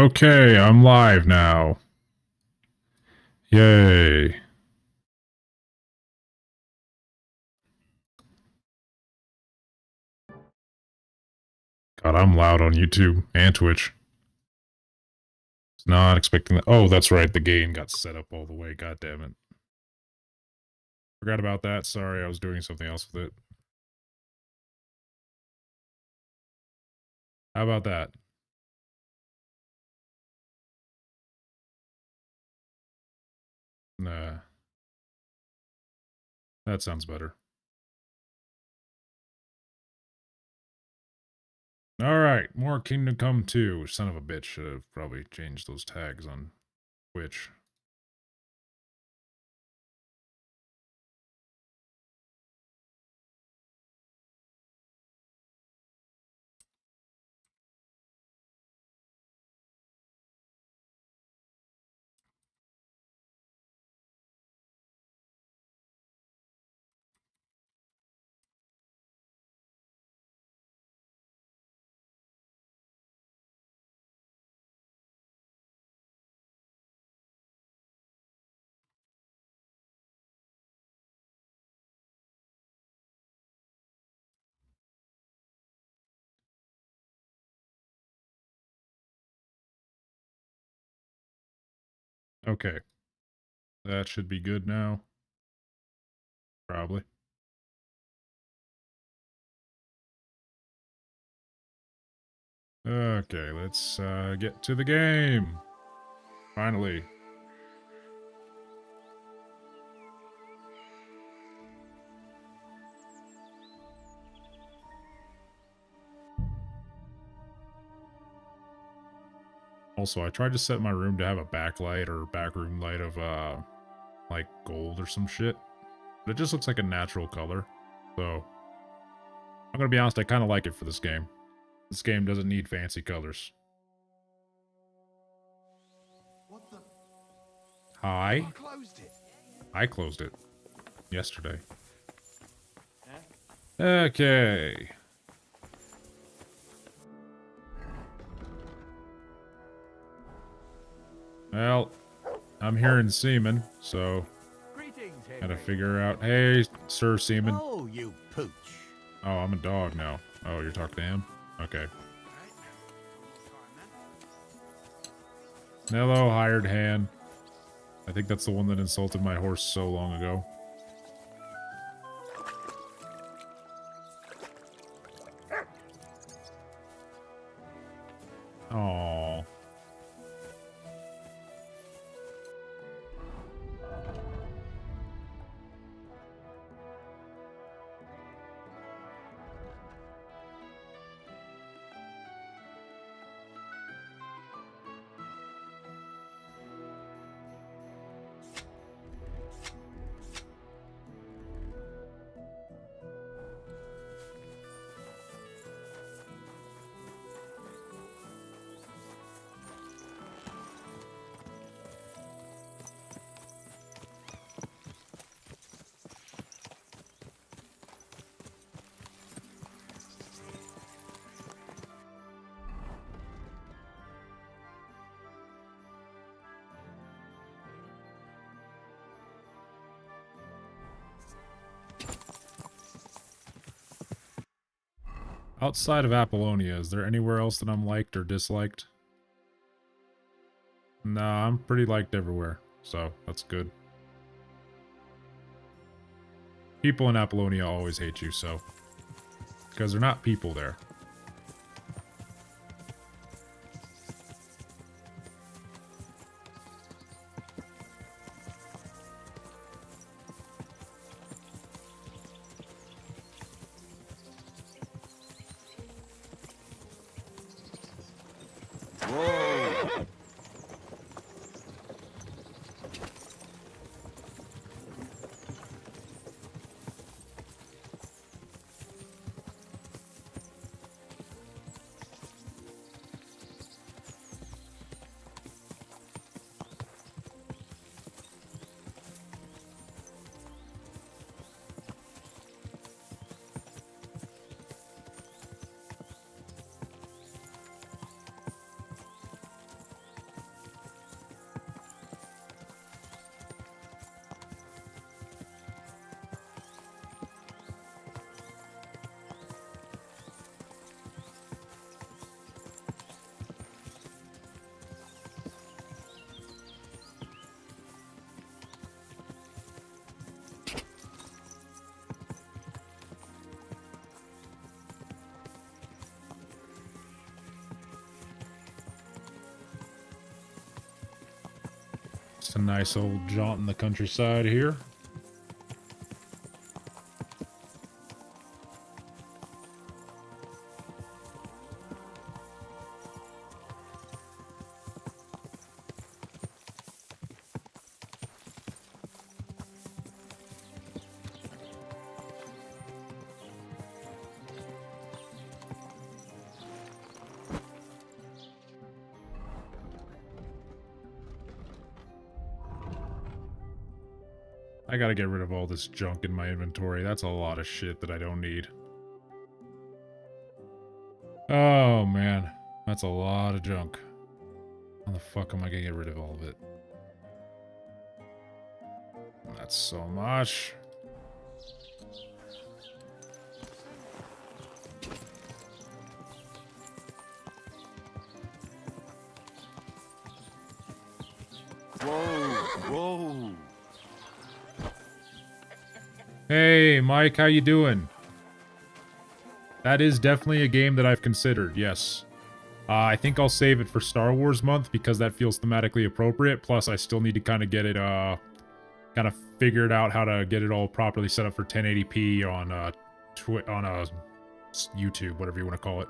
Okay, I'm live now. Yay. God, I'm loud on YouTube and Twitch. Not expecting that. Oh, that's right. The game got set up all the way. God damn it. Forgot about that. Sorry, I was doing something else with it. How about that? Nah. That sounds better. Alright, more Kingdom Come 2. Son of a bitch. Should have probably changed those tags on Twitch. Okay. That should be good now. Probably. Okay, let's get to the game. Finally. Also, I tried to set my room to have a backlight or backroom light of, like gold or some shit. But it just looks like a natural color. So, I'm gonna be honest, I kind of like it for this game. This game doesn't need fancy colors. What the? Hi? I closed it. I closed it. Yesterday. Okay. Well, I'm hearing semen, so gotta figure out. Hey, Sir Seaman. Oh, you pooch. Oh, I'm a dog now. Oh, you're talking to him? Okay. Hello, hired hand. I think that's the one that insulted my horse so long ago. Aww. Outside of Apollonia, is there anywhere else that I'm liked or disliked? Nah, I'm pretty liked everywhere, so that's good. People in Apollonia always hate you, so... because they're not people there. Whoa. It's a nice old jaunt in the countryside here. I gotta get rid of all this junk in my inventory. That's a lot of shit that I don't need. Oh, man. That's a lot of junk. How the fuck am I gonna get rid of all of it? That's so much. Whoa, whoa. Hey, Mike, how you doing? That is definitely a game that I've considered, yes. I think I'll save it for Star Wars month because that feels thematically appropriate. Plus, I still need to kind of get it, kind of figured out how to get it all properly set up for 1080p on, YouTube, whatever you want to call it.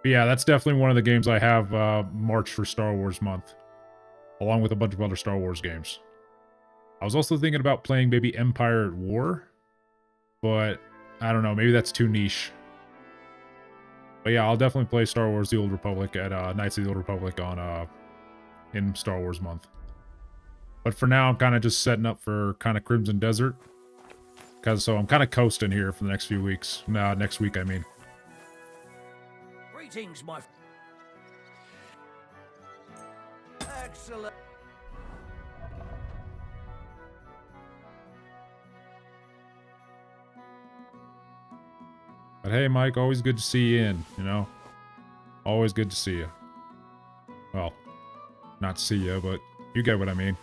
But yeah, that's definitely one of the games I have, marched for Star Wars month. Along with a bunch of other Star Wars games. I was also thinking about playing maybe Empire at War. But, I don't know, maybe that's too niche. But yeah, I'll definitely play Star Wars The Old Republic at Knights of the Old Republic on in Star Wars month. But for now, I'm kind of just setting up for kind of Crimson Desert. So I'm kind of coasting here for the next few weeks. Nah, next week, I mean. Greetings, my... Excellent. But hey, Mike, always good to see you in, you know? Always good to see you. Well, not see you, but you get what I mean.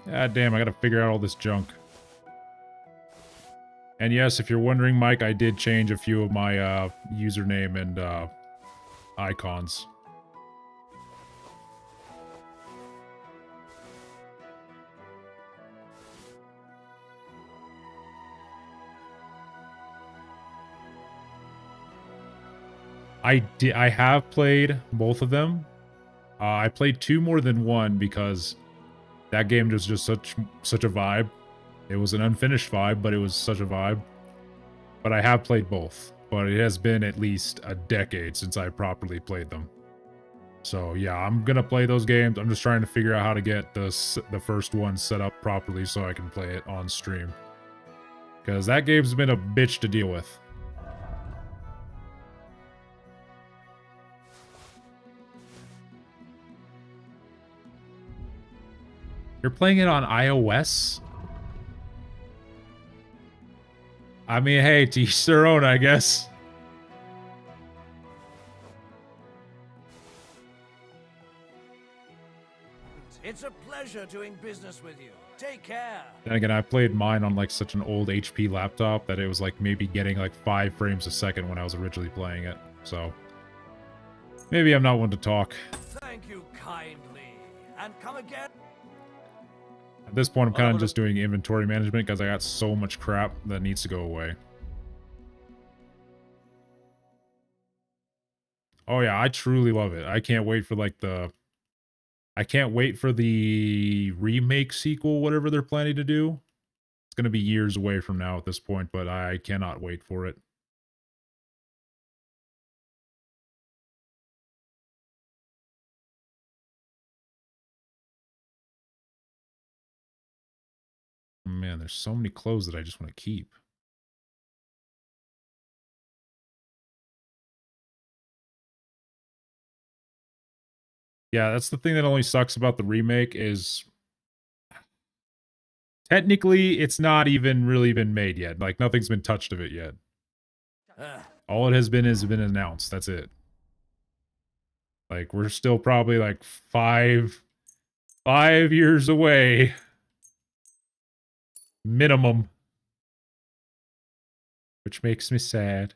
God damn, I gotta figure out all this junk. And yes, if you're wondering, Mike, I did change a few of my username and icons. I have played both of them. I played 2 more than 1 because that game was just such a vibe. It was an unfinished vibe, but it was such a vibe. But I have played both. But it has been at least a decade since I properly played them. So yeah, I'm gonna play those games. I'm just trying to figure out how to get the first one set up properly so I can play it on stream. Because that game's been a bitch to deal with. You're playing it on iOS? I mean, hey, to each their own, I guess. It's a pleasure doing business with you. Take care. Then again, I played mine on like such an old HP laptop that it was like maybe getting like 5 frames a second when I was originally playing it. So maybe I'm not one to talk. Thank you kindly. And come again. At this point, I'm kind of just doing inventory management because I got so much crap that needs to go away. Oh yeah, I truly love it. I can't wait for like I can't wait for the remake sequel, whatever they're planning to do. It's going to be years away from now at this point, but I cannot wait for it. Man, there's so many clothes that I just want to keep. Yeah, that's the thing that only sucks about the remake is technically it's not even really been made yet. Like nothing's been touched of it yet. All it has been announced. That's it. Like we're still probably like 5 years away minimum, which makes me sad.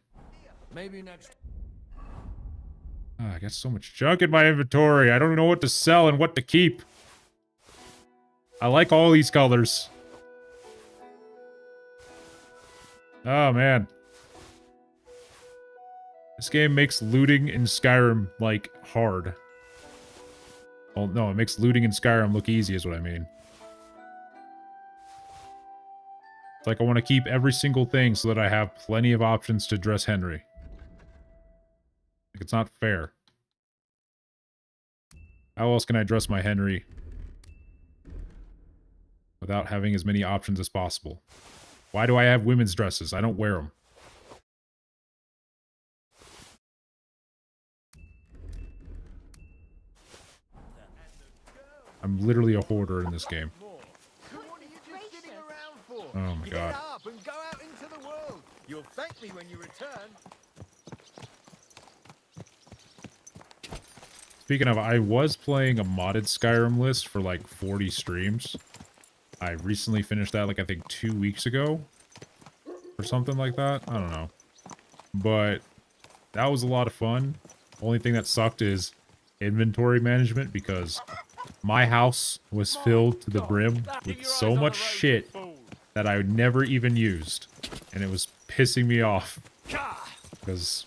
Maybe next. I got so much junk in my inventory. I don't know what to sell and what to keep. I like all these colors. Oh, man. This game makes looting in Skyrim, like, hard. Well, no, it makes looting in Skyrim look easy is what I mean. It's like I want to keep every single thing so that I have plenty of options to dress Henry. Like, it's not fair. How else can I dress my Henry without having as many options as possible? Why do I have women's dresses? I don't wear them. I'm literally a hoarder in this game. What are you just sitting around for? Oh my god. Get up and go out into the world. You'll thank me when you return. Speaking of, I was playing a modded Skyrim list for like 40 streams. I recently finished that like I think 2 weeks ago. Or something like that. I don't know. But that was a lot of fun. Only thing that sucked is inventory management because my house was filled to the brim with so much shit that I never even used. And it was pissing me off. Because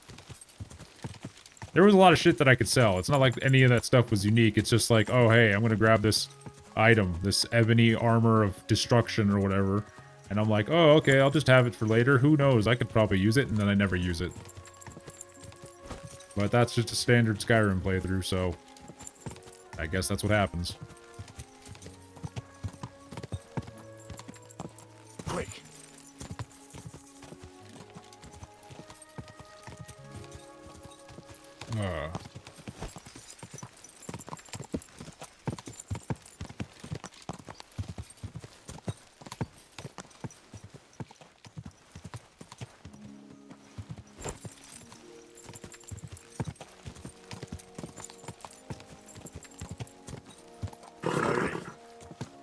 there was a lot of shit that I could sell. It's not like any of that stuff was unique. It's just like, oh, hey, I'm going to grab this item, this ebony armor of destruction or whatever. And I'm like, oh, okay, I'll just have it for later. Who knows? I could probably use it, and then I never use it. But that's just a standard Skyrim playthrough, so I guess that's what happens. Quick.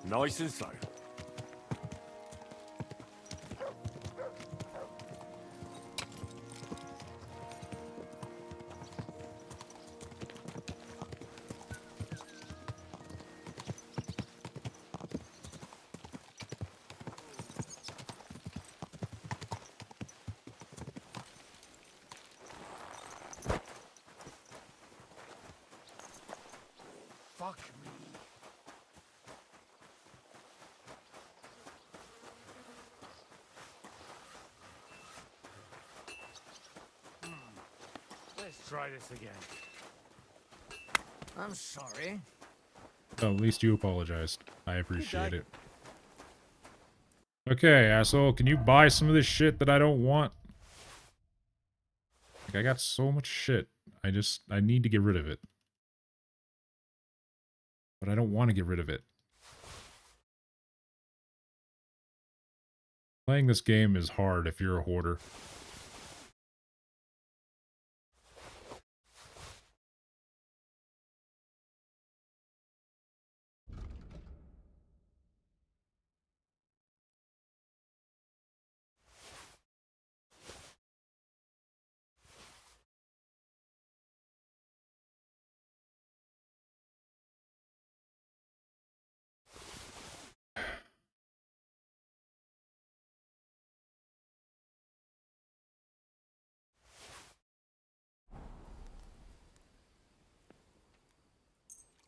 Nice and slow. Fuck me. Let's try this again. I'm sorry. Oh, at least you apologized. I appreciate it. Okay, asshole, can you buy some of this shit that I don't want? Like, I got so much shit. I need to get rid of it. But I don't want to get rid of it. Playing this game is hard if you're a hoarder.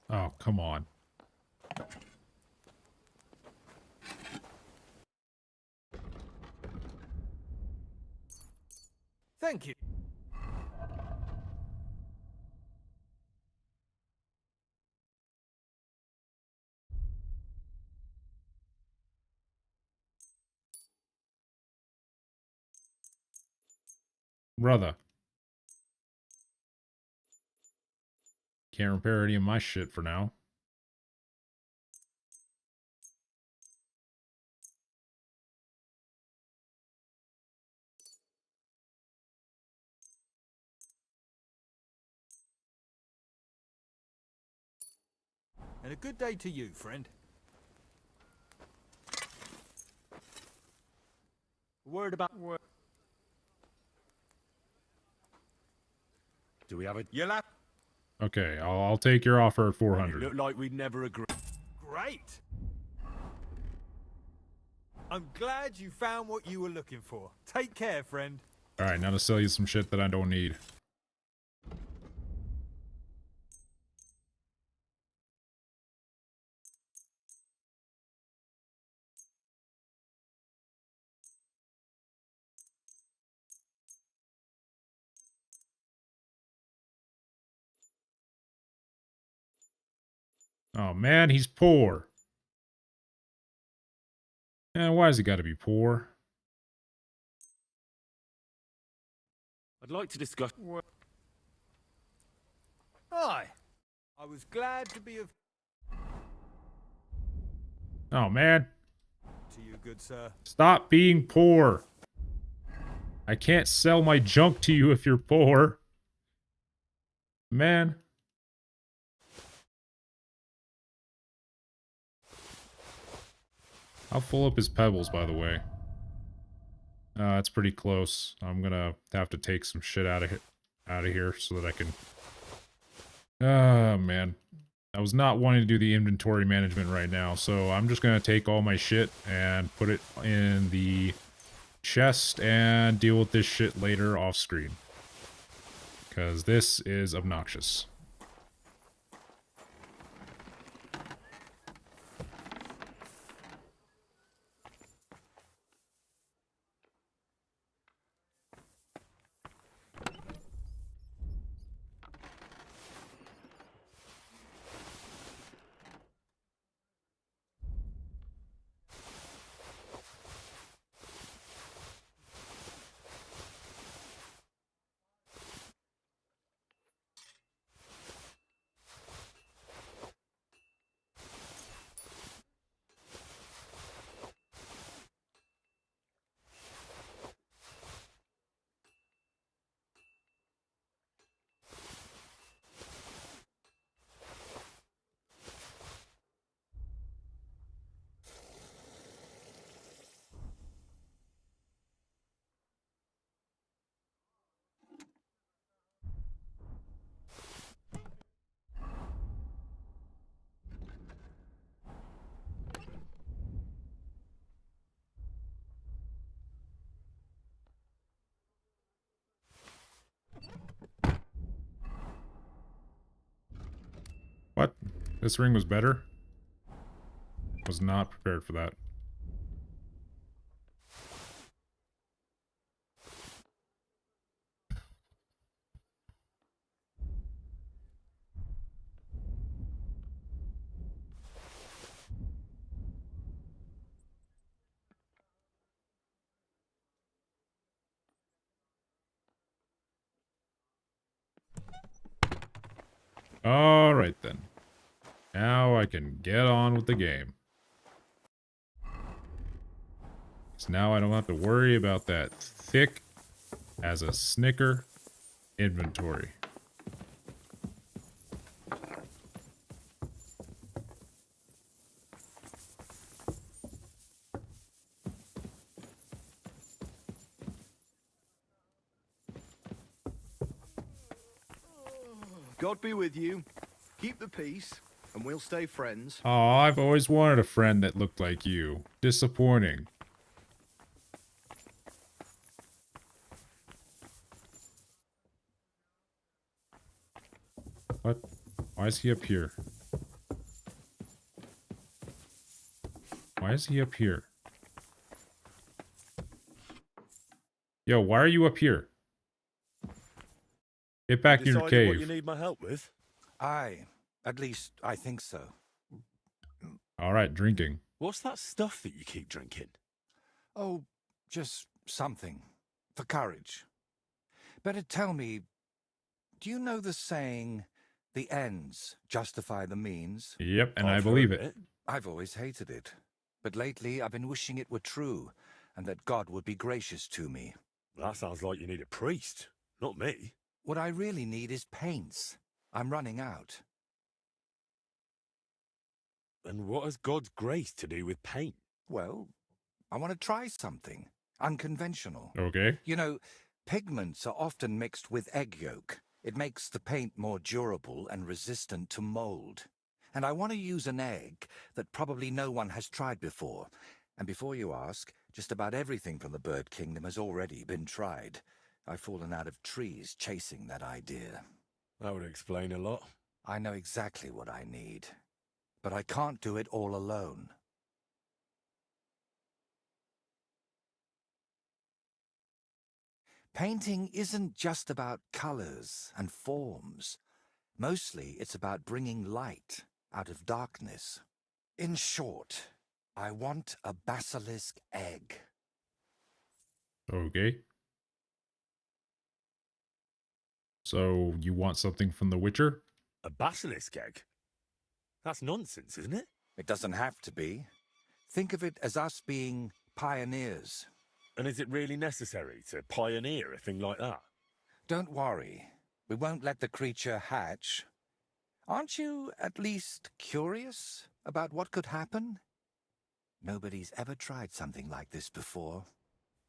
Oh, come on. Thank you. Brother. Can't repair any of my shit for now. And a good day to you, friend. Word about word. Do we have a... You'll have... Okay, I'll take your offer at It 400. looked like we'd never agree. Great. I'm glad you found what you were looking for. Take care, friend. All right, now to sell you some shit that I don't need. Oh man, he's poor. And why has he got to be poor? I'd like to discuss. Hi. I was glad to be of Oh man, to you, good sir. stop being poor. I can't sell my junk to you if you're poor. Man. I'll fill up his pebbles, by the way. That's pretty close. I'm gonna have to take some shit out of here so that I can... Oh, man. I was not wanting to do the inventory management right now, so I'm just gonna take all my shit and put it in the chest and deal with this shit later off screen. Because this is obnoxious. What? This ring was better? Was not prepared for that. Alright then. Now I can get on with the game. So now I don't have to worry about that thick as a snicker inventory. God be with you. Keep the peace, and we'll stay friends. Oh, I've always wanted a friend that looked like you. Disappointing. What? Why is he up here? Why is he up here? Yo, why are you up here? Get back in your Decided what cave. you need my help with? Aye, at least I think so. Alright, drinking. What's that stuff that you keep drinking? Oh, just something. For courage. Better tell me, do you know the saying, the ends justify the means? Yep, and I I've believe heard it. I've always hated it. But lately I've been wishing it were true, and that God would be gracious to me. That sounds like you need a priest, not me. What I really need is paints. I'm running out. And what has God's grace to do with paint? Well, I want to try something. Unconventional. Okay. You know, pigments are often mixed with egg yolk. It makes the paint more durable and resistant to mold. And I want to use an egg that probably no one has tried before. And before you ask, just about everything from the bird kingdom has already been tried. I've fallen out of trees chasing that idea. That would explain a lot. I know exactly what I need, but I can't do it all alone. Painting isn't just about colors and forms. Mostly, it's about bringing light out of darkness. In short, I want a basilisk egg. Okay. So you want something from The Witcher? A basilisk egg? That's nonsense, isn't it? It doesn't have to be. Think of it as us being pioneers. And is it really necessary to pioneer a thing like that? Don't worry. We won't let the creature hatch. Aren't you at least curious about what could happen? Nobody's ever tried something like this before.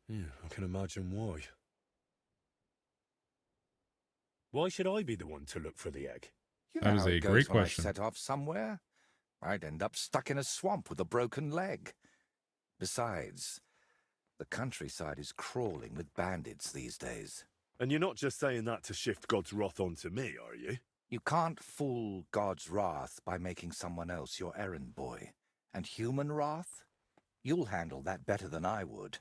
Yeah, I can imagine why. Why should I be the one to look for the egg? You That know is how a it goes great when question. I set off somewhere. I'd end up stuck in a swamp with a broken leg. Besides, the countryside is crawling with bandits these days. And you're not just saying that to shift God's wrath onto me, are you? You can't fool God's wrath by making someone else your errand boy. And human wrath? You'll handle that better than I would.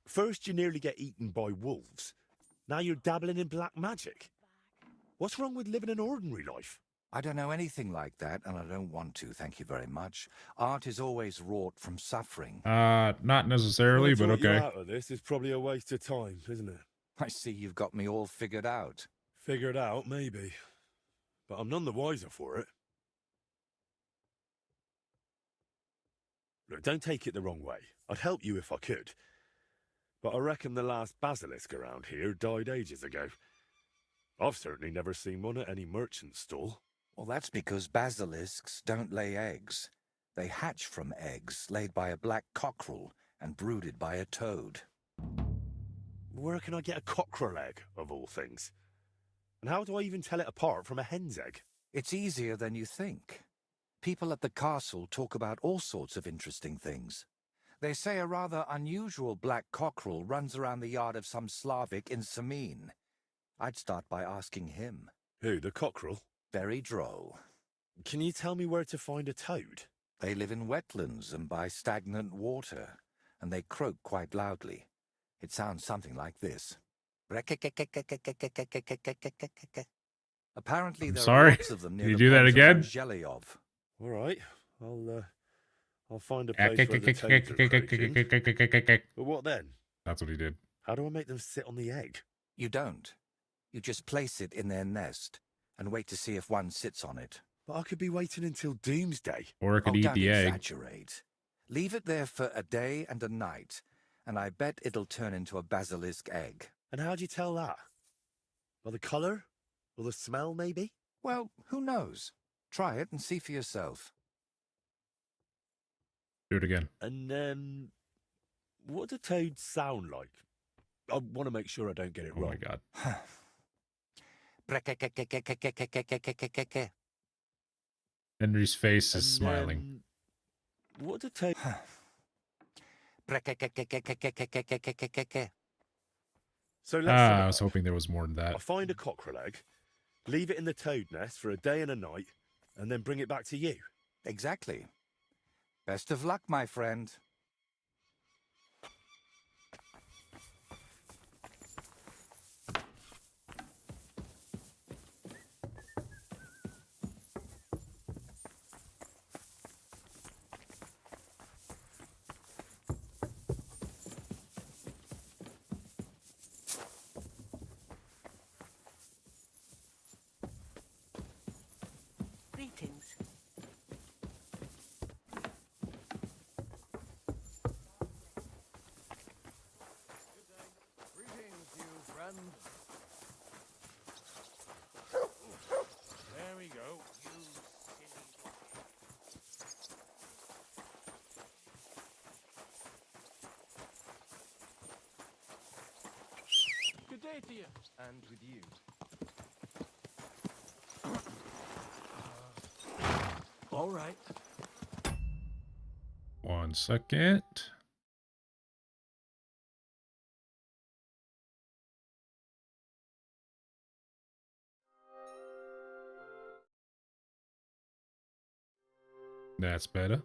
First you nearly get eaten by wolves. Now you're dabbling in black magic. What's wrong with living an ordinary life? I don't know anything like that, and I don't want to, thank you very much. Art is always wrought from suffering. Not necessarily, but What you okay. out of this is probably a waste of time, isn't it? I see you've got me all figured out. Figured out, maybe. But I'm none the wiser for it. Look, don't take it the wrong way. I'd help you if I could. But I reckon the last basilisk around here died ages ago. I've certainly never seen one at any merchant stall. Well, that's because basilisks don't lay eggs. They hatch from eggs laid by a black cockerel and brooded by a toad. Where can I get a cockerel egg, of all things? And how do I even tell it apart from a hen's egg? It's easier than you think. People at the castle talk about all sorts of interesting things. They say a rather unusual black cockerel runs around the yard of some Slavic in Samin. I'd start by asking him. Who, the cockerel? Very droll. Can you tell me where to find a toad? They live in wetlands and by stagnant water, and they croak quite loudly. It sounds something like this. Apparently I'm there sorry. are lots of them near Can you the do that ponds again? around Zhelyov. All right, I'll find a place where the toads are croaking. But what then? That's what he did. How do I make them sit on the egg? You don't. You just place it in their nest and wait to see if one sits on it. But I could be waiting until doomsday. Or it could eat don't the egg. exaggerate. Leave it there for a day and a night, and I bet it'll turn into a basilisk egg. And how do you tell that? By the colour? Or the smell, maybe? Well, who knows? Try it and see for yourself. Do it again. And, what do toads sound like? I want to make sure I don't get it Oh wrong. my god. Henry's face is smiling. What do toads... So let's I sum it was up. hoping there was more than that. I find a cockerel egg, leave it in the toad nest for a day and a night, and then bring it back to you. Exactly. Best of luck, my friend. Greetings. Greetings, you friend. There we go. You silly Good day to you. And with you. All right. 1 second. That's better.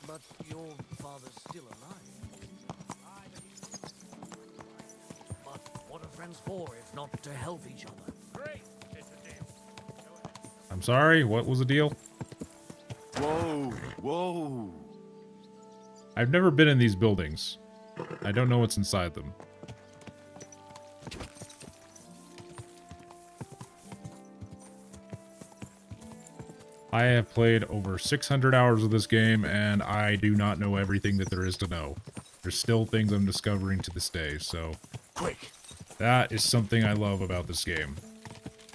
But your father's still alive. But what are friends for if not to help each other? Great. It's a deal. I'm sorry, what was the deal? Whoa, whoa. I've never been in these buildings. I don't know what's inside them. I have played over 600 hours of this game, and I do not know everything that there is to know. There's still things I'm discovering to this day, so... Quick! That is something I love about this game.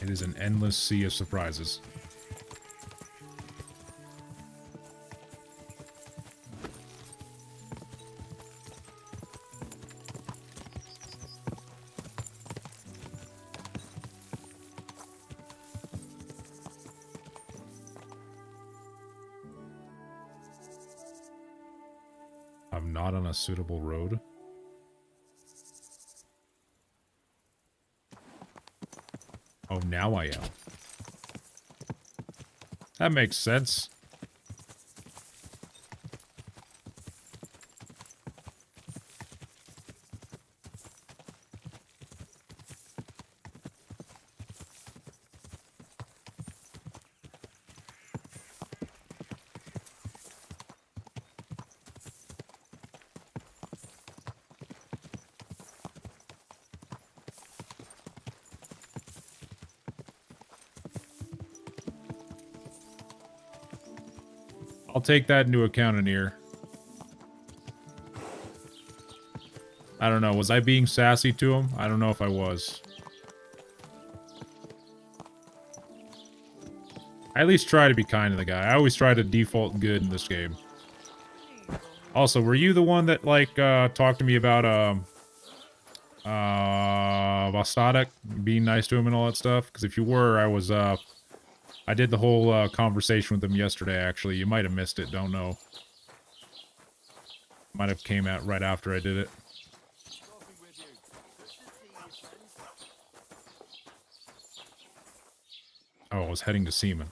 It is an endless sea of surprises. I'm not on a suitable road. Oh, now I am. That makes sense. I'll take that into account in here. I don't know. Was I being sassy to him? I don't know if I was. I at least try to be kind to the guy. I always try to default good in this game. Also, were you the one that, like, talked to me about, Vostatic, being nice to him and all that stuff? Because if you were, I was, I did the whole conversation with him yesterday, actually. You might have missed it, don't know. Might have came out right after I did it. Oh, I was heading to Seaman.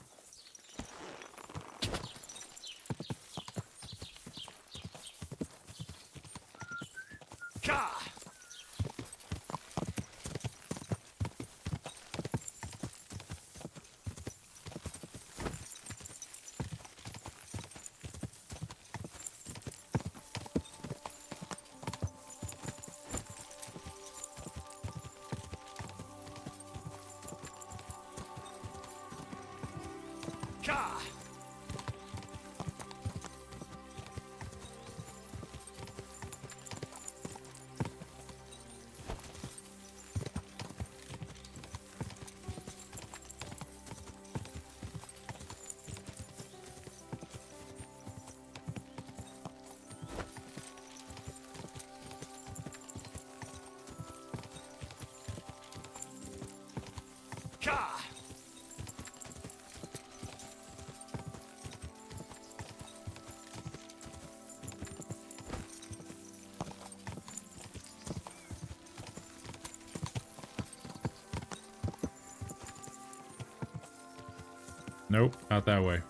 Nope, not that way.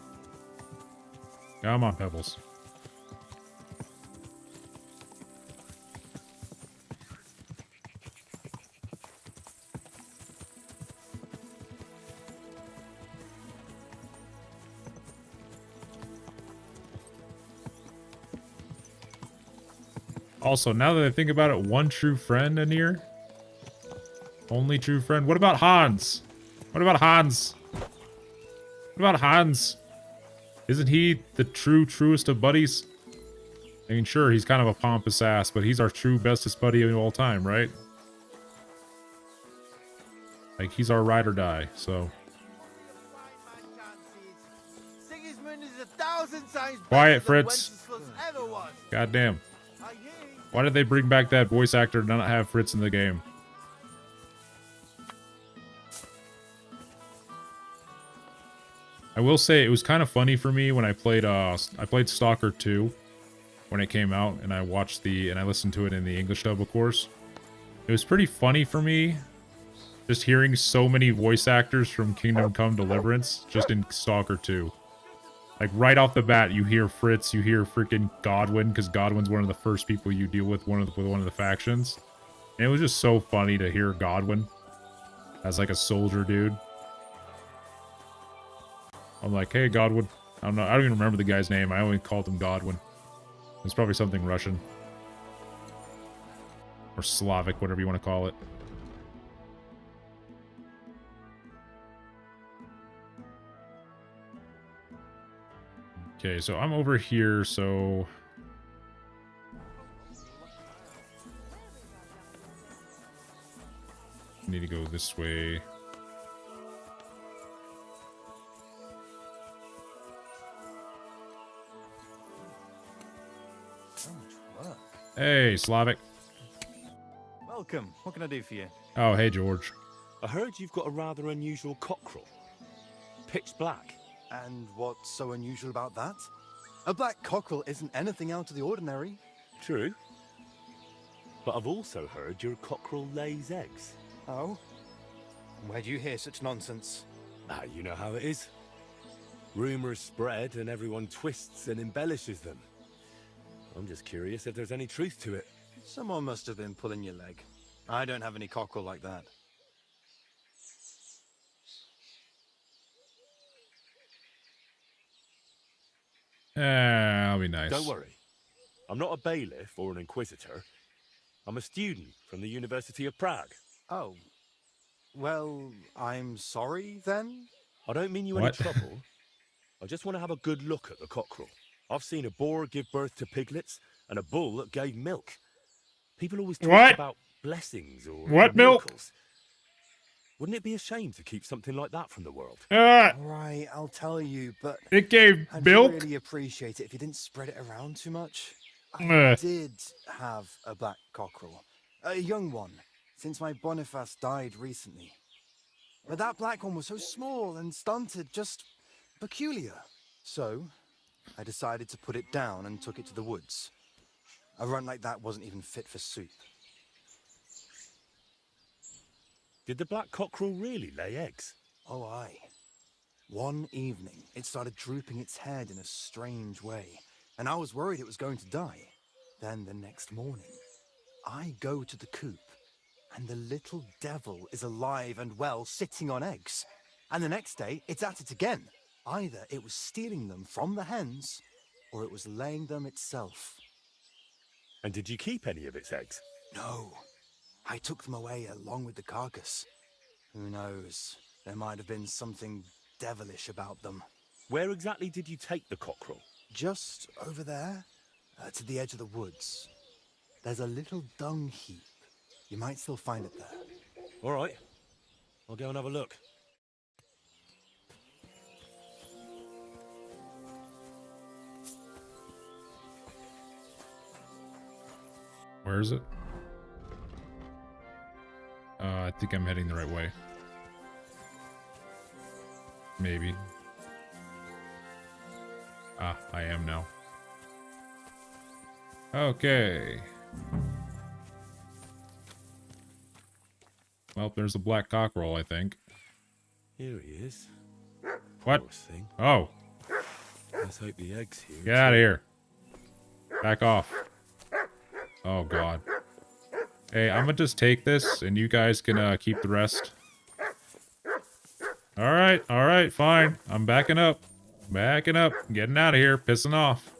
Come on, Pebbles. Also, now that I think about it, one true friend in here? Only true friend? What about Hans? What about Hans? What about Hans? Isn't he the truest of buddies? I mean, sure, he's kind of a pompous ass, but he's our true bestest buddy of all time, right? Like, he's our ride or die, so... Quiet, Fritz. Goddamn. Why did they bring back that voice actor to not have Fritz in the game? I will say it was kind of funny for me when I played Stalker 2 when it came out, and I listened to it in the English dub, of course. It was pretty funny for me just hearing so many voice actors from Kingdom Come Deliverance just in Stalker 2. Like, right off the bat, you hear Fritz, you hear freaking Godwin, because Godwin's one of the first people you deal with one of the factions. And it was just so funny to hear Godwin as, like, a soldier dude. I'm like, hey, Godwin. I don't even remember the guy's name. I only called him Godwin. It's probably something Russian. Or Slavic, whatever you want to call it. Okay, so I'm over here, so... I need to go this way. So much work. Hey, Slavic. Welcome. What can I do for you? Oh, hey, George. I heard you've got a rather unusual cockerel. Pitch black. And what's so unusual about that? A black cockerel isn't anything out of the ordinary. True. But I've also heard your cockerel lays eggs. Oh? Where do you hear such nonsense? Ah, you know how it is. Rumours spread and everyone twists and embellishes them. I'm just curious if there's any truth to it. Someone must have been pulling your leg. I don't have any cockerel like that. I'll be nice. Don't worry. I'm not a bailiff or an inquisitor. I'm a student from the University of Prague. Oh. Well, I'm sorry, then? I don't mean you any trouble. I just want to have a good look at the cockerel. I've seen a boar give birth to piglets and a bull that gave milk. People always talk about blessings or milk? miracles. Wouldn't it be a shame to keep something like that from the world? Right, I'll tell you, but It gave I'd milk? really appreciate it if you didn't spread it around too much. I did have a black cockerel, a young one, since my Boniface died recently. But that black one was so small and stunted, just peculiar. So, I decided to put it down and took it to the woods. A runt like that wasn't even fit for soup. Did the black cockerel really lay eggs? Oh, aye. One evening, it started drooping its head in a strange way, and I was worried it was going to die. Then the next morning, I go to the coop, and the little devil is alive and well, sitting on eggs. And the next day, it's at it again. Either it was stealing them from the hens, or it was laying them itself. And did you keep any of its eggs? No, I took them away along with the carcass. Who knows? There might have been something devilish about them. Where exactly did you take the cockerel? Just over there, to the edge of the woods. There's a little dung heap. You might still find it there. All right. I'll go and have a look. Where is it? I think I'm heading the right way. Maybe. Ah, I am now. Okay. Well, there's a black cockerel, I think. Here he is. What? Poor thing. Oh, Let's hope the egg's here. get out of here. Back off. Oh, God. Hey, I'm gonna just take this, and you guys can keep the rest. Alright, fine. I'm backing up. Getting out of here. Pissing off.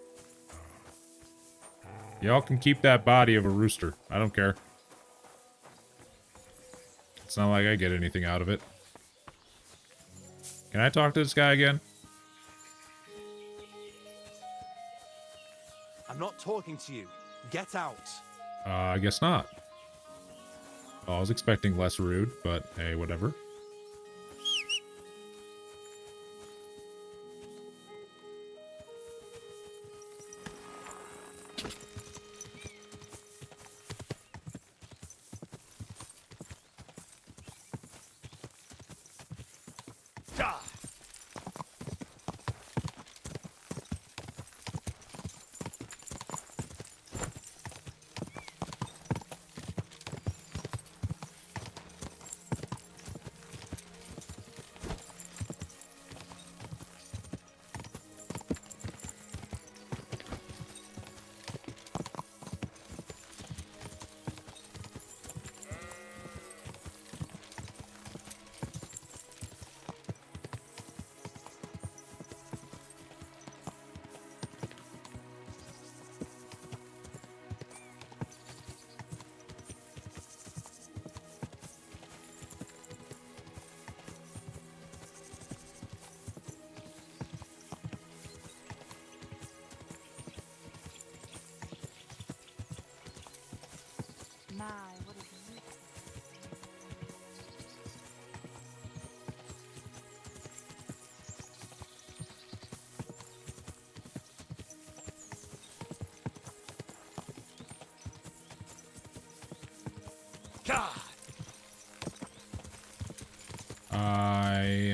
Y'all can keep that body of a rooster. I don't care. It's not like I get anything out of it. Can I talk to this guy again? I'm not talking to you. Get out. I guess not. Well, I was expecting less rude, but hey, whatever.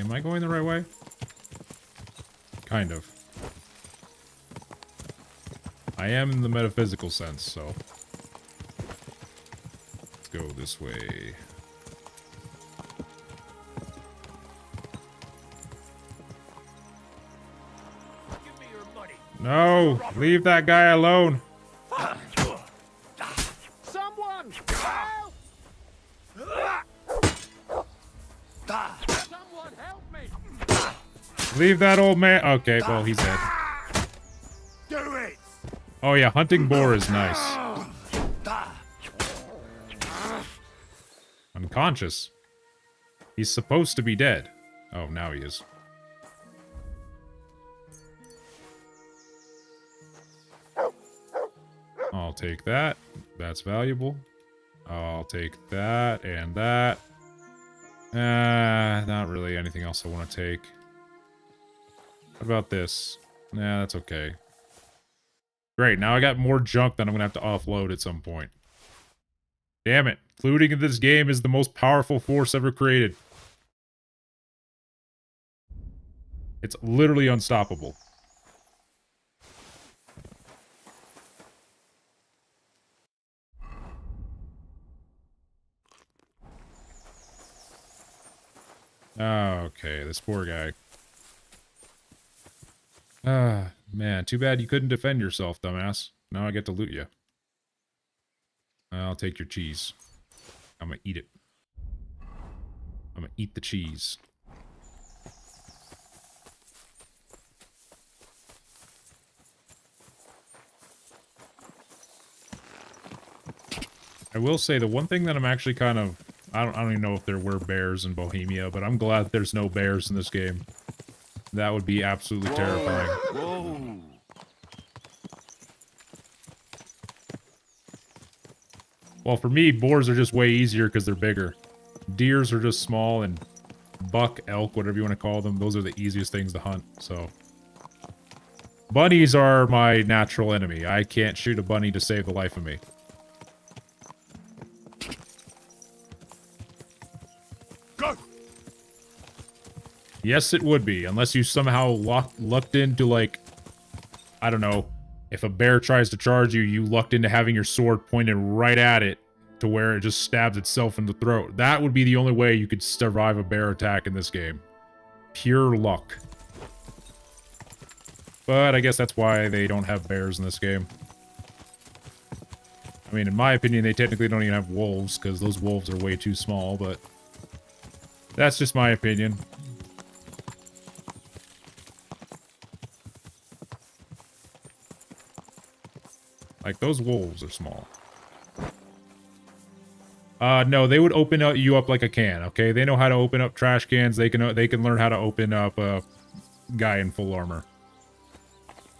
Am I going the right way? Kind of. I am in the metaphysical sense, so. Let's go this way. No! Leave that guy alone! Someone! Help! Someone help me! Leave that old man. Okay, well, he's dead. Do it! Oh, yeah, hunting boar is nice. Unconscious. He's supposed to be dead. Oh, now he is. I'll take that. That's valuable. I'll take that and that. Not really anything else I want to take. What about this? Nah, that's okay. Great, now I got more junk that I'm gonna have to offload at some point. Damn it. Looting in this game is the most powerful force ever created. It's literally unstoppable. Okay, this poor guy. Ah, man, too bad you couldn't defend yourself, dumbass. Now I get to loot you. I'll take your cheese. I'm gonna eat it. I'm gonna eat the cheese. I will say the one thing that I'm actually kind of... I don't even know if there were bears in Bohemia, but I'm glad there's no bears in this game. That would be absolutely terrifying. Whoa! Well, for me, boars are just way easier because they're bigger. Deers are just small, and buck, elk, whatever you want to call them, those are the easiest things to hunt, so... Bunnies are my natural enemy. I can't shoot a bunny to save the life of me. Go! Yes, it would be, unless you somehow lucked into, like, I don't know, if a bear tries to charge you, you lucked into having your sword pointed right at it to where it just stabs itself in the throat. That would be the only way you could survive a bear attack in this game. Pure luck. But I guess that's why they don't have bears in this game. I mean, in my opinion, they technically don't even have wolves, because those wolves are way too small, but... that's just my opinion. Like, those wolves are small. No, they would open you up like a can, okay? They know how to open up trash cans. They can learn how to open up a guy in full armor.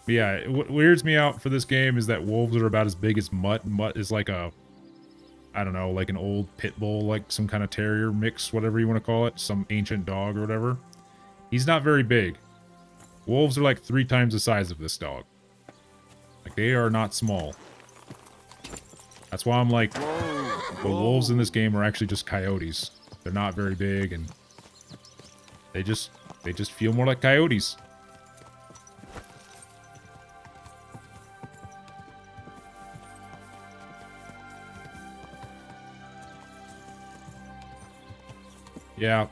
But yeah, what weirds me out for this game is that wolves are about as big as Mutt. Mutt is like a, I don't know, like an old pit bull, like some kind of terrier mix, whatever you want to call it. Some ancient dog or whatever. He's not very big. Wolves are like 3 times the size of this dog. Like, they are not small. That's why I'm like, the wolves in this game are actually just coyotes. They're not very big, and they just feel more like coyotes. Yeah.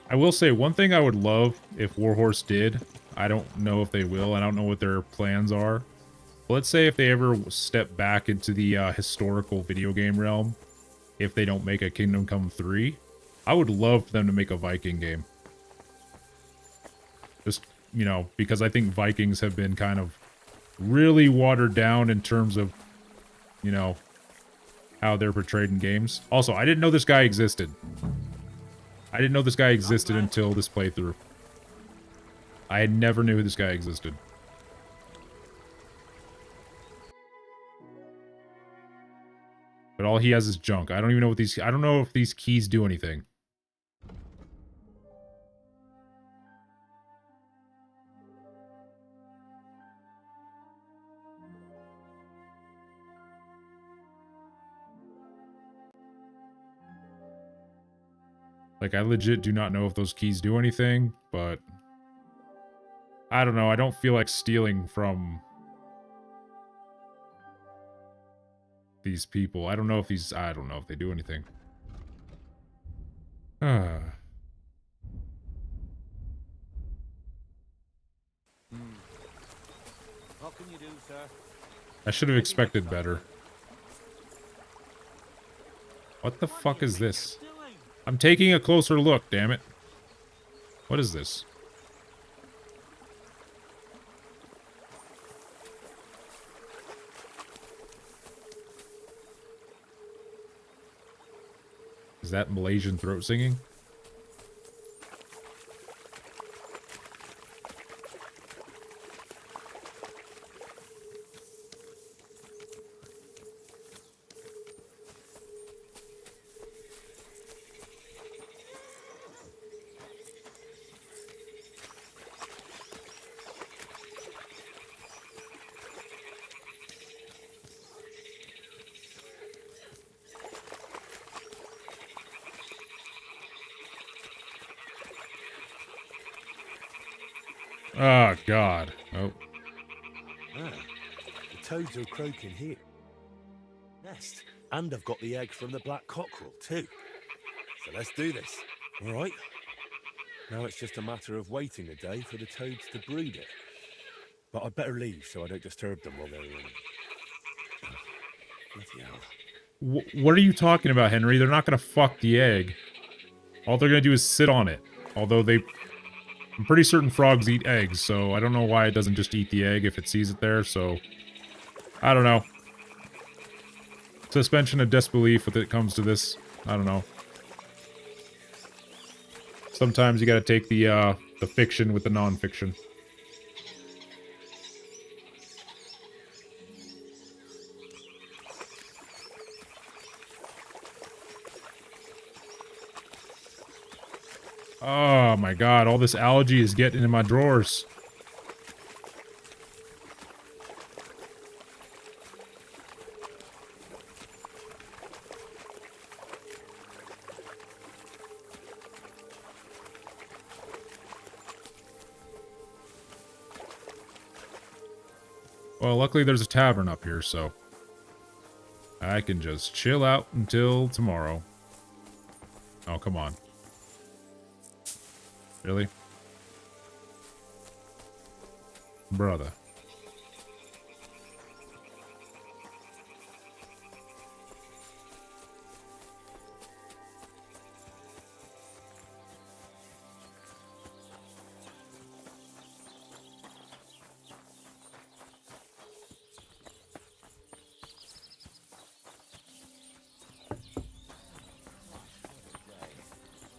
I will say, one thing I would love if Warhorse did, I don't know if they will, I don't know what their plans are. But let's say if they ever step back into the historical video game realm, if they don't make a Kingdom Come 3, I would love for them to make a Viking game. Just, you know, because I think Vikings have been kind of really watered down in terms of, you know, how they're portrayed in games. Also, I didn't know this guy existed. I didn't know this guy existed until this playthrough. I never knew this guy existed. But all he has is junk. I don't even know what these... I don't know if these keys do anything. Like, I legit do not know if those keys do anything, but I don't know. I don't feel like stealing from these people. I don't know if they do anything. What can you do, sir? I should have expected better. What the fuck is this? I'm taking a closer look, damn it. What is this? Is that Malaysian throat singing? Oh, God. Oh. Ah, the toads are croaking here. Nest. And I've got the egg from the black cockerel, too. So let's do this. All right? Now it's just a matter of waiting a day for the toads to breed it. But I'd better leave so I don't disturb them while they're in. Oh, bloody hell. What are you talking about, Henry? They're not gonna fuck the egg. All they're gonna do is sit on it. Although I'm pretty certain frogs eat eggs, so I don't know why it doesn't just eat the egg if it sees it there, so... I don't know. Suspension of disbelief when it comes to this. I don't know. Sometimes you gotta take the fiction with the non-fiction. Oh my god, all this algae is getting in my drawers. Well, luckily there's a tavern up here, so I can just chill out until tomorrow. Oh, come on. Really? Brother.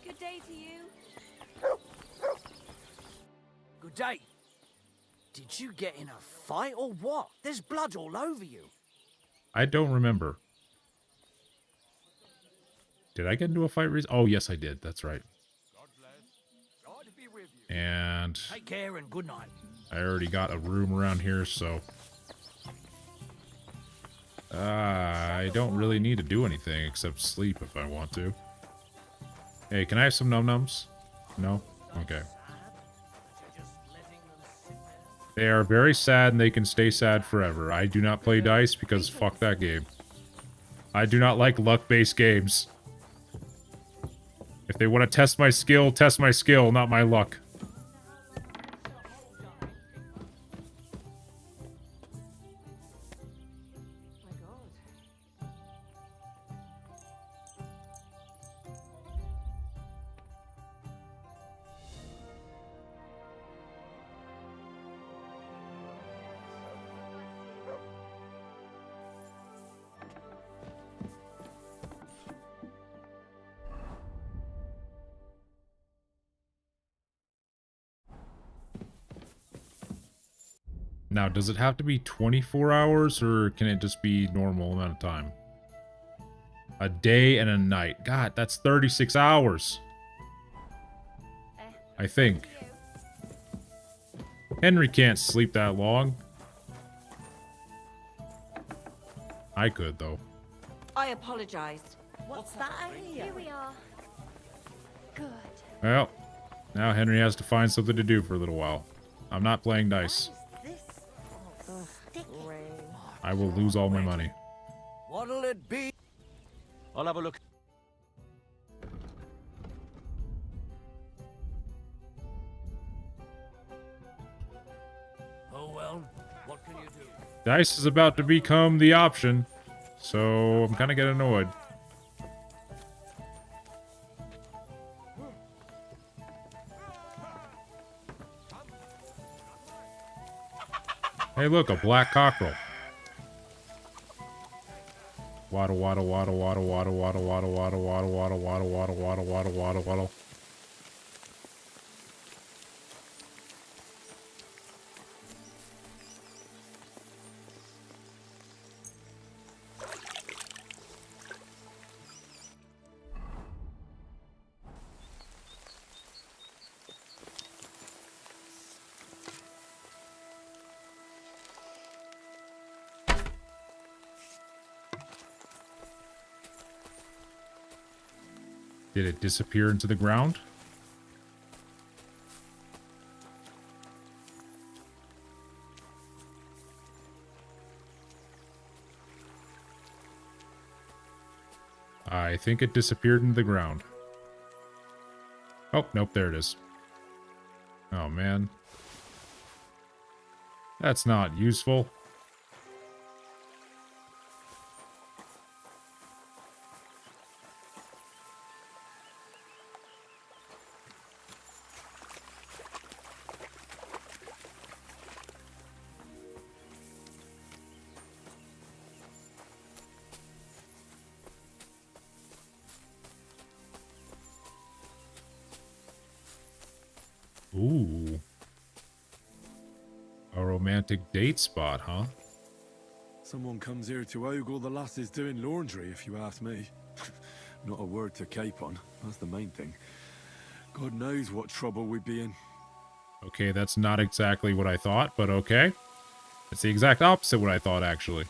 Good day to you. Good day. Did you get in a fight or what? There's blood all over you. I don't remember. Did I get into a fight recently? Oh, yes, I did. That's right. And Take care and good night. I already got a room around here, so... I don't really need to do anything except sleep if I want to. Hey, can I have some num-nums? No? Okay. They are very sad and they can stay sad forever. I do not play dice because fuck that game. I do not like luck-based games. If they want to test my skill, not my luck. Now, does it have to be 24 hours, or can it just be normal amount of time? A day and a night. God, that's 36 hours. I think. Henry can't sleep that long. I could, though. I apologize. What's that I hear? Here we are. Good. Well, now Henry has to find something to do for a little while. I'm not playing dice. This sticky. I will lose all my money. What'll it be? I'll have a look. Oh well, what can you do? Dice is about to become the option, so I'm kind of getting annoyed. Hey, look, a black cockerel. Waddle, waddle, waddle, waddle, waddle, waddle, waddle, waddle, waddle, waddle, waddle, waddle, waddle, waddle, waddle, waddle. Did it disappear into the ground? I think it disappeared into the ground. Oh, nope, there it is. Oh, man. That's not useful. Ooh. A romantic date spot, huh? Someone comes here to ogle the lasses doing laundry, if you ask me. Not a word to cape on. That's the main thing. God knows what trouble we'd be in. Okay, that's not exactly what I thought, but okay. It's the exact opposite of what I thought, actually.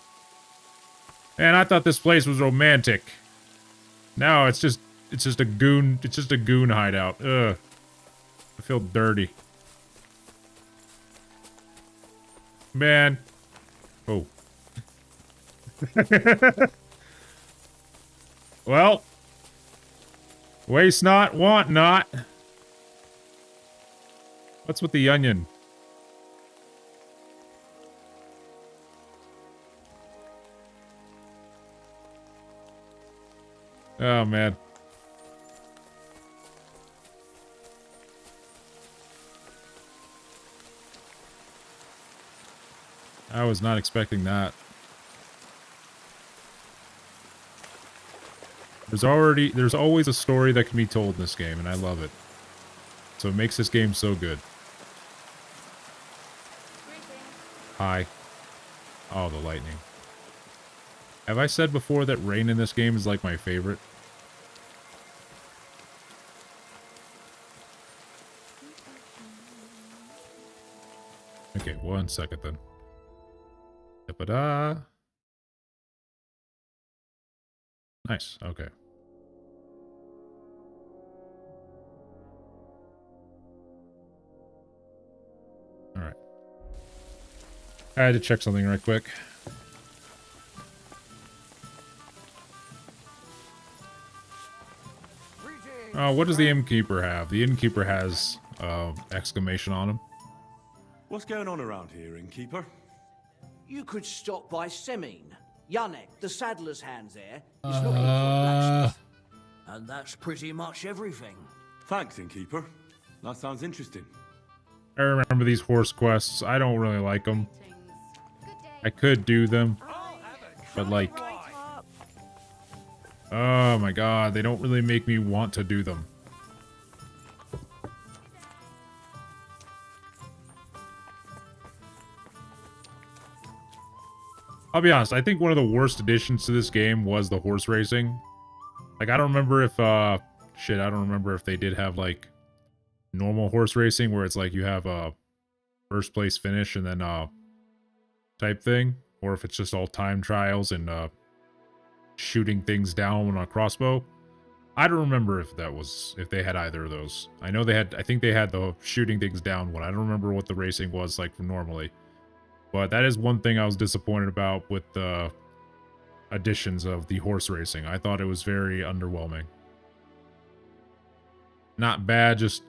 Man, I thought this place was romantic. No, it's just a goon hideout. Ugh. I feel dirty. Man. Oh. Well. Waste not, want not. What's with the onion? Oh, man. I was not expecting that. There's always a story that can be told in this game, and I love it. So it makes this game so good. Hi. Oh, the lightning. Have I said before that rain in this game is like my favorite? Okay, 1 second then. Da-ba-da. Nice, okay. Alright. I had to check something right quick. What does the innkeeper have? The innkeeper has, exclamation on him. What's going on around here, innkeeper? You could stop by Semin. Yannick, the saddler's hands there, is looking for a blacksmith. And that's pretty much everything. Thanks, innkeeper. That sounds interesting. I remember these horse quests. I don't really like them. I could do them, but like, oh my god, they don't really make me want to do them. I'll be honest, I think one of the worst additions to this game was the horse racing. Like, I don't remember if, shit, I don't remember if they did have, like, normal horse racing, where it's like you have a first place finish and then, type thing. Or if it's just all time trials and, shooting things down on a crossbow. I don't remember if they had either of those. I know I think they had the shooting things down one. I don't remember what the racing was like normally. But that is one thing I was disappointed about with the additions of the horse racing. I thought it was very underwhelming. Not bad, just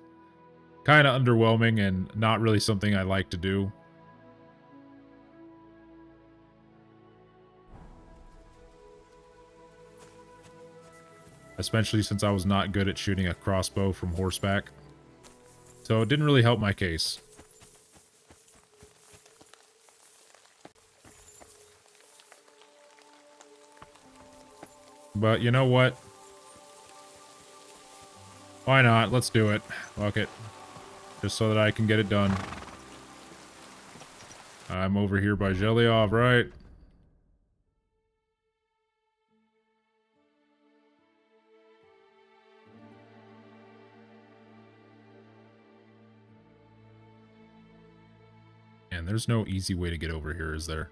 kind of underwhelming and not really something I like to do. Especially since I was not good at shooting a crossbow from horseback. So it didn't really help my case. But you know what? Why not? Let's do it. Fuck it. Just so that I can get it done. I'm over here by Zhelyov, right? And there's no easy way to get over here, is there?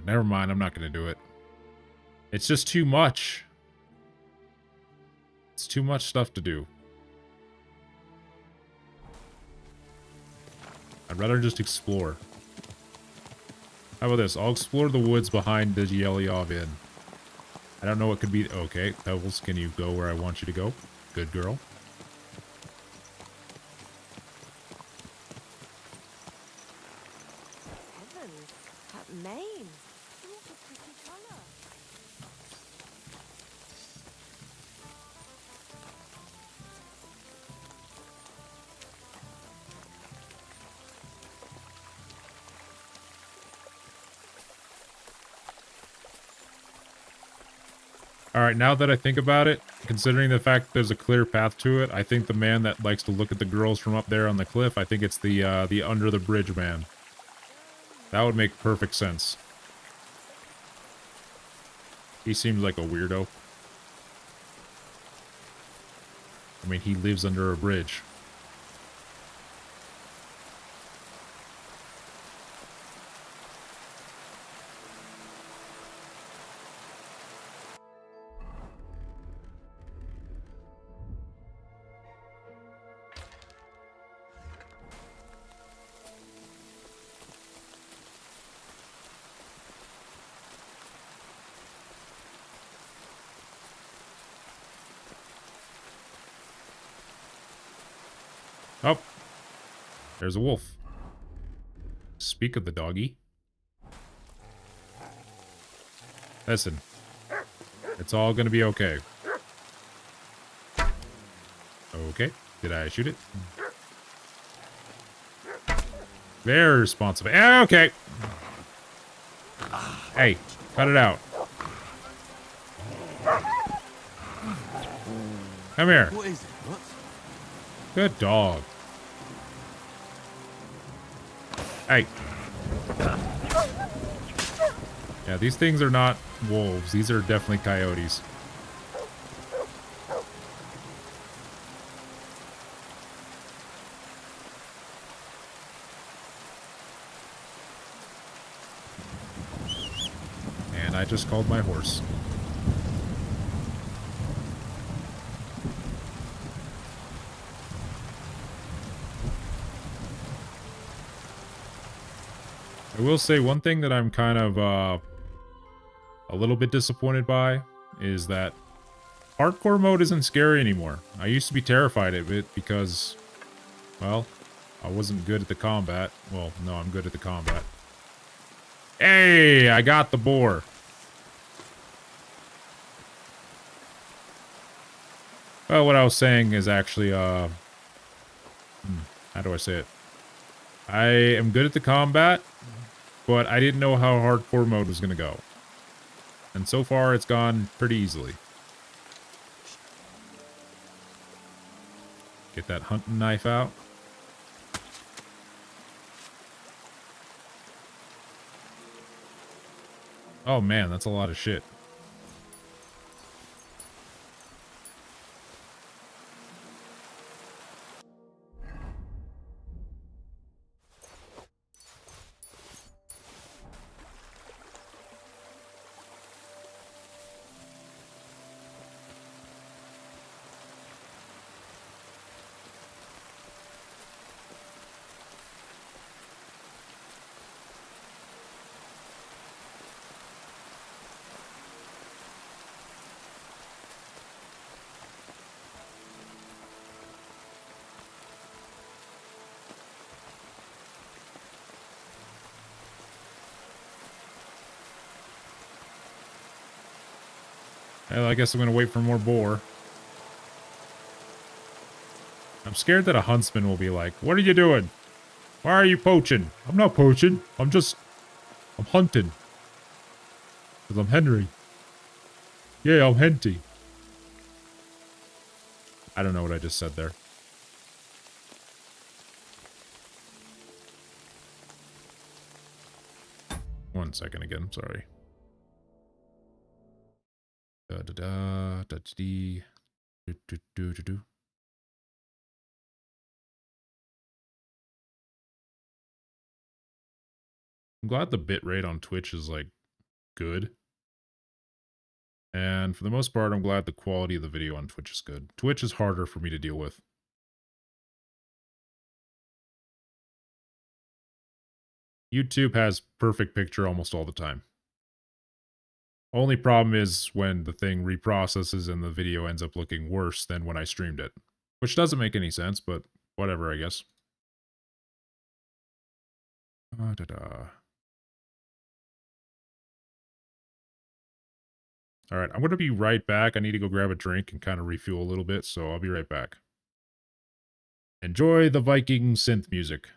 Never mind. I'm not going to do it. It's just too much. It's too much stuff to do. I'd rather just explore. How about this? I'll explore the woods behind the Zhelyov Inn. I don't know what could be... Okay, Pebbles, can you go where I want you to go? Good girl. Heavens, that mane. What a pretty colour. Alright, now that I think about it, considering the fact that there's a clear path to it, I think the man that likes to look at the girls from up there on the cliff, I think it's the under the bridge man. That would make perfect sense. He seems like a weirdo. I mean, he lives under a bridge. Oh, there's a wolf. Speak of the doggy. Listen, it's all gonna be okay. Okay, did I shoot it? Very responsive. Okay. Hey, cut it out. Come here. What is it? What? Good dog. Hey. Yeah, these things are not wolves. These are definitely coyotes. And I just called my horse. I will say one thing that I'm kind of a little bit disappointed by is that hardcore mode isn't scary anymore. I used to be terrified of it because, well, I wasn't good at the combat. Well, no, I'm good at the combat. Hey, I got the boar. Well, what I was saying is actually, how do I say it? I am good at the combat, but I didn't know how hardcore mode was going to go. And so far, it's gone pretty easily. Get that hunting knife out. Oh man, that's a lot of shit. Well, I guess I'm gonna wait for more boar. I'm scared that a huntsman will be like, "What are you doing? Why are you poaching?" I'm not poaching. I'm hunting. Because I'm Henry. Yeah, I'm Henty. I don't know what I just said there. One second again, sorry. Da-da-da, do. I'm glad the bitrate on Twitch is, like, good. And for the most part, I'm glad the quality of the video on Twitch is good. Twitch is harder for me to deal with. YouTube has perfect picture almost all the time. Only problem is when the thing reprocesses and the video ends up looking worse than when I streamed it. Which doesn't make any sense, but whatever, I guess. Alright, I'm going to be right back. I need to go grab a drink and kind of refuel a little bit, so I'll be right back. Enjoy the Viking synth music.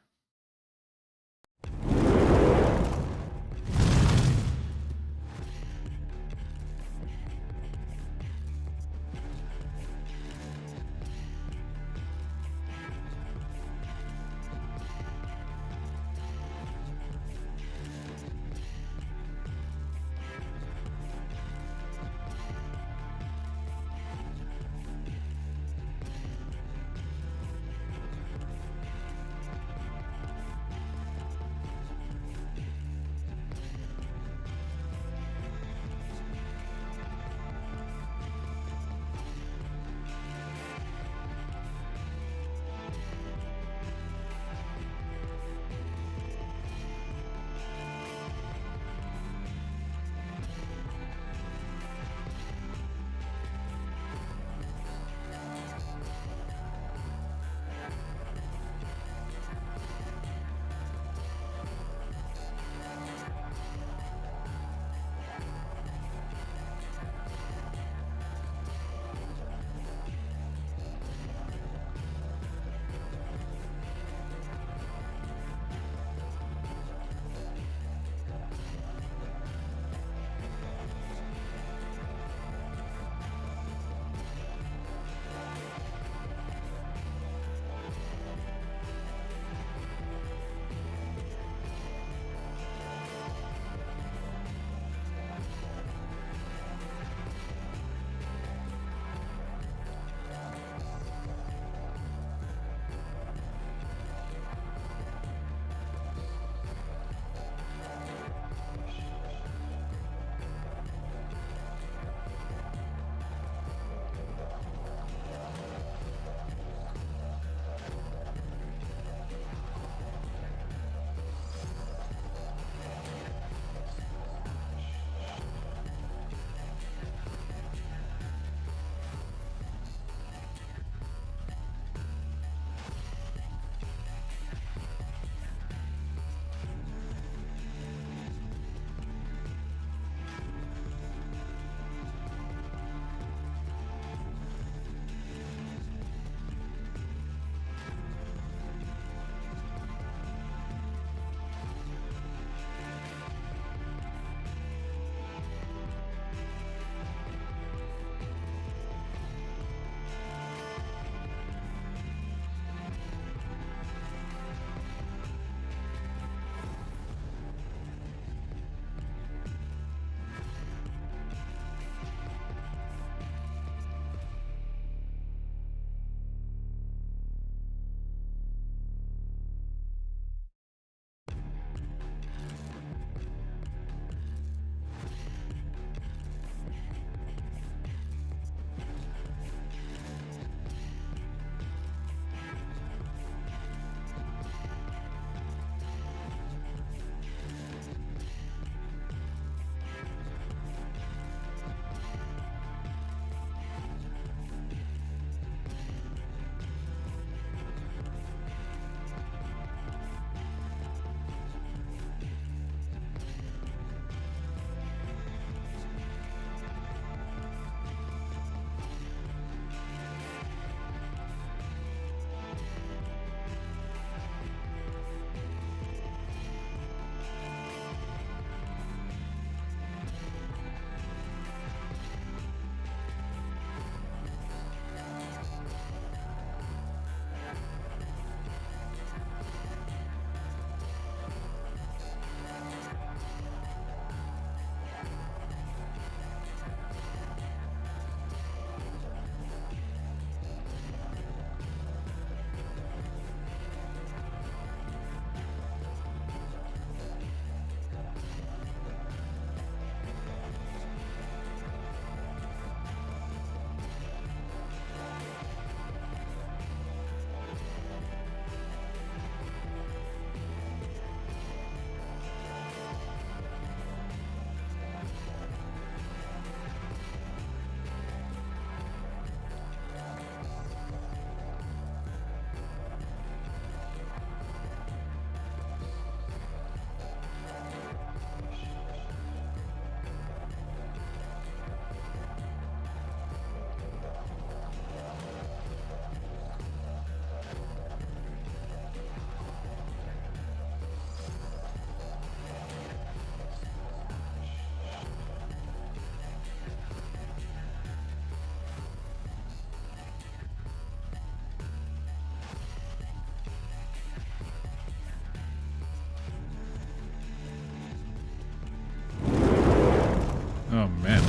Oh, man.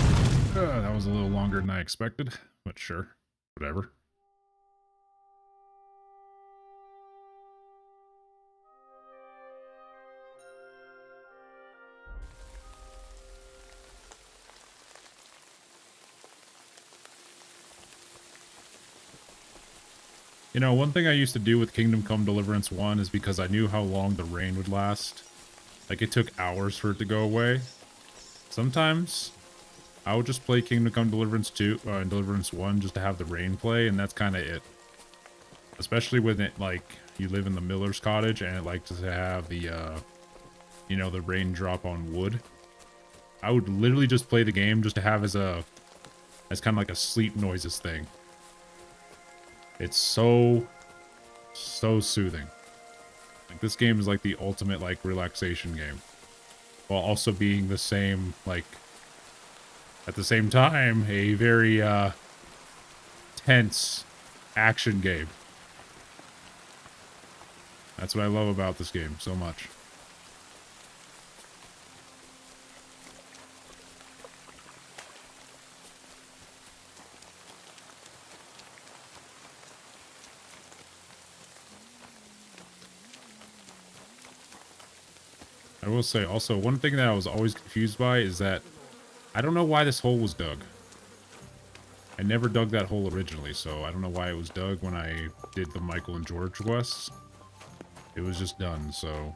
That was a little longer than I expected, but sure. Whatever. You know, one thing I used to do with Kingdom Come Deliverance 1 is because I knew how long the rain would last. Like, it took hours for it to go away. Sometimes, I would just play Kingdom Come Deliverance 2 and Deliverance 1 just to have the rain play, and that's kind of it. Especially when it, like, you live in the miller's cottage and it likes to have the, you know, the rain drop on wood. I would literally just play the game just to have as kind of like a sleep noises thing. It's so soothing. Like, this game is like the ultimate, like, relaxation game. While also being the same, like, at the same time, a very, tense action game. That's what I love about this game so much. I will say also, one thing that I was always confused by is that I don't know why this hole was dug. I never dug that hole originally, so I don't know why it was dug when I did the Michael and George quests. It was just done, so...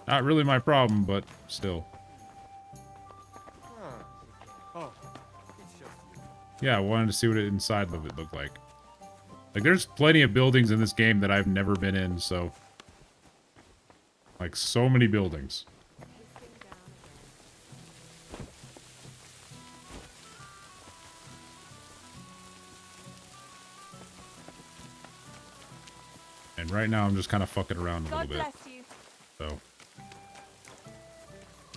Not really my problem, but still. Yeah, I wanted to see what it inside of it looked like. Like, there's plenty of buildings in this game that I've never been in, so... Like, so many buildings. And right now, I'm just kind of fucking around a little bit. So.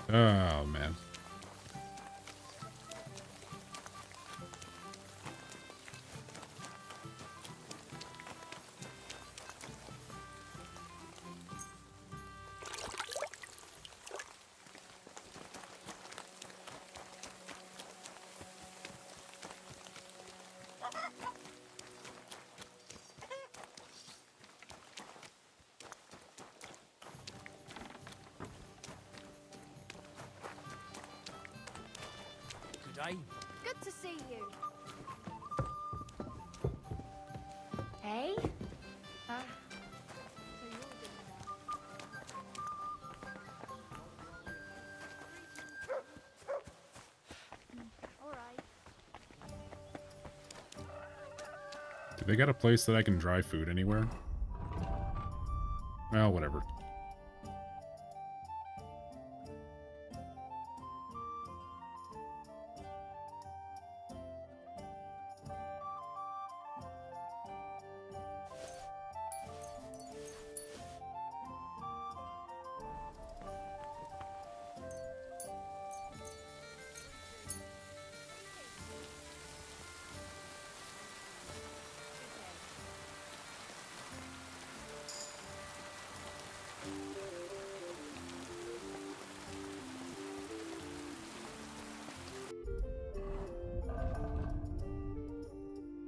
Oh, man. Good to see you. Hey? So you're all right. Do they got a place that I can dry food anywhere? Well, whatever.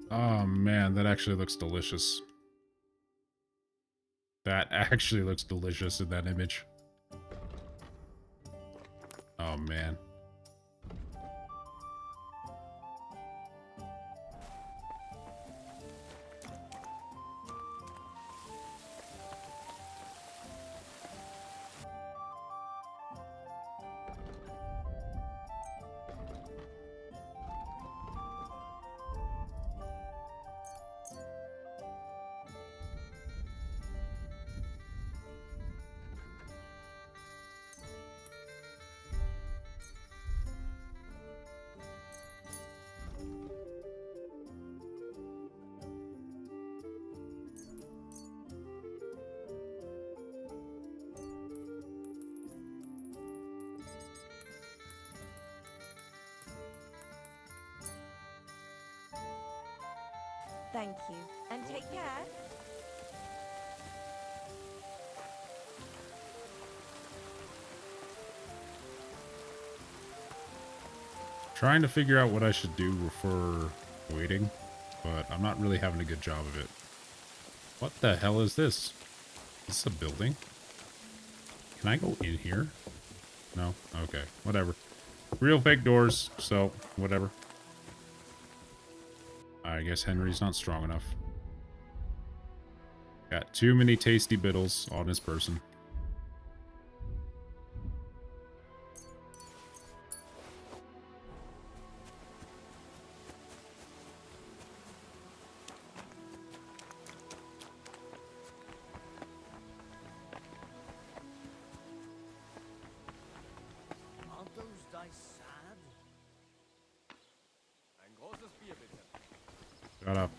Oh man, that actually looks delicious. That actually looks delicious in that image. Oh man. Thank you. And take care. Trying to figure out what I should do for waiting, but I'm not really having a good job of it. What the hell is this? Is this a building? Can I go in here? No? Okay, whatever. Real fake doors, so whatever. I guess Henry's not strong enough. Got too many tasty biddles on his person. Aren't those dice sad? Shut up.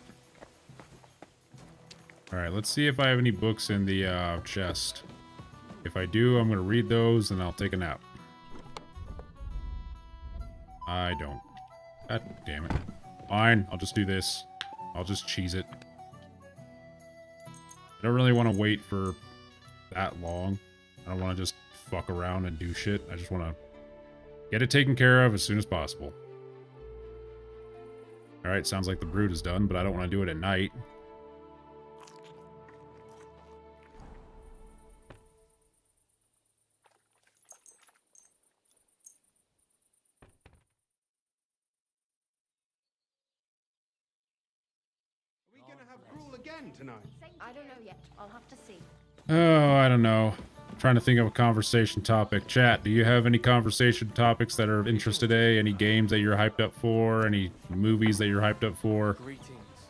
Alright, let's see if I have any books in the chest. If I do, I'm going to read those and I'll take a nap. I don't. God damn it. Fine, I'll just do this. I'll just cheese it. I don't really want to wait for that long. I don't want to just fuck around and do shit. I just want to get it taken care of as soon as possible. Alright, sounds like the brood is done, but I don't want to do it at night. I don't know yet. I'll have to see. Oh, I don't know. I'm trying to think of a conversation topic. Chat, do you have any conversation topics that are of interest today? Any games that you're hyped up for? Any movies that you're hyped up for?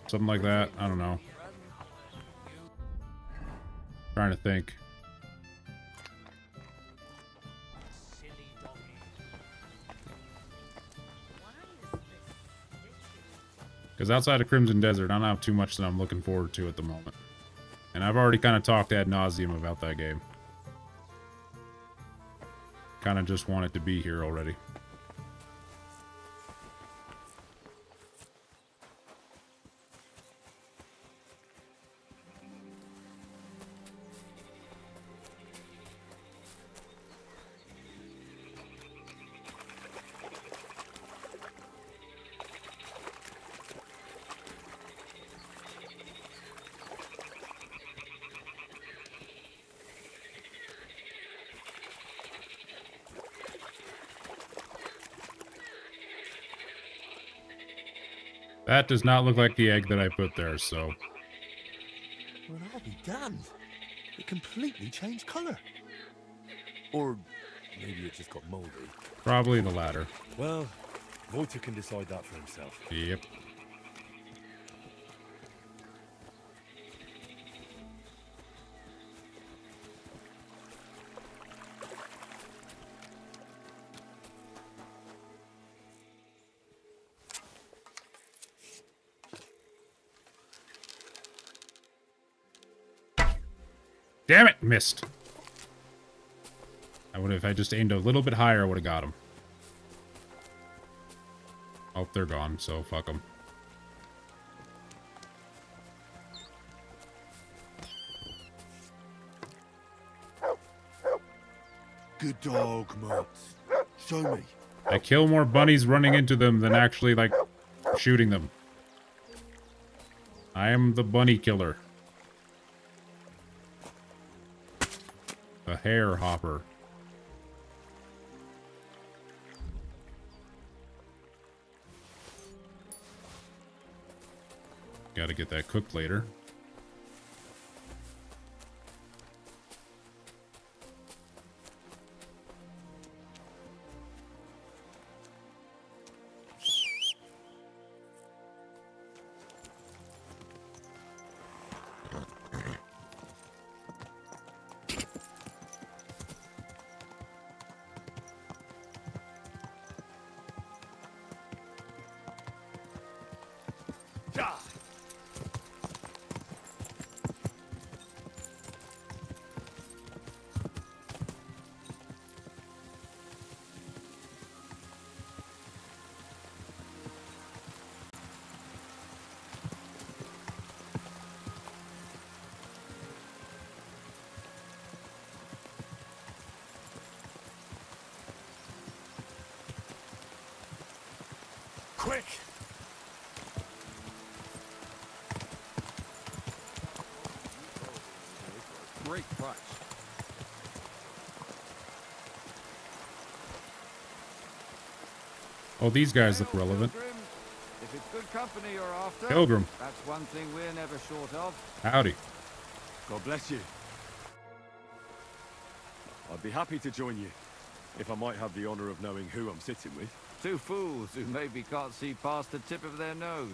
Something like that? I don't know. Trying to think. Because outside of Crimson Desert, I don't have too much that I'm looking forward to at the moment. And I've already kind of talked ad nauseum about that game. Kind of just want it to be here already. That does not look like the egg that I put there, so... Well, I'll be damned. It completely changed colour. Or maybe it just got mouldy. Probably the latter. Well, Voyta can decide that for himself. Yep. Damn it! Missed. I would have, if I just aimed a little bit higher, I would have got him. Oh, they're gone, so fuck them. Good dog, Mutz. Show me. I kill more bunnies running into them than actually, like, shooting them. I am the bunny killer. The hair hopper. Gotta get that cooked later. Quick! Great price. Oh, these guys look Hail, relevant. Pilgrim. If it's good company you're after, Pilgrim. that's one thing we're never short of. Howdy. God bless you. I'd be happy to join you, if I might have the honor of knowing who I'm sitting with. Two fools who maybe can't see past the tip of their nose.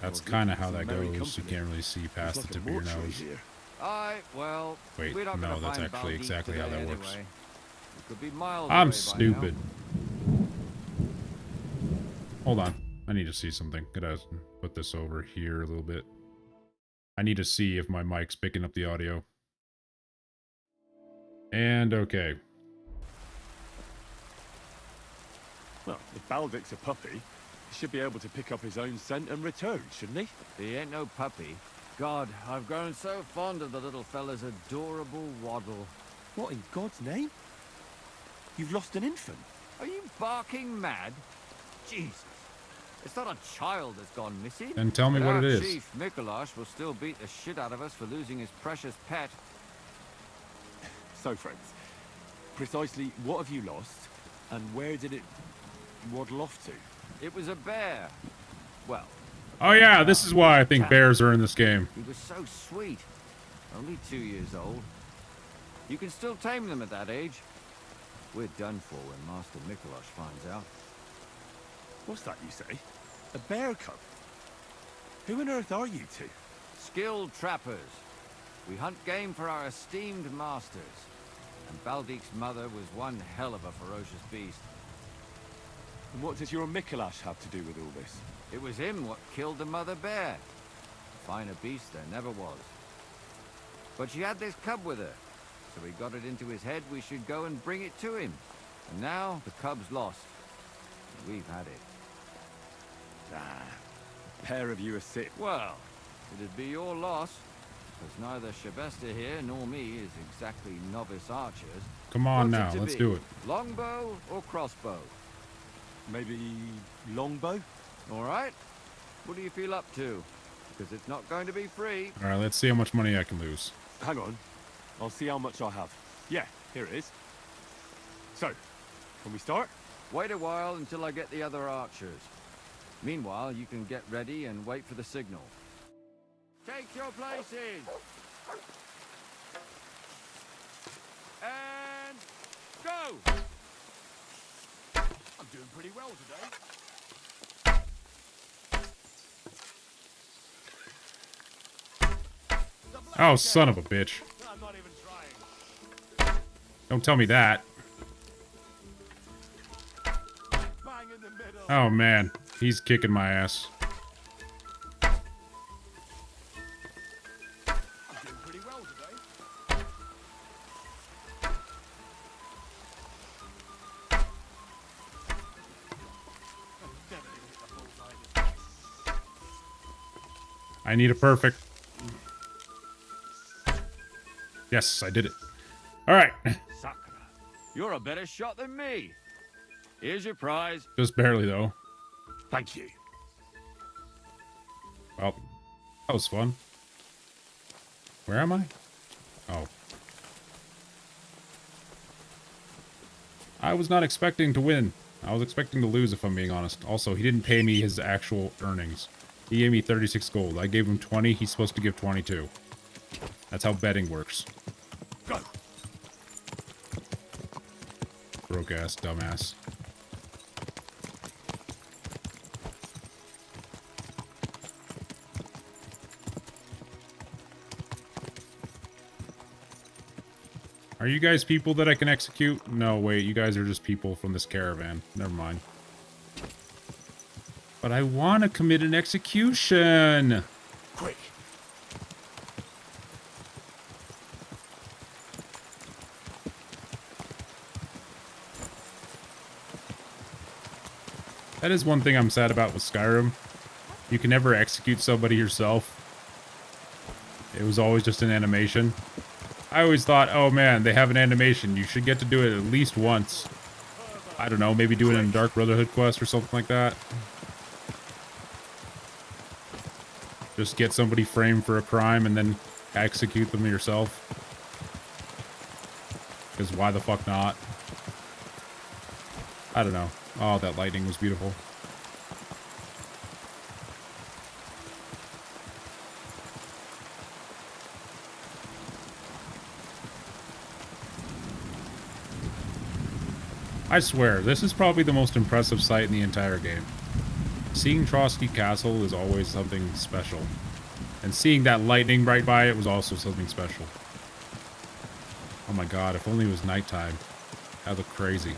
That's Well, kind of it's how a that merry goes. You company. can't really see past It's the like tip a of your mortuary nose. here. Aye, well, Wait, we're not no, gonna that's find actually Baldeep exactly how today that works. anyway. It could be miles I'm away by stupid. now. Hold on. I need to see something. Gotta put this over here a little bit. I need to see if my mic's picking up the audio. And okay. Well, if Baldic's a puppy, he should be able to pick up his own scent and return, shouldn't he? He ain't no puppy. God, I've grown so fond of the little fella's adorable waddle. What in God's name? You've lost an infant. Are you barking mad? Jesus. It's not a child that's gone missing. Then tell me But what our it is. Chief Mikolash will still beat the shit out of us for losing his precious pet. So, friends, precisely what have you lost, and where did it waddle off to? It was a bear. Well, Oh yeah, this is why I think bears are in this game. he was so sweet. Only 2 years old. You can still tame them at that age. We're done for when Master Mikolash finds out. What's that you say? A bear cub? Who on earth are you two? Skilled trappers. We hunt game for our esteemed masters. And Baldic's mother was one hell of a ferocious beast. And what does your Mikolash have to do with all this? It was him what killed the mother bear. Finer beast there never was. But she had this cub with her, so we got it into his head we should go and bring it to him. And now the cub's lost. And we've had it. Pair of you are sick. Well, it'd be your loss, because neither Shabesta here nor me is exactly novice archers. Come on What's now, to let's be? do it. Longbow or crossbow? Maybe longbow? All right. What do you feel up to? Because it's not going to be free. All right, let's see how much money I can lose. Hang on. I'll see how much I have. Yeah, here it is. So, can we start? Wait a while until I get the other archers. Meanwhile, you can get ready and wait for the signal. Take your places! And go! I'm doing pretty well today. Oh, son of a bitch. I'm not even trying. Don't tell me that. Bang in the middle. Oh man, he's kicking my ass. I'm doing pretty well today. Never gonna hit the bullseye this I need a perfect. Yes, I did it. All right, Sakura, you're a better shot than me. Here's your prize. just barely though. Thank you. Well, that was fun. Where am I? Oh. I was not expecting to win. I was expecting to lose, if I'm being honest. Also, he didn't pay me his actual earnings. He gave me 36 gold. I gave him 20. He's supposed to give 22. That's how betting works. Go. Broke ass, dumbass. Are you guys people that I can execute? No, wait, you guys are just people from this caravan. Never mind. But I want to commit an execution. Quick. That is one thing I'm sad about with Skyrim. You can never execute somebody yourself. It was always just an animation. I always thought, oh man, they have an animation. You should get to do it at least once. I don't know, maybe do it in a Dark Brotherhood quest or something like that. Just get somebody framed for a crime and then execute them yourself. Because why the fuck not? I don't know. Oh, that lightning was beautiful. I swear, this is probably the most impressive sight in the entire game. Seeing Trotsky Castle is always something special. And seeing that lightning right by it was also something special. Oh my god, if only it was nighttime. That looked crazy.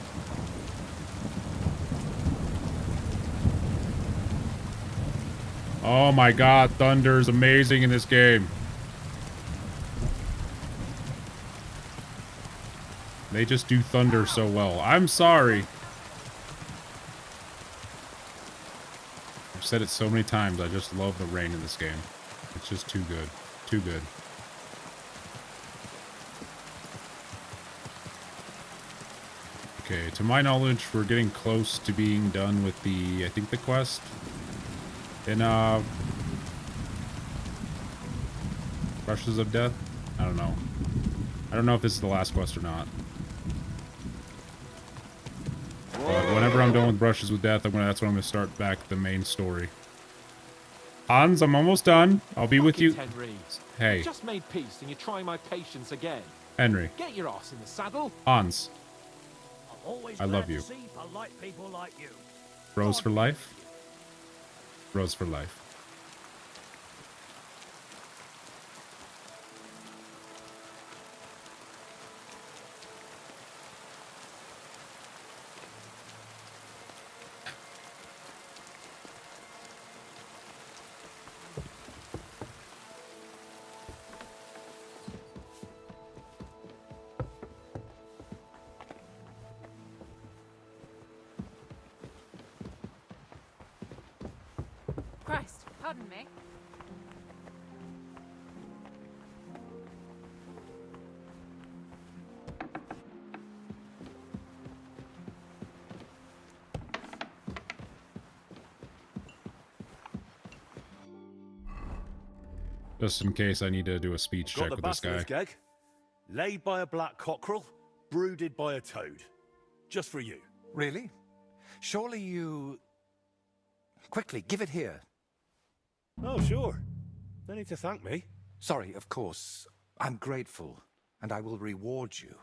Oh my god, thunder is amazing in this game. They just do thunder so well. I'm sorry. I've said it so many times, I just love the rain in this game. It's just too good. Too good. Okay, to my knowledge, we're getting close to being done with the, I think the quest. In, Brushes of Death? I don't know. I don't know if this is the last quest or not. But whenever I'm done with Brushes with Death, that's when I'm going to start back the main story. Hans, I'm almost done. I'll be with you. Hey. Just made peace and you're trying my patience again. Henry. Get your ass in the saddle. Hans. Always I love you. see polite people like you. Rose for life? Rose for life. Christ, pardon me. Just in case I need to do a speech check with this guy. Egg, laid by a black cockerel, brooded by a toad. Just for you. Really? Surely you... Quickly, give it here. Oh, sure. No need to thank me. Sorry, of course. I'm grateful, and I will reward you.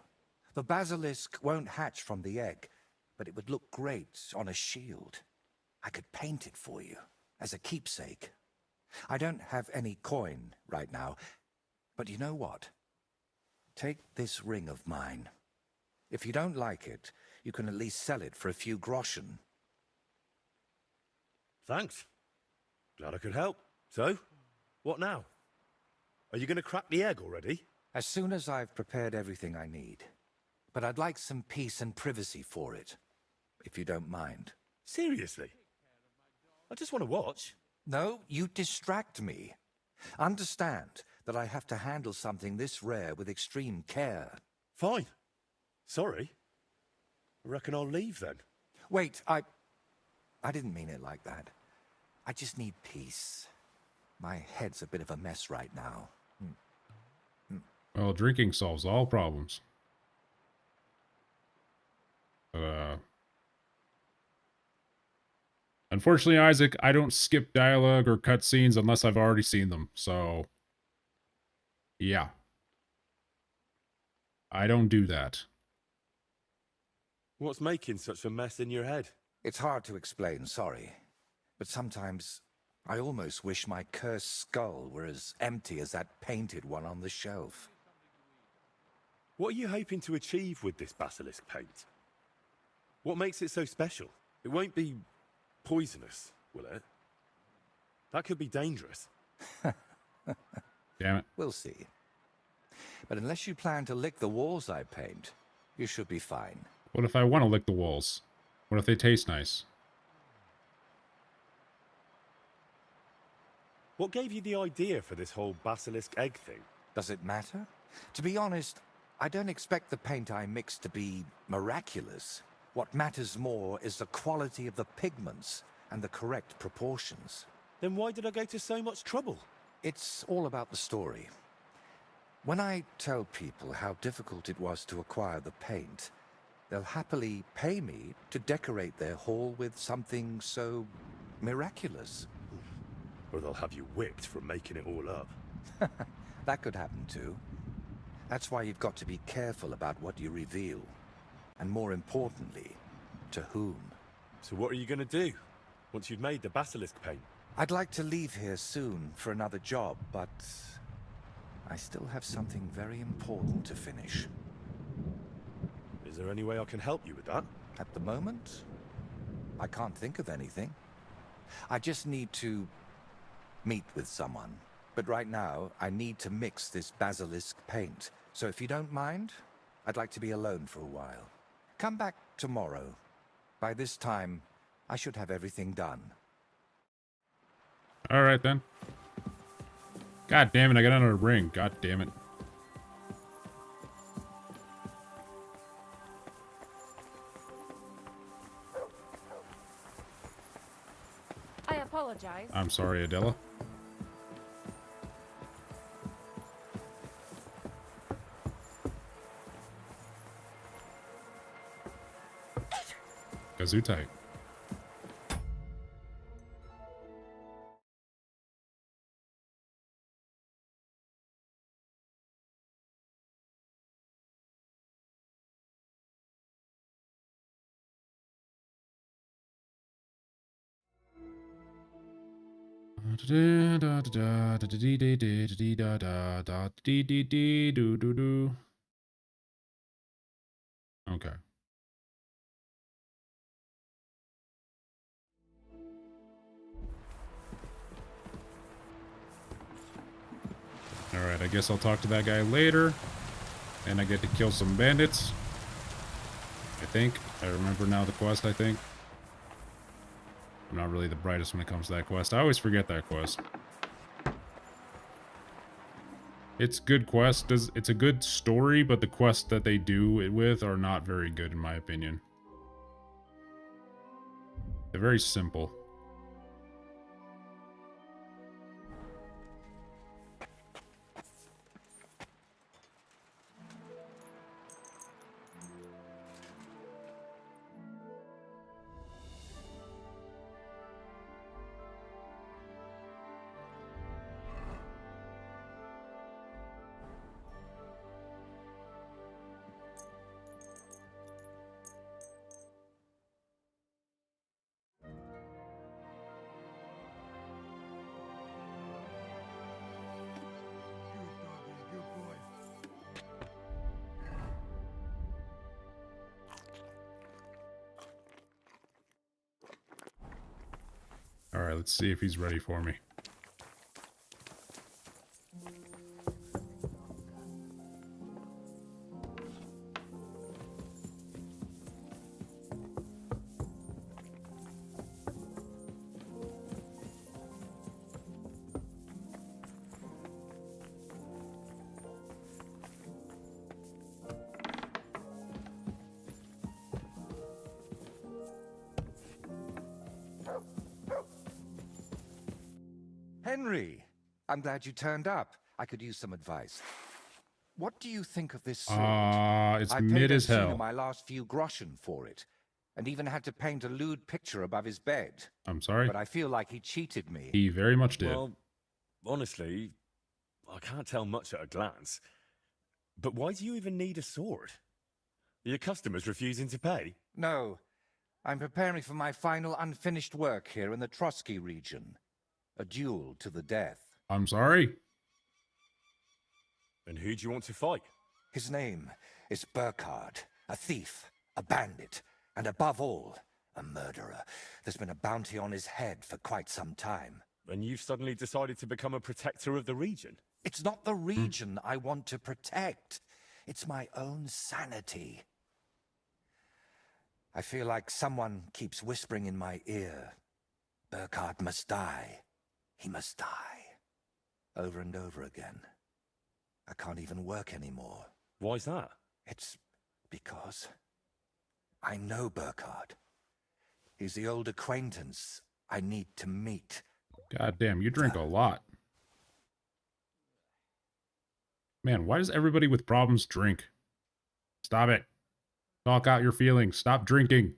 The basilisk won't hatch from the egg, but it would look great on a shield. I could paint it for you, as a keepsake. I don't have any coin right now, but you know what? Take this ring of mine. If you don't like it, you can at least sell it for a few groschen. Thanks. Glad I could help. So, what now? Are you going to crack the egg already? As soon as I've prepared everything I need. But I'd like some peace and privacy for it, if you don't mind. Seriously? I just want to watch. No, you distract me. Understand that I have to handle something this rare with extreme care. Fine. Sorry. I reckon I'll leave then. Wait, I didn't mean it like that. I just need peace. My head's a bit of a mess right now. Well, drinking solves all problems. Unfortunately, Isaac, I don't skip dialogue or cutscenes unless I've already seen them, so... Yeah. I don't do that. What's making such a mess in your head? It's hard to explain, sorry. But sometimes I almost wish my cursed skull were as empty as that painted one on the shelf. What are you hoping to achieve with this basilisk paint? What makes it so special? It won't be poisonous, will it? That could be dangerous. Damn it. We'll see. But unless you plan to lick the walls I paint, you should be fine. What if I want to lick the walls? What if they taste nice? What gave you the idea for this whole basilisk egg thing? Does it matter? To be honest, I don't expect the paint I mix to be miraculous. What matters more is the quality of the pigments and the correct proportions. Then why did I go to so much trouble? It's all about the story. When I tell people how difficult it was to acquire the paint, they'll happily pay me to decorate their hall with something so miraculous. Or they'll have you whipped for making it all up. That could happen too. That's why you've got to be careful about what you reveal. And more importantly, to whom. So what are you going to do, once you've made the basilisk paint? I'd like to leave here soon for another job, but I still have something very important to finish. Is there any way I can help you with that? At the moment, I can't think of anything. I just need to meet with someone. But right now, I need to mix this basilisk paint. So if you don't mind, I'd like to be alone for a while. Come back tomorrow. By this time, I should have everything done. All right, then. God damn it, I got another ring. God damn it. I apologize. I'm sorry, Adela. Gesundheit. Okay. Alright, I guess I'll talk to that guy later. And I get to kill some bandits. I think. I remember now the quest, I think. I'm not really the brightest when it comes to that quest. I always forget that quest. It's good quest. It's a good story, but the quests that they do it with are not very good in my opinion. They're very simple. Alright, let's see if he's ready for me. Henry, I'm glad you turned up. I could use some advice. What do you think of this sword? It's I mid paid as hell. Ursina my last few groschen for it, and even had to paint a lewd picture above his bed. I'm sorry? But I feel like he cheated me. He very much did. Well, honestly, I can't tell much at a glance. But why do you even need a sword? Are your customers refusing to pay? No, I'm preparing for my final unfinished work here in the Trotsky region. A duel to the death. I'm sorry? And who do you want to fight? His name is Burkhard, a thief, a bandit, and above all, a murderer. There's been a bounty on his head for quite some time. And you've suddenly decided to become a protector of the region? It's not the region I want to protect. It's my own sanity. I feel like someone keeps whispering in my ear, Burkhard must die. He must die. Over and over again. I can't even work anymore. Why's that? It's because I know Burkhard. He's the old acquaintance I need to meet. God damn, you drink a lot. Man, why does everybody with problems drink? Stop it. Talk out your feelings. Stop drinking.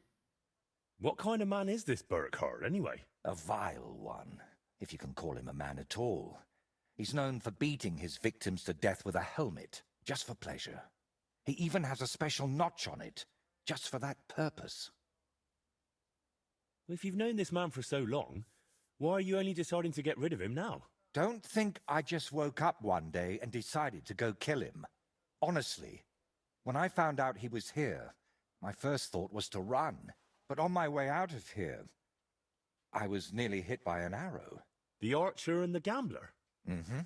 What kind of man is this Burkhardt, anyway? A vile one, if you can call him a man at all. He's known for beating his victims to death with a helmet, just for pleasure. He even has a special notch on it, just for that purpose. Well, if you've known this man for so long, why are you only deciding to get rid of him now? Don't think I just woke up one day and decided to go kill him. Honestly, when I found out he was here, my first thought was to run. But on my way out of here, I was nearly hit by an arrow. The archer and the gambler? Mm-hmm.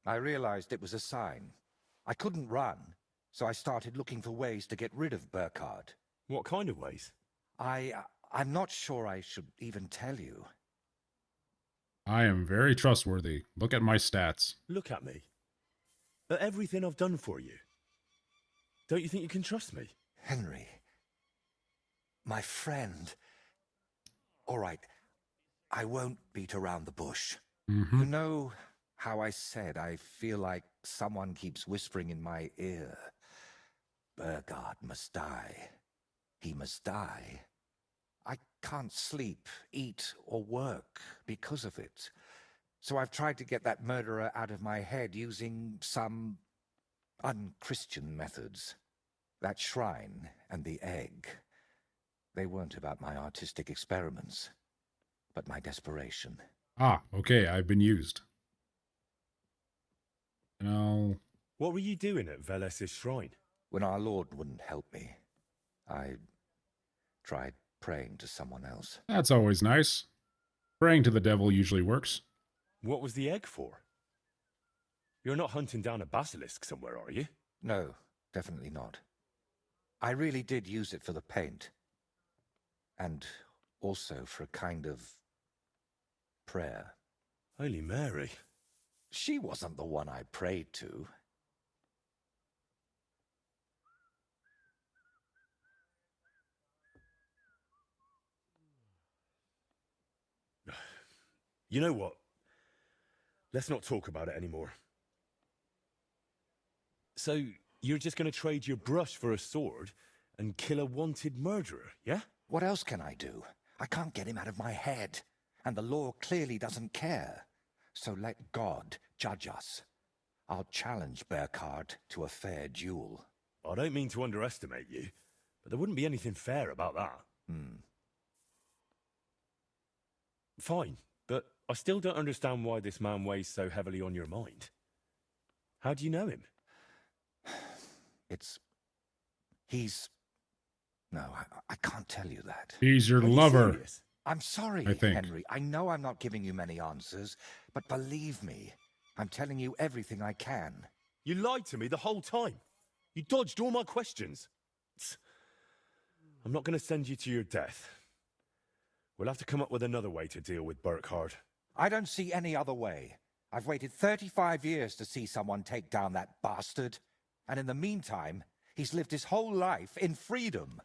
I realized it was a sign. I couldn't run, so I started looking for ways to get rid of Burkhardt. What kind of ways? I'm not sure I should even tell you. I am very trustworthy. Look at my stats. Look at me. At everything I've done for you. Don't you think you can trust me? Henry. My friend. All right. I won't beat around the bush. Mm-hmm. You know how I said I feel like someone keeps whispering in my ear. Burkhardt must die. He must die. I can't sleep, eat, or work because of it. So I've tried to get that murderer out of my head using some unchristian methods. That shrine and the egg, they weren't about my artistic experiments, but my desperation. Ah, okay, I've been used. No. What were you doing at Veles's shrine? When our Lord wouldn't help me, I tried praying to someone else. That's always nice. Praying to the devil usually works. What was the egg for? You're not hunting down a basilisk somewhere, are you? No, definitely not. I really did use it for the paint. And also for a kind of prayer. Holy Mary. She wasn't the one I prayed to. You know what? Let's not talk about it anymore. So, you're just going to trade your brush for a sword and kill a wanted murderer, yeah? What else can I do? I can't get him out of my head. And the law clearly doesn't care. So let God judge us. I'll challenge Burkhardt to a fair duel. I don't mean to underestimate you, but there wouldn't be anything fair about that. Fine, but I still don't understand why this man weighs so heavily on your mind. How do you know him? No, I can't tell you that. He's your Are you lover. serious? I'm sorry, I think. Henry. I know I'm not giving you many answers, but believe me, I'm telling you everything I can. You lied to me the whole time. You dodged all my questions. I'm not going to send you to your death. We'll have to come up with another way to deal with Burkhardt. I don't see any other way. I've waited 35 years to see someone take down that bastard. And in the meantime, he's lived his whole life in freedom.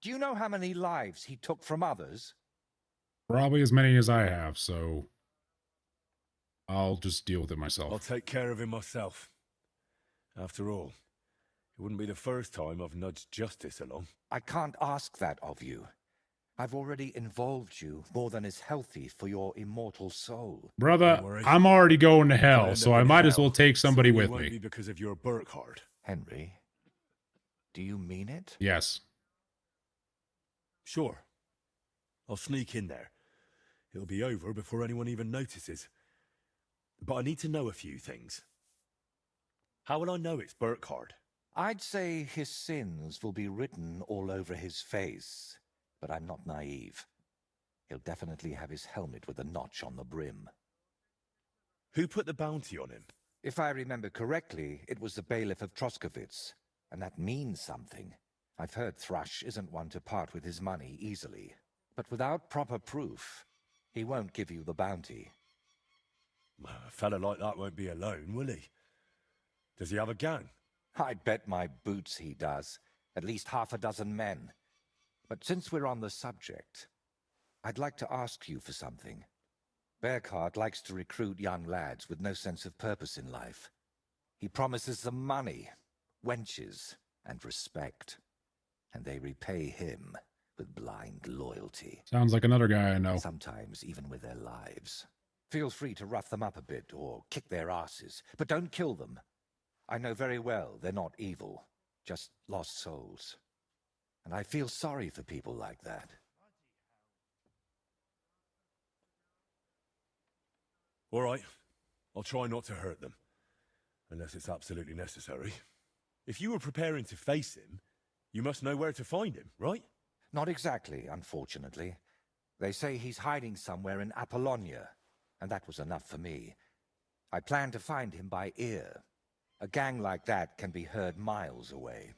Do you know how many lives he took from others? Probably as many as I have, so I'll just deal with it myself. I'll take care of him myself. After all, it wouldn't be the first time I've nudged justice along. I can't ask that of you. I've already involved you more than is healthy for your immortal soul. Brother, Don't worry. I'm already going to If I hell, end so up I in might as hell, well take somebody it with won't be me. because of your Burkhardt. Henry, do you mean it? Yes. Sure. I'll sneak in there. It'll be over before anyone even notices. But I need to know a few things. How will I know it's Burkhardt? I'd say his sins will be written all over his face, but I'm not naive. He'll definitely have his helmet with a notch on the brim. Who put the bounty on him? If I remember correctly, it was the bailiff of Troskowitz, and that means something. I've heard Thrush isn't one to part with his money easily, but without proper proof, he won't give you the bounty. A fella like that won't be alone, will he? Does he have a gang? I bet my boots he does. At least half a dozen men. But since we're on the subject, I'd like to ask you for something. Bearcart likes to recruit young lads with no sense of purpose in life. He promises them money, wenches, and respect. And they repay him with blind loyalty. Sounds like another guy I know. Sometimes even with their lives. Feel free to rough them up a bit or kick their asses, but don't kill them. I know very well they're not evil, just lost souls. And I feel sorry for people like that. All right. I'll try not to hurt them. Unless it's absolutely necessary. If you were preparing to face him, you must know where to find him, right? Not exactly, unfortunately. They say he's hiding somewhere in Apollonia, and that was enough for me. I plan to find him by ear. A gang like that can be heard miles away.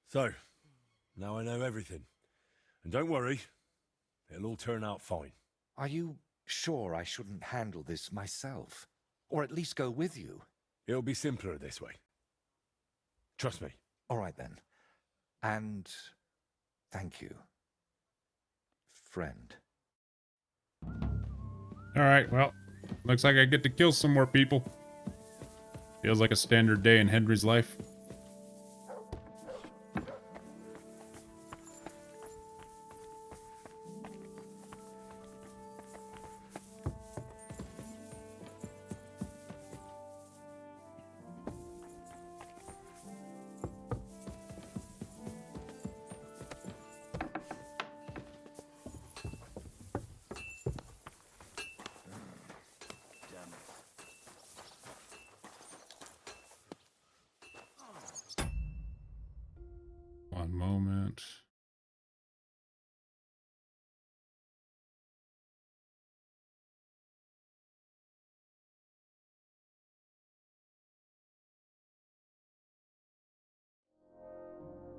So, now I know everything. And don't worry, it'll all turn out fine. Are you sure I shouldn't handle this myself? Or at least go with you? It'll be simpler this way. Trust me. All right then. And thank you, friend. Alright, well, looks like I get to kill some more people. Feels like a standard day in Henry's life. One moment.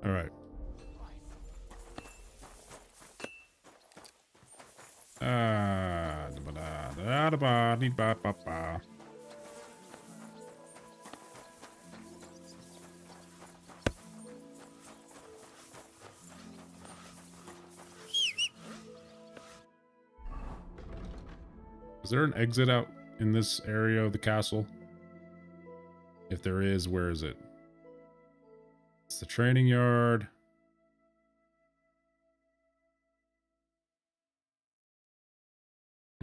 All right. Is there an exit out in this area of the castle? If there is, where is it? It's the training yard.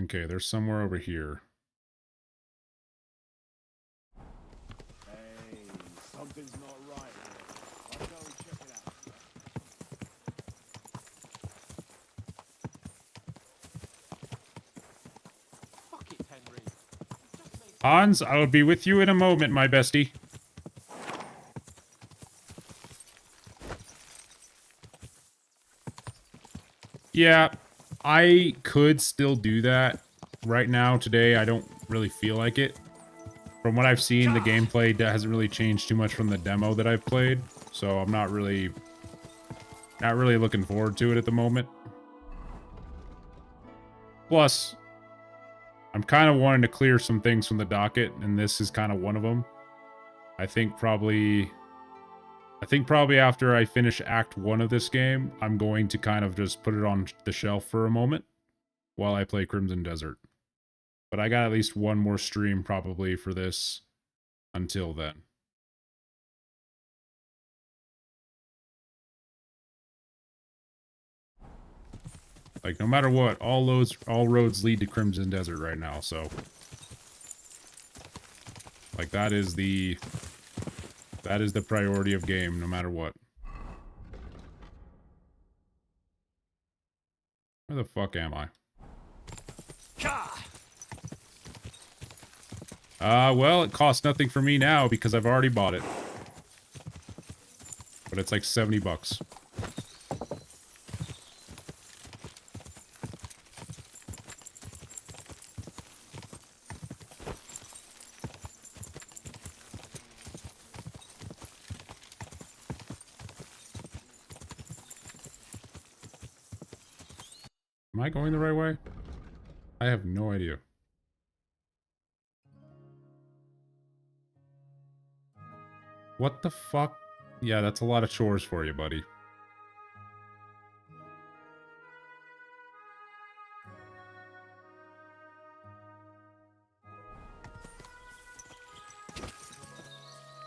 Okay, there's somewhere over here. Hey, something's not right here. I'll go and check it out. Fuck it, Henry. Hans, I will be with you in a moment, my bestie. Yeah, I could still do that. Right now, today, I don't really feel like it. From what I've seen, the gameplay hasn't really changed too much from the demo that I've played. So I'm not really looking forward to it at the moment. Plus, I'm kind of wanting to clear some things from the docket, and this is kind of one of them. I think probably after I finish Act 1 of this game, I'm going to kind of just put it on the shelf for a moment while I play Crimson Desert. But I got at least one more stream probably for this until then. Like, no matter what, all roads lead to Crimson Desert right now, so. Like, that is the priority of game, no matter what. Where the fuck am I? Well, it costs nothing for me now because I've already bought it. But it's like 70 bucks. Am I going the right way? I have no idea. What the fuck? Yeah, that's a lot of chores for you, buddy.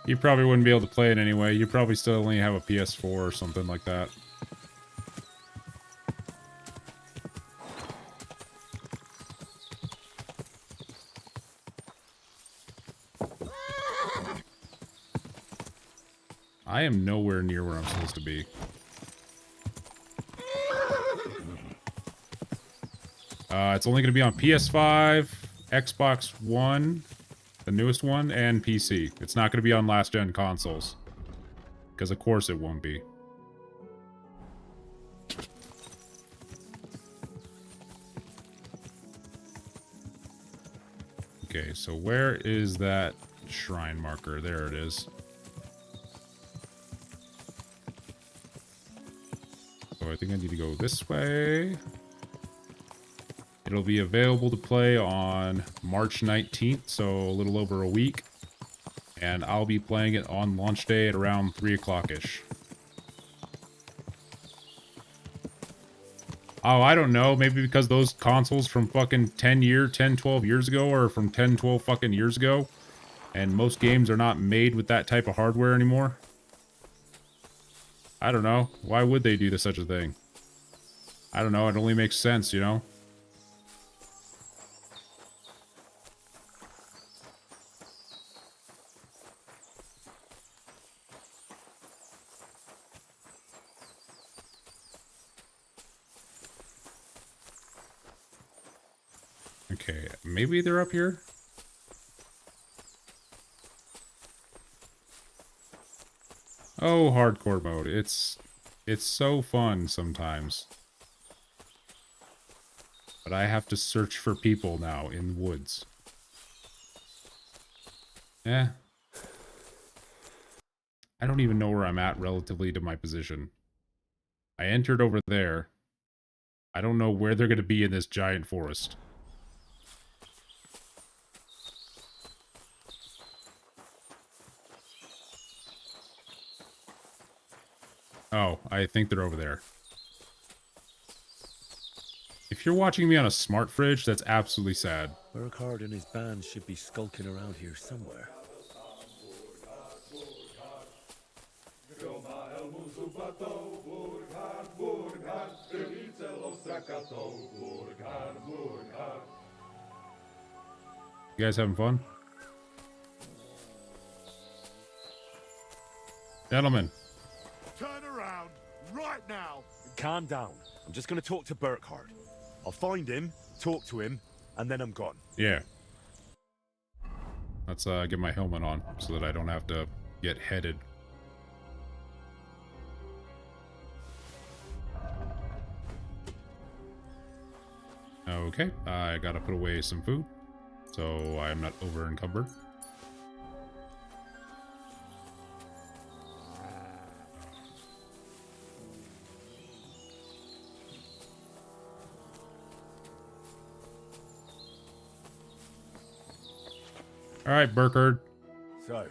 You probably wouldn't be able to play it anyway. You probably still only have a PS4 or something like that. I am nowhere near where I'm supposed to be. It's only going to be on PS5, Xbox One, the newest one, and PC. It's not going to be on last-gen consoles. Because of course it won't be. Okay, so where is that shrine marker? There it is. So I think I need to go this way. It'll be available to play on March 19th, so a little over a week. And I'll be playing it on launch day at around 3 o'clock-ish. Oh, I don't know. Maybe because those consoles from fucking 10, 12 years ago are from 10, 12 fucking years ago. And most games are not made with that type of hardware anymore. I don't know. Why would they do such a thing? I don't know. It only makes sense, you know? Okay, maybe they're up here? Oh, hardcore mode. It's so fun sometimes. But I have to search for people now in the woods. Eh. I don't even know where I'm at relatively to my position. I entered over there. I don't know where they're going to be in this giant forest. Oh, I think they're over there. If you're watching me on a smart fridge, that's absolutely sad. Burkhard and his band should be skulking around here somewhere. You guys having fun? Gentlemen. Turn around right now. Calm down. I'm just going to talk to Burkhard. I'll find him, talk to him, and then I'm gone. Yeah. Let's get my helmet on so that I don't have to get headed. Okay, I gotta put away some food so I'm not over encumbered. All right, Burkhard. So,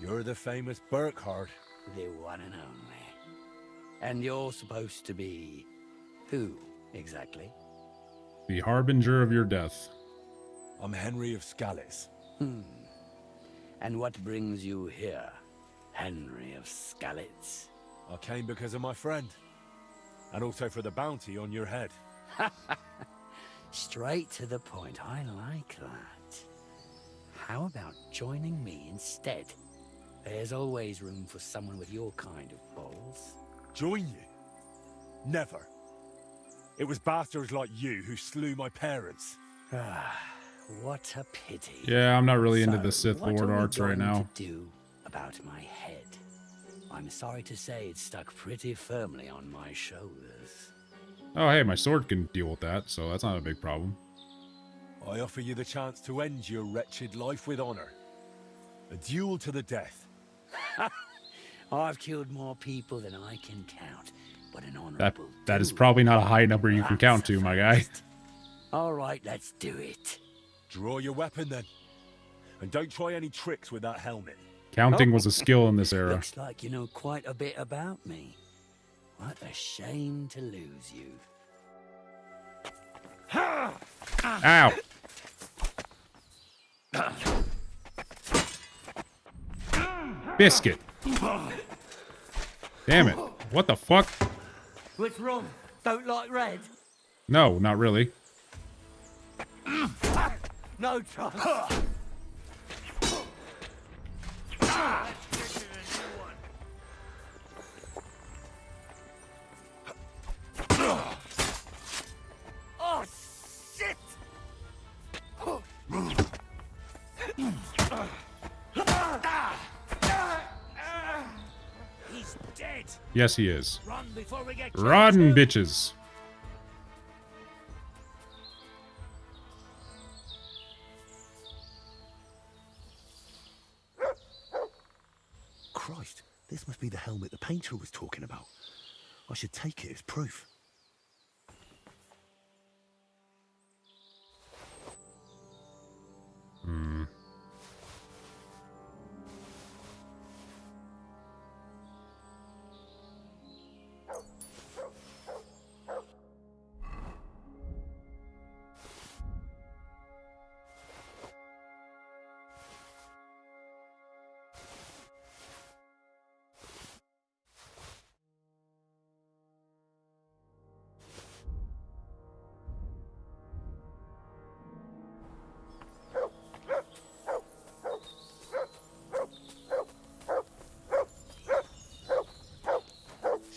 you're the famous Burkhard. The one and only. And you're supposed to be who, exactly? The harbinger of your death. I'm Henry of Skalitz. And what brings you here, Henry of Skalitz? I came because of my friend. And also for the bounty on your head. Straight to the point. I like that. How about joining me instead? There's always room for someone with your kind of balls. Join you? Never. It was bastards like you who slew my parents. What a pity. Yeah, I'm not really into the So, Sith what Lord are we arts right going now. to do about my head? I'm sorry to say it's stuck pretty firmly on my shoulders. Oh, hey, my sword can deal with that, so that's not a big problem. I offer you the chance to end your wretched life with honor. A duel to the death. I've killed more people than I can count, but an honorable That is duel. probably not a high number you can That's count a to, my guy. first. All right, let's do it. Draw your weapon then. And don't try any tricks with that helmet. Counting was a skill in this era. Looks like you know quite a bit about me. What a shame to lose you. Ow! Biscuit. Damn it. What the fuck? What's wrong? Don't like red? No, not really. No chance. Oh, shit! He's dead. Yes, he is. Run before we get Run, bitches. Christ, this must be the helmet the painter was talking about. I should take it as proof. Hmm.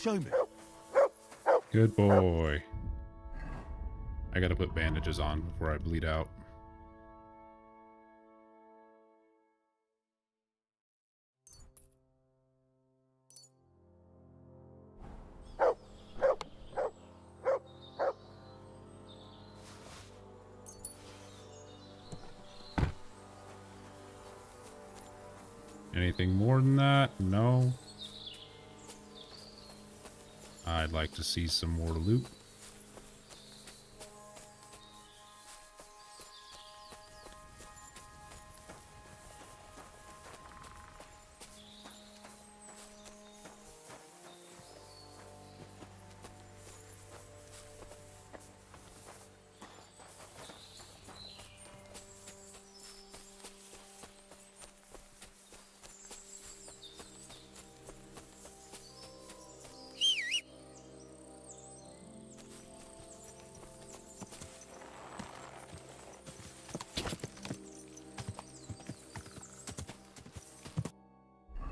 Show me. Good boy. I gotta put bandages on before I bleed out. Anything more than that? No. I'd like to see some more loot.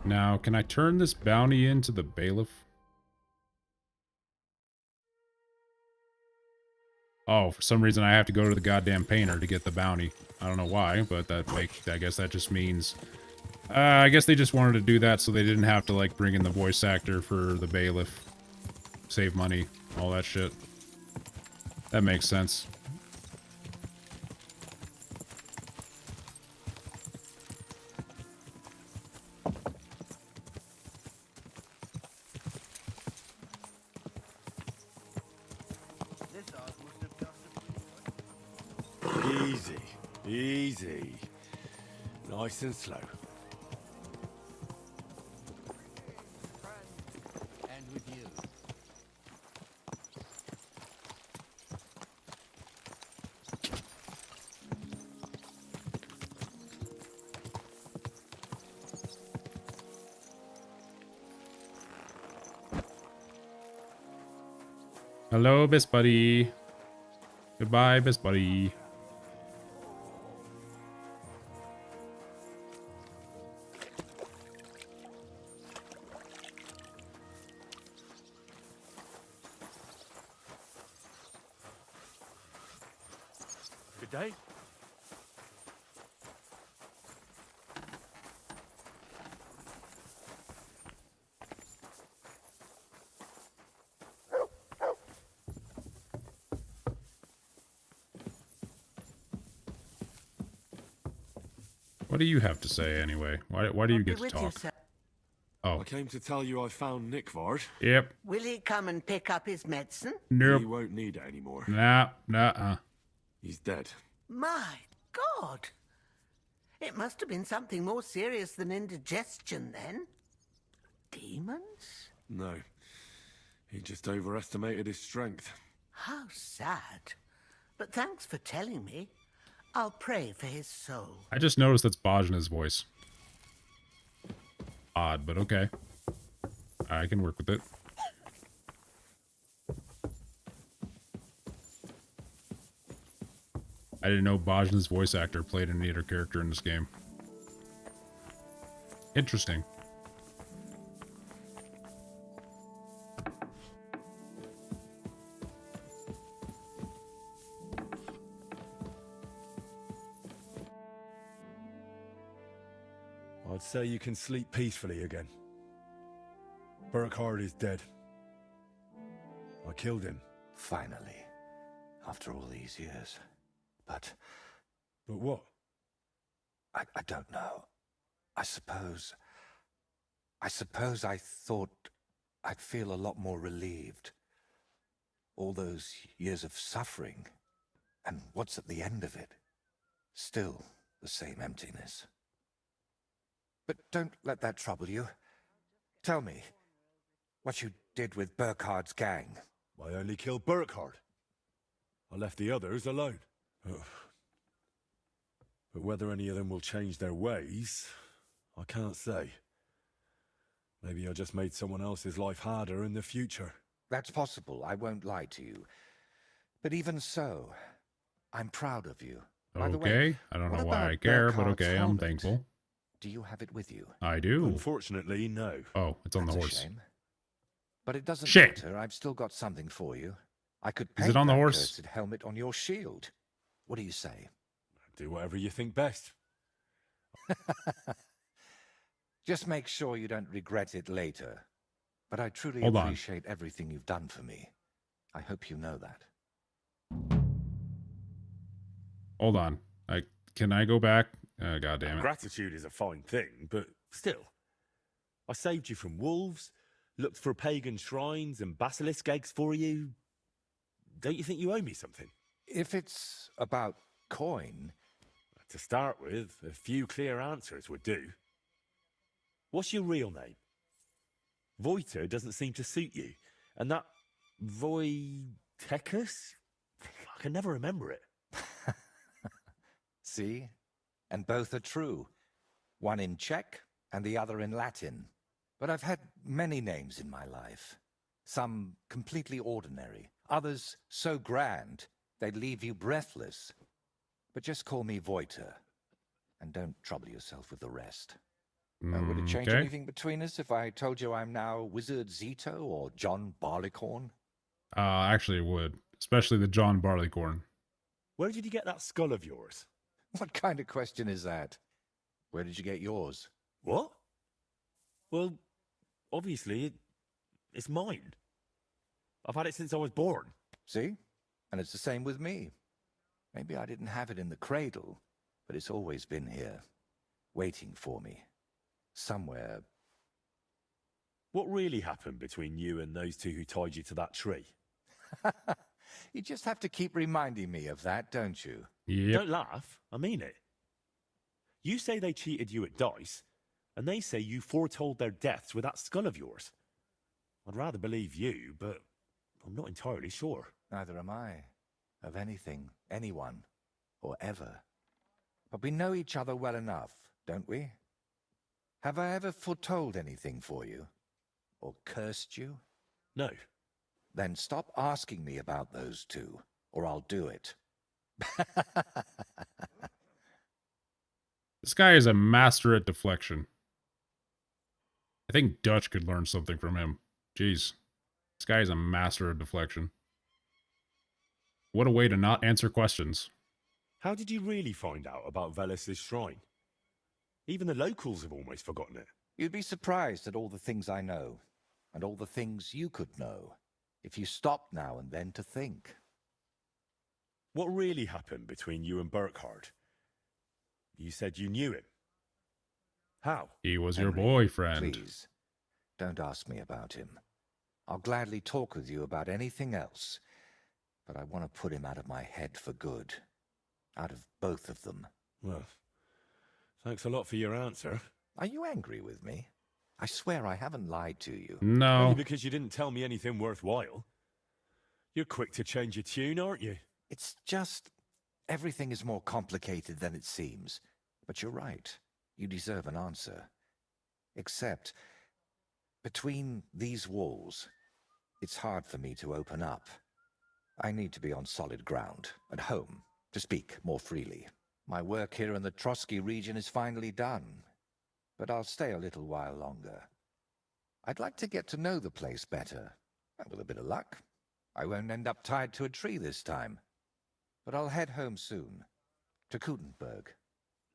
Now, can I turn this bounty into the bailiff? Oh, for some reason I have to go to the goddamn painter to get the bounty. I don't know why, but I guess that just means... I guess they just wanted to do that so they didn't have to, like, bring in the voice actor for the bailiff. Save money, all that shit. That makes sense. Easy, easy. Nice and slow. And with you. Hello, best buddy. Goodbye, best buddy. Good day. What do you have to say anyway? Why do you get to With you, talk? sir. Oh, I came to tell you I found Nickvard. yep. Will he come and pick up his medicine? Nope. He won't need it anymore. Nah. He's dead. My God! It must have been something more serious than indigestion then. Demons? No. He just overestimated his strength. How sad. But thanks for telling me. I'll pray for his soul. I just noticed that's Bajana's voice. Odd, but okay. I can work with it. I didn't know Bajna's voice actor played any other character in this game. Interesting. I'd say you can sleep peacefully again. Burkhardt is dead. I killed him. Finally. After all these years. But what? I don't know. I suppose I thought I'd feel a lot more relieved. All those years of suffering, and what's at the end of it? Still the same emptiness. But don't let that trouble you. Tell me, what you did with Burkhardt's gang. I only killed Burkhardt. I left the others alone. But whether any of them will change their ways, I can't say. Maybe I just made someone else's life harder in the future. That's possible, I won't lie to you. But even so, I'm proud of you. By the way, I don't know what why about I care, but Burkhardt's okay, I'm helmet? thankful. Do you have it with you? I do. Unfortunately, no. Oh, it's on That's the a horse. shame. But it doesn't Shit. matter, I've still got something for you. I could Is paint it on the that horse? cursed helmet on your shield. What do you say? Do whatever you think best. Just make sure you don't regret it later. But I truly Hold on. appreciate everything you've done for me. I hope you know that. Hold on. Can I go back? God damn it. Gratitude is a fine thing, but still. I saved you from wolves, looked for pagan shrines and basilisk eggs for you. Don't you think you owe me something? If it's about coin... To start with, a few clear answers would do. What's your real name? Voyta doesn't seem to suit you. And that Voytecus? I can never remember it. See? And both are true. One in Czech and the other in Latin. But I've had many names in my life. Some completely ordinary. Others so grand, they'd leave you breathless. But just call me Voyta. And don't trouble yourself with the rest. Would it change Okay. anything between us if I told you I'm now Wizard Zito or John Barleycorn? Actually it would. Especially the John Barleycorn. Where did you get that skull of yours? What kind of question is that? Where did you get yours? What? Well, obviously, it's mine. I've had it since I was born. See? And it's the same with me. Maybe I didn't have it in the cradle, but it's always been here, waiting for me. Somewhere. What really happened between you and those two who tied you to that tree? You just have to keep reminding me of that, don't you? Yep. Don't laugh. I mean it. You say they cheated you at dice, and they say you foretold their deaths with that skull of yours. I'd rather believe you, but I'm not entirely sure. Neither am I. Of anything, anyone, or ever. But we know each other well enough, don't we? Have I ever foretold anything for you? Or cursed you? No. Then stop asking me about those two, or I'll do it. This guy is a master at deflection. I think Dutch could learn something from him. Jeez. This guy is a master of deflection. What a way to not answer questions. How did you really find out about Velis's shrine? Even the locals have almost forgotten it. You'd be surprised at all the things I know, and all the things you could know, if you stopped now and then to think. What really happened between you and Burkhardt? You said you knew him. How? He was your Henry, boyfriend. Please, don't ask me about him. I'll gladly talk with you about anything else, but I want to put him out of my head for good. Out of both of them. Well, thanks a lot for your answer. Are you angry with me? I swear I haven't lied to you. No. Only because you didn't tell me anything worthwhile. You're quick to change your tune, aren't you? It's just... everything is more complicated than it seems. But you're right. You deserve an answer. Except, between these walls, it's hard for me to open up. I need to be on solid ground, at home, to speak more freely. My work here in the Trotsky region is finally done, but I'll stay a little while longer. I'd like to get to know the place better, and with a bit of luck, I won't end up tied to a tree this time. But I'll head home soon, to Kutenberg.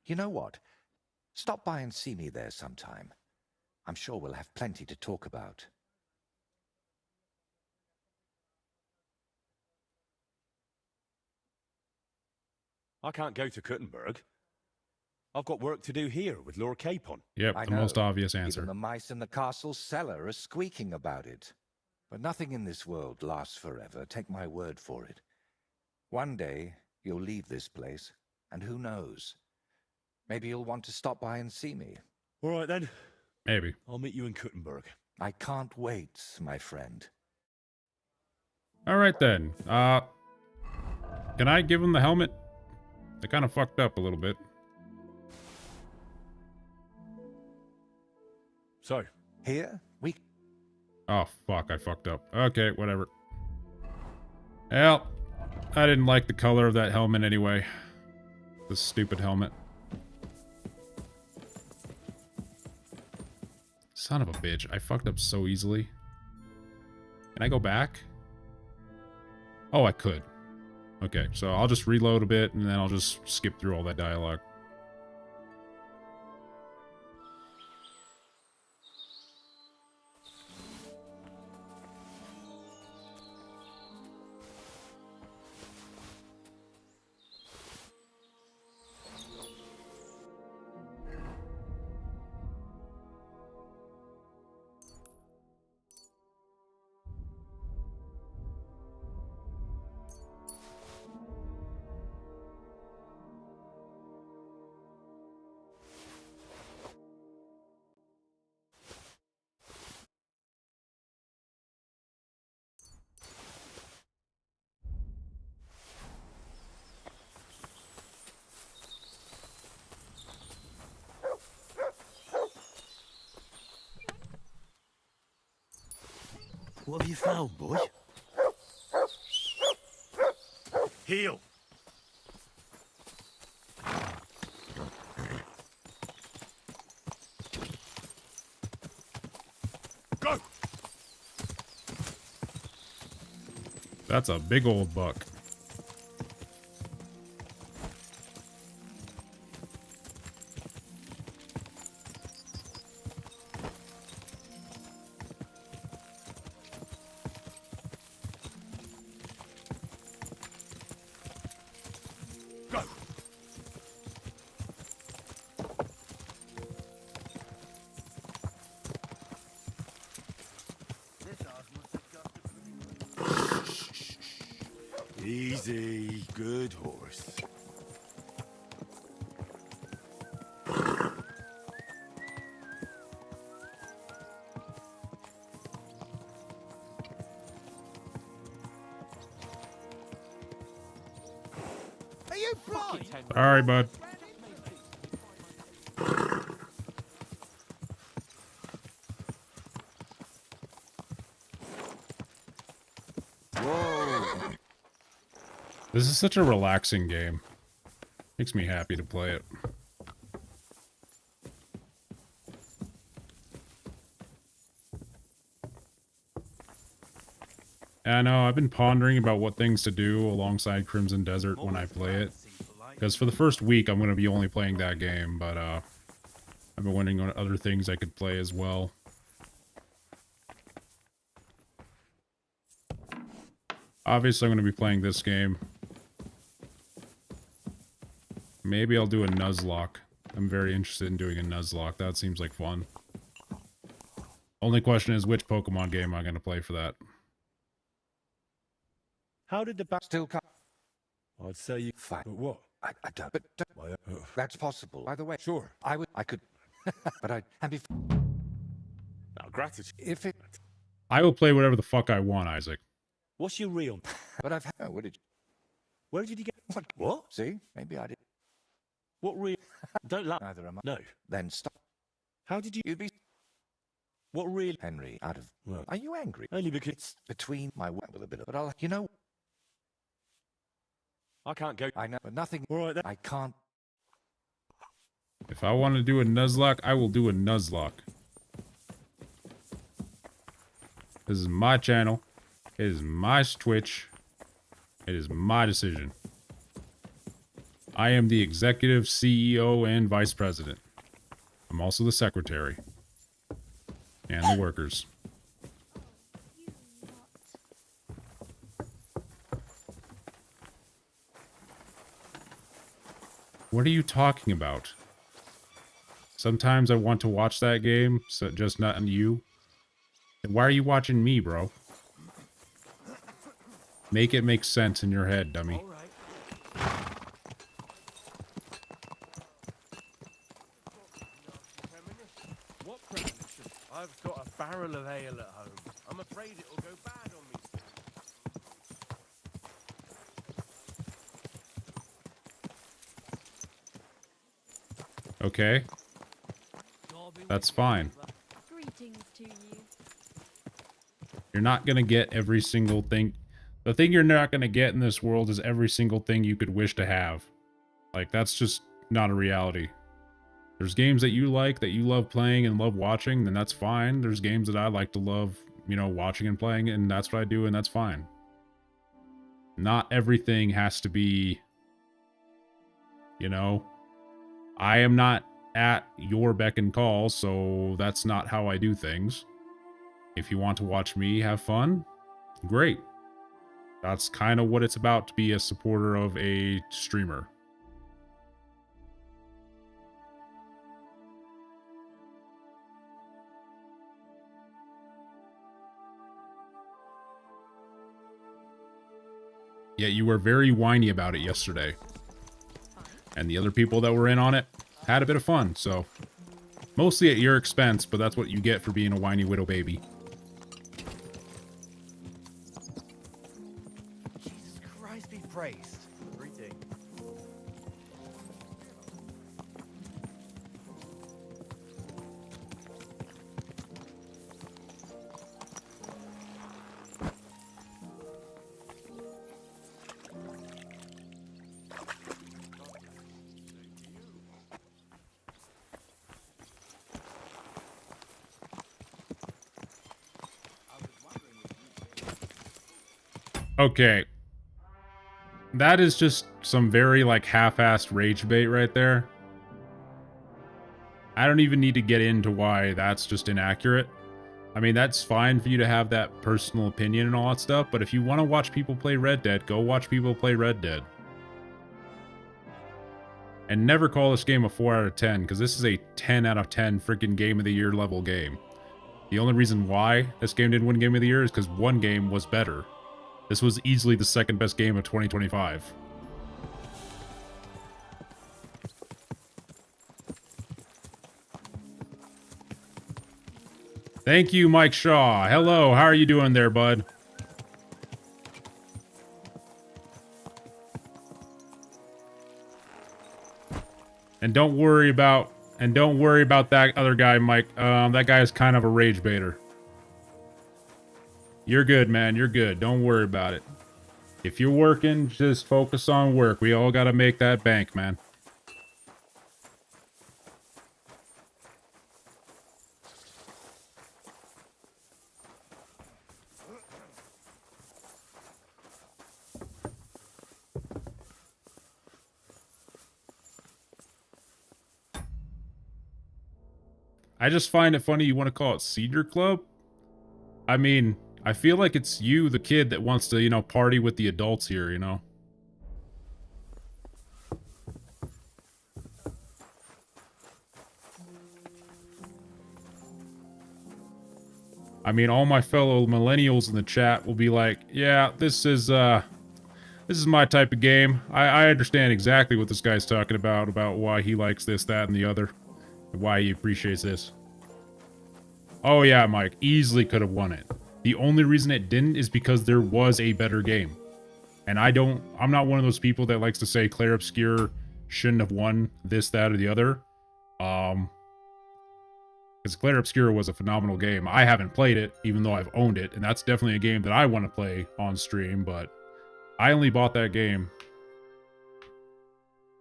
You know what? Stop by and see me there sometime. I'm sure we'll have plenty to talk about. I can't go to Kuttenberg. I've got work to do here with Lord Capon. Yep, I the most know. obvious answer. Even the mice in the castle cellar are squeaking about it. But nothing in this world lasts forever, take my word for it. One day, you'll leave this place, and who knows? Maybe you'll want to stop by and see me. All right, then. Maybe. I'll meet you in Kuttenberg. I can't wait, my friend. All right, then. Can I give him the helmet? They kind of fucked up a little bit. So, here we... Oh, fuck, I fucked up. Okay, whatever. Well, I didn't like the color of that helmet anyway. This stupid helmet. Son of a bitch, I fucked up so easily. Can I go back? Oh, I could. Okay, so I'll just reload a bit, and then I'll just skip through all that dialogue. What have you found, boy? Heel! Go! That's a big old buck. Easy, good horse. Are you blind? Sorry, bud. Whoa! This is such a relaxing game. Makes me happy to play it. I know, I've been pondering about what things to do alongside Crimson Desert when I play it. Because for the first week, I'm going to be only playing that game, but I've been wondering on other things I could play as well. Obviously, I'm going to be playing this game. Maybe I'll do a Nuzlocke. I'm very interested in doing a Nuzlocke. That seems like fun. Only question is, which Pokemon game am I going to play for that? How did the Still come. I'd say you... Fine. But what? I don't. But that's possible. By the way, Sure. I could. But and before, Now, gratitude. if it. I will play whatever the fuck I want, Isaac. What's your real... But I've. Oh, what did you? Where did you get... What? See? Maybe I did. What real... Don't laugh. Neither am I. No. Then stop. How did you... You'd be. What really? Henry, out of... Well, Are you angry? only because It's between my... With a bit of... But I'll... You know... I can't go. I know, but nothing... All right, then. I can't... If I want to do a Nuzlocke, I will do a Nuzlocke. This is my channel. It is my Twitch. It is my decision. I am the executive CEO and vice president. I'm also the secretary. And the workers. What are you talking about? Sometimes I want to watch that game, so just not you. Why are you watching me, bro? Make it make sense in your head, dummy. All right. What premonition? I've got a barrel of ale at home. I'm afraid it'll go bad on me soon. Okay. That's fine. Greetings to you. You're not gonna get every single thing. The thing you're not gonna get in this world is every single thing you could wish to have. Like, that's just not a reality. There's games that you like, that you love playing and love watching, then that's fine. There's games that I like to love, you know, watching and playing, and that's what I do, and that's fine. Not everything has to be, you know, I am not at your beck and call, so that's not how I do things. If you want to watch me have fun, great. That's kind of what it's about to be a supporter of a streamer. Yet you were very whiny about it yesterday. And the other people that were in on it had a bit of fun, so... Mostly at your expense, but that's what you get for being a whiny widow baby. Jesus Christ be praised. Greeting. Okay. That is just some very, like, half-assed rage bait right there. I don't even need to get into why that's just inaccurate. I mean, that's fine for you to have that personal opinion and all that stuff, but if you want to watch people play Red Dead, go watch people play Red Dead. And never call this game a 4 out of 10, because this is a 10 out of 10 freaking Game of the Year level game. The only reason why this game didn't win Game of the Year is because one game was better. This was easily the second best game of 2025. Thank you, Mike Shaw. Hello, how are you doing there, bud? And don't worry about that other guy, Mike. That guy is kind of a rage baiter. You're good, man. You're good. Don't worry about it. If you're working, just focus on work. We all gotta make that bank, man. I just find it funny you want to call it Senior Club. I mean, I feel like it's you, the kid, that wants to, you know, party with the adults here, you know? I mean, all my fellow millennials in the chat will be like, yeah, this is my type of game. I understand exactly what this guy's talking about why he likes this, that, and the other. And why he appreciates this. Oh yeah, Mike, easily could have won it. The only reason it didn't is because there was a better game. And I'm not one of those people that likes to say Claire Obscure shouldn't have won this, that, or the other. Because Claire Obscura was a phenomenal game. I haven't played it, even though I've owned it, and that's definitely a game that I want to play on stream, but I only bought that game.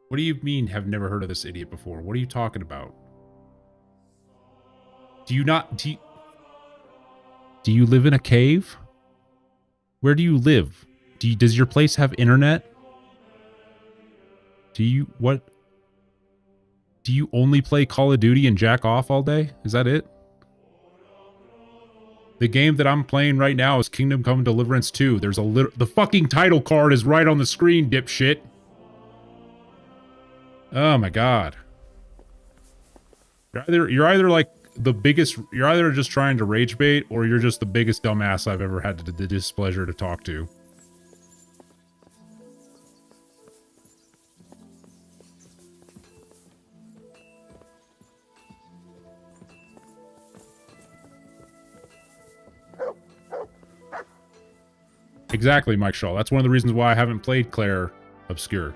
What do you mean have never heard of this idiot before? What are you talking about? Do you live in a cave? Where do you live? Does your place have internet? Do you only play Call of Duty and jack off all day? Is that it? The game that I'm playing right now is Kingdom Come Deliverance 2. There's the fucking title card is right on the screen, dipshit. Oh my god. You're either like the biggest, you're either just trying to rage bait, or you're just the biggest dumbass I've ever had the displeasure to talk to. Exactly, Mike Shaw. That's one of the reasons why I haven't played Claire Obscure.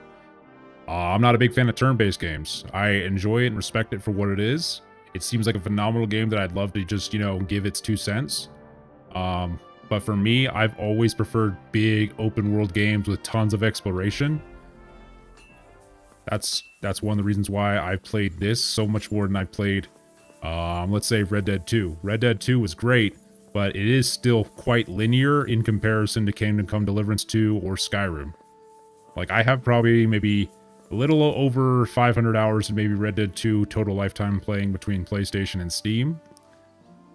I'm not a big fan of turn-based games. I enjoy it and respect it for what it is. It seems like a phenomenal game that I'd love to just, you know, give its 2 cents. But for me, I've always preferred big open-world games with tons of exploration. That's one of the reasons why I played this so much more than I played, let's say, Red Dead 2. Red Dead 2 was great, but it is still quite linear in comparison to Kingdom Come Deliverance 2 or Skyrim. Like, I have probably maybe a little over 500 hours in maybe Red Dead 2 total lifetime playing between PlayStation and Steam.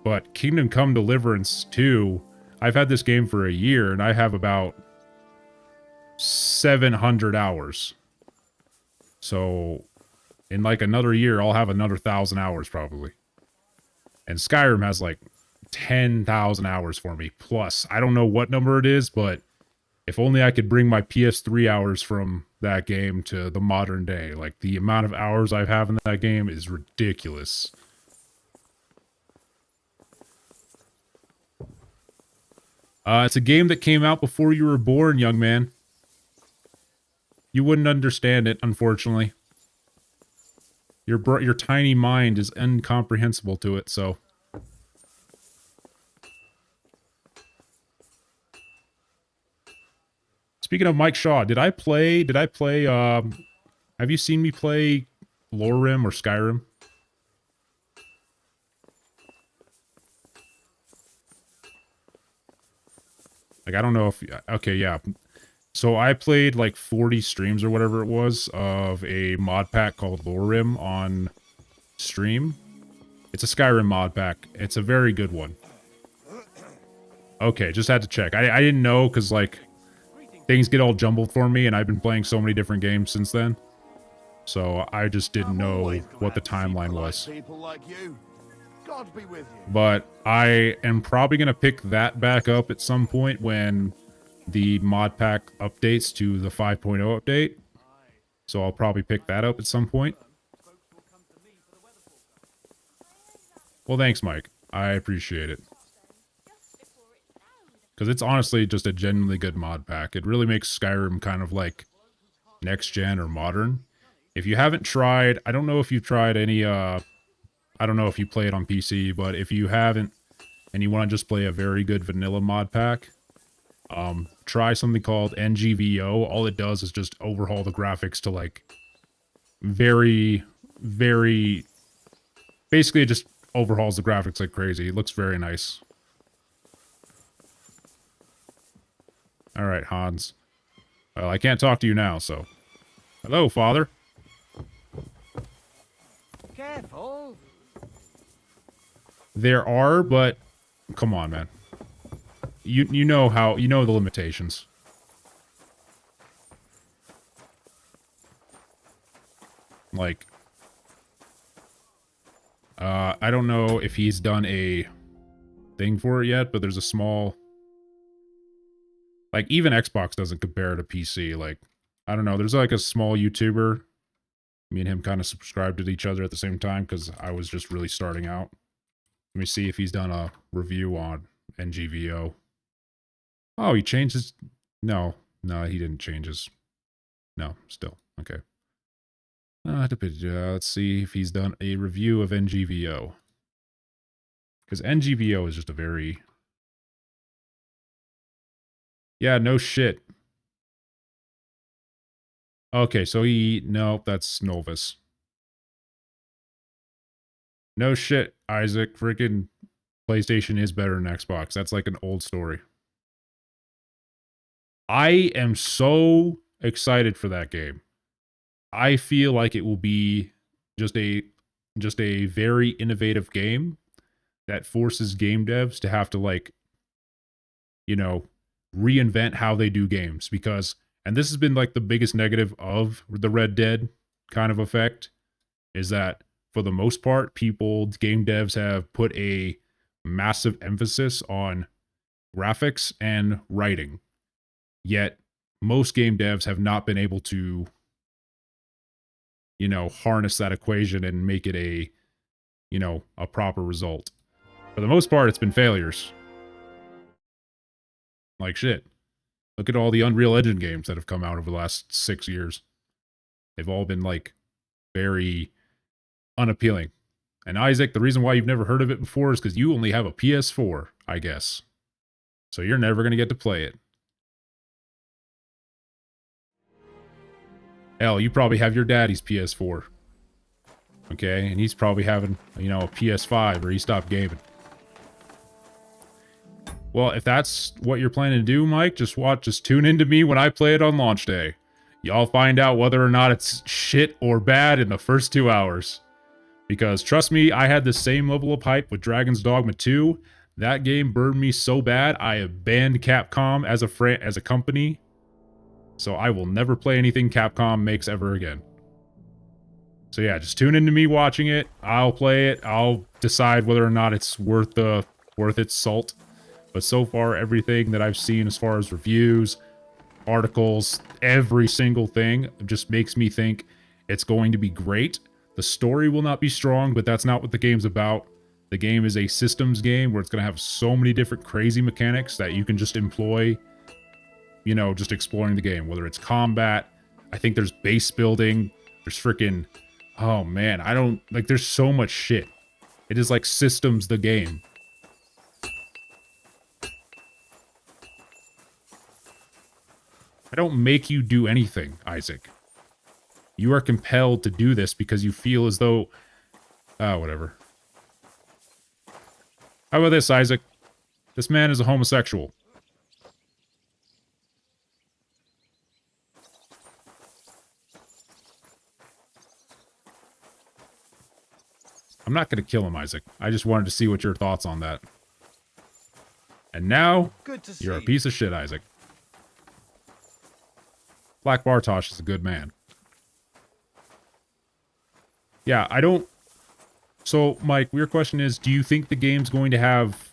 But Kingdom Come Deliverance 2, I've had this game for a year, and I have about 700 hours. So, in like another year, I'll have another 1,000 hours probably. And Skyrim has like 10,000 hours for me. Plus, I don't know what number it is, but if only I could bring my PS3 hours from that game to the modern day. Like, the amount of hours I have in that game is ridiculous. It's a game that came out before you were born, young man. You wouldn't understand it, unfortunately. Your tiny mind is incomprehensible to it, so... Speaking of Mike Shaw, have you seen me play Lorerim or Skyrim? Like, I don't know if, okay, yeah. So I played like 40 streams or whatever it was of a mod pack called Lorerim on stream. It's a Skyrim mod pack. It's a very good one. Okay, just had to check. I didn't know because, like, things get all jumbled for me, and I've been playing so many different games since then. So I just didn't know what the timeline was. But I am probably going to pick that back up at some point when the mod pack updates to the 5.0 update. So I'll probably pick that up at some point. Well, thanks, Mike. I appreciate it. Because it's honestly just a genuinely good mod pack. It really makes Skyrim kind of like next gen or modern. If you haven't tried, I don't know if you've tried any, I don't know if you play it on PC, but if you haven't and you want to just play a very good vanilla mod pack, try something called NGVO. All it does is just overhaul the graphics to like very, very, basically it just overhauls the graphics like crazy. It looks very nice. All right, Hans. Well, I can't talk to you now, so. Hello, Father. Careful. There are, but come on, man. You know how, you know the limitations. Like, I don't know if he's done a thing for it yet, but there's a small, like, even Xbox doesn't compare to PC. Like, I don't know, there's like a small YouTuber. Me and him kind of subscribed to each other at the same time because I was just really starting out. Let me see if he's done a review on NGVO. Oh, he changed his... No, he didn't change his... No, still. Okay. Let's see if he's done a review of NGVO. Because NGVO is just a very... Yeah, no shit. Okay, so no, that's Novus. No shit, Isaac. Freaking PlayStation is better than Xbox. That's like an old story. I am so excited for that game. I feel like it will be just a very innovative game that forces game devs to have to, like, you know, reinvent how they do games. Because, and this has been like the biggest negative of the Red Dead kind of effect, is that for the most part, game devs have put a massive emphasis on graphics and writing. Yet most game devs have not been able to, you know, harness that equation and make it a, you know, a proper result. For the most part, it's been failures. Like shit. Look at all the Unreal Engine games that have come out over the last 6 years. They've all been, like, very unappealing. And Isaac, the reason why you've never heard of it before is because you only have a PS4, I guess. So you're never going to get to play it. Hell, you probably have your daddy's PS4. Okay, and he's probably having, you know, a PS5 or he stopped gaming. Well, if that's what you're planning to do, Mike, just tune into me when I play it on launch day. Y'all find out whether or not it's shit or bad in the first 2 hours. Because trust me, I had the same level of hype with Dragon's Dogma 2. That game burned me so bad, I have banned Capcom as a company. So I will never play anything Capcom makes ever again. So yeah, just tune into me watching it. I'll play it. I'll decide whether or not it's worth its salt. But so far, everything that I've seen as far as reviews, articles, every single thing just makes me think it's going to be great. The story will not be strong, but that's not what the game's about. The game is a systems game where it's going to have so many different crazy mechanics that you can just employ, you know, just exploring the game. Whether it's combat, I think there's base building, there's freaking, oh man, there's so much shit. It is like systems the game. I don't make you do anything, Isaac. You are compelled to do this because you feel as though... whatever. How about this, Isaac? This man is a homosexual. I'm not going to kill him, Isaac. I just wanted to see what your thoughts on that. And now, you're a piece of shit, Isaac. Black Bartosz is a good man. Yeah, I don't... So, Mike, your question is, do you think the game's going to have,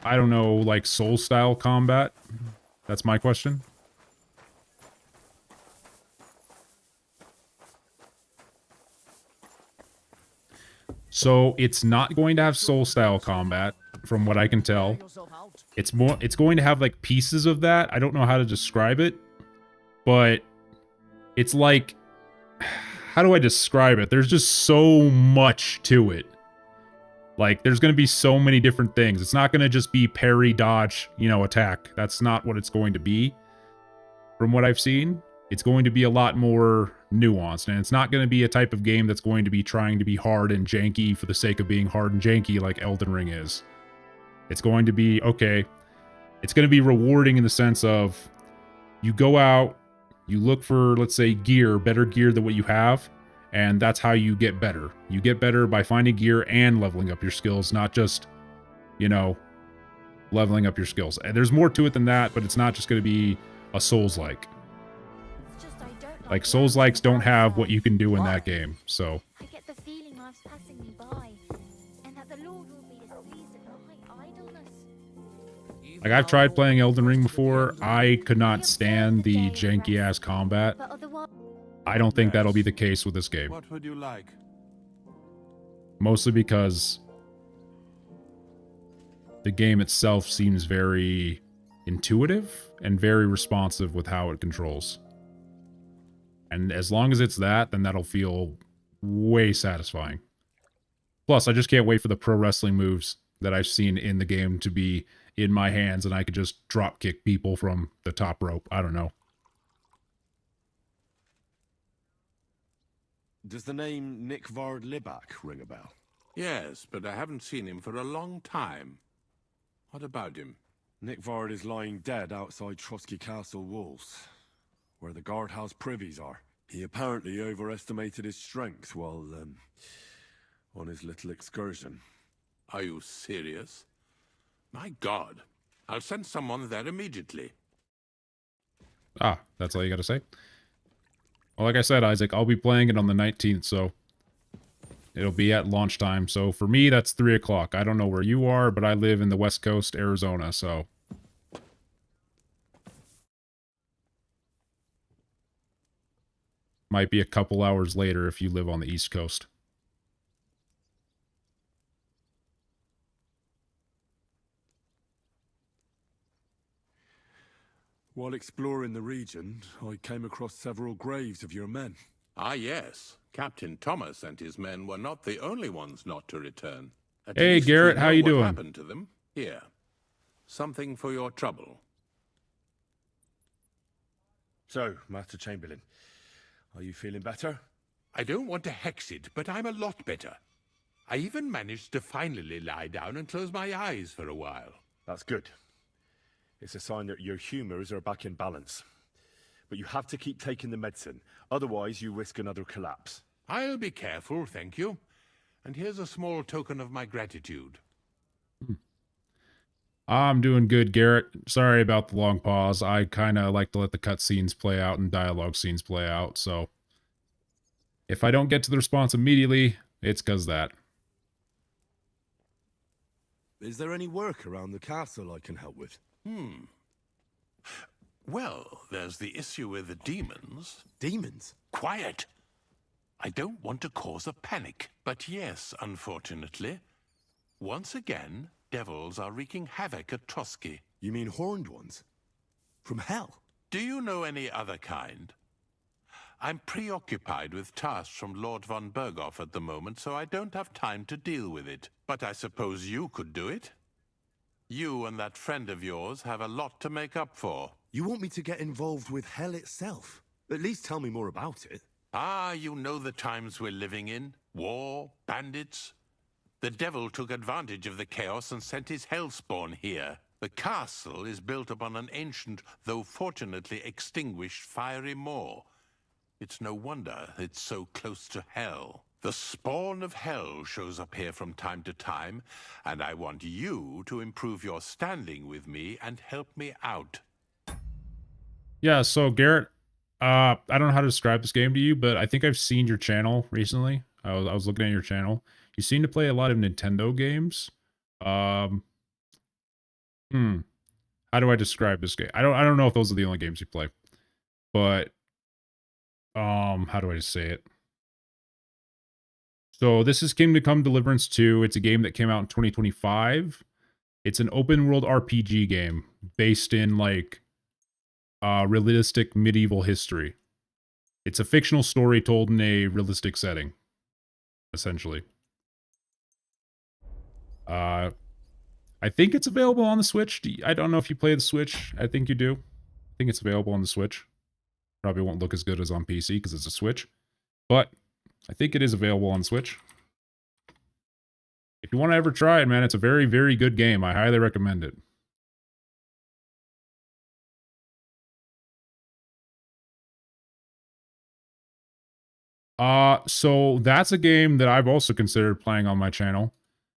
I don't know, like Soul-style combat? That's my question. So, it's not going to have Soul-style combat, from what I can tell. It's going to have, like, pieces of that. I don't know how to describe it. But it's like, how do I describe it? There's just so much to it. Like, there's going to be so many different things. It's not going to just be parry, dodge, you know, attack. That's not what it's going to be. From what I've seen, it's going to be a lot more nuanced. And it's not going to be a type of game that's going to be trying to be hard and janky for the sake of being hard and janky like Elden Ring is. It's going to be, okay, it's going to be rewarding in the sense of you go out, you look for, let's say, better gear than what you have, and that's how you get better. You get better by finding gear and leveling up your skills, not just, you know, leveling up your skills. And there's more to it than that, but it's not just going to be a Souls-like. Like, Souls-likes don't have what you can do in that game, so... I get the feeling life's passing me by, and that the Lord will be displeased at my idleness. Like, I've tried playing Elden Ring before. I could not stand the janky-ass combat. I don't think that'll be the case with this game. What would you like? Mostly because the game itself seems very intuitive and very responsive with how it controls. And as long as it's that, then that'll feel way satisfying. Plus, I just can't wait for the pro wrestling moves that I've seen in the game to be in my hands, and I could just drop kick people from the top rope. I don't know. Does the name Nick Vard Libak ring a bell? Yes, but I haven't seen him for a long time. What about him? Nick Vard is lying dead outside Trotsky Castle walls, where the guardhouse privies are. He apparently overestimated his strength while, on his little excursion. Are you serious? My God. I'll send someone there immediately. Ah, that's all you gotta say? Well, like I said, Isaac, I'll be playing it on the 19th, so it'll be at launch time. So for me, that's 3 o'clock. I don't know where you are, but I live in the West Coast, Arizona, so... Might be a couple hours later if you live on the East Coast. While exploring the region, I came across several graves of your men. Ah, yes. Captain Thomas and his men were not the only ones not to return. At Hey, least Garrett, we how know you what doing? happened to them? Here. Something for your trouble. So, Master Chamberlain, are you feeling better? I don't want to hex it, but I'm a lot better. I even managed to finally lie down and close my eyes for a while. That's good. It's a sign that your humors are back in balance. But you have to keep taking the medicine, otherwise you risk another collapse. I'll be careful, thank you. And here's a small token of my gratitude. I'm doing good, Garrett. Sorry about the long pause. I kind of like to let the cutscenes play out and dialogue scenes play out, so... If I don't get to the response immediately, it's because that. Is there any work around the castle I can help with? Well, there's the issue with the demons. Demons? Quiet! I don't want to cause a panic, but yes, unfortunately. Once again, devils are wreaking havoc at Trotsky. You mean horned ones? From hell? Do you know any other kind? I'm preoccupied with tasks from Lord von Berghoff at the moment, so I don't have time to deal with it. But I suppose you could do it? You and that friend of yours have a lot to make up for. You want me to get involved with hell itself? At least tell me more about it. Ah, you know the times we're living in. War, bandits. The devil took advantage of the chaos and sent his hellspawn here. The castle is built upon an ancient, though fortunately extinguished, fiery moor. It's no wonder it's so close to hell. The spawn of hell shows up here from time to time, and I want you to improve your standing with me and help me out. Yeah, so Garrett, I don't know how to describe this game to you, but I think I've seen your channel recently. I was looking at your channel. You seem to play a lot of Nintendo games. How do I describe this game? I don't know if those are the only games you play. But how do I say it? So this is Kingdom Come Deliverance 2. It's a game that came out in 2025. It's an open world RPG game based in like realistic medieval history. It's a fictional story told in a realistic setting, essentially. I think it's available on the Switch. I don't know if you play the Switch. I think you do. I think it's available on the Switch. Probably won't look as good as on PC because it's a Switch. But I think it is available on Switch. If you want to ever try it, man, it's a very, very good game. I highly recommend it. So that's a game that I've also considered playing on my channel.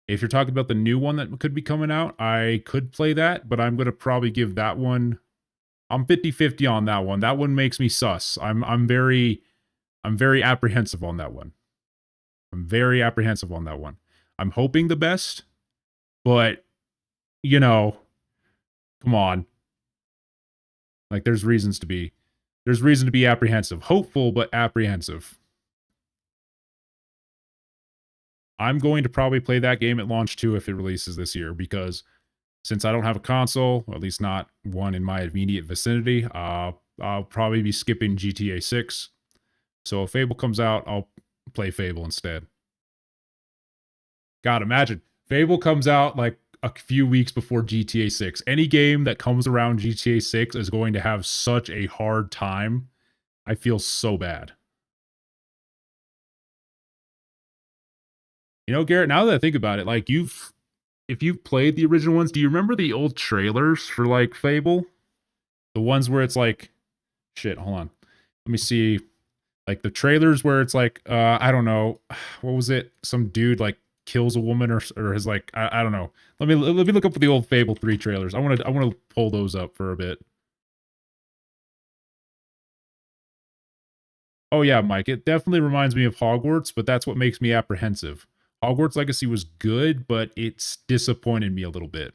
If you're talking about the new one that could be coming out, I could play that, but I'm going to probably give that one... I'm 50-50 on that one. That one makes me sus. I'm very apprehensive on that one. I'm very apprehensive on that one. I'm hoping the best, but, you know, come on. Like, there's reason to be apprehensive. Hopeful, but apprehensive. I'm going to probably play that game at launch too if it releases this year, because since I don't have a console, or at least not one in my immediate vicinity, I'll probably be skipping GTA 6. So if Fable comes out, I'll play Fable instead. God, imagine Fable comes out like a few weeks before GTA 6. Any game that comes around GTA 6 is going to have such a hard time. I feel so bad. You know, Garrett, now that I think about it, like if you've played the original ones, do you remember the old trailers for like Fable? The ones where it's like, shit, hold on. Let me see. Like the trailers where it's like, I don't know, what was it? Some dude like kills a woman or is like, I don't know. Let me look up the old Fable 3 trailers. I want to pull those up for a bit. Oh yeah, Mike, it definitely reminds me of Hogwarts, but that's what makes me apprehensive. Hogwarts Legacy was good, but it's disappointed me a little bit.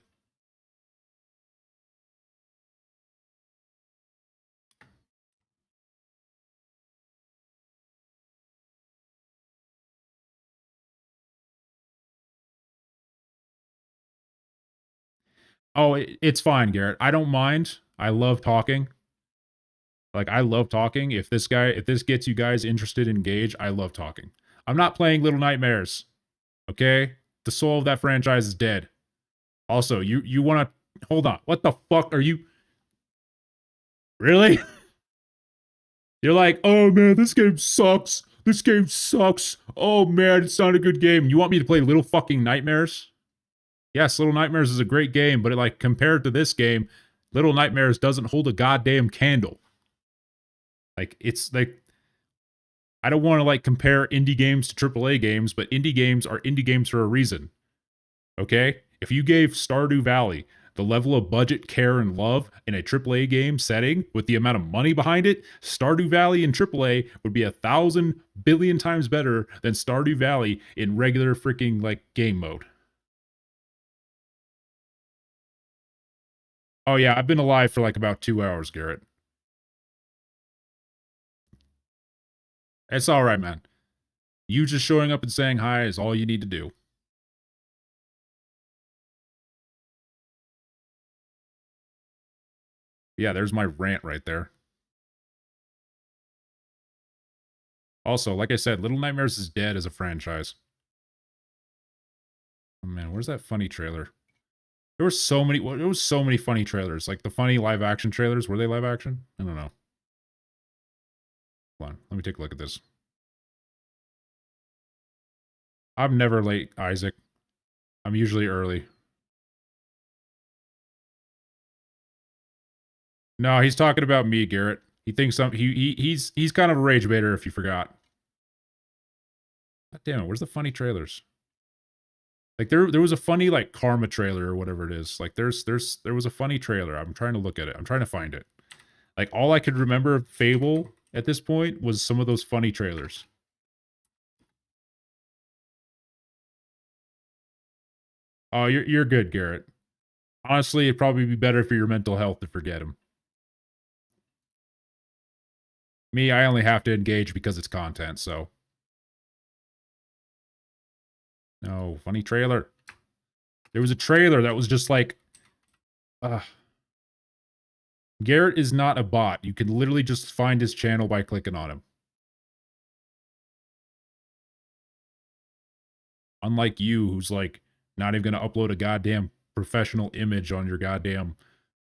Oh, it's fine, Garrett. I don't mind. I love talking. Like, I love talking. If this gets you guys interested, engaged, I love talking. I'm not playing Little Nightmares. Okay? The soul of that franchise is dead. Also, you want to... Hold on. What the fuck are you... Really? You're like, oh man, this game sucks. This game sucks. Oh man, it's not a good game. You want me to play Little fucking Nightmares? Yes, Little Nightmares is a great game, but like compared to this game, Little Nightmares doesn't hold a goddamn candle. Like, it's like, I don't want to like compare indie games to AAA games, but indie games are indie games for a reason. Okay? If you gave Stardew Valley the level of budget, care, and love in a AAA game setting with the amount of money behind it, Stardew Valley in AAA would be 1,000 billion times better than Stardew Valley in regular freaking like game mode. Oh yeah, I've been alive for like about 2 hours, Garrett. It's all right, man. You just showing up and saying hi is all you need to do. Yeah, there's my rant right there. Also, like I said, Little Nightmares is dead as a franchise. Oh man, where's that funny trailer? There was so many funny trailers. Like the funny live action trailers. Were they live action? I don't know. Hold on, let me take a look at this. I'm never late, Isaac. I'm usually early. No, he's talking about me, Garrett. He thinks he's kind of a rage baiter if you forgot. God damn it, where's the funny trailers? Like there was a funny like Karma trailer or whatever it is. Like there was a funny trailer. I'm trying to look at it. I'm trying to find it. Like all I could remember of Fable at this point was some of those funny trailers. Oh, you're good, Garrett. Honestly, it'd probably be better for your mental health to forget him. Me, I only have to engage because it's content, so. No, funny trailer. There was a trailer that was just like, Garrett is not a bot. You can literally just find his channel by clicking on him. Unlike you, who's like, not even gonna upload a goddamn professional image on your goddamn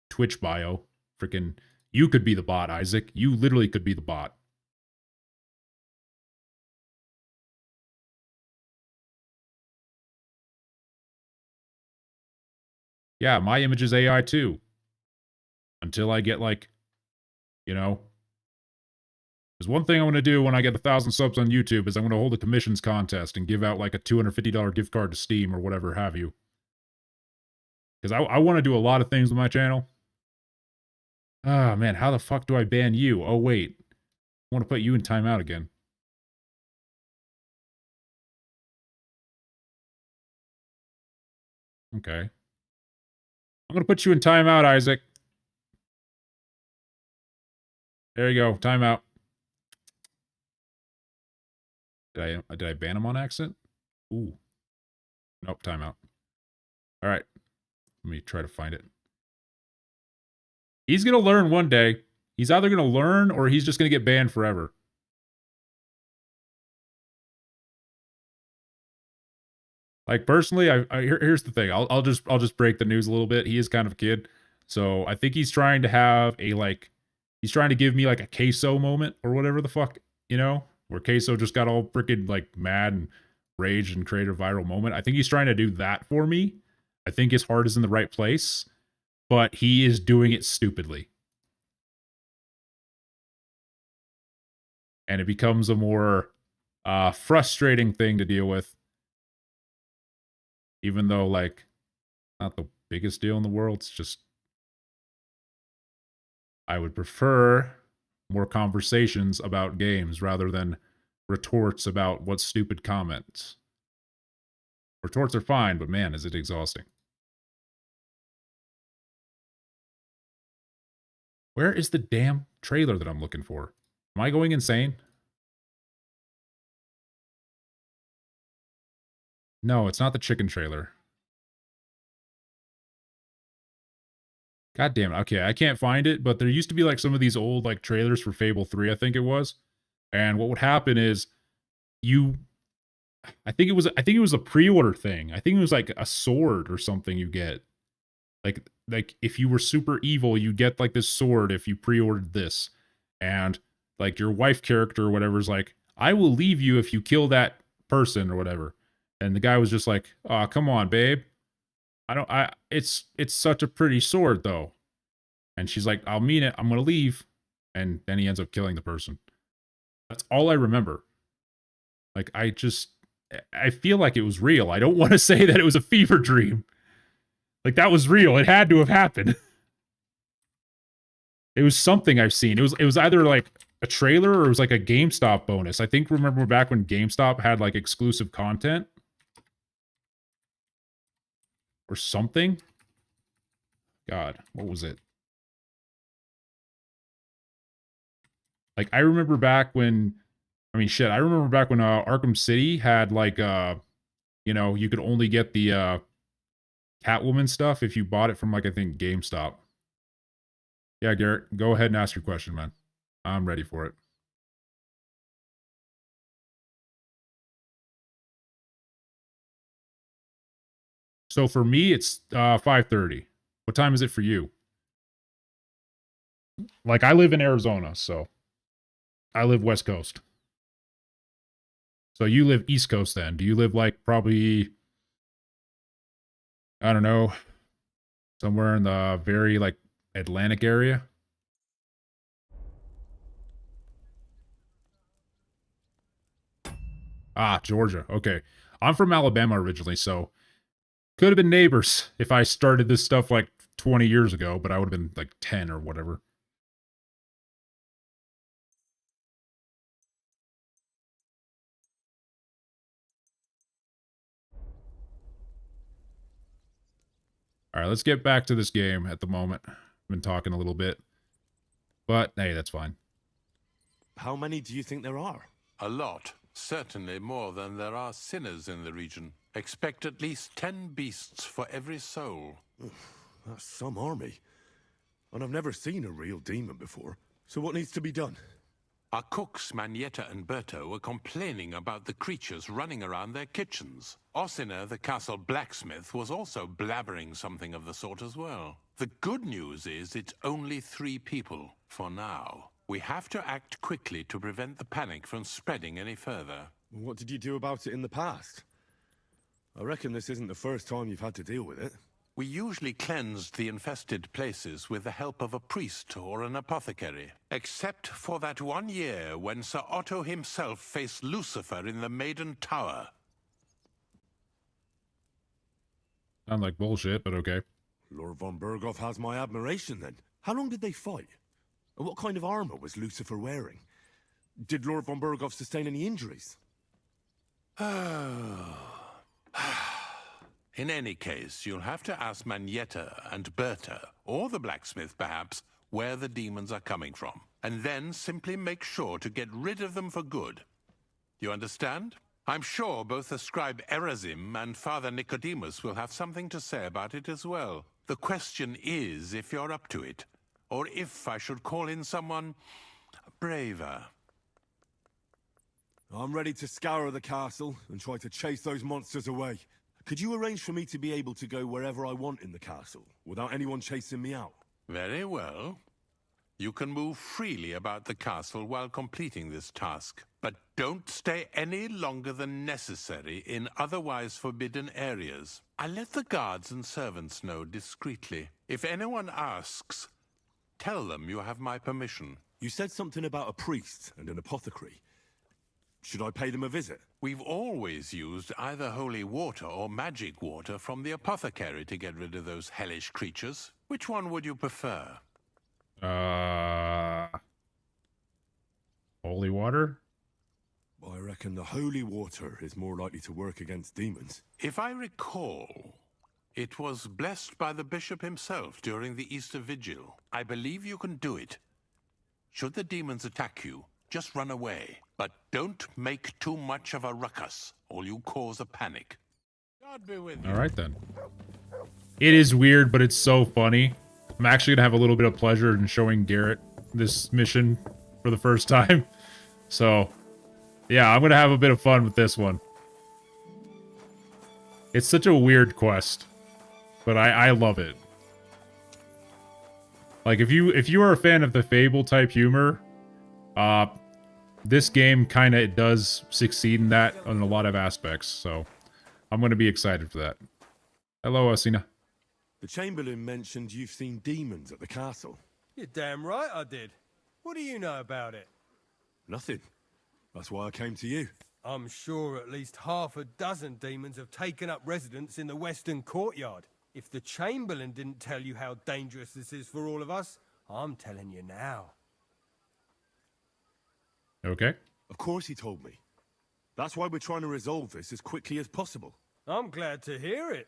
Twitch bio. Freaking, you could be the bot, Isaac. You literally could be the bot. Yeah, my image is AI too. Until I get like, you know. There's one thing I'm going to do when I get 1,000 subs on YouTube is I'm going to hold a commissions contest and give out like a $250 gift card to Steam or whatever have you. Because I want to do a lot of things with my channel. Ah, man, how the fuck do I ban you? Oh, wait. I want to put you in timeout again. Okay. I'm going to put you in timeout, Isaac. There you go. Timeout. Did I ban him on accident? Ooh. Nope, timeout. All right. Let me try to find it. He's going to learn one day. He's either going to learn or he's just going to get banned forever. Like personally, here's the thing. I'll just break the news a little bit. He is kind of a kid, so I think he's trying to have a like, he's trying to give me like a queso moment or whatever the fuck, you know, where queso just got all freaking like mad and rage and create a viral moment. I think he's trying to do that for me. I think his heart is in the right place, but he is doing it stupidly. And it becomes a more frustrating thing to deal with. Even though, like, not the biggest deal in the world. It's just, I would prefer more conversations about games rather than retorts about what stupid comments. Retorts are fine, but man, is it exhausting. Where is the damn trailer that I'm looking for? Am I going insane? No, it's not the chicken trailer. God damn it. Okay, I can't find it, but there used to be like some of these old like trailers for Fable 3, I think it was. And what would happen is I think it was a pre-order thing. I think it was like a sword or something you get. Like if you were super evil, you get like this sword if you pre-ordered this. And like your wife character or whatever is like, I will leave you if you kill that person or whatever. And the guy was just like, "Oh, come on, babe. It's such a pretty sword though." And she's like, "I'll mean it. I'm going to leave." And then he ends up killing the person. That's all I remember. Like I feel like it was real. I don't want to say that it was a fever dream. Like that was real. It had to have happened. It was something I've seen. It was either like a trailer or it was like a GameStop bonus. I think remember back when GameStop had like exclusive content or something. God, what was it? Like I remember back when I remember back when Arkham City had like you know, you could only get the Catwoman stuff if you bought it from like I think GameStop. Yeah, Garrett, go ahead and ask your question, man. I'm ready for it. So for me, it's 5:30. What time is it for you? Like I live in Arizona, so I live West Coast. So you live East Coast then. Do you live like probably, I don't know, somewhere in the very like Atlantic area? Ah, Georgia. Okay. I'm from Alabama originally, so could have been neighbors if I started this stuff like 20 years ago, but I would have been like 10 or whatever. All right, let's get back to this game at the moment. I've been talking a little bit, but hey, that's fine. How many do you think there are? A lot. Certainly more than there are sinners in the region. Expect at least 10 beasts for every soul. That's some army. And I've never seen a real demon before. So what needs to be done? Our cooks, Manietta and Berto, were complaining about the creatures running around their kitchens. Ossina, the castle blacksmith, was also blabbering something of the sort as well. The good news is it's only 3 people, for now. We have to act quickly to prevent the panic from spreading any further. What did you do about it in the past? I reckon this isn't the first time you've had to deal with it. We usually cleansed the infested places with the help of a priest or an apothecary. Except for that one year when Sir Otto himself faced Lucifer in the Maiden Tower. Sound like bullshit, but okay. Lord von Berghoff has my admiration then. How long did they fight? And what kind of armor was Lucifer wearing? Did Lord von Berghoff sustain any injuries? In any case, you'll have to ask Manietta and Berta, or the blacksmith perhaps, where the demons are coming from. And then simply make sure to get rid of them for good. You understand? I'm sure both the scribe Erazim and Father Nicodemus will have something to say about it as well. The question is if you're up to it, or if I should call in someone braver. I'm ready to scour the castle and try to chase those monsters away. Could you arrange for me to be able to go wherever I want in the castle, without anyone chasing me out? Very well. You can move freely about the castle while completing this task, but don't stay any longer than necessary in otherwise forbidden areas. I let the guards and servants know discreetly. If anyone asks, tell them you have my permission. You said something about a priest and an apothecary. Should I pay them a visit? We've always used either holy water or magic water from the apothecary to get rid of those hellish creatures. Which one would you prefer? Holy water? I reckon the holy water is more likely to work against demons. If I recall, it was blessed by the bishop himself during the Easter Vigil. I believe you can do it. Should the demons attack you, just run away. But don't make too much of a ruckus, or you cause a panic. God be with you. All right, then. It is weird, but it's so funny. I'm actually going to have a little bit of pleasure in showing Garrett this mission for the first time. So, yeah, I'm going to have a bit of fun with this one. It's such a weird quest, but I love it. Like, if you are a fan of the Fable type humor, this game kind of does succeed in that on a lot of aspects, so I'm going to be excited for that. Hello, Asina. The Chamberlain mentioned you've seen demons at the castle. You're damn right I did. What do you know about it? Nothing. That's why I came to you. I'm sure at least half a dozen demons have taken up residence in the western courtyard. If the Chamberlain didn't tell you how dangerous this is for all of us, I'm telling you now. Okay. Of course he told me. That's why we're trying to resolve this as quickly as possible. I'm glad to hear it.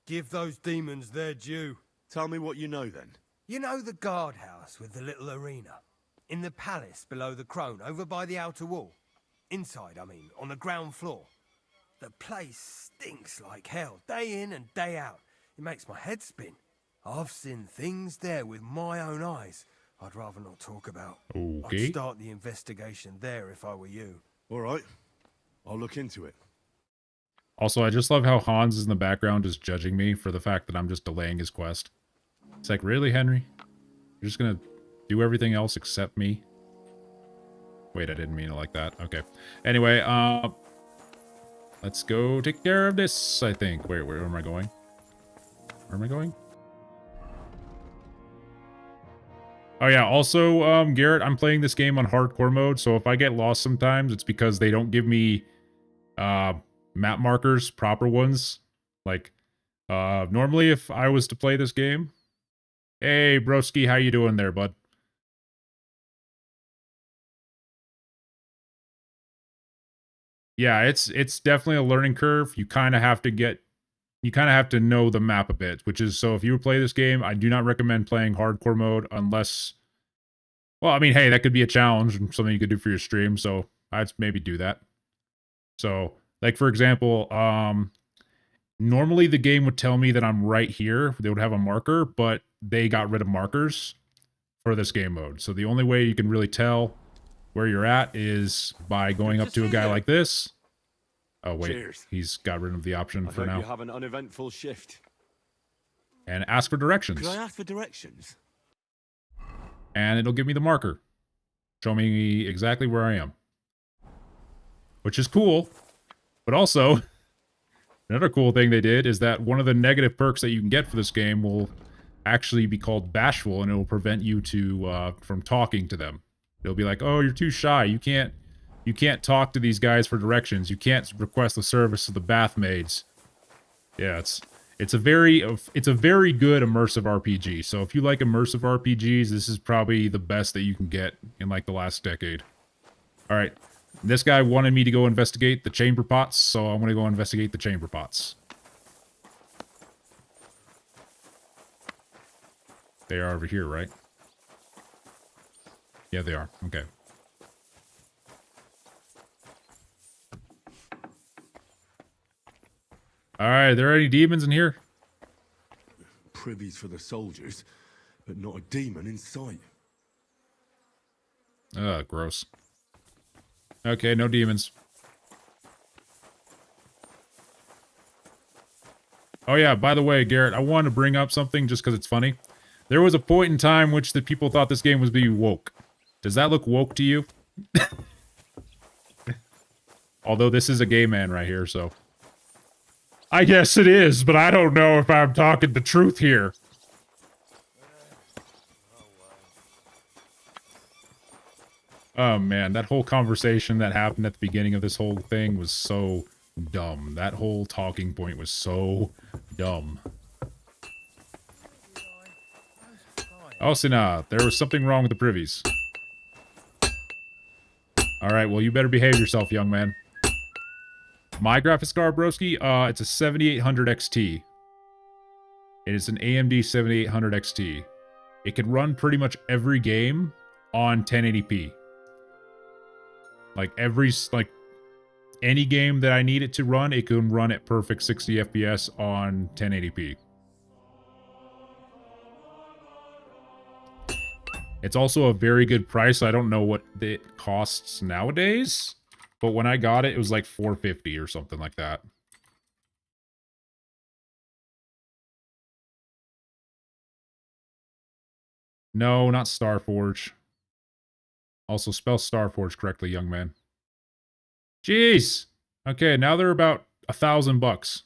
Give those demons their due. Tell me what you know, then. You know the guardhouse with the little arena? In the palace below the Crone, over by the outer wall? Inside, I mean, on the ground floor. The place stinks like hell, day in and day out. It makes my head spin. I've seen things there with my own eyes I'd rather not talk about. Okay. I'd start the investigation there if I were you. All right. I'll look into it. Also, I just love how Hans is in the background just judging me for the fact that I'm just delaying his quest. It's like, really, Henry? You're just gonna do everything else except me? Wait, I didn't mean it like that. Okay. Anyway, let's go take care of this, I think. Wait, where am I going? Where am I going? Oh yeah, also, Garrett, I'm playing this game on hardcore mode, so if I get lost sometimes, it's because they don't give me, map markers, proper ones. Like, normally if I was to play this game... Hey, broski, how you doing there, bud? Yeah, it's definitely a learning curve. You kind of have to know the map a bit, which is, so if you play this game, I do not recommend playing hardcore mode unless, well, I mean, hey, that could be a challenge and something you could do for your stream, so I'd maybe do that. So, like, for example, normally the game would tell me that I'm right here. They would have a marker, but they got rid of markers for this game mode. So the only way you can really tell where you're at is by going up to a guy like this. Oh, wait. Cheers. He's got rid of the option for now. You have an uneventful shift. And ask for directions. Could I ask for directions? And it'll give me the marker. Show me exactly where I am. Which is cool. But also, another cool thing they did is that one of the negative perks that you can get for this game will actually be called bashful, and it will prevent you from talking to them. They'll be like, "Oh, you're too shy. You can't talk to these guys for directions. You can't request the service of the bath maids." Yeah, it's a very good immersive RPG. So if you like immersive RPGs, this is probably the best that you can get in like the last decade. All right. This guy wanted me to go investigate the chamber pots, so I'm going to go investigate the chamber pots. They are over here, right? Yeah, they are. Okay. Alright, are there any demons in here? Privies for the soldiers, but not a demon in sight. Ugh, gross. Okay, no demons. Oh yeah, by the way, Garrett, I wanted to bring up something just because it's funny. There was a point in time which the people thought this game was being woke. Does that look woke to you? Although this is a gay man right here, so... I guess it is, but I don't know if I'm talking the truth here. Oh man, that whole conversation that happened at the beginning of this whole thing was so dumb. That whole talking point was so dumb. Alcina, there was something wrong with the privies. Alright, well you better behave yourself, young man. My graphics card, broski, it's a 7800 XT. It is an AMD 7800 XT. It can run pretty much every game on 1080p. Like any game that I need it to run, it can run at perfect 60 FPS on 1080p. It's also a very good price. I don't know what it costs nowadays, but when I got it, it was like $450 or something like that. No, not Starforge. Also, spell Starforge correctly, young man. Jeez! Okay, now they're about $1,000.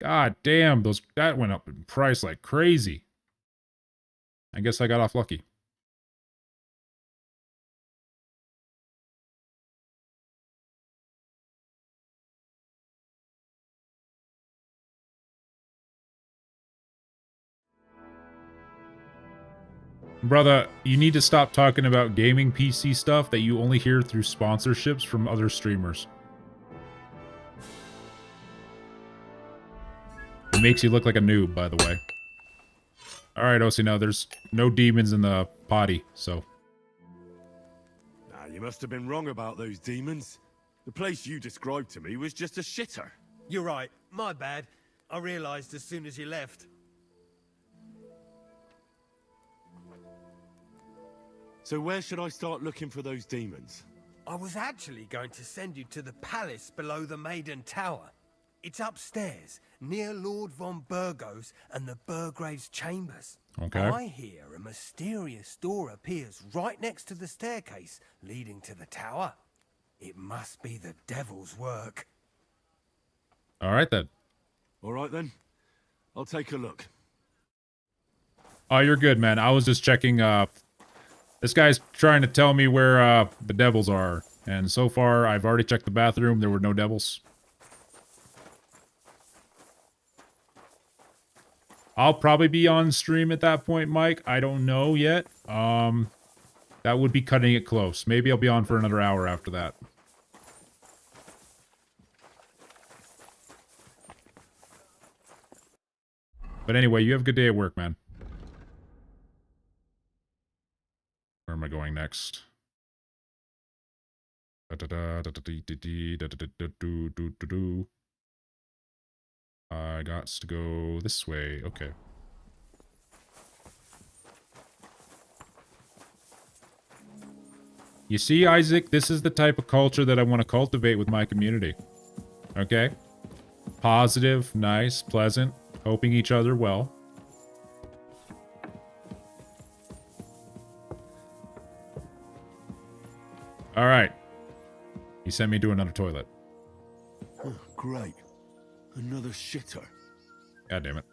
God damn, that went up in price like crazy. I guess I got off lucky. Brother, you need to stop talking about gaming PC stuff that you only hear through sponsorships from other streamers. It makes you look like a noob, by the way. Alright, Osi, now there's no demons in the potty, so... You must have been wrong about those demons. The place you described to me was just a shitter. You're right. My bad. I realised as soon as you left. So where should I start looking for those demons? I was actually going to send you to the palace below the Maiden Tower. It's upstairs, near Lord von Burgos and the Burgrave's chambers. Okay. I hear a mysterious door appears right next to the staircase leading to the tower. It must be the devil's work. Alright then. Alright then. I'll take a look. Oh, you're good, man. I was just checking, this guy's trying to tell me where, the devils are. And so far, I've already checked the bathroom. There were no devils. I'll probably be on stream at that point, Mike. I don't know yet. That would be cutting it close. Maybe I'll be on for another hour after that. But anyway, you have a good day at work, man. Where am I going next? I got to go this way. Okay. You see, Isaac, this is the type of culture that I want to cultivate with my community. Okay? Positive, nice, pleasant, hoping each other well. Alright. He sent me to another toilet. Oh, great. Another shitter. God damn it.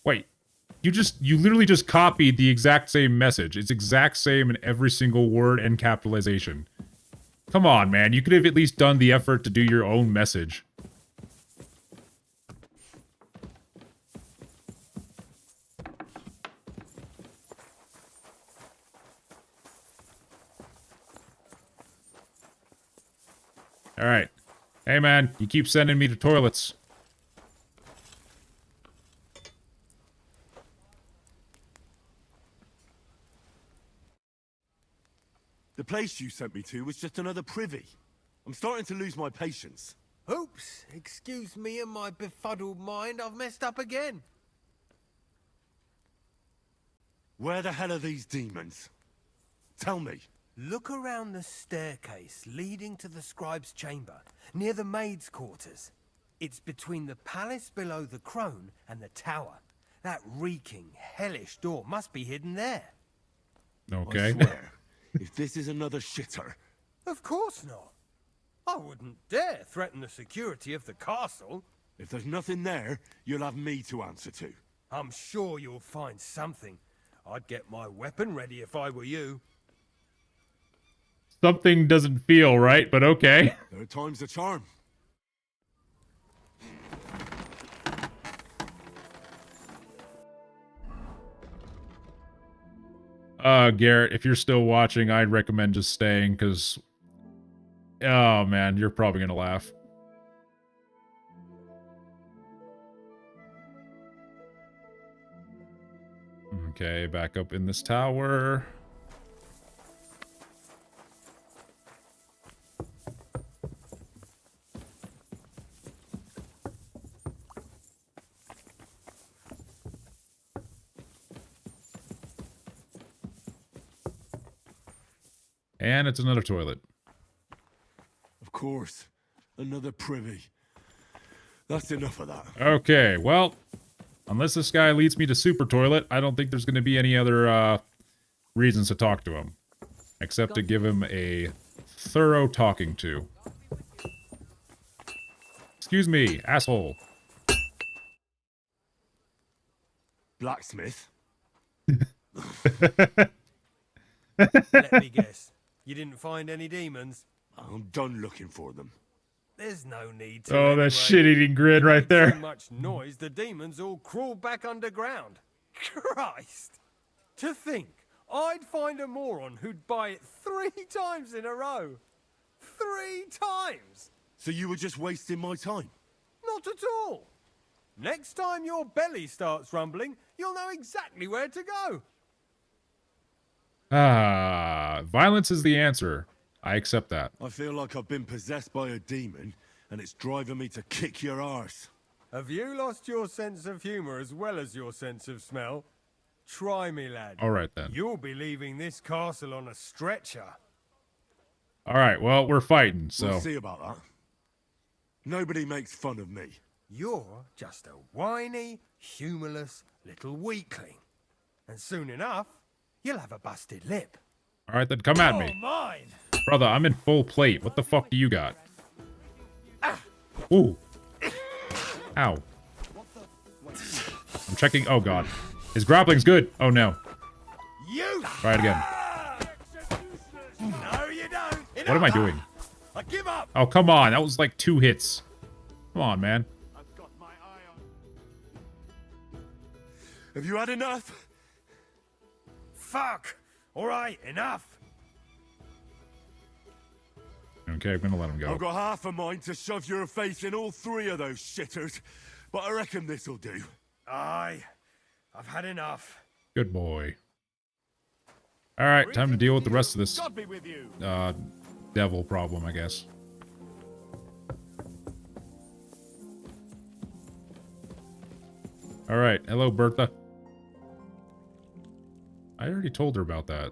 Wait. You literally just copied the exact same message. It's exact same in every single word and capitalization. Come on, man. You could have at least done the effort to do your own message. Alright. Hey, man. You keep sending me to toilets. The place you sent me to was just another privy. I'm starting to lose my patience. Oops, excuse me and my befuddled mind, I've messed up again. Where the hell are these demons? Tell me. Look around the staircase leading to the scribe's chamber, near the maid's quarters. It's between the palace below the crone and the tower. That reeking, hellish door must be hidden there. Okay. I swear, if this is another shitter... Of course not. I wouldn't dare threaten the security of the castle. If there's nothing there, you'll have me to answer to. I'm sure you'll find something. I'd get my weapon ready if I were you. Something doesn't feel right, but okay. Third time's the charm. Garrett, if you're still watching, I'd recommend just staying, because... Oh, man, you're probably gonna laugh. Okay, back up in this tower. And it's another toilet. Of course. Another privy. That's enough of that. Okay, well, unless this guy leads me to super toilet, I don't think there's going to be any other reasons to talk to him. Except to give him a thorough talking to. Excuse me, asshole. Blacksmith? Let me guess. You didn't find any demons? I'm done looking for them. There's no need to. Oh, anyway. that shit-eating grin right there. So much noise, the demons all crawl back underground. Christ! To think, I'd find a moron who'd buy it 3 times in a row. 3 times! So you were just wasting my time? Not at all. Next time your belly starts rumbling, you'll know exactly where to go. Violence is the answer. I accept that. I feel like I've been possessed by a demon, and it's driving me to kick your arse. Have you lost your sense of humor as well as your sense of smell? Try me, lad. All right, then. You'll be leaving this castle on a stretcher. All right, well, we're fighting, so... We'll see about that. Nobody makes fun of me. You're just a whiny, humorless little weakling. And soon enough, you'll have a busted lip. All right, then come at me. Mine! Brother, I'm in full plate. What the fuck do you got? Ooh. Ow. I'm checking. Oh, God. His grappling's good. Oh, no. You! Try it again. No, you don't. What am I doing? I give up. Oh, come on. That was like 2 hits. Come on, man. I've got my eye on... Have you had enough? Fuck. All right, enough. Okay, I'm gonna let him go. I've got half a mind to shove your face in all 3 of those shitters, but I reckon this'll do. Aye. I've had enough. Good boy. All right, time to deal with the rest of this devil problem, I guess. All right, hello, Bertha. I already told her about that.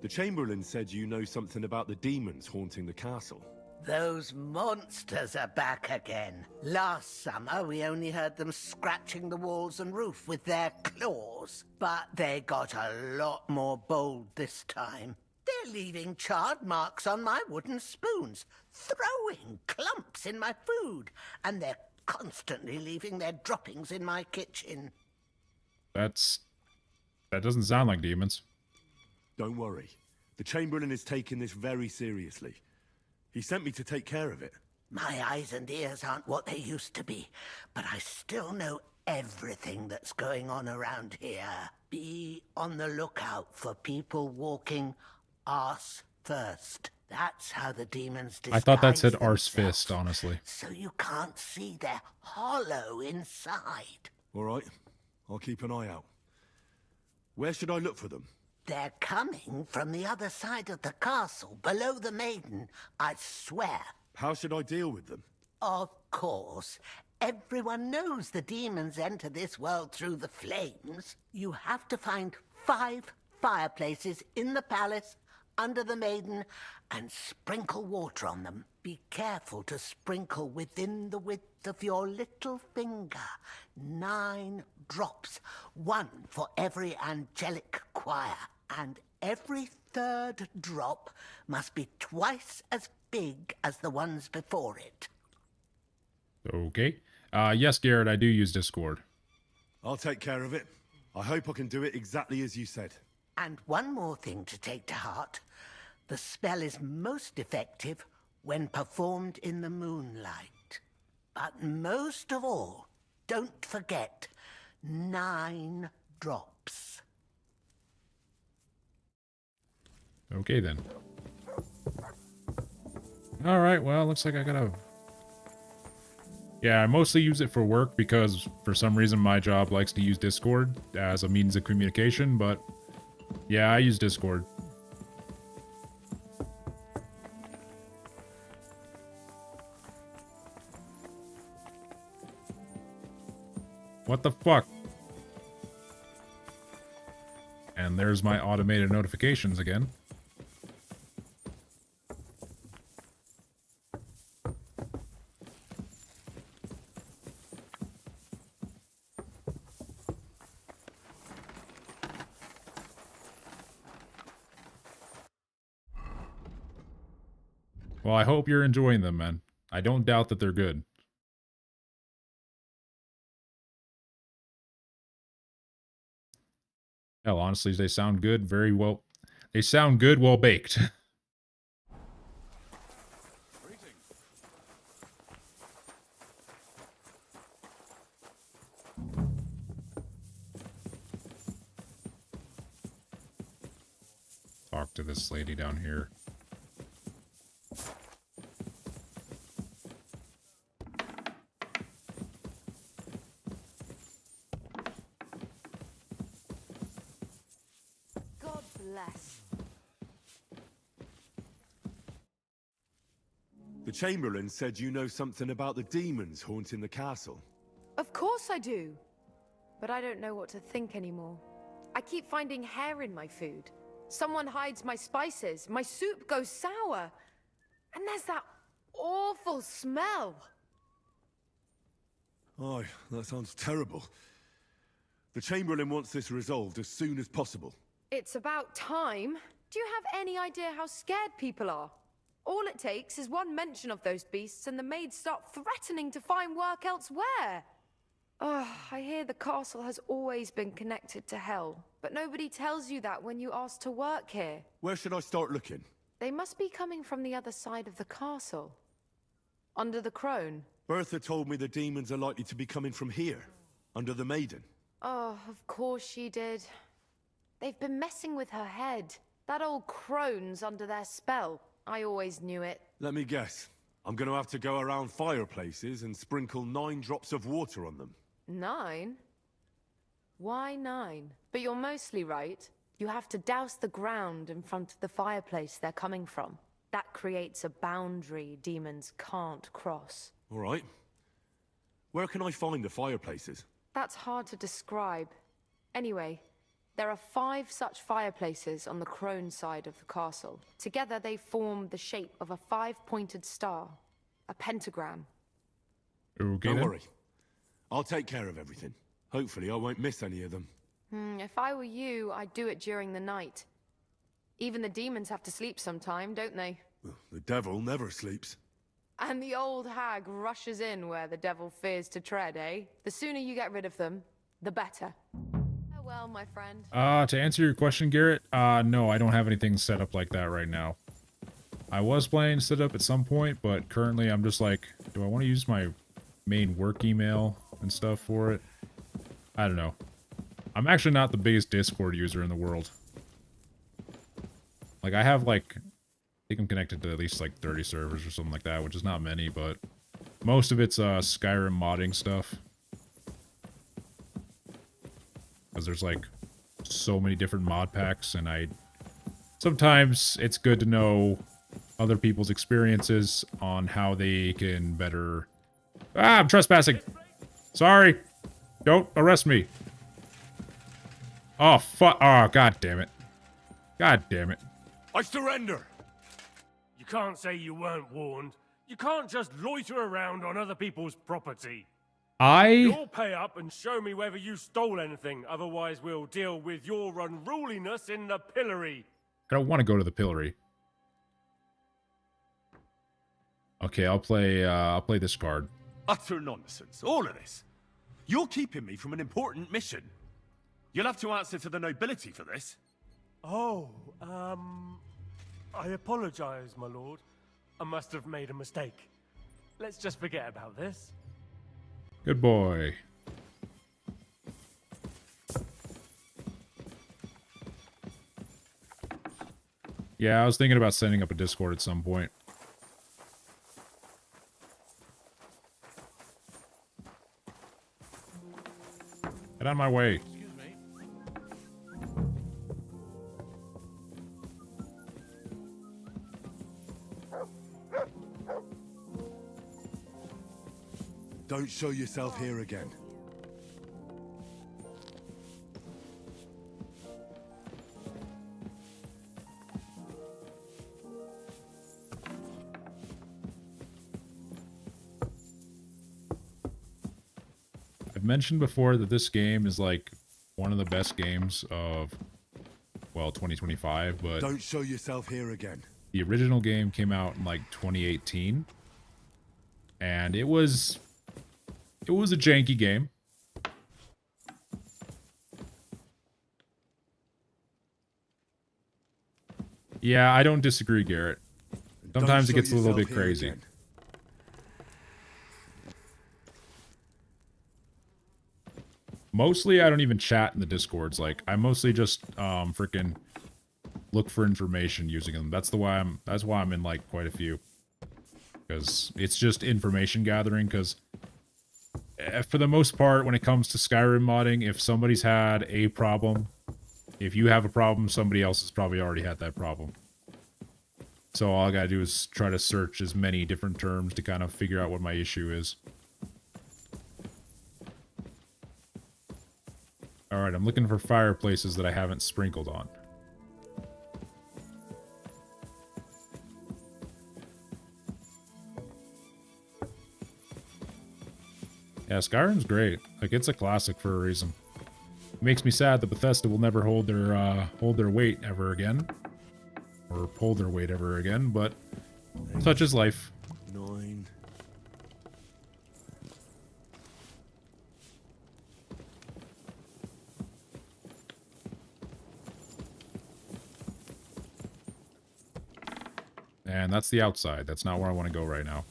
The Chamberlain said you know something about the demons haunting the castle. Those monsters are back again. Last summer, we only heard them scratching the walls and roof with their claws. But they got a lot more bold this time. They're leaving charred marks on my wooden spoons, throwing clumps in my food, and they're constantly leaving their droppings in my kitchen. That doesn't sound like demons. Don't worry. The Chamberlain is taking this very seriously. He sent me to take care of it. My eyes and ears aren't what they used to be, but I still know everything that's going on around here. Be on the lookout for people walking arse first. That's how the demons disguise I thought that said arse themselves, fist, honestly. so you can't see they're hollow inside. All right. I'll keep an eye out. Where should I look for them? They're coming from the other side of the castle, below the maiden, I swear. How should I deal with them? Of course. Everyone knows the demons enter this world through the flames. You have to find 5 fireplaces in the palace under the maiden and sprinkle water on them. Be careful to sprinkle within the width of your little finger. 9 drops, 1 for every angelic choir, and every 3rd drop must be twice as big as the ones before it. Okay. Yes, Garrett, I do use Discord. I'll take care of it. I hope I can do it exactly as you said. And one more thing to take to heart. The spell is most effective when performed in the moonlight. But most of all, don't forget 9 drops. Okay, then. Alright, well, looks like I gotta... Yeah, I mostly use it for work because for some reason my job likes to use Discord as a means of communication, but yeah, I use Discord. What the fuck? And there's my automated notifications again. Well, I hope you're enjoying them, man. I don't doubt that they're good. Hell, honestly, they sound good, very well. They sound good, well baked. Talk to this lady down here. God bless. The Chamberlain said you know something about the demons haunting the castle. Of course I do. But I don't know what to think anymore. I keep finding hair in my food. Someone hides my spices. My soup goes sour. And there's that awful smell. Oh, that sounds terrible. The Chamberlain wants this resolved as soon as possible. It's about time. Do you have any idea how scared people are? All it takes is one mention of those beasts and the maids start threatening to find work elsewhere. Ugh, I hear the castle has always been connected to hell, but nobody tells you that when you ask to work here. Where should I start looking? They must be coming from the other side of the castle. Under the crone. Bertha told me the demons are likely to be coming from here, under the maiden. Oh, of course she did. They've been messing with her head. That old crone's under their spell. I always knew it. Let me guess. I'm going to have to go around fireplaces and sprinkle 9 drops of water on them. 9? Why 9? But you're mostly right. You have to douse the ground in front of the fireplace they're coming from. That creates a boundary demons can't cross. All right. Where can I find the fireplaces? That's hard to describe. Anyway, there are 5 such fireplaces on the crone side of the castle. Together they form the shape of a 5-pointed star. A pentagram. Okay, Don't then. worry. I'll take care of everything. Hopefully I won't miss any of them. If I were you, I'd do it during the night. Even the demons have to sleep sometime, don't they? The devil never sleeps. And the old hag rushes in where the devil fears to tread, eh? The sooner you get rid of them, the better. Oh well, my friend. To answer your question, Garrett, no, I don't have anything set up like that right now. I was planning to set up at some point, but currently I'm just like, do I want to use my main work email and stuff for it? I don't know. I'm actually not the biggest Discord user in the world. Like, I have, like, I think I'm connected to at least, like, 30 servers or something like that, which is not many, but most of it's, Skyrim modding stuff. Because there's, like, so many different mod packs, and sometimes it's good to know other people's experiences on how they can better... Ah, I'm trespassing! Sorry! Don't arrest me! Oh, fuck. Oh, god damn it. God damn it. I surrender. You can't say you weren't warned. You can't just loiter around on other people's property. You'll pay up and show me whether you stole anything. Otherwise, we'll deal with your unruliness in the pillory. I don't want to go to the pillory. Okay, I'll play this card. Utter nonsense, all of this. You're keeping me from an important mission. You'll have to answer to the nobility for this. Oh, I apologize, my lord. I must have made a mistake. Let's just forget about this. Good boy. Yeah, I was thinking about setting up a Discord at some point. Get out of my way. Don't show yourself here again. I've mentioned before that this game is like one of the best games of, well, 2025, but don't show yourself here again. The original game came out in like 2018, and it was a janky game. Yeah, I don't disagree, Garrett. Sometimes it gets a little bit crazy. Again. Mostly, I don't even chat in the Discords. Like, I mostly just freaking look for information using them. That's why I'm in like quite a few, because it's just information gathering. Because for the most part, when it comes to Skyrim modding, if somebody's had a problem, if you have a problem, somebody else has probably already had that problem. So all I gotta do is try to search as many different terms to kind of figure out what my issue is. Alright, I'm looking for fireplaces that I haven't sprinkled on. Yeah, Skyrim's great. Like, it's a classic for a reason. It makes me sad that Bethesda will never hold their weight ever again. Or pull their weight ever again, but such is life. 9. And that's the outside. That's not where I want to go right now.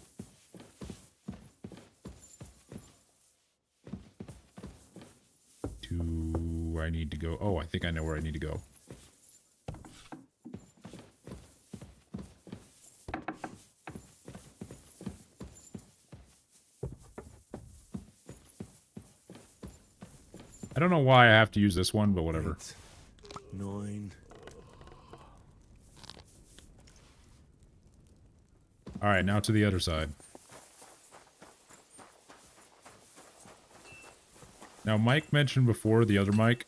Do I need to go? Oh, I think I know where I need to go. I don't know why I have to use this one, but whatever. 9. Alright, now to the other side. Now, Mike mentioned before, the other Mike,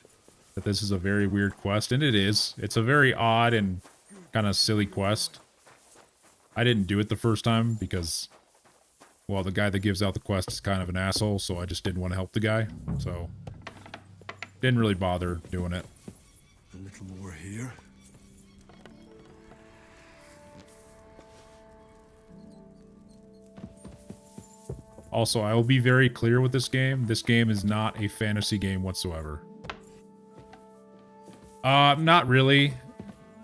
that this is a very weird quest, and it is. It's a very odd and kind of silly quest. I didn't do it the first time because, well, the guy that gives out the quest is kind of an asshole, so I just didn't want to help the guy. So, didn't really bother doing it. A little more here. Also, I will be very clear with this game. This game is not a fantasy game whatsoever. Not really.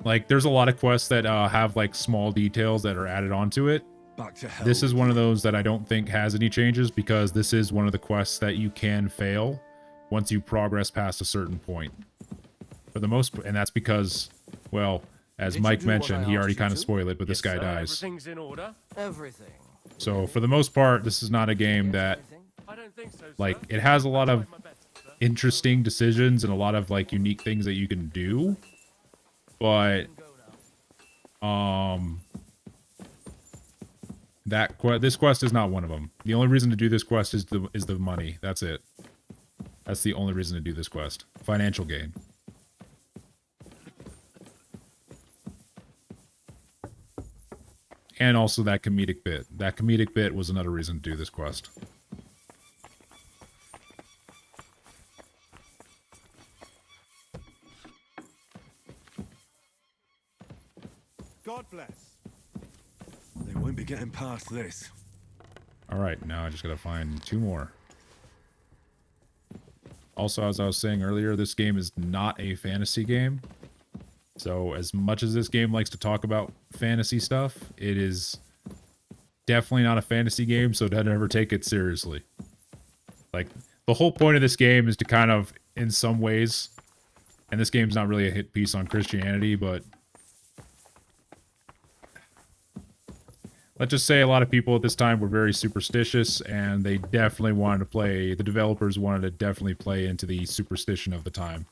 Like, there's a lot of quests that have, like, small details that are added onto it. Back to hell. This is one of those that I don't think has any changes, because this is one of the quests that you can fail once you progress past a certain point. For the most, and that's because, well, as Mike mentioned, he already kind of spoiled it, but this guy dies. Everything's in order. Everything. So for the most part, this is not a game that, I don't think so, like, it has a lot of interesting decisions and a lot of, like, unique things that you can do, but this quest is not one of them. The only reason to do this quest is the money. That's it. That's the only reason to do this quest. Financial gain. and also that comedic bit. That comedic bit was another reason to do this quest. God bless. They won't be getting past this. Alright, now I just gotta find 2 more. Also, as I was saying earlier, this game is not a fantasy game. So, as much as this game likes to talk about fantasy stuff, it is definitely not a fantasy game, so don't ever take it seriously. Like, the whole point of this game is to kind of, in some ways, and this game's not really a hit piece on Christianity, but let's just say a lot of people at this time were very superstitious, and they definitely wanted to play, the developers wanted to definitely play into the superstition of the time.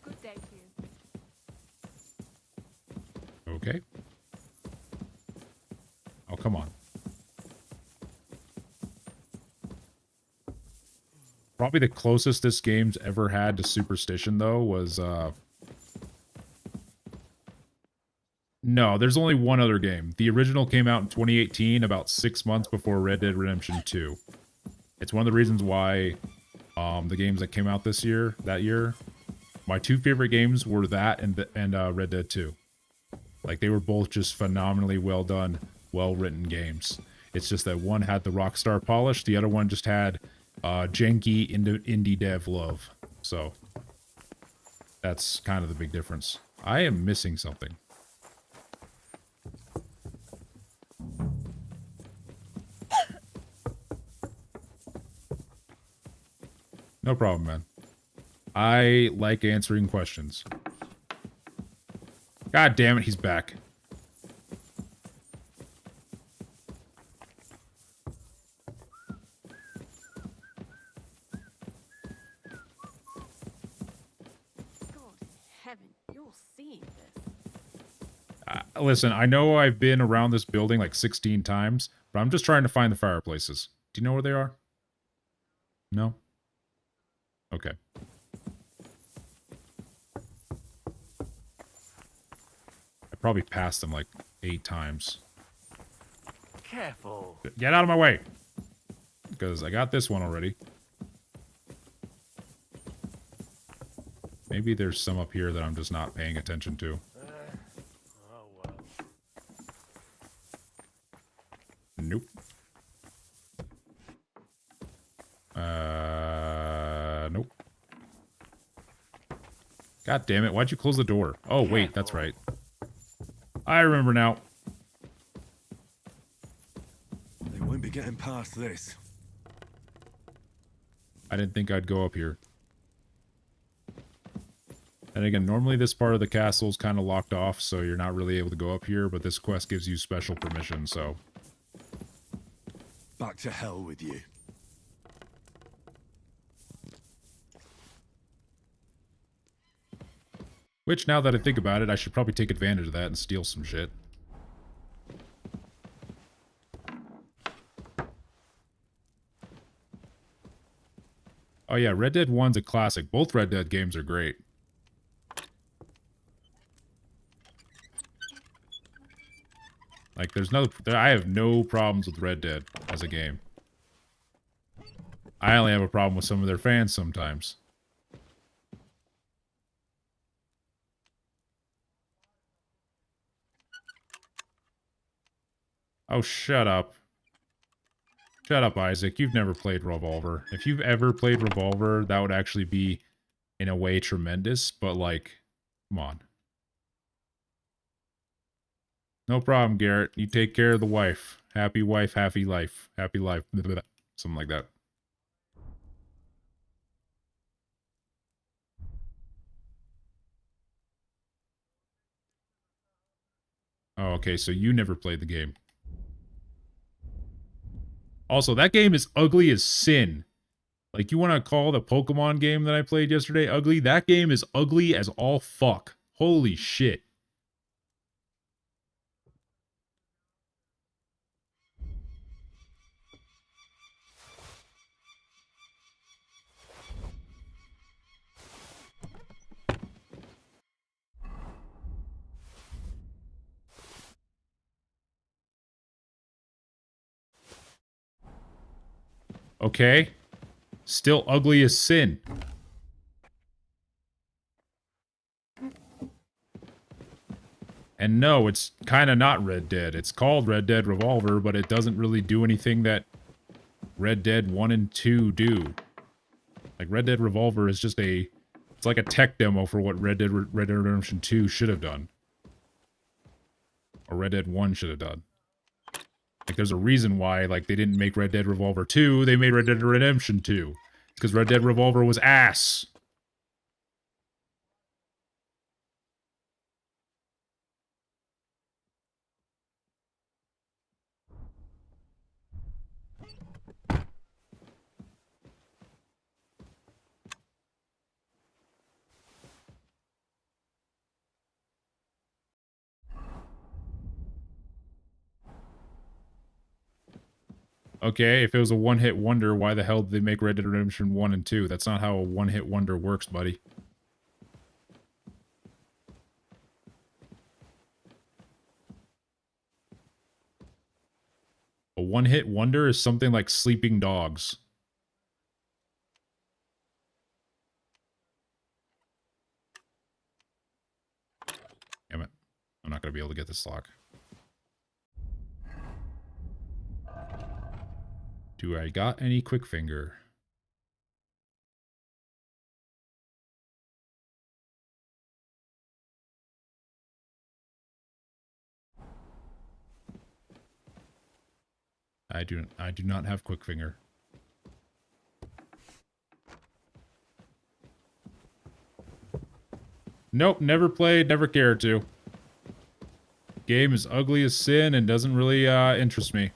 Good day to you. Okay. Oh, come on. Probably the closest this game's ever had to superstition, though, was, no, there's only one other game. The original came out in 2018, about 6 months before Red Dead Redemption 2. It's one of the reasons why, the games that came out that year, my 2 favorite games were that and Red Dead 2. Like, they were both just phenomenally well done, well-written games. It's just that one had the Rockstar polish, the other one just had janky indie dev love. So that's kind of the big difference. I am missing something. No problem, man. I like answering questions. God damn it, he's back. Listen, I know I've been around this building like 16 times, but I'm just trying to find the fireplaces. Do you know where they are? No? Okay. I probably passed them like 8 times. Careful. Get out of my way! Because I got this one already. Maybe there's some up here that I'm just not paying attention to. Nope. Nope. God damn it, why'd you close the door? Oh, wait, that's right. I remember now. They won't be getting past this. I didn't think I'd go up here. And again, normally this part of the castle is kind of locked off, so you're not really able to go up here, but this quest gives you special permission, so... Back to hell with you. Which, now that I think about it, I should probably take advantage of that and steal some shit. Oh yeah, Red Dead 1's a classic. Both Red Dead games are great. Like, I have no problems with Red Dead as a game. I only have a problem with some of their fans sometimes. Oh, shut up. Shut up, Isaac. You've never played Revolver. If you've ever played Revolver, that would actually be, in a way, tremendous. But, like, come on. No problem, Garrett. You take care of the wife. Happy wife, happy life. Happy life. Something like that. Oh, okay, so you never played the game. Also, that game is ugly as sin. Like, you want to call the Pokemon game that I played yesterday ugly? That game is ugly as all fuck. Holy shit. Okay? Still ugly as sin. And no, it's kind of not Red Dead. It's called Red Dead Revolver, but it doesn't really do anything that Red Dead 1 and 2 do. Like, Red Dead Revolver is just a... It's like a tech demo for what Red Dead Redemption 2 should have done. Or Red Dead 1 should have done. Like, there's a reason why, like, they didn't make Red Dead Revolver 2, they made Red Dead Redemption 2. It's because Red Dead Revolver was ass. Okay, if it was a one-hit wonder, why the hell did they make Red Dead Redemption 1 and 2? That's not how a one-hit wonder works, buddy. A one-hit wonder is something like Sleeping Dogs. Damn it. I'm not going to be able to get this lock. Do I got any quick finger? I do not have quick finger. Nope, never played, never cared to. Game is ugly as sin and doesn't really interest me.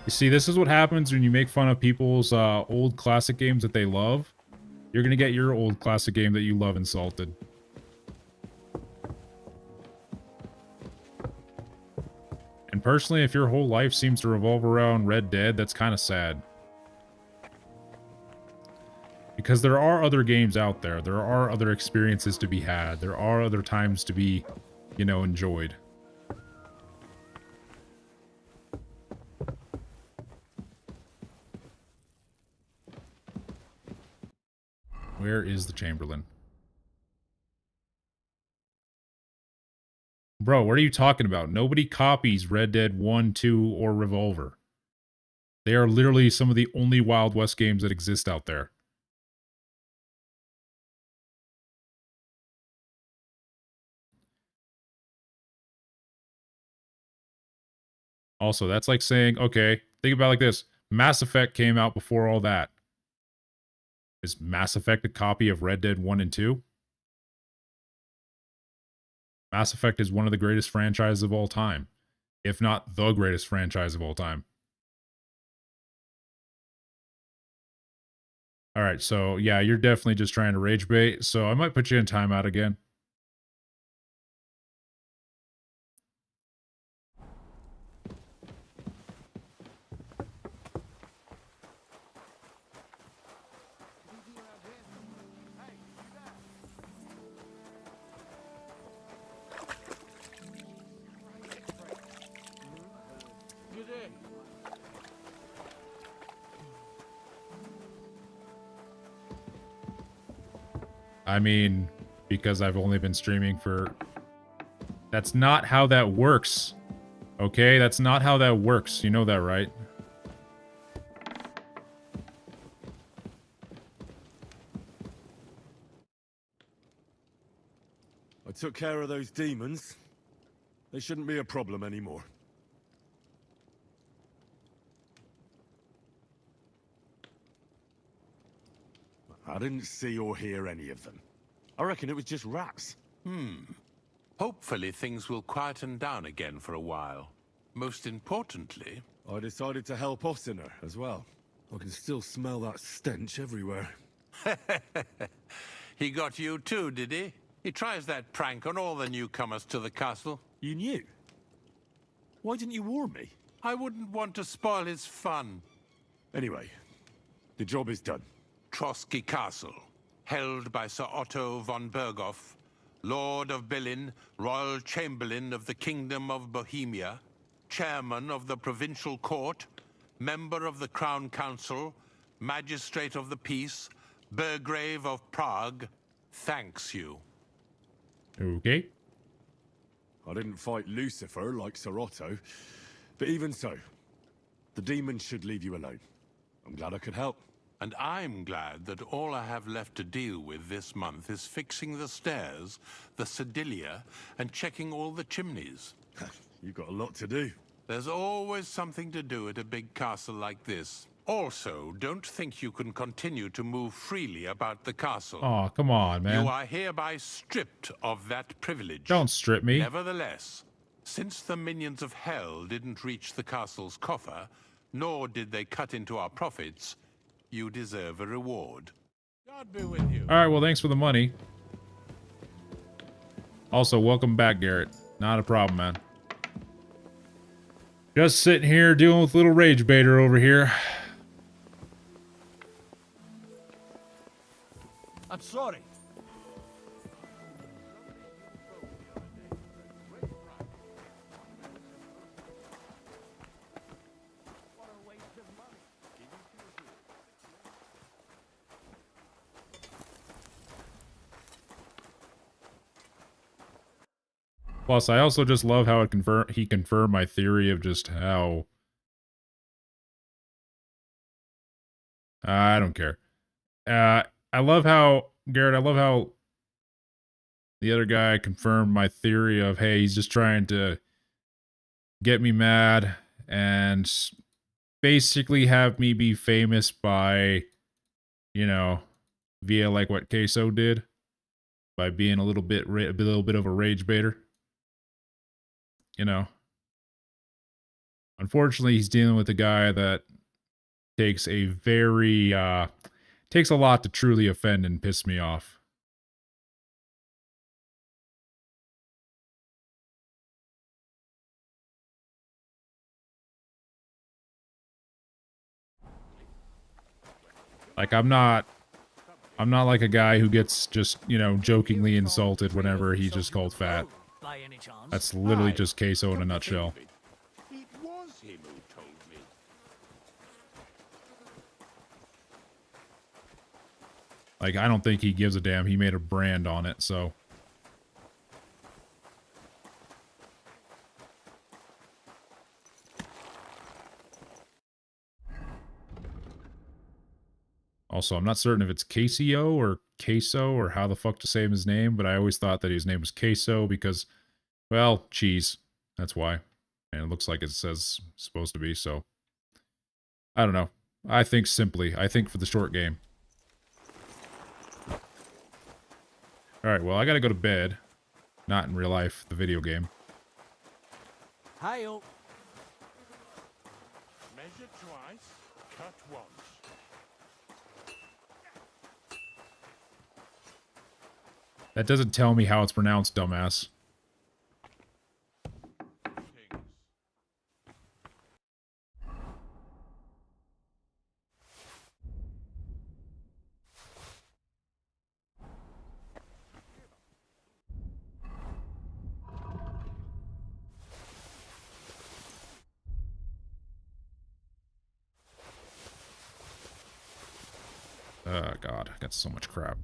You see, this is what happens when you make fun of people's old classic games that they love. You're gonna get your old classic game that you love insulted. And personally, if your whole life seems to revolve around Red Dead, that's kind of sad. Because there are other games out there. There are other experiences to be had. There are other times to be, you know, enjoyed. Where is the Chamberlain? Bro, what are you talking about? Nobody copies Red Dead 1, 2, or Revolver. They are literally some of the only Wild West games that exist out there. Also, that's like saying, okay, think about it like this. Mass Effect came out before all that. Is Mass Effect a copy of Red Dead 1 and 2? Mass Effect is one of the greatest franchises of all time, if not the greatest franchise of all time. All right, so yeah, you're definitely just trying to rage bait, so I might put you in timeout again. I mean, because I've only been streaming for... That's not how that works. Okay? That's not how that works. You know that, right? I took care of those demons. They shouldn't be a problem anymore. I didn't see or hear any of them. I reckon it was just rats. Hopefully things will quieten down again for a while. Most importantly... I decided to help Ossiner as well. I can still smell that stench everywhere. He got you too, did he? He tries that prank on all the newcomers to the castle. You knew? Why didn't you warn me? I wouldn't want to spoil his fun. Anyway, the job is done. Trotsky Castle, held by Sir Otto von Berghoff, Lord of Billin, Royal Chamberlain of the Kingdom of Bohemia, Chairman of the Provincial Court, Member of the Crown Council, Magistrate of the Peace, Burgrave of Prague, thanks you. Okay. I didn't fight Lucifer like Sir Otto, but even so, the demons should leave you alone. I'm glad I could help. And I'm glad that all I have left to deal with this month is fixing the stairs, the sedilia, and checking all the chimneys. You've got a lot to do. There's always something to do at a big castle like this. Also, don't think you can continue to move freely about the castle. Oh, come on, man. You are hereby stripped of that privilege. Don't strip me. Nevertheless, since the minions of hell didn't reach the castle's coffer, nor did they cut into our profits, you deserve a reward. God be with you. All right, well, thanks for the money. Also, welcome back, Garrett. Not a problem, man. Just sitting here dealing with little rage baiter over here. I'm sorry. Plus, I also just love how he confirmed my theory of just how... I don't care. I love how, Garrett, I love how the other guy confirmed my theory of, hey, he's just trying to get me mad and basically have me be famous by, you know, via like what Queso did, by being a little bit of a rage baiter. You know, unfortunately, he's dealing with a guy that takes a very, takes a lot to truly offend and piss me off. Like, I'm not like a guy who gets just, you know, jokingly insulted whenever he's just called fat. That's literally just Queso in a nutshell. It was him who told me. Like, I don't think he gives a damn. He made a brand on it, so. Also, I'm not certain if it's KCO or Queso or how the fuck to say his name, but I always thought that his name was Queso because, well, cheese. That's why. And it looks like it says it's supposed to be, so. I don't know. I think simply. I think for the short game. Alright, well, I gotta go to bed. Not in real life, the video game. Hail. Measure twice, cut once. That doesn't tell me how it's pronounced, dumbass. Oh, God. I got so much crap.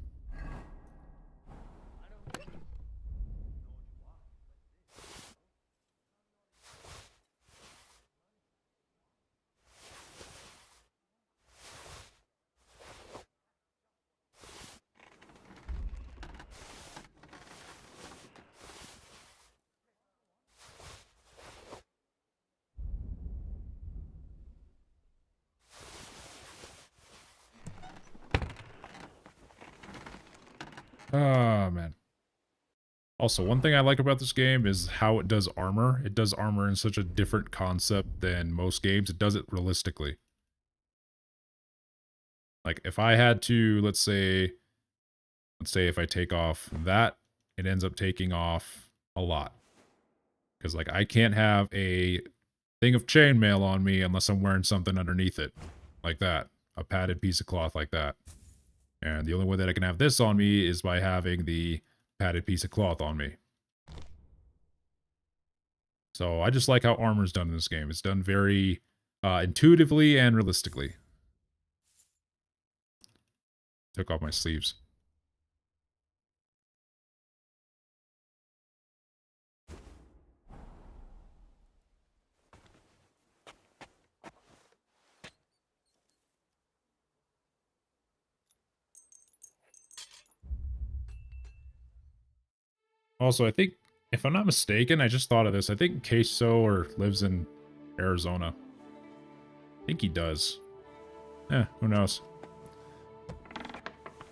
Oh, man. Also, one thing I like about this game is how it does armor. It does armor in such a different concept than most games. It does it realistically. Like, if I had to, let's say if I take off that, it ends up taking off a lot. Because, like, I can't have a thing of chainmail on me unless I'm wearing something underneath it. Like that. A padded piece of cloth like that. And the only way that I can have this on me is by having the padded piece of cloth on me. So I just like how armor's done in this game. It's done very intuitively and realistically. Took off my sleeves. Also, I think, if I'm not mistaken, I just thought of this. I think Queso lives in Arizona. I think he does. Who knows?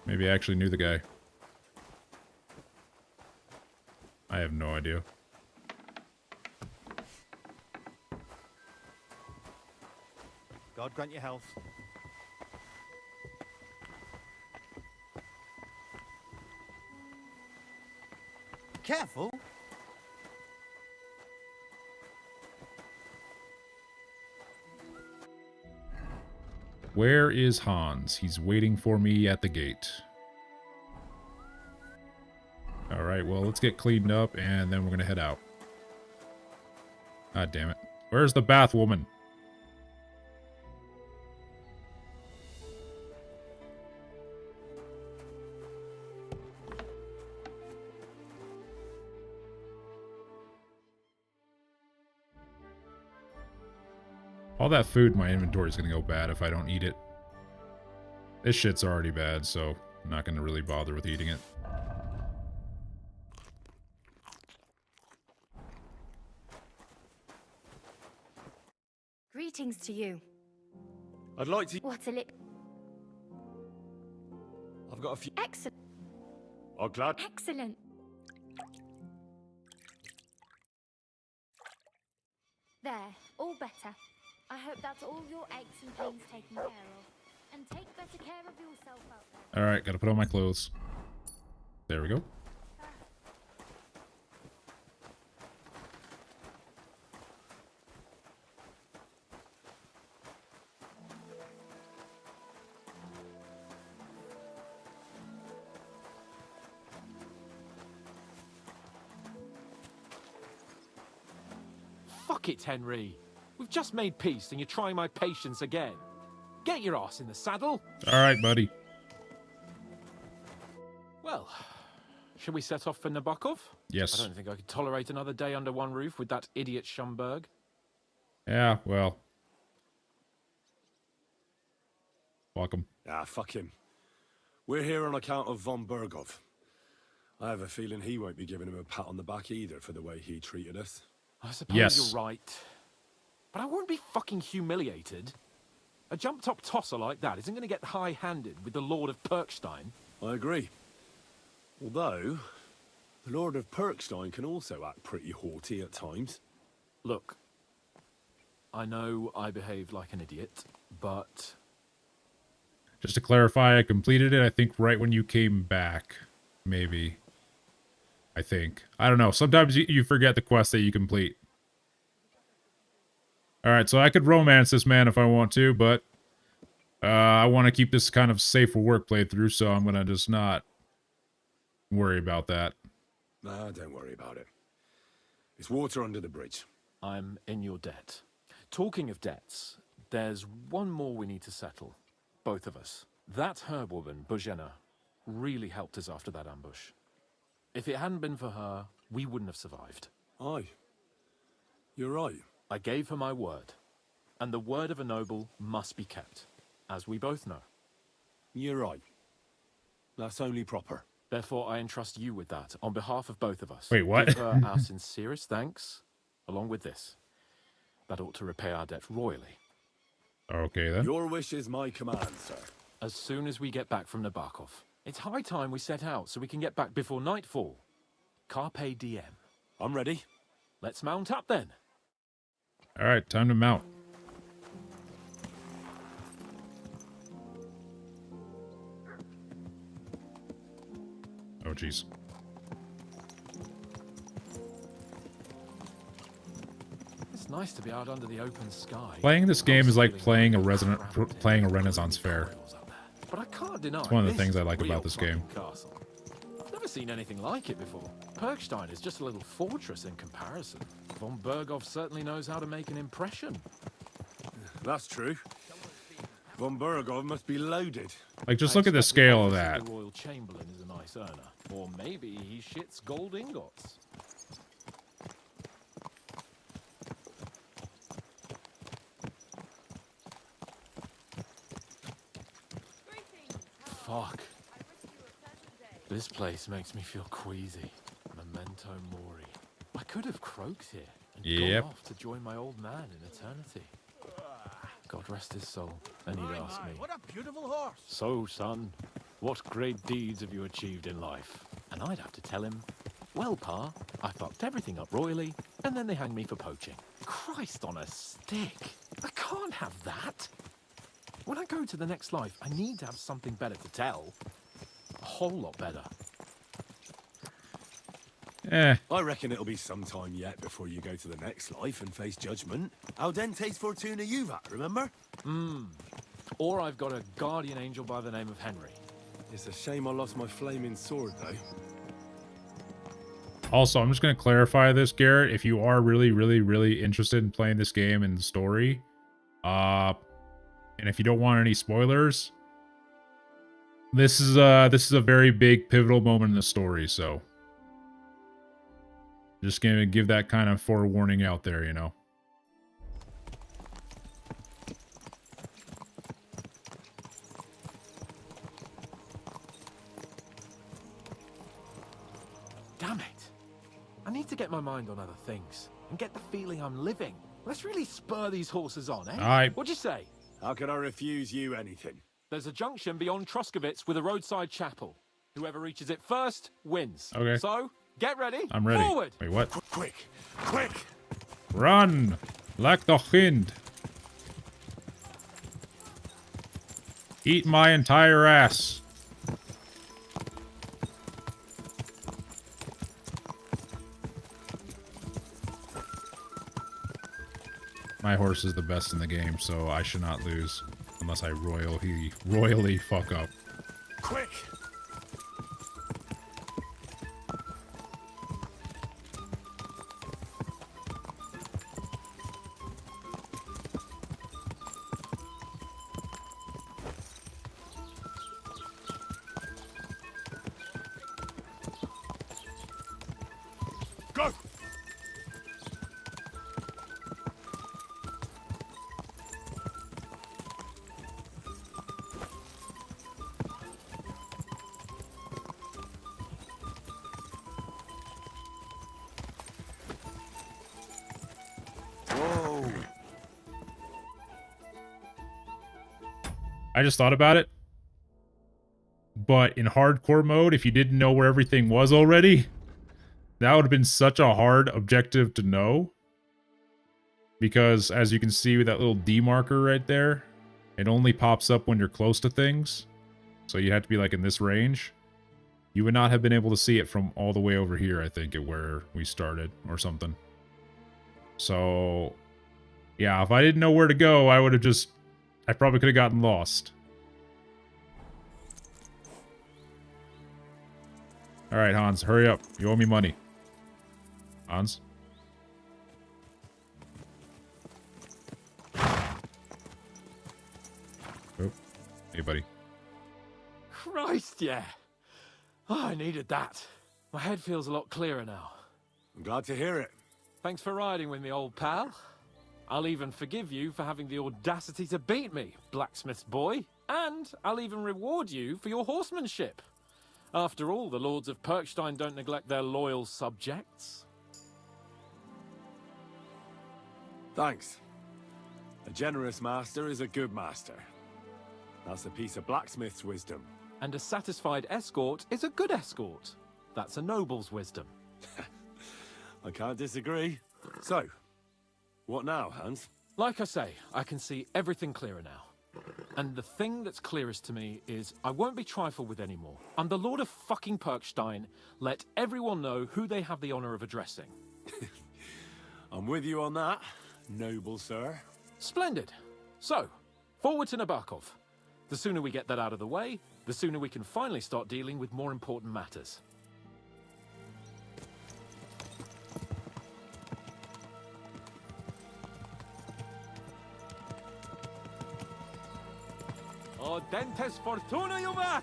Maybe I actually knew the guy. I have no idea. God grant you health. Careful. Where is Hans? He's waiting for me at the gate. Alright, well, let's get cleaned up, and then we're gonna head out. God damn it. Where's the bath woman? All that food in my inventory is gonna go bad if I don't eat it. This shit's already bad, so I'm not gonna really bother with eating it. Greetings to you. I'd like to... What a lip. I've got a few... Excellent. Oh, glad... Excellent. There, all better. I hope that's all your aches and pains taken care of. And take better care of yourself out there. Alright, gotta put on my clothes. There we go. Fuck it, Henry. We've just made peace and you're trying my patience again. Get your ass in the saddle. Alright, buddy. Well, shall we set off for Nabokov? Yes. I don't think I could tolerate another day under one roof with that idiot Schumberg. Yeah, well. Welcome. Ah, fuck him. We're here on account of von Bergov. I have a feeling he won't be giving him a pat on the back either for the way he treated us. I suppose you're right. But I won't be fucking humiliated. A jump-top tosser like that isn't going to get high-handed with the Lord of Perkstein. I agree. Although, the Lord of Perkstein can also act pretty haughty at times. Look, I know I behaved like an idiot, but... Just to clarify, I completed it, I think, right when you came back. Maybe. I think. I don't know. Sometimes you forget the quest that you complete. Alright, so I could romance this man if I want to, but... I want to keep this kind of safe for work playthrough, so I'm gonna just not worry about that. Nah, don't worry about it. It's water under the bridge. I'm in your debt. Talking of debts, there's one more we need to settle. Both of us. That herb-woman, Bozhena, really helped us after that ambush. If it hadn't been for her, we wouldn't have survived. Aye. You're right. I gave her my word. And the word of a noble must be kept, as we both know. You're right. That's only proper. Therefore, I entrust you with that, on behalf of both of us. Wait, what? Give her our sincerest thanks, along with this. That ought to repay our debt royally. Okay, then. Your wish is my command, sir. As soon as we get back from Nabokov, It's high time we set out so we can get back before nightfall. Carpe diem. I'm ready. Let's mount up then. All right, time to mount. Oh, jeez. It's nice to be out under the open sky. Playing this game is like playing a Renaissance fair. But I can't deny It's one of the this things I is a like real about this game. castle. I've never seen anything like it before. Perkstein is just a little fortress in comparison. Von Berghoff certainly knows how to make an impression. That's true. Von Berghoff must be loaded. Like, just look at the scale of that. The Royal Chamberlain is a nice earner. Or maybe he shits gold ingots. Fuck. This place makes me feel queasy. Memento mori. I could have croaked here and gone off to join my old man in eternity. God rest his soul. And he'd ask me, What a beautiful horse! "So, son, what great deeds have you achieved in life?" And I'd have to tell him, "Well, Pa, I fucked everything up royally, and then they hanged me for poaching." Christ on a stick! I can't have that! When I go to the next life, I need to have something better to tell. A whole lot better. I reckon it'll be some time yet before you go to the next life and face judgment. Audente's Fortuna Juvat, remember? Or I've got a guardian angel by the name of Henry. It's a shame I lost my flaming sword, though. Also, I'm just going to clarify this, Garrett. If you are really, really, really interested in playing this game and the story, and if you don't want any spoilers, this is a very big pivotal moment in the story, so just gonna give that kind of forewarning out there, you know. Damn it! I need to get my mind on other things and get the feeling I'm living. Let's really spur these horses on, eh? Aye. What'd you say? How can I refuse you anything? There's a junction beyond Troskovitz with a roadside chapel. Whoever reaches it first wins. Okay. So, get ready. I'm ready. Forward! Wait, what? Quick! Quick! Run! Like the wind. Eat my entire ass. My horse is the best in the game, so I should not lose unless I royally fuck up. Quick! Go! Whoa! I just thought about it. But in hardcore mode, if you didn't know where everything was already, that would have been such a hard objective to know. Because as you can see with that little D marker right there, it only pops up when you're close to things. So you have to be like in this range. You would not have been able to see it from all the way over here, I think, at where we started or something. So, yeah, if I didn't know where to go, I probably could have gotten lost. Alright, Hans, hurry up. You owe me money. Hans? Oh, hey, buddy. Christ, yeah. Oh, I needed that. My head feels a lot clearer now. I'm glad to hear it. Thanks for riding with me, old pal. I'll even forgive you for having the audacity to beat me, blacksmith's boy. And I'll even reward you for your horsemanship. After all, the lords of Perkstein don't neglect their loyal subjects. Thanks. A generous master is a good master. That's a piece of blacksmith's wisdom. And a satisfied escort is a good escort. That's a noble's wisdom. I can't disagree. So, what now, Hans? Like I say, I can see everything clearer now. And the thing that's clearest to me is I won't be trifled with anymore. I'm the Lord of fucking Perkstein. Let everyone know who they have the honor of addressing. I'm with you on that, noble sir. Splendid. So, forward to Nabokov. The sooner we get that out of the way, the sooner we can finally start dealing with more important matters. O dentes fortuna juvat!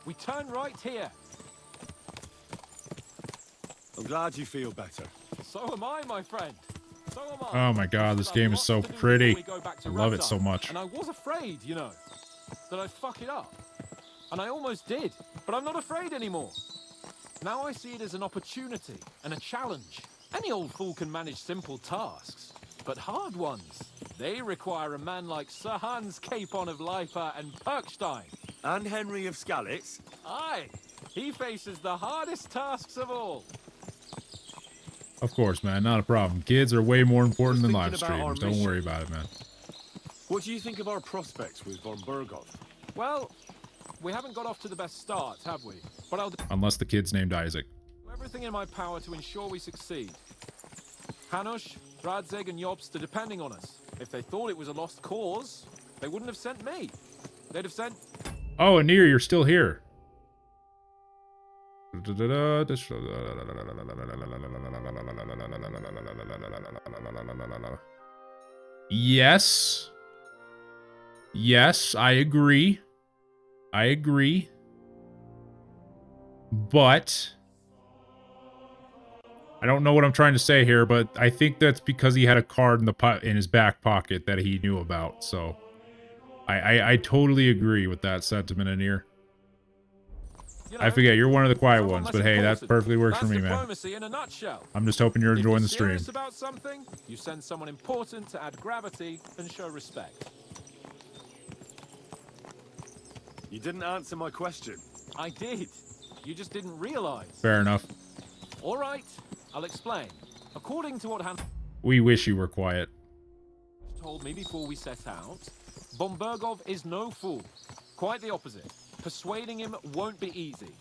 We turn right here. I'm glad you feel better. So am I, my friend. So am I. Oh my god, this game is so pretty. I love it so much. And I was afraid, you know, that I'd fuck it up. And I almost did, but I'm not afraid anymore. Now I see it as an opportunity and a challenge. Any old fool can manage simple tasks, but hard ones, they require a man like Sir Hans Capon of Lipa and Perkstein. And Henry of Skalitz. Aye, he faces the hardest tasks of all. Of course, man, not a problem. Kids are way more important than live Thinking about our streams. Don't mission. worry about it, man. What do you think of our prospects with von Berghoff? Well, we haven't got off to the best start, have we? But I'll do Unless the kid's named Isaac. everything in my power to ensure we succeed. Hanush, Radzig, and Jobst are depending on us. If they thought it was a lost cause, they wouldn't have sent me. They'd have sent... Oh, Anir, you're still here. Yes. Yes, I agree. I agree. But I don't know what I'm trying to say here, but I think that's because he had a card in his back pocket that he knew about. So I totally agree with that sentiment in here. You know, I forget, you're one of the quiet someone ones, less but hey, that important. perfectly works for That's me, man. diplomacy in a nutshell. I'm just hoping you're If enjoying you're the stream. serious about something, you send someone important to add gravity and show respect. You didn't answer my question. I did. You just didn't realize. Fair enough. All right, I'll explain. According to what Han We wish you were quiet. told me before we set out, von Berghoff is no fool. Quite the opposite. Persuading him won't be easy.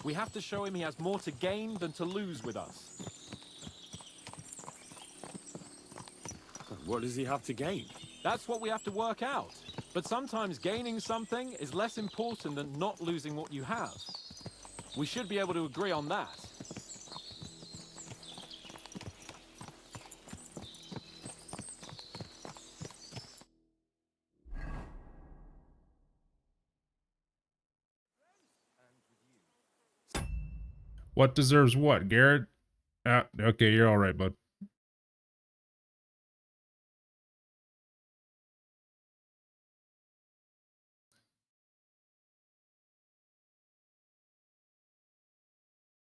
We have to show him he has more to gain than to lose with us. What does he have to gain? That's what we have to work out. But sometimes gaining something is less important than not losing what you have. We should be able to agree on that. What deserves what, Garrett? Okay, you're all right, bud.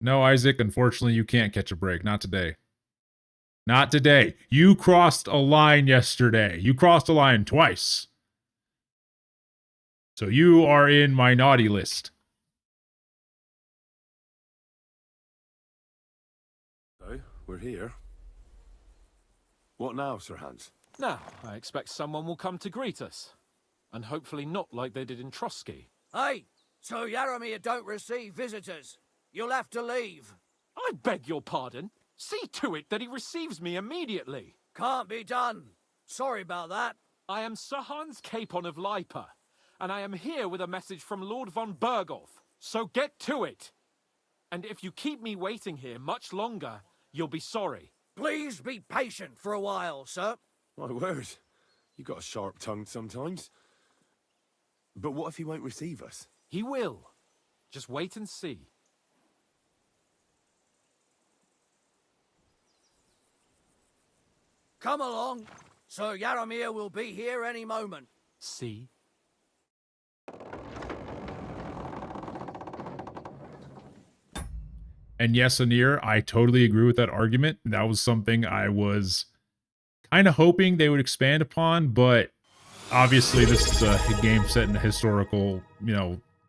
No, Isaac, unfortunately, you can't catch a break. Not today. Not today. You crossed a line yesterday. You crossed a line twice. So you are in my naughty list. So, we're here. What now, Sir Hans? Now, I expect someone will come to greet us. And hopefully not like they did in Trotsky. Hey, so Yaramir don't receive visitors. You'll have to leave. I beg your pardon. See to it that he receives me immediately. Can't be done. Sorry about that. I am Sir Hans Capon of Lipa, and I am here with a message from Lord von Berghoff. So get to it. And if you keep me waiting here much longer, you'll be sorry. Please be patient for a while, sir. My word. You got a sharp tongue sometimes. But what if he won't receive us? He will. Just wait and see. Come along. Sir Yaramir will be here any moment. See? And yes, Anir, I totally agree with that argument. That was something I was kind of hoping they would expand upon, but obviously this is a game set in a historical,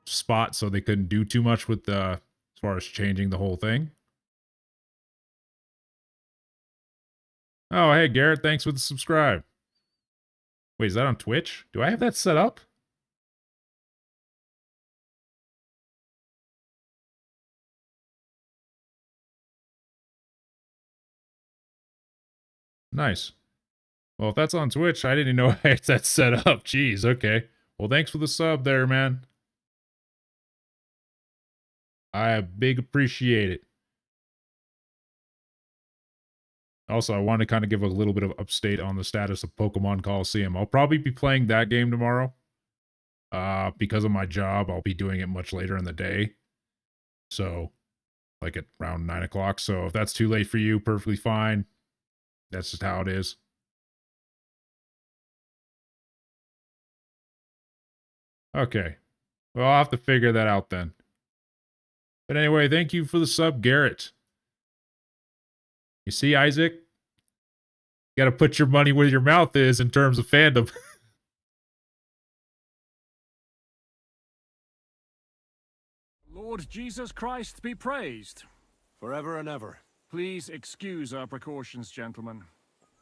spot, so they couldn't do too much with as far as changing the whole thing. Oh, hey, Garrett, thanks for the subscribe. Wait, is that on Twitch? Do I have that set up? Nice. Well, if that's on Twitch, I didn't know I had that set up. Jeez, okay. Well, thanks for the sub there, man. I big appreciate it. Also, I want to kind of give a little bit of update on the status of Pokemon Coliseum. I'll probably be playing that game tomorrow. Because of my job, I'll be doing it much later in the day. So, like at around 9 o'clock. So if that's too late for you, perfectly fine. That's just how it is. Okay. Well, I'll have to figure that out then. But anyway, thank you for the sub, Garrett. You see, Isaac? You gotta put your money where your mouth is in terms of fandom. Lord Jesus Christ be praised. Forever and ever. Please excuse our precautions, gentlemen.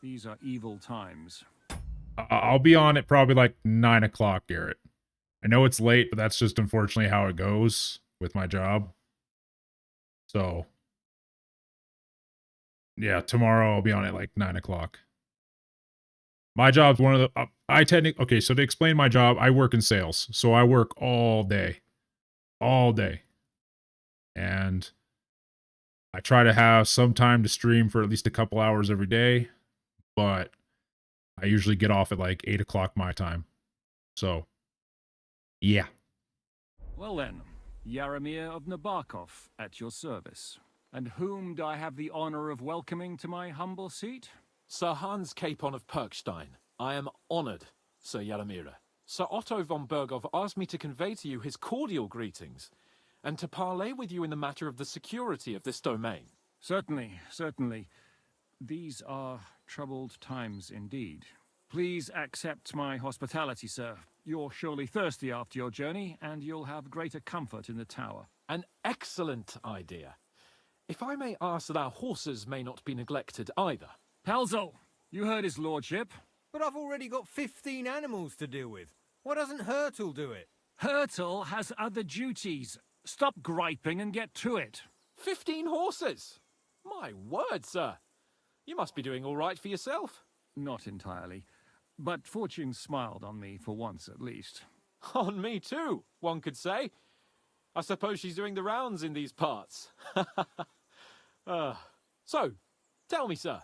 These are evil times. I'll be on it probably like 9 o'clock, Garrett. I know it's late, but that's just unfortunately how it goes with my job. So, yeah, tomorrow I'll be on it like 9 o'clock. My job's one of the, okay, so to explain my job, I work in sales. So I work all day. All day. And I try to have some time to stream for at least a couple hours every day. But I usually get off at like 8 o'clock my time. So, yeah. Well then, Yaramir of Nabokov at your service. And whom do I have the honor of welcoming to my humble seat? Sir Hans Capon of Perkstein. I am honored, Sir Yaramira. Sir Otto von Bergov asked me to convey to you his cordial greetings, and to parley with you in the matter of the security of this domain. Certainly, certainly. These are troubled times indeed. Please accept my hospitality, sir. You're surely thirsty after your journey, and you'll have greater comfort in the tower. An excellent idea. If I may ask that our horses may not be neglected either. Pelzel, you heard his lordship. But I've already got 15 animals to deal with. Why doesn't Hurtle do it? Hurtle has other duties. Stop griping and get to it. 15 horses? My word, sir. You must be doing all right for yourself. Not entirely. But fortune smiled on me for once at least. On me too, one could say. I suppose she's doing the rounds in these parts. So, tell me, sir,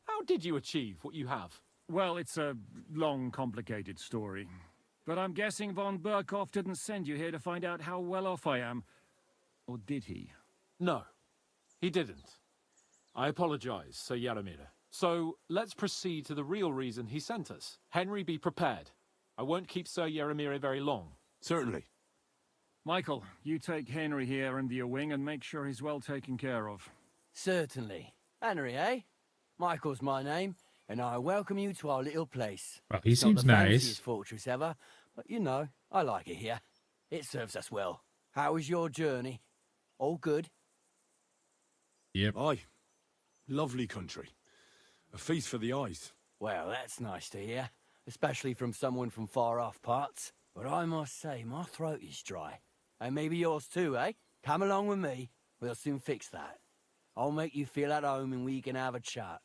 how did you achieve what you have? Well, it's a long, complicated story. But I'm guessing von Berkhoff didn't send you here to find out how well off I am. Or did he? No, he didn't. I apologize, Sir Yaramira. So, let's proceed to the real reason he sent us. Henry, be prepared. I won't keep Sir Yaramira very long. Certainly. Michael, you take Henry here in the wing and make sure he's well taken care of. Certainly. Henry, eh? Michael's my name, and I welcome you to our little place. Well, he It's seems not the nice. fanciest fortress ever, but you know, I like it here. It serves us well. How was your journey? All good? Yep. Aye. Lovely country. A feast for the eyes. Well, that's nice to hear, especially from someone from far-off parts. But I must say, my throat is dry. And maybe yours too, eh? Come along with me. We'll soon fix that. I'll make you feel at home and we can have a chat.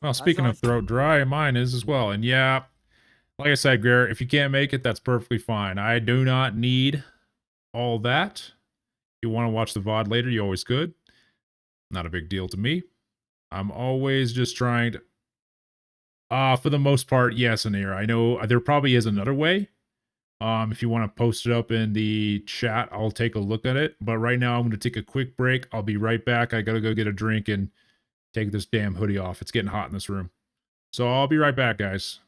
Well, speaking of throat dry, mine is as well. And yeah, like I said, Garrett, if you can't make it, that's perfectly fine. I do not need all that. If you want to watch the VOD later, you always could. Not a big deal to me. I'm always just trying to... for the most part, yes, Anir. I know there probably is another way. If you want to post it up in the chat, I'll take a look at it. But right now, I'm going to take a quick break. I'll be right back. I got to go get a drink and take this damn hoodie off. It's getting hot in this room. So I'll be right back, guys.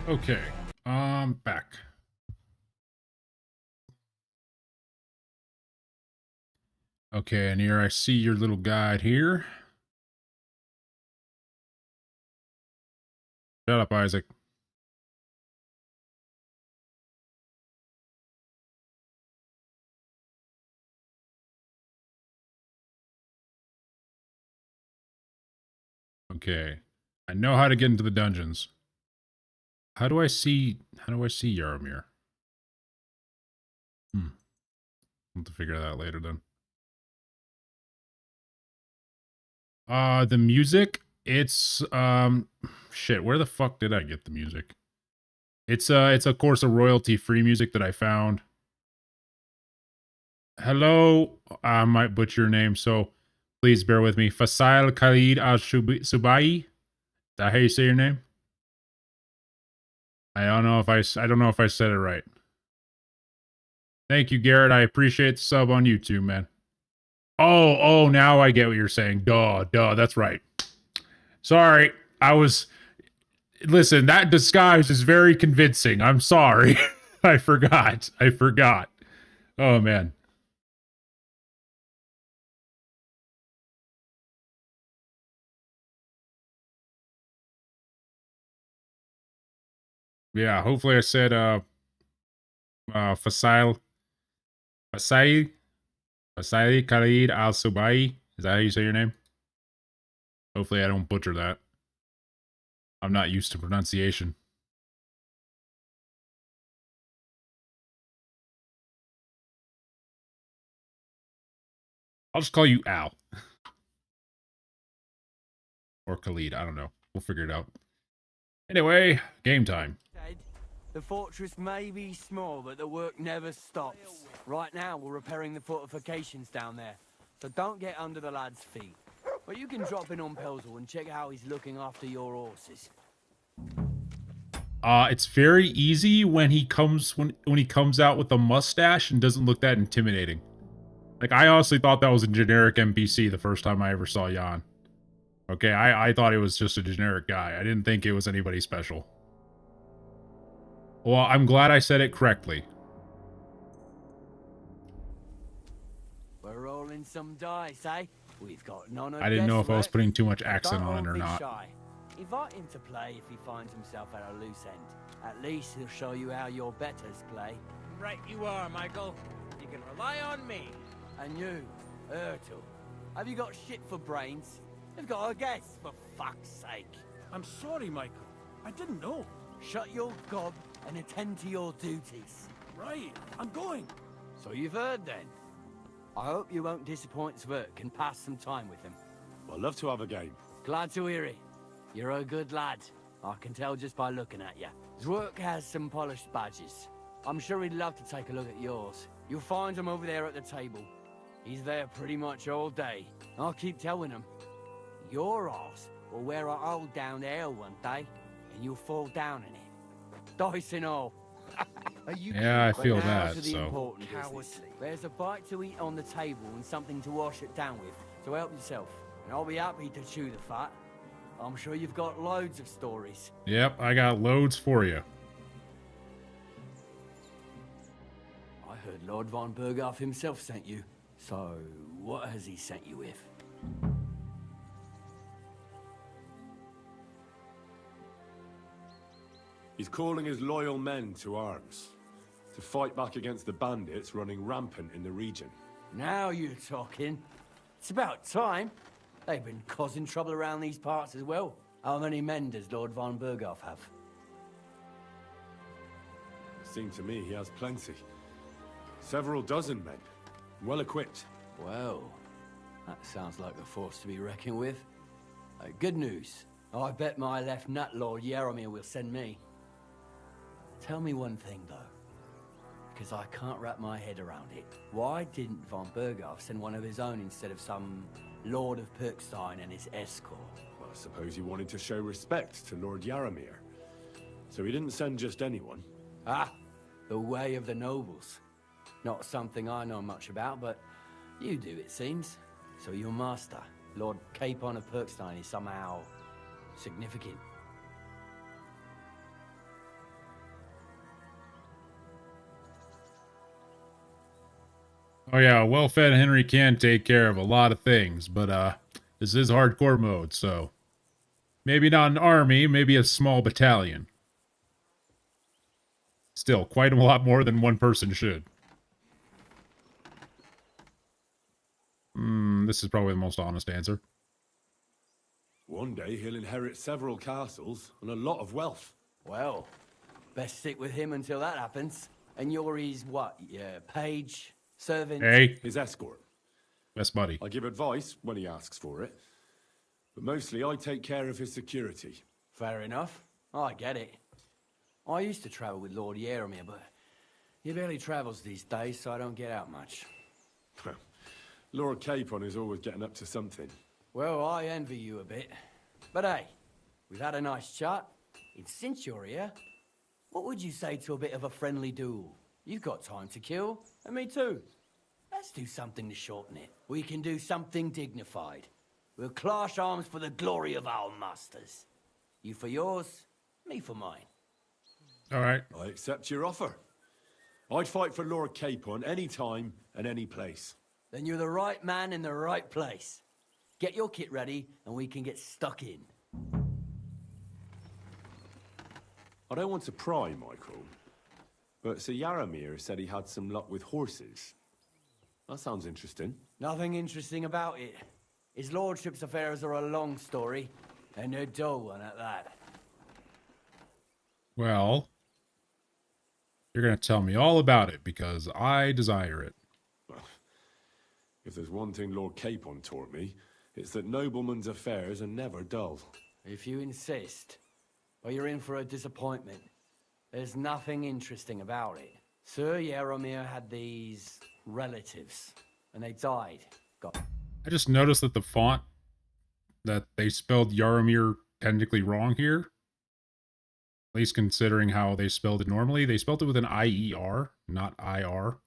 Okay, back. Okay, and here I see your little guide here. Shut up, Isaac. Okay. I know how to get into the dungeons. How do I see Yaramir? I'll have to figure that out later then. The music, it's shit, where the fuck did I get the music? It's of course a royalty-free music that I found. Hello, I might butcher your name, so please bear with me. Faisal Khalid Al-Subai? Is that how you say your name? I don't know if I said it right. Thank you, Garrett. I appreciate the sub on YouTube, man. Oh, now I get what you're saying. Duh, that's right. Sorry, listen, that disguise is very convincing. I'm sorry. I forgot. Oh, man. Yeah, hopefully I said, Faisal Khalid Al-Subai. Is that how you say your name? Hopefully I don't butcher that. I'm not used to pronunciation. I'll just call you Al. Or Khalid, I don't know. We'll figure it out. Anyway, game time. The fortress may be small, but the work never stops. Right now, we're repairing the fortifications down there, so don't get under the lad's feet. But you can drop in on Pelzel and check how he's looking after your horses. It's very easy when he comes out with a mustache and doesn't look that intimidating. Like, I honestly thought that was a generic NPC the first time I ever saw Jan. Okay, I thought it was just a generic guy. I didn't think it was anybody special. Well, I'm glad I said it correctly. We're rolling some dice, eh? We've got none of I didn't know if I was putting too much accent on it or not. Shy. Invite him to play if he finds himself at a loose end. At least he'll show you how your betters play. Right you are, Michael. You can rely on me. And you, Ertul, have you got shit for brains? You've got a guess, for fuck's sake. I'm sorry, Michael. I didn't know. Shut your gob and attend to your duties. Right, I'm going. So you've heard then. I hope you won't disappoint Svert and pass some time with him. I'd love to have a game. Glad to hear it. You're a good lad. I can tell just by looking at you. Zwerk has some polished badges. I'm sure he'd love to take a look at yours. You'll find him over there at the table. He's there pretty much all day. I'll keep telling him. Your arse will wear a hole down there one day, and you'll fall down in it. Dice and all. Yeah, I feel that, so. There's a bite to eat on the table and something to wash it down with, so help yourself. And I'll be happy to chew the fat. I'm sure you've got loads of stories. Yep, I got loads for you. I heard Lord von Berghoff himself sent you. So, what has he sent you with? He's calling his loyal men to arms, to fight back against the bandits running rampant in the region. Now you're talking. It's about time. They've been causing trouble around these parts as well. How many men does Lord von Berghoff have? It seemed to me he has plenty. Several dozen men, well equipped. Well, that sounds like a force to be reckoned with. Good news. I bet my left nut Lord Yaramir will send me. Tell me one thing, though, because I can't wrap my head around it. Why didn't von Berghoff send one of his own instead of some Lord of Pirkstein and his escort? Well, I suppose he wanted to show respect to Lord Yaramir. So he didn't send just anyone. Ah, the way of the nobles. Not something I know much about, but you do, it seems. So your master, Lord Capon of Pirkstein, is somehow significant. Oh yeah, a well-fed Henry can take care of a lot of things, but this is hardcore mode, so maybe not an army, maybe a small battalion. Still, quite a lot more than one person should. This is probably the most honest answer. One day he'll inherit several castles and a lot of wealth. Well, best stick with him until that happens. And you're his what? Yeah, page, servant? Hey. His escort. Best buddy. I give advice when he asks for it. But mostly I take care of his security. Fair enough. I get it. I used to travel with Lord Yaromir, but he barely travels these days, so I don't get out much. Lord Capon is always getting up to something. Well, I envy you a bit. But hey, we've had a nice chat. And since you're here, what would you say to a bit of a friendly duel? You've got time to kill, and me too. Let's do something to shorten it. We can do something dignified. We'll clash arms for the glory of our masters. You for yours, me for mine. All right. I accept your offer. I'd fight for Lord Capon any time and any place. Then you're the right man in the right place. Get your kit ready, and we can get stuck in. I don't want to pry, Michael, but Sir Yaromir said he had some luck with horses. That sounds interesting. Nothing interesting about it. His lordship's affairs are a long story, and a dull one at that. Well, you're going to tell me all about it because I desire it. If there's one thing Lord Capon taught me, it's that noblemen's affairs are never dull. If you insist, or you're in for a disappointment. There's nothing interesting about it. Sir Yaromir had these relatives, and they died. I just noticed that the font that they spelled Yaromir technically wrong here. At least considering how they spelled it normally. They spelled it with an I-E-R, not I-R.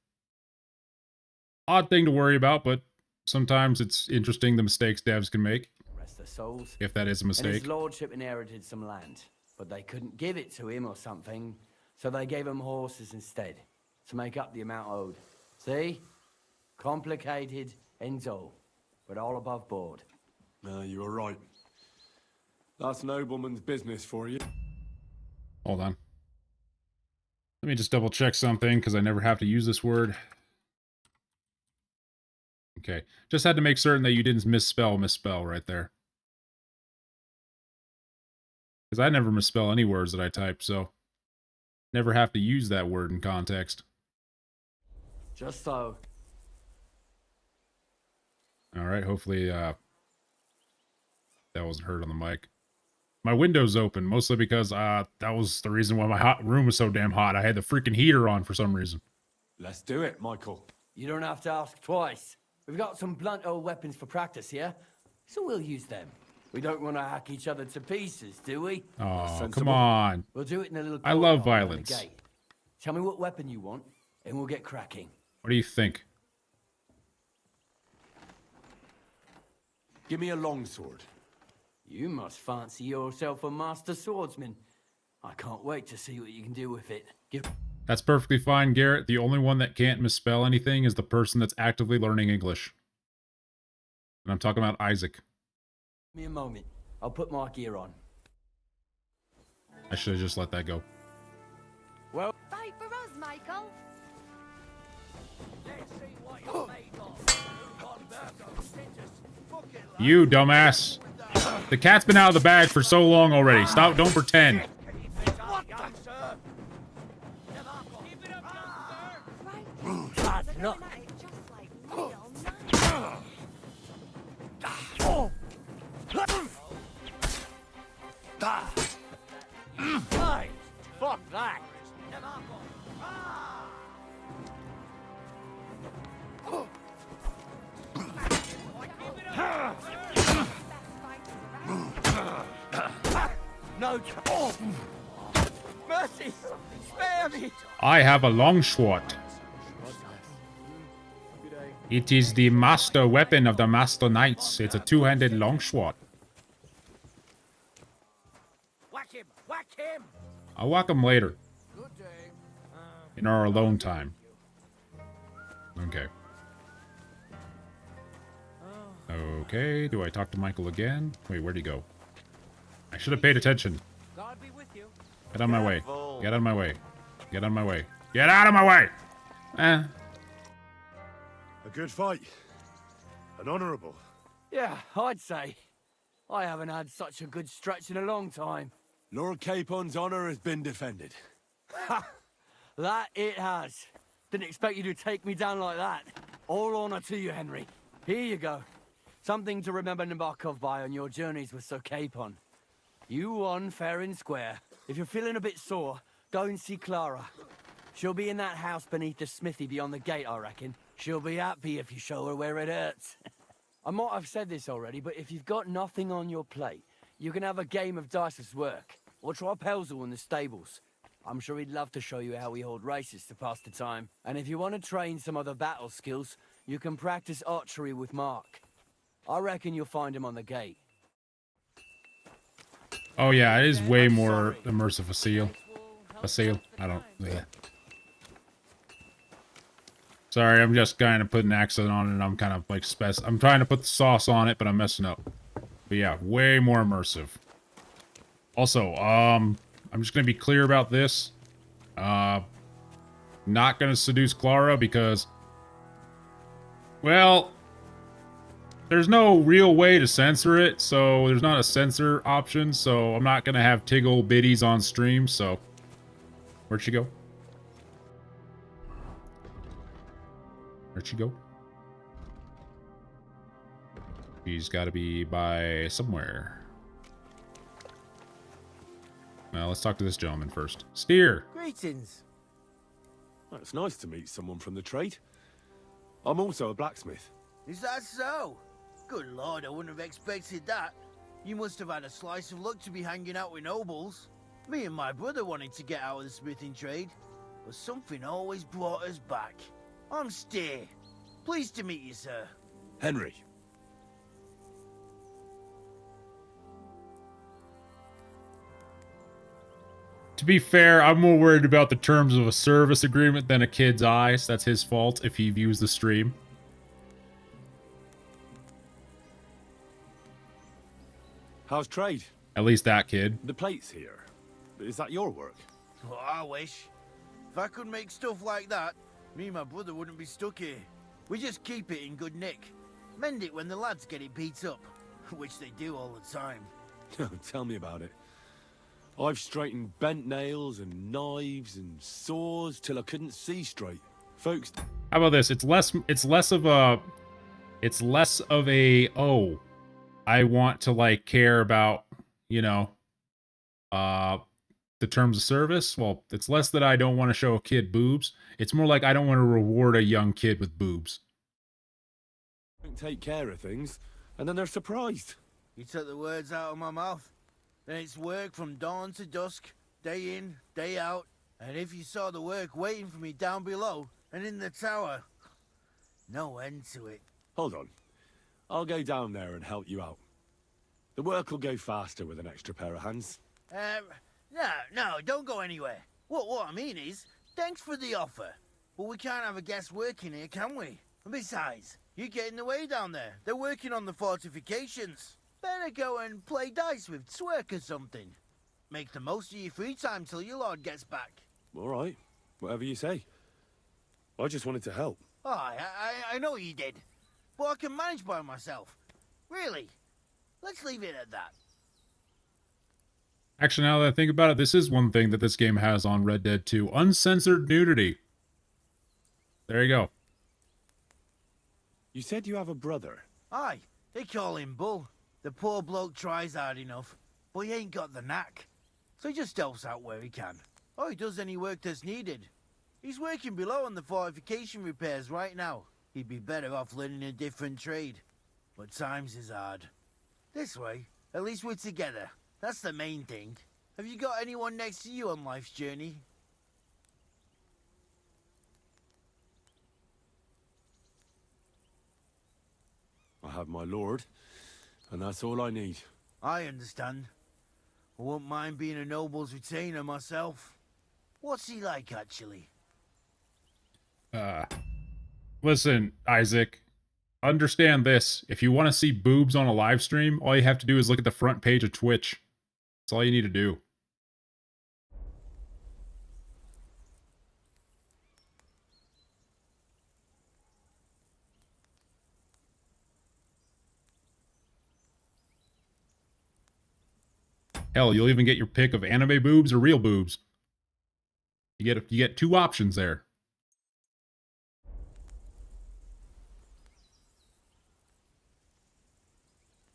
Odd thing to worry about, but sometimes it's interesting the mistakes devs can make. Rest their souls. If that is a mistake. And his lordship inherited some land, but they couldn't give it to him or something, so they gave him horses instead, to make up the amount owed. See? Complicated and dull, but all above board. No, you were right. That's nobleman's business for you. Hold on. Let me just double check something, because I never have to use this word. Okay. Just had to make certain that you didn't misspell right there. Because I never misspell any words that I type, so never have to use that word in context. Just so. Alright, hopefully that wasn't heard on the mic. My window's open, mostly because that was the reason why my room was so damn hot. I had the freaking heater on for some reason. Let's do it, Michael. You don't have to ask twice. We've got some blunt old weapons for practice here, so we'll use them. We don't want to hack each other to pieces, do we? Oh, come on. We'll do it in a little I love courtyard violence. on the gate. Tell me what weapon you want, and we'll get cracking. What do you think? Give me a longsword. You must fancy yourself a master swordsman. I can't wait to see what you can do with it. That's perfectly fine, Garrett. The only one that can't misspell anything is the person that's actively learning English. And I'm talking about Isaac. Give me a moment. I'll put my gear on. I should have just let that go. Well, fight for us, Michael. You dumbass. The cat's been out of the bag for so long already. Stop, don't pretend. No. Fuck that. No. Oh. Mercy! Spare me! I have a long sword. It is the master weapon of the Master Knights. It's a two-handed longsword. Whack him! Whack him! I'll whack him later. In our alone time. Okay. Okay, do I talk to Michael again? Wait, where'd he go? I should have paid attention. God be with you. Get out of my way. Get out of my way. Get out of my way. Get out of my way! Eh. A good fight. An honourable. Yeah, I'd say. I haven't had such a good stretch in a long time. Lord Capon's honour has been defended. Ha! That it has. Didn't expect you to take me down like that. All honour to you, Henry. Here you go. Something to remember Nabokov by on your journeys with Sir Capon. You won fair and square. If you're feeling a bit sore, go and see Clara. She'll be in that house beneath the smithy beyond the gate, I reckon. She'll be happy if you show her where it hurts. I might have said this already, but if you've got nothing on your plate, you can have a game of dice's work, or try Pelzel in the stables. I'm sure he'd love to show you how we hold races to pass the time. And if you want to train some other battle skills, you can practice archery with Mark. I reckon you'll find him on the gate. Oh yeah, it is way more immersive a seal. A seal? I don't... Yeah. Sorry, I'm just kind of putting an accent on it, and I'm kind of like I'm trying to put the sauce on it, but I'm messing up. But yeah, way more immersive. Also, I'm just gonna be clear about this. Not gonna seduce Clara because, well, there's no real way to censor it, so there's not a censor option, so I'm not gonna have tiggle biddies on stream, so... Where'd she go? Where'd she go? She's gotta be by somewhere. Well, let's talk to this gentleman first. Steer! Greetings. Well, it's nice to meet someone from the trade. I'm also a blacksmith. Is that so? Good lord, I wouldn't have expected that. You must have had a slice of luck to be hanging out with nobles. Me and my brother wanted to get out of the smithing trade, but something always brought us back. I'm Steer. Pleased to meet you, sir. Henry. To be fair, I'm more worried about the terms of a service agreement than a kid's eyes. That's his fault if he views the stream. How's trade? At least that kid. The plate's here. Is that your work? Well, I wish. If I could make stuff like that, me and my brother wouldn't be stuck here. We just keep it in good nick. Mend it when the lads get it beat up, which they do all the time. Tell me about it. I've straightened bent nails and knives and saws till I couldn't see straight. Folks... How about this? It's less of a... oh, I want to, like, care about, you know, the terms of service. Well, it's less that I don't want to show a kid boobs. It's more like I don't want to reward a young kid with boobs. Take care of things, and then they're surprised. You took the words out of my mouth. Then it's work from dawn to dusk, day in, day out. And if you saw the work waiting for me down below and in the tower, no end to it. Hold on. I'll go down there and help you out. The work will go faster with an extra pair of hands. No, don't go anywhere. What I mean is, thanks for the offer. But we can't have a guest working here, can we? And besides, you get in the way down there. They're working on the fortifications. Better go and play dice with Twerk or something. Make the most of your free time till your lord gets back. All right. Whatever you say. I just wanted to help. Oh, I know you did. But I can manage by myself. Really. Let's leave it at that. Actually, now that I think about it, this is one thing that this game has on Red Dead 2. Uncensored nudity. There you go. You said you have a brother. Aye, they call him Bull. The poor bloke tries hard enough, but he ain't got the knack. So he just helps out where he can. Or he does any work that's needed. He's working below on the fortification repairs right now. He'd be better off learning a different trade. But times is hard. This way, at least we're together. That's the main thing. Have you got anyone next to you on life's journey? I have my lord, and that's all I need. I understand. I won't mind being a noble's retainer myself. What's he like, actually? Listen, Isaac. Understand this. If you want to see boobs on a live stream, all you have to do is look at the front page of Twitch. That's all you need to do. Hell, you'll even get your pick of anime boobs or real boobs. You get 2 options there.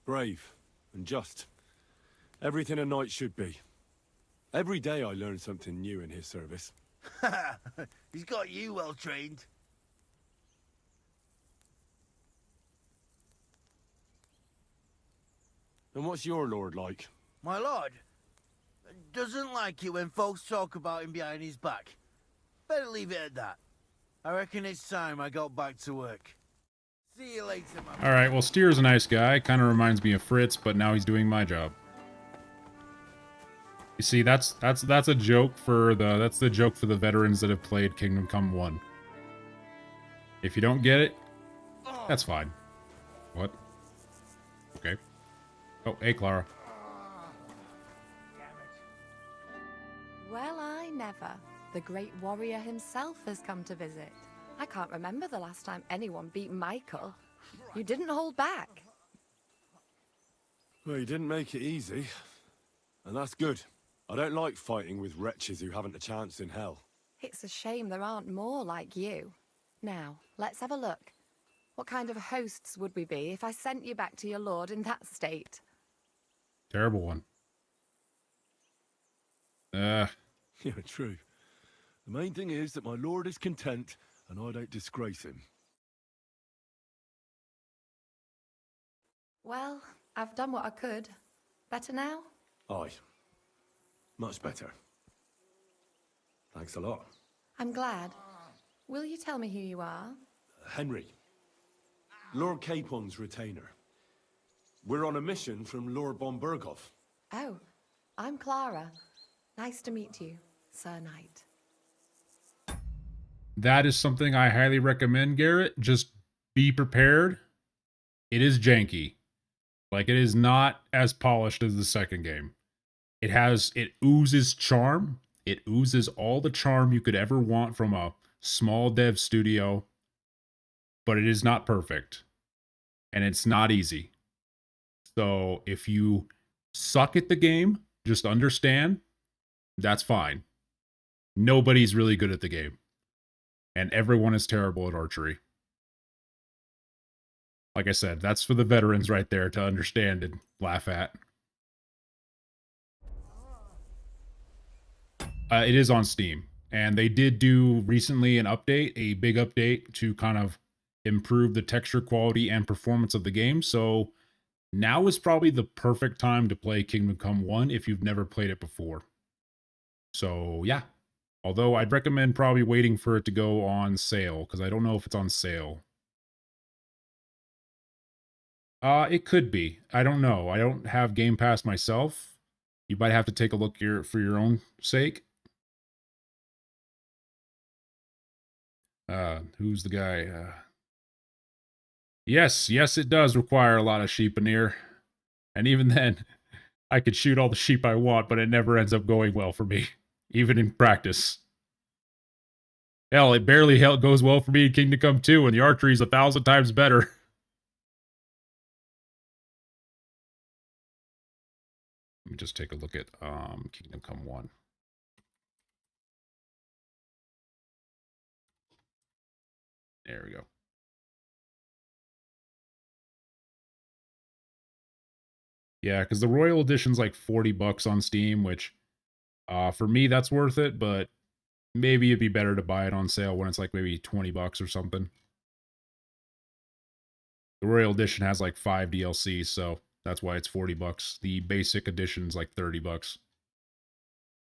Brave and just. Everything a knight should be. Every day I learn something new in his service. He's got you well trained. And what's your lord like? My lord doesn't like it when folks talk about him behind his back. Better leave it at that. I reckon it's time I got back to work. See you later, man. Alright, well, Steer's a nice guy. Kind of reminds me of Fritz, but now he's doing my job. You see, that's a joke for that's the joke for the veterans that have played Kingdom Come 1. If you don't get it, that's fine. What? Okay. Oh, hey, Clara. Well, I never. The great warrior himself has come to visit. I can't remember the last time anyone beat Michael. You didn't hold back. Well, you didn't make it easy. And that's good. I don't like fighting with wretches who haven't a chance in hell. It's a shame there aren't more like you. Now, let's have a look. What kind of hosts would we be if I sent you back to your lord in that state? Terrible one. Yeah, true. The main thing is that my lord is content and I don't disgrace him. Well, I've done what I could. Better now? Aye. Much better. Thanks a lot. I'm glad. Will you tell me who you are? Henry. Lord Capon's retainer. We're on a mission from Lord Bombergov. Oh, I'm Clara. Nice to meet you, Sir Knight. That is something I highly recommend, Garrett. Just be prepared. It is janky. Like, it is not as polished as the second game. It oozes charm. It oozes all the charm you could ever want from a small dev studio. But it is not perfect. And it's not easy. So if you suck at the game, just understand, that's fine. Nobody's really good at the game. And everyone is terrible at archery. Like I said, that's for the veterans right there to understand and laugh at. It is on Steam. And they did do recently an update, a big update to kind of improve the texture quality and performance of the game. So now is probably the perfect time to play Kingdom Come 1 if you've never played it before. So yeah. Although I'd recommend probably waiting for it to go on sale, because I don't know if it's on sale. It could be. I don't know. I don't have Game Pass myself. You might have to take a look here for your own sake. Who's the guy? Yes, it does require a lot of sheep in here. And even then, I could shoot all the sheep I want, but it never ends up going well for me. Even in practice. Hell, it barely goes well for me in Kingdom Come 2, and the archery is 1,000 times better. Let me just take a look at Kingdom Come 1. There we go. Yeah, because the Royal Edition's like $40 on Steam, which for me that's worth it, but maybe it'd be better to buy it on sale when it's like maybe $20 or something. The Royal Edition has like 5 DLCs, so that's why it's $40. The basic edition's like $30.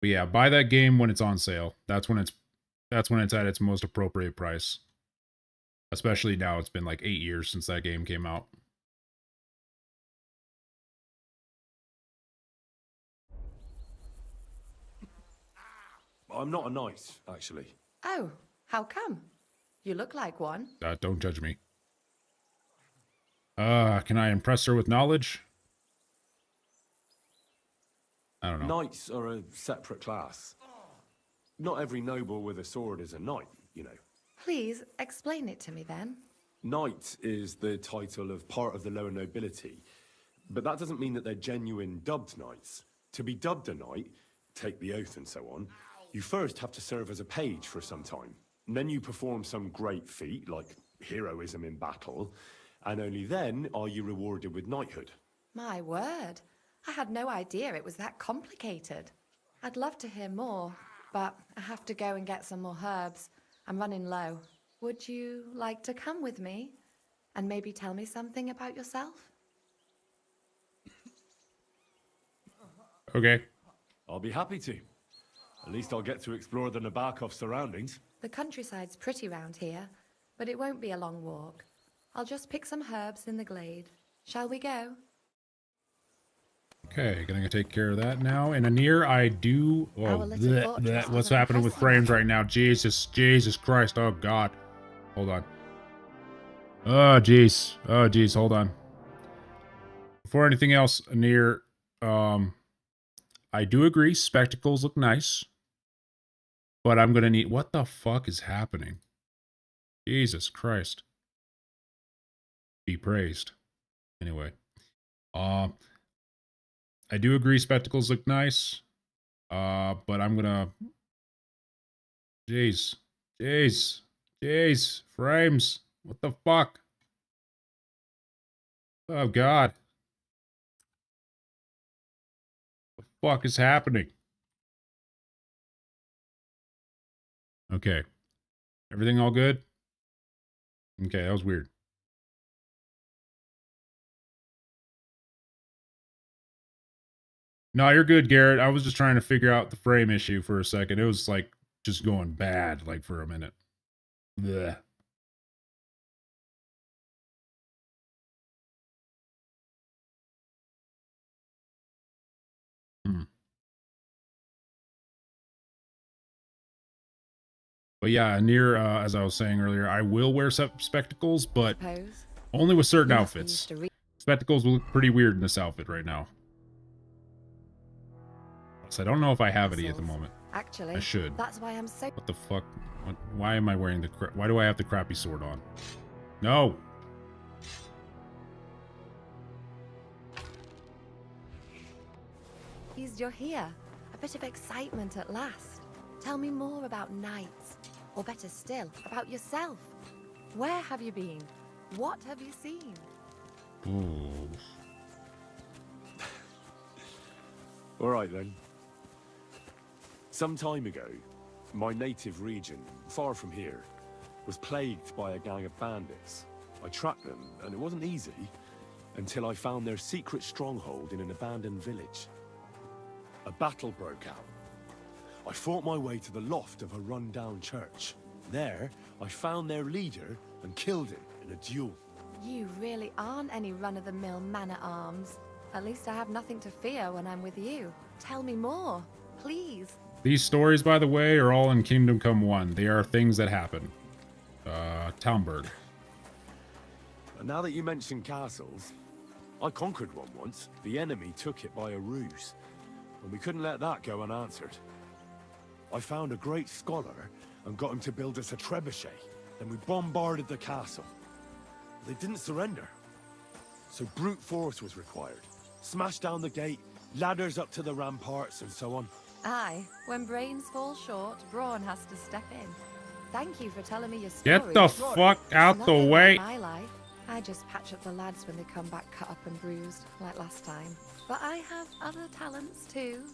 But yeah, buy that game when it's on sale. That's when it's at its most appropriate price. Especially now, it's been like 8 years since that game came out. I'm not a knight, actually. Oh, how come? You look like one. Don't judge me. Can I impress her with knowledge? I don't know. Knights are a separate class. Not every noble with a sword is a knight, you know. Please, explain it to me then. Knight is the title of part of the lower nobility, but that doesn't mean that they're genuine dubbed knights. To be dubbed a knight, take the oath and so on, you first have to serve as a page for some time. And then you perform some great feat, like heroism in battle, and only then are you rewarded with knighthood. My word. I had no idea it was that complicated. I'd love to hear more, but I have to go and get some more herbs. I'm running low. Would you like to come with me? And maybe tell me something about yourself? Okay. I'll be happy to. At least I'll get to explore the Nabokov surroundings. The countryside's pretty round here, but it won't be a long walk. I'll just pick some herbs in the glade. Shall we go? Okay, gonna take care of that now. And Anir, I do... Oh, what's happening with frames right now? Jesus Christ. Oh, God. Hold on. Oh, jeez. Oh, jeez. Hold on. Before anything else, Anir, I do agree. Spectacles look nice. But I'm gonna need... What the fuck is happening? Jesus Christ. Be praised. Anyway. I do agree spectacles look nice. But I'm gonna... Jeez. Frames. What the fuck? Oh, God. What the fuck is happening? Okay. Everything all good? Okay, that was weird. No, you're good, Garrett. I was just trying to figure out the frame issue for a second. It was like just going bad, like for a minute. Blech. But yeah, as I was saying earlier, I will wear spectacles, but only with certain outfits. Spectacles will look pretty weird in this outfit right now. So I don't know if I have any at the moment. Actually, I should. That's why I'm so... What the fuck? Why am I wearing the... Why do I have the crappy sword on? No! You're here. A bit of excitement at last. Tell me more about knights. Or better still, about yourself. Where have you been? What have you seen? Ooh. All right, then. Some time ago, my native region, far from here, was plagued by a gang of bandits. I tracked them, and it wasn't easy, until I found their secret stronghold in an abandoned village. A battle broke out. I fought my way to the loft of a run-down church. There, I found their leader and killed him in a duel. You really aren't any run-of-the-mill man-at-arms. At least I have nothing to fear when I'm with you. Tell me more, please. These stories, by the way, are all in Kingdom Come 1. They are things that happen. Talmberg. And now that you mention castles, I conquered one once. The enemy took it by a ruse, and we couldn't let that go unanswered. I found a great scholar and got him to build us a trebuchet. Then we bombarded the castle. They didn't surrender, so brute force was required. Smashed down the gate, ladders up to the ramparts, and so on. Aye, when brains fall short, brawn has to step in. Thank you for telling me your story. Get the fuck out the way. My life. I just patch up the lads when they come back cut up and bruised, like last time. But I have other talents too.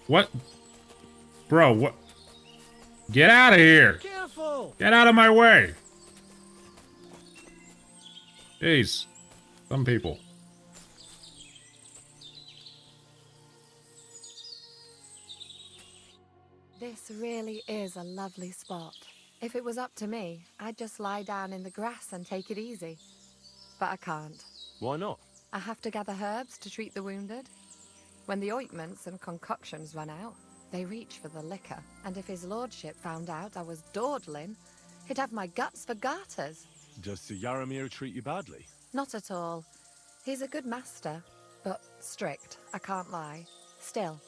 What? Bro, what? Get out of here! Careful! Get out of my way! Jeez. Some people. This really is a lovely spot. If it was up to me, I'd just lie down in the grass and take it easy. But I can't. Why not? I have to gather herbs to treat the wounded. When the ointments and concoctions run out, they reach for the liquor, and if his lordship found out I was dawdling, he'd have my guts for garters. Does Sir Yaramir treat you badly? Not at all. He's a good master, but strict, I can't lie. Still,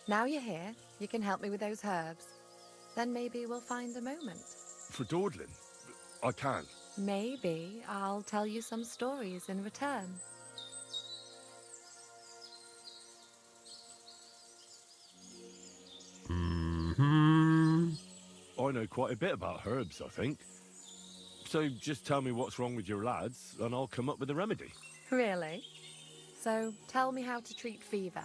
now you're here, you can help me with those herbs. Then maybe we'll find a moment. For dawdling? I can. Maybe I'll tell you some stories in return. I know quite a bit about herbs, I think. So just tell me what's wrong with your lads, and I'll come up with a remedy. Really? So tell me how to treat fever,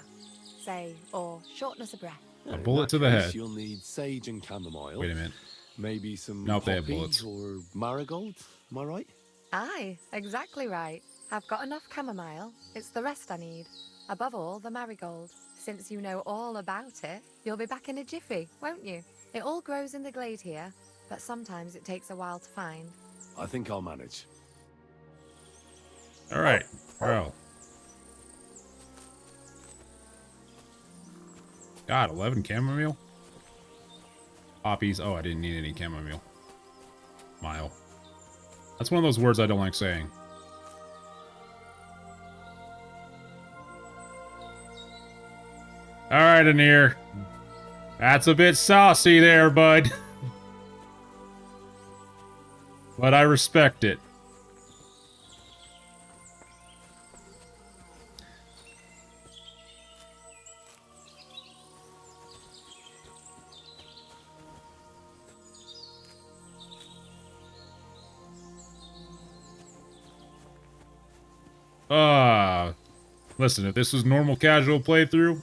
say, or shortness of breath. A bullet to the head. You'll need sage and chamomile. Wait a minute. Maybe some Nope, they have poppy bullets. or marigold. Am I right? Aye, exactly right. I've got enough chamomile. It's the rest I need. Above all, the marigold. Since you know all about it, you'll be back in a jiffy, won't you? It all grows in the glade here, but sometimes it takes a while to find. I think I'll manage. All right. Well. God, 11 chamomile? Poppies. Oh, I didn't need any chamomile. Mile. That's one of those words I don't like saying. All right, Anir. That's a bit saucy there, bud. But I respect it. Listen, if this was normal casual playthrough,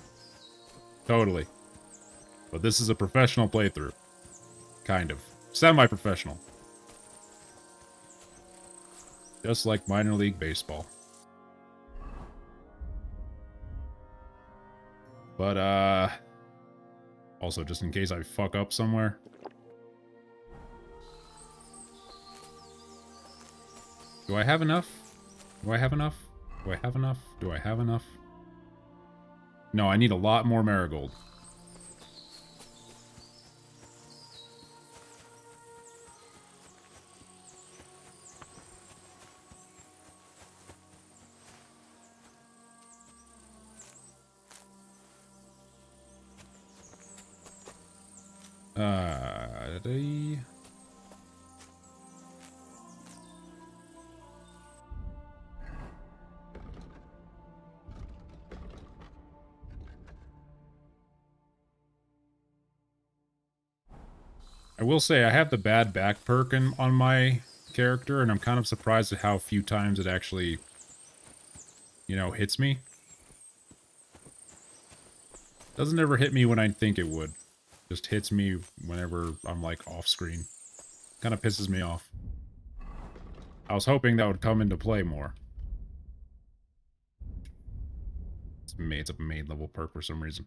totally. But this is a professional playthrough. Kind of. Semi-professional. Just like minor league baseball. But, also, just in case I fuck up somewhere. Do I have enough? Do I have enough? Do I have enough? Do I have enough? No, I need a lot more marigold. I will say I have the bad back perk on my character, and I'm kind of surprised at how few times it actually, you know, hits me. Doesn't ever hit me when I think it would. Just hits me whenever I'm, like, off screen. Kind of pisses me off. I was hoping that would come into play more. It's a main level perk for some reason.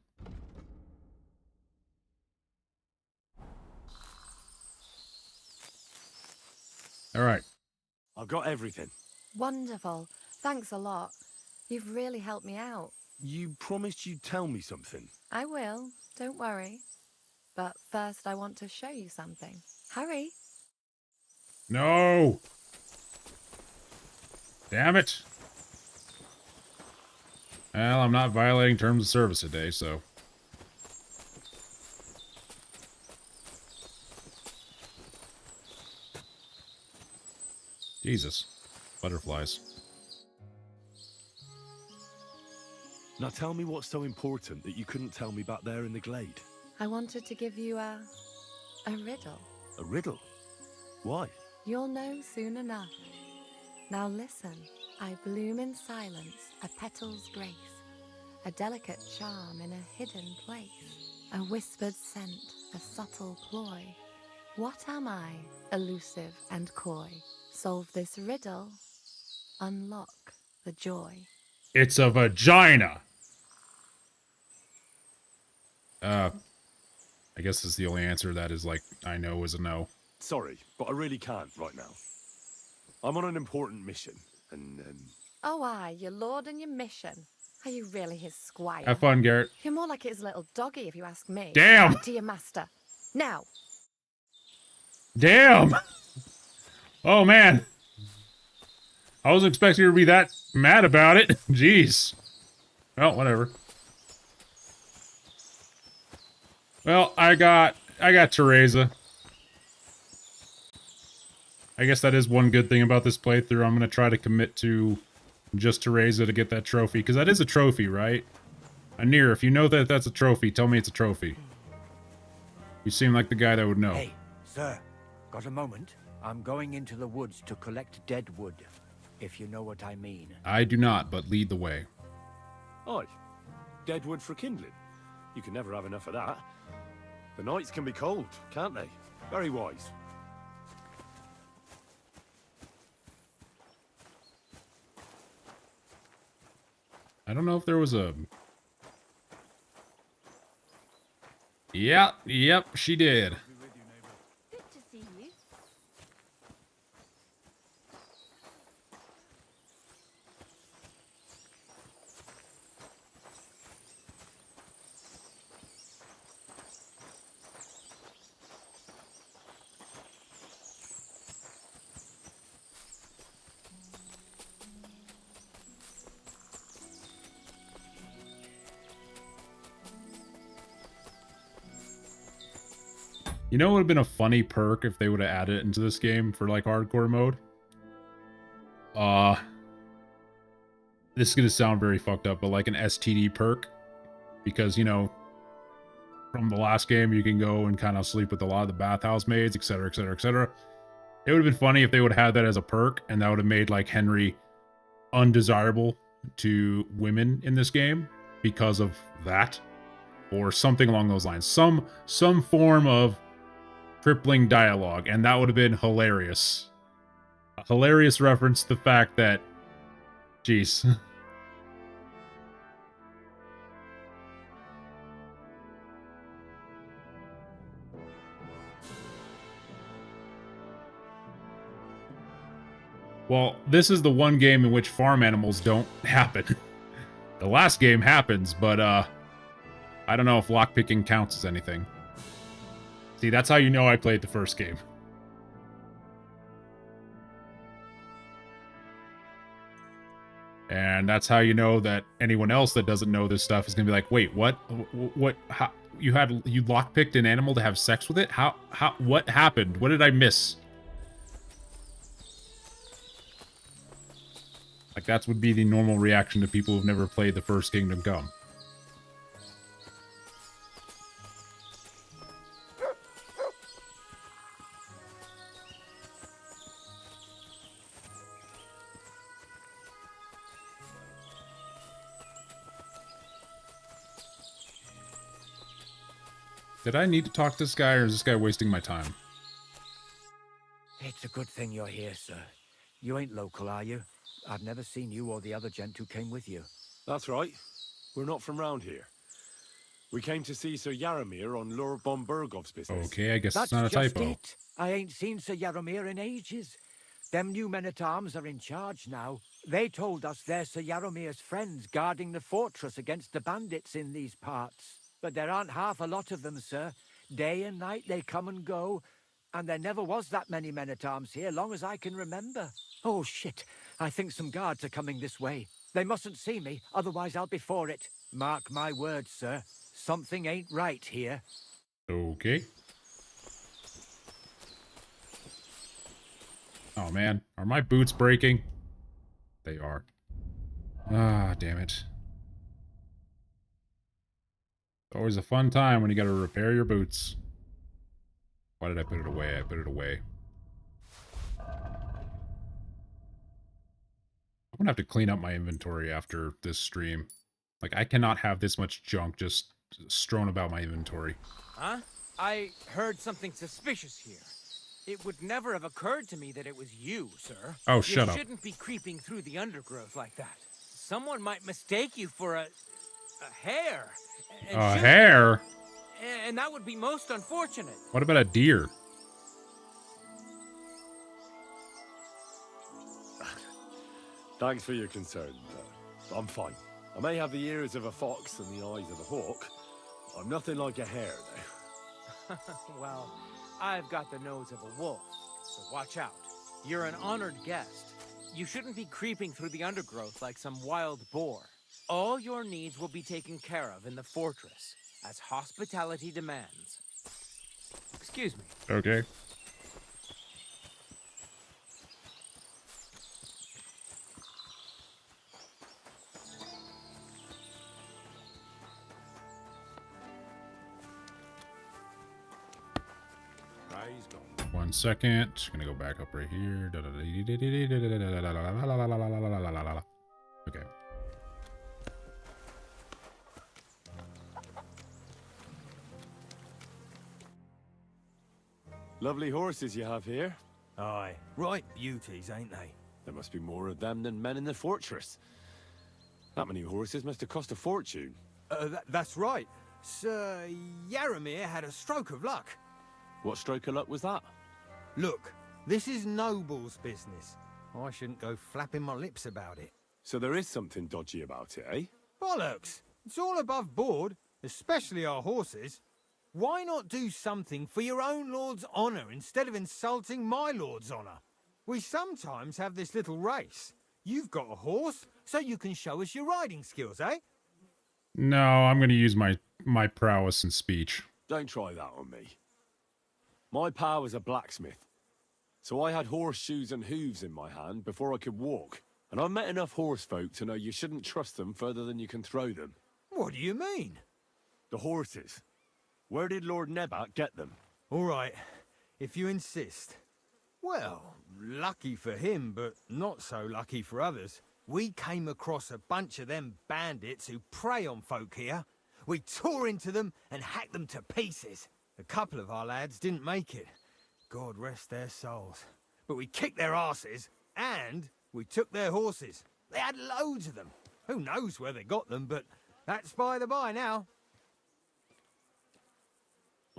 Alright. I've got everything. Wonderful. Thanks a lot. You've really helped me out. You promised you'd tell me something. I will. Don't worry. But first I want to show you something. Hurry. No! Damn it! Well, I'm not violating terms of service today, so... Jesus. Butterflies. Now tell me what's so important that you couldn't tell me back there in the glade. I wanted to give you a riddle. A riddle? Why? You'll know soon enough. Now listen. I bloom in silence, a petal's grace, a delicate charm in a hidden place, a whispered scent, a subtle ploy. What am I, elusive and coy? Solve this riddle, unlock the joy. It's a vagina! I guess that's the only answer that is like, I know is a no. Sorry, but I really can't right now. I'm on an important mission, and Oh aye, your lord and your mission. Are you really his squire? Have fun, Garrett. You're more like his little doggy, if you ask me. Damn! Back to your master. Now. Damn! Oh, man. I wasn't expecting her to be that mad about it. Jeez. Well, whatever. Well, I got Teresa. I guess that is one good thing about this playthrough. I'm going to try to commit to just Teresa to get that trophy. Because that is a trophy, right? Anir, if you know that that's a trophy, tell me it's a trophy. You seem like the guy that would know. Hey, sir. Got a moment? I'm going into the woods to collect dead wood, if you know what I mean. I do not, but lead the way. Aye. Dead wood for kindling. You can never have enough of that. The nights can be cold, can't they? Very wise. I don't know if there was a... Yep, she did. Good to see you. You know what would have been a funny perk if they would have added it into this game for, like, hardcore mode? This is gonna sound very fucked up, but like an STD perk. Because, you know, from the last game, you can go and kind of sleep with a lot of the bathhouse maids, etc., etc., etc. It would have been funny if they would have had that as a perk, and that would have made, like, Henry undesirable to women in this game because of that. Or something along those lines. Some form of crippling dialogue, and that would have been hilarious. A hilarious reference to the fact that... Jeez. Well, this is the one game in which farm animals don't happen. The last game happens, but, I don't know if lockpicking counts as anything. See, that's how you know I played the first game. And that's how you know that anyone else that doesn't know this stuff is gonna be like, wait, what? What? How? You lockpicked an animal to have sex with it? How? What happened? What did I miss? Like, that would be the normal reaction to people who've never played the first Kingdom Come. Did I need to talk to this guy, or is this guy wasting my time? It's a good thing you're here, sir. You ain't local, are you? I've never seen you or the other gent who came with you. That's right. We're not from round here. We came to see Sir Yaramir on Lord Bombergov's business. Okay, I guess That's it's not a just typo. it. I ain't seen Sir Yaramir in ages. Them new men-at-arms are in charge now. They told us they're Sir Yaramir's friends guarding the fortress against the bandits in these parts. But there aren't half a lot of them, sir. Day and night they come and go, and there never was that many men-at-arms here, long as I can remember. Oh, shit. I think some guards are coming this way. They mustn't see me, otherwise I'll be for it. Mark my words, sir. Something ain't right here. Okay. Oh, man. Are my boots breaking? They are. Ah, damn it. Always a fun time when you gotta repair your boots. Why did I put it away? I put it away. I'm gonna have to clean up my inventory after this stream. Like, I cannot have this much junk just strewn about my inventory. Huh? I heard something suspicious here. It would never have occurred to me that it was you, sir. Oh, shut up. You shouldn't be creeping through the undergrowth like that. Someone might mistake you for a hare. A hare? And that would be most unfortunate. What about a deer? Thanks for your concern. I'm fine. I may have the ears of a fox and the eyes of a hawk. I'm nothing like a hare, though. Well, I've got the nose of a wolf, so watch out. You're an honored guest. You shouldn't be creeping through the undergrowth like some wild boar. All your needs will be taken care of in the fortress, as hospitality demands. Excuse me. Okay. One second. Gonna go back up right here. Okay. Lovely horses you have here. Aye, right beauties, ain't they? There must be more of them than men in the fortress. That many horses must have cost a fortune. That's right. Sir Yaramir had a stroke of luck. What stroke of luck was that? Look, this is Noble's business. I shouldn't go flapping my lips about it. So there is something dodgy about it, eh? Bollocks! It's all above board, especially our horses. Why not do something for your own lord's honour instead of insulting my lord's honour? We sometimes have this little race. You've got a horse, so you can show us your riding skills, eh? No, I'm going to use my prowess in speech. Don't try that on me. My pa was a blacksmith, so I had horseshoes and hooves in my hand before I could walk. And I've met enough horse folk to know you shouldn't trust them further than you can throw them. What do you mean? The horses. Where did Lord Nebat get them? All right, if you insist. Well, lucky for him, but not so lucky for others. We came across a bunch of them bandits who prey on folk here. We tore into them and hacked them to pieces. A couple of our lads didn't make it. God rest their souls. But we kicked their asses, and we took their horses. They had loads of them. Who knows where they got them, but that's by the by now.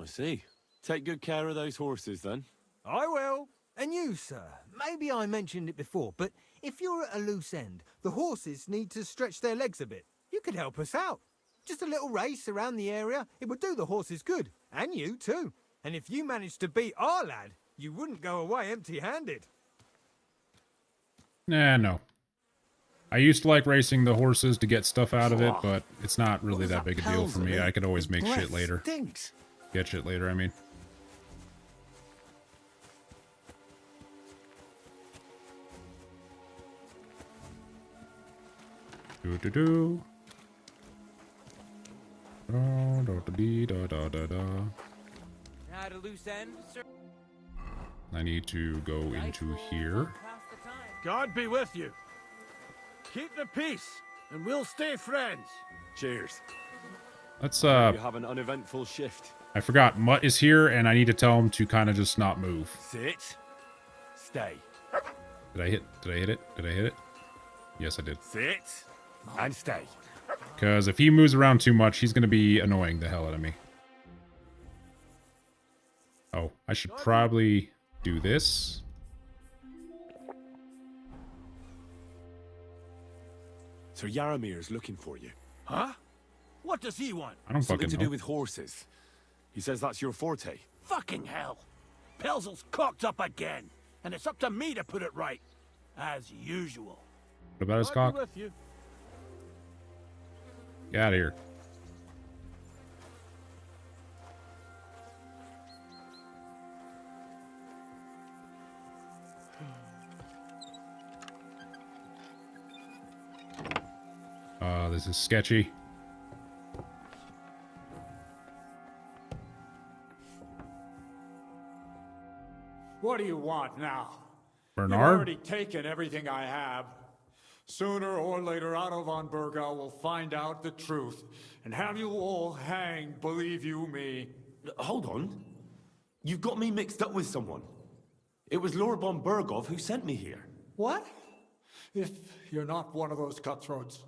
I see. Take good care of those horses, then. I will. And you, sir. Maybe I mentioned it before, but if you're at a loose end, the horses need to stretch their legs a bit. You could help us out. Just a little race around the area. It would do the horses good. And you, too. And if you managed to beat our lad, you wouldn't go away empty-handed. Nah, no. I used to like racing the horses to get stuff out of it, but it's not really that big a deal for me. I could always make shit later. Stinks. Get shit later, I mean. Do-do-do. Da-da-dee-da-da-da-da. At a loose end, sir? I need to go into here. God be with you. Keep the peace, and we'll stay friends. Cheers. Let's, You have an uneventful shift. I forgot, Mutt is here, and I need to tell him to kind of just not move. Sit. Stay. Did I hit it? Did I hit it? Yes, I did. Sit. And stay. Because if he moves around too much, he's going to be annoying the hell out of me. Oh, I should probably do this. Sir Yaramir's looking for you. Huh? What does he want? I don't Something fucking to do know. with horses. He says that's your forte. Fucking hell. Pelzel's cocked up again, and it's up to me to put it right. As usual. What about his I'll be cock? with you. Get out of here. This is sketchy. What do you want now? Bernard? You've already taken everything I have. Sooner or later, Otto von Bergau will find out the truth and have you all hanged, believe you me. Hold on. You've got me mixed up with someone. It was Lord von Bergov who sent me here. What? If you're not one of those cutthroats,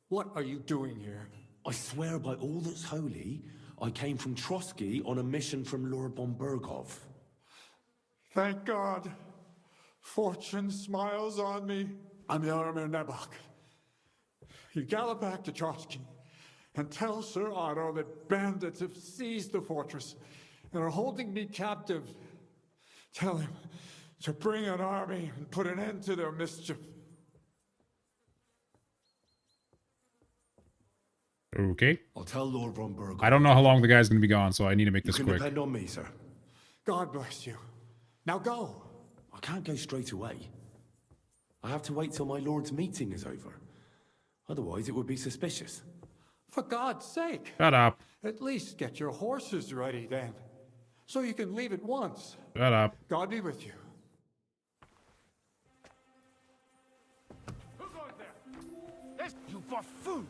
what are you doing here? I swear by all that's holy, I came from Trotsky on a mission from Lord von Bergov. Thank God. Fortune smiles on me. I'm Yaramir Nebak. You gallop back to Trotsky and tell Sir Otto that bandits have seized the fortress and are holding me captive. Tell him to bring an army and put an end to their mischief. Okay. I'll tell Lord von Burg. I don't know how long the guy's going to be gone, so I need to make this You quick. can depend on me, sir. God bless you. Now go. I can't go straight away. I have to wait till my lord's meeting is over. Otherwise, it would be suspicious. For God's sake. Shut up. At least get your horses ready then, so you can leave at once. Shut up. God be with you. Who goes there? This, you buffoon!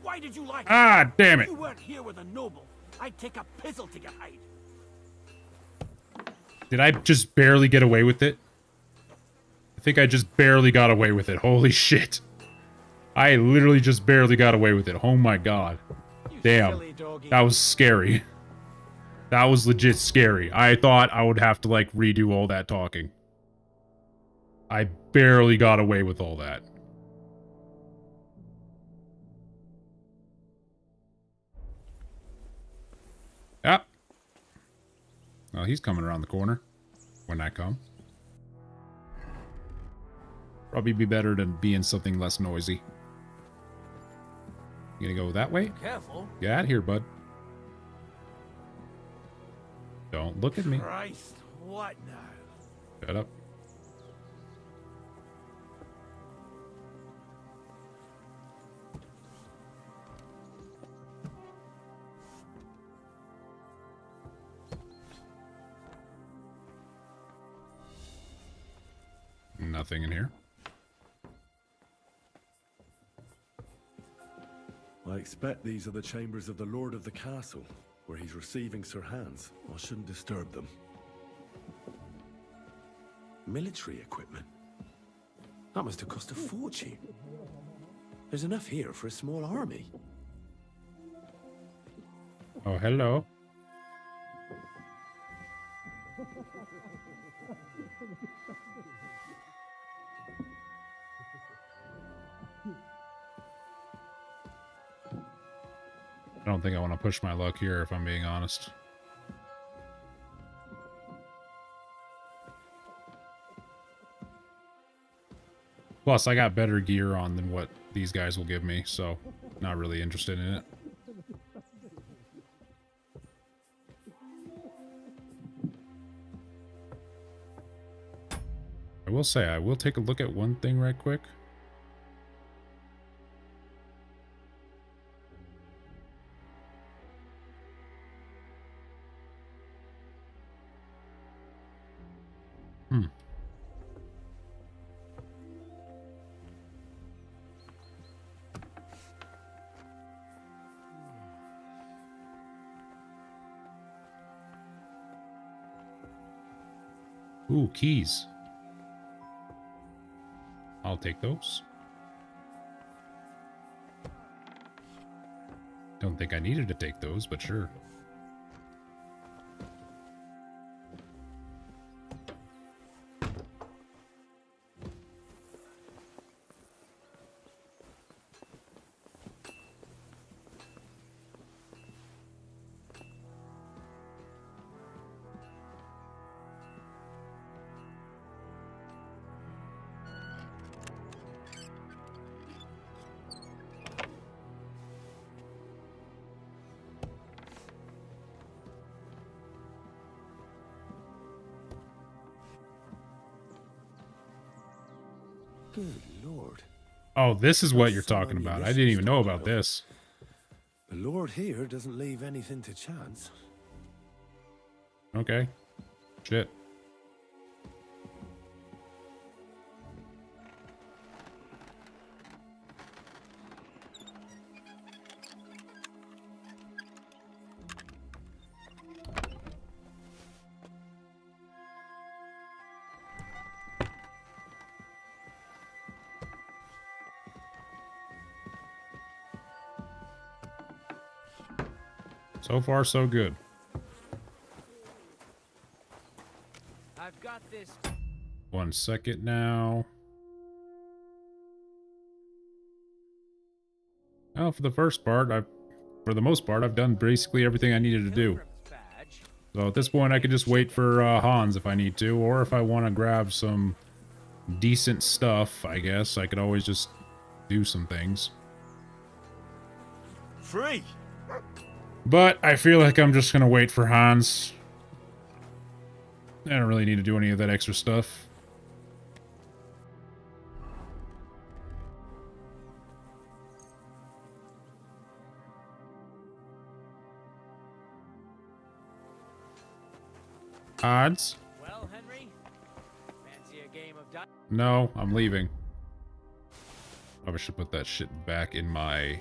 Why did you like Ah, damn it. If you weren't here with a noble, I'd take a pizzle to your hide. Did I just barely get away with it? I think I just barely got away with it. Holy shit. I literally just barely got away with it. Oh my god. Damn. That was scary. That was legit scary. I thought I would have to, like, redo all that talking. I barely got away with all that. Yep. Well, he's coming around the corner when I come. Probably be better to be in something less noisy. You gonna go that way? Careful. Get out of here, bud. Don't look at me. Christ, what now? Shut up. Nothing in here. I expect these are the chambers of the Lord of the Castle, where he's receiving Sir Hans. I shouldn't disturb them. Military equipment? That must have cost a fortune. There's enough here for a small army. Oh, hello. I don't think I want to push my luck here, if I'm being honest. Plus, I got better gear on than what these guys will give me, so not really interested in it. I will say, I will take a look at one thing right quick. Ooh, keys. I'll take those. Don't think I needed to take those, but sure. Good Lord. Oh, this is what you're talking about. I didn't even know about this. The Lord here doesn't leave anything to chance. Okay. Shit. So far, so good. I've got this. 1 second now. Well, for the most part, I've done basically everything I needed to do. So at this point, I can just wait for Hans if I need to, or if I want to grab some decent stuff, I guess I could always just do some things. Free. But I feel like I'm just gonna wait for Hans. I don't really need to do any of that extra stuff. Hans? Well, Henry, fancy a game of dice? No, I'm leaving. Probably should put that shit back in my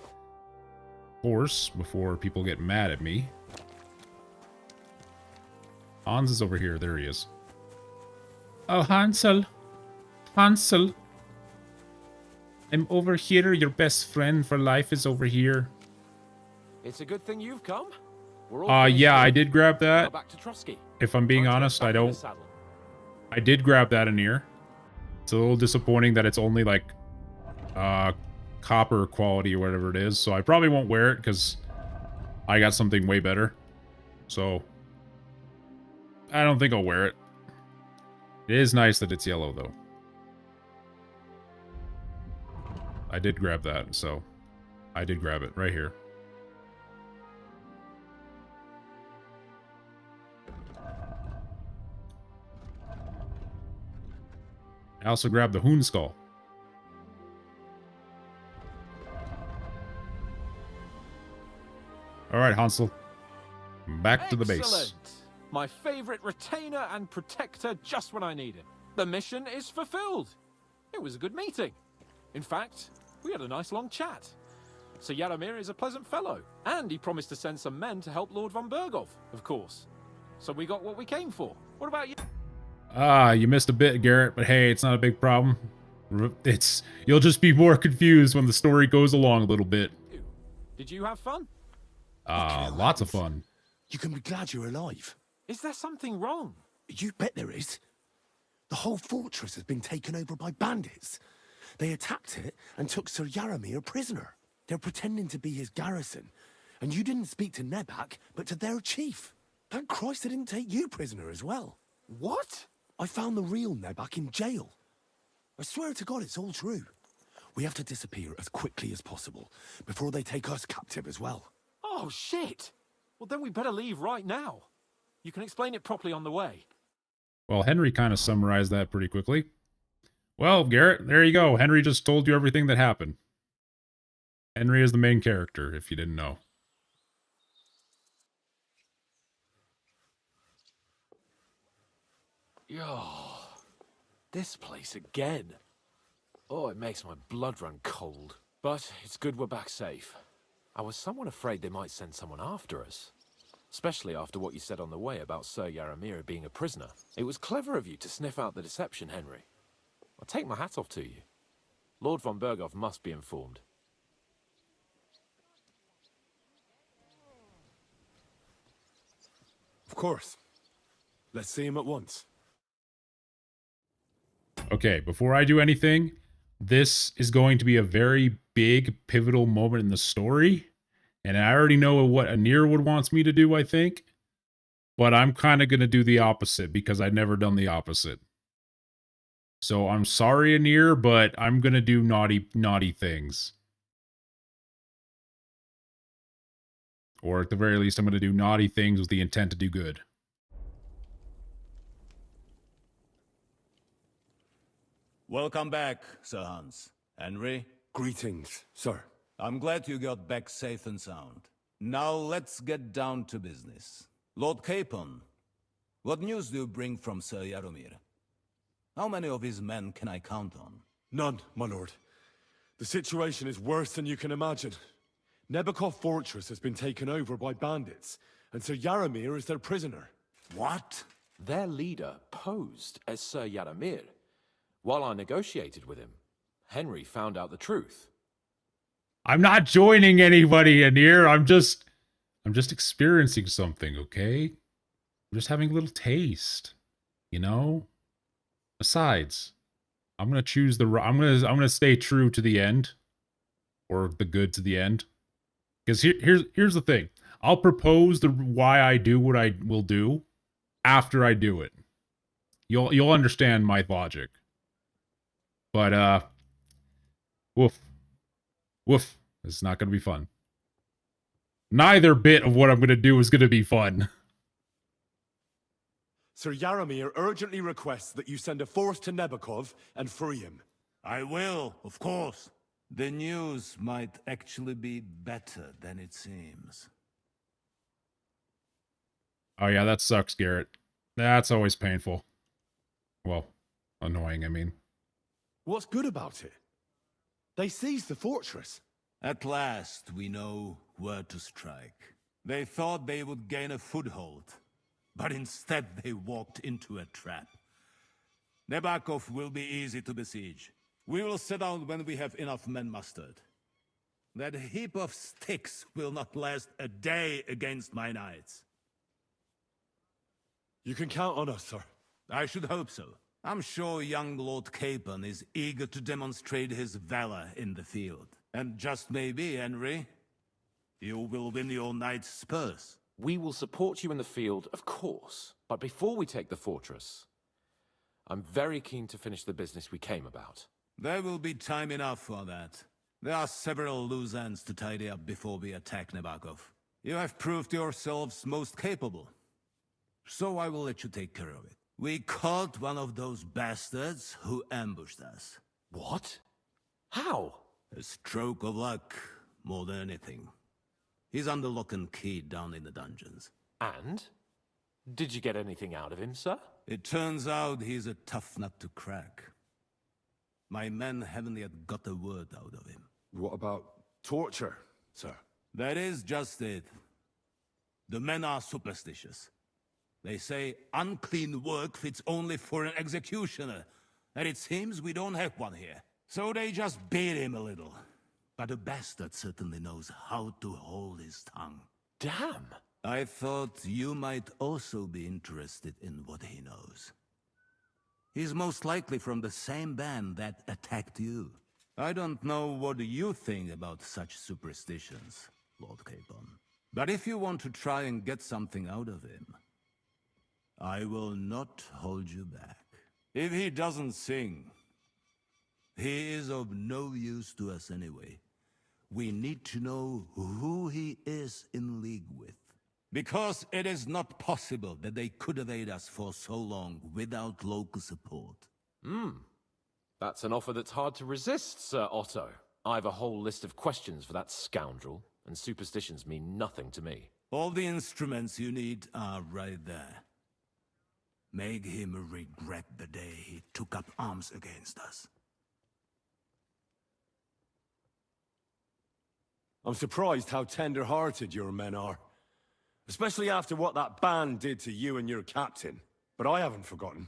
horse before people get mad at me. Hans is over here. There he is. Oh, Hansel. Hansel. I'm over here. Your best friend for life is over here. It's a good thing you've come. We're all yeah, I did grab that. Back to Trusky. If I'm being honest, I don't. I did grab that in here. It's a little disappointing that it's only like copper quality or whatever it is. So I probably won't wear it because I got something way better. So I don't think I'll wear it. It is nice that it's yellow though. I did grab that, so I did grab it right here. I also grabbed the Hoon Skull. Alright, Hansel. Back to the base. Excellent. My favorite retainer and protector just when I need him. The mission is fulfilled. It was a good meeting. In fact, we had a nice long chat. Sir Yaramir is a pleasant fellow, and he promised to send some men to help Lord von Bergov, of course. So we got what we came for. What about you? You missed a bit, Garrett, but hey, it's not a big problem. You'll just be more confused when the story goes along a little bit. Did you have fun? Lots of fun. You can be glad you're alive. Is there something wrong? You bet there is. The whole fortress has been taken over by bandits. They attacked it and took Sir Yaramir prisoner. They're pretending to be his garrison. And you didn't speak to Nebak, but to their chief. Thank Christ they didn't take you prisoner as well. What? I found the real Nebak in jail. I swear to God it's all true. We have to disappear as quickly as possible before they take us captive as well. Oh, shit. Well, then we better leave right now. You can explain it properly on the way. Well, Henry kind of summarized that pretty quickly. Well, Garrett, there you go. Henry just told you everything that happened. Henry is the main character, if you didn't know. Yo, this place again. Oh, it makes my blood run cold. But it's good we're back safe. I was somewhat afraid they might send someone after us. Especially after what you said on the way about Sir Yaramir being a prisoner. It was clever of you to sniff out the deception, Henry. I'll take my hat off to you. Lord von Bergov must be informed. Of course. Let's see him at once. Okay, before I do anything, this is going to be a very big, pivotal moment in the story. And I already know what Anir would wants me to do, I think. But I'm kind of going to do the opposite because I've never done the opposite. So I'm sorry, Anir, but I'm going to do naughty things. Or at the very least, I'm going to do naughty things with the intent to do good. Welcome back, Sir Hans. Henry? Greetings, sir. I'm glad you got back safe and sound. Now let's get down to business. Lord Capon, what news do you bring from Sir Yaramir? How many of his men can I count on? None, my lord. The situation is worse than you can imagine. Nebakov Fortress has been taken over by bandits, and Sir Yaramir is their prisoner. What? Their leader posed as Sir Yaramir. While I negotiated with him, Henry found out the truth. I'm not joining anybody, Anir. I'm just experiencing something, okay? I'm just having a little taste, you know? Besides, I'm gonna choose I'm gonna stay true to the end. or the good to the end. Because here's the thing. I'll propose the why I do what I will do after I do it. You'll understand my logic. But woof. Woof. It's not gonna be fun. Neither bit of what I'm gonna do is gonna be fun. Sir Yaramir urgently requests that you send a force to Nebakov and free him. I will, of course. The news might actually be better than it seems. Oh yeah, that sucks, Garrett. That's always painful. Well, annoying, I mean. What's good about it? They seized the fortress. At last, we know where to strike. They thought they would gain a foothold, but instead they walked into a trap. Nebakov will be easy to besiege. We will set out when we have enough men mustered. That heap of sticks will not last a day against my knights. You can count on us, sir. I should hope so. I'm sure young Lord Capon is eager to demonstrate his valor in the field. And just maybe, Henry, you will win your knight's spurs. We will support you in the field, of course. But before we take the fortress, I'm very keen to finish the business we came about. There will be time enough for that. There are several loose ends to tidy up before we attack Nebakov. You have proved yourselves most capable. So I will let you take care of it. We caught one of those bastards who ambushed us. What? How? A stroke of luck, more than anything. He's under lock and key down in the dungeons. And? Did you get anything out of him, sir? It turns out he's a tough nut to crack. My men haven't yet got a word out of him. What about torture, sir? That is just it. The men are superstitious. They say unclean work fits only for an executioner, and it seems we don't have one here. So they just beat him a little. But the bastard certainly knows how to hold his tongue. Damn! I thought you might also be interested in what he knows. He's most likely from the same band that attacked you. I don't know what you think about such superstitions, Lord Capon. But if you want to try and get something out of him, I will not hold you back. If he doesn't sing, he is of no use to us anyway. We need to know who he is in league with. Because it is not possible that they could evade us for so long without local support. That's an offer that's hard to resist, Sir Otto. I have a whole list of questions for that scoundrel, and superstitions mean nothing to me. All the instruments you need are right there. Make him regret the day he took up arms against us. I'm surprised how tender-hearted your men are. Especially after what that band did to you and your captain. But I haven't forgotten.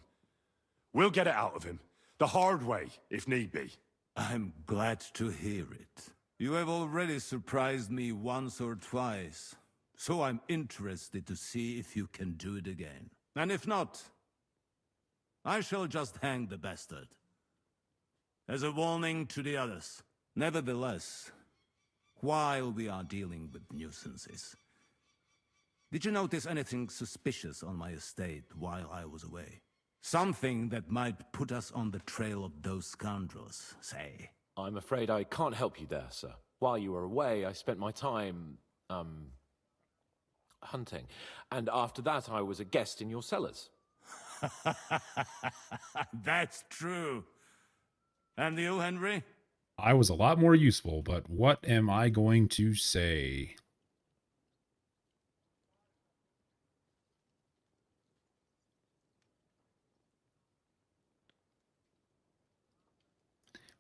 We'll get it out of him. The hard way, if need be. I'm glad to hear it. You have already surprised me once or twice. So I'm interested to see if you can do it again. And if not, I shall just hang the bastard. As a warning to the others. Nevertheless, while we are dealing with nuisances, did you notice anything suspicious on my estate while I was away? Something that might put us on the trail of those scoundrels, say. I'm afraid I can't help you there, sir. While you were away, I spent my time, hunting. And after that, I was a guest in your cellars. That's true. And you, Henry? I was a lot more useful, but what am I going to say?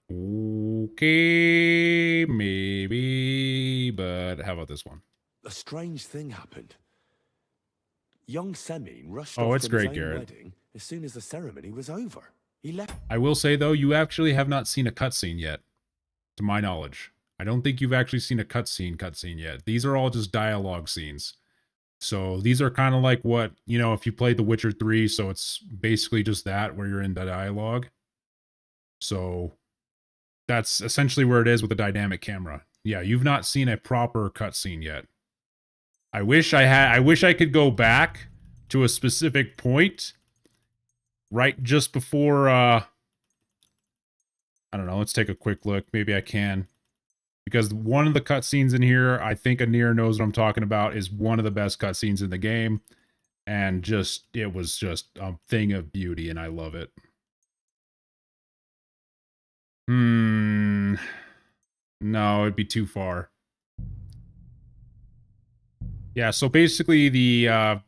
Okay, maybe, but how about this one? A strange thing happened. Young Semine rushed Oh, off it's from great, his own Garrett. wedding as soon as the ceremony was over. He left. I will say, though, you actually have not seen a cutscene yet, to my knowledge. I don't think you've actually seen a cutscene yet. These are all just dialogue scenes. So these are kind of like what, you know, if you played The Witcher 3, so it's basically just that, where you're in the dialogue. So that's essentially where it is with the dynamic camera. Yeah, you've not seen a proper cutscene yet. I wish I could go back to a specific point right just before I don't know, let's take a quick look. Maybe I can. Because one of the cutscenes in here, I think Anir knows what I'm talking about, is one of the best cutscenes in the game. And just, it was just a thing of beauty, and I love it. No, it'd be too far. Yeah, so basically the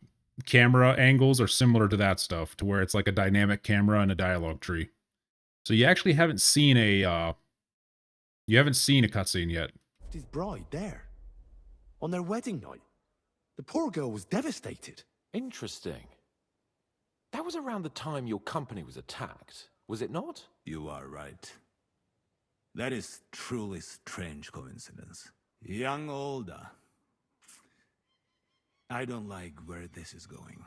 camera angles are similar to that stuff, to where it's like a dynamic camera and a dialogue tree. So you actually haven't seen a cutscene yet. His bride there. On their wedding night. The poor girl was devastated. Interesting. That was around the time your company was attacked, was it not? You are right. That is truly strange coincidence. Young Olda. I don't like where this is going.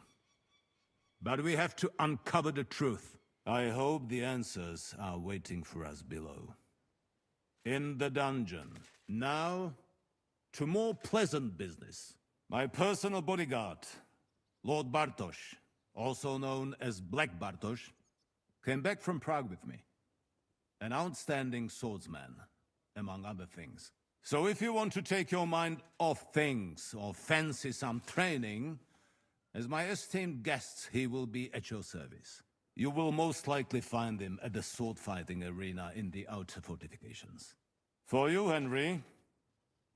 But we have to uncover the truth. I hope the answers are waiting for us below. In the dungeon. Now, to more pleasant business. My personal bodyguard, Lord Bartosz, also known as Black Bartosz, came back from Prague with me. An outstanding swordsman, among other things. So if you want to take your mind off things or fancy some training, as my esteemed guest, he will be at your service. You will most likely find him at the sword-fighting arena in the outer fortifications. For you, Henry,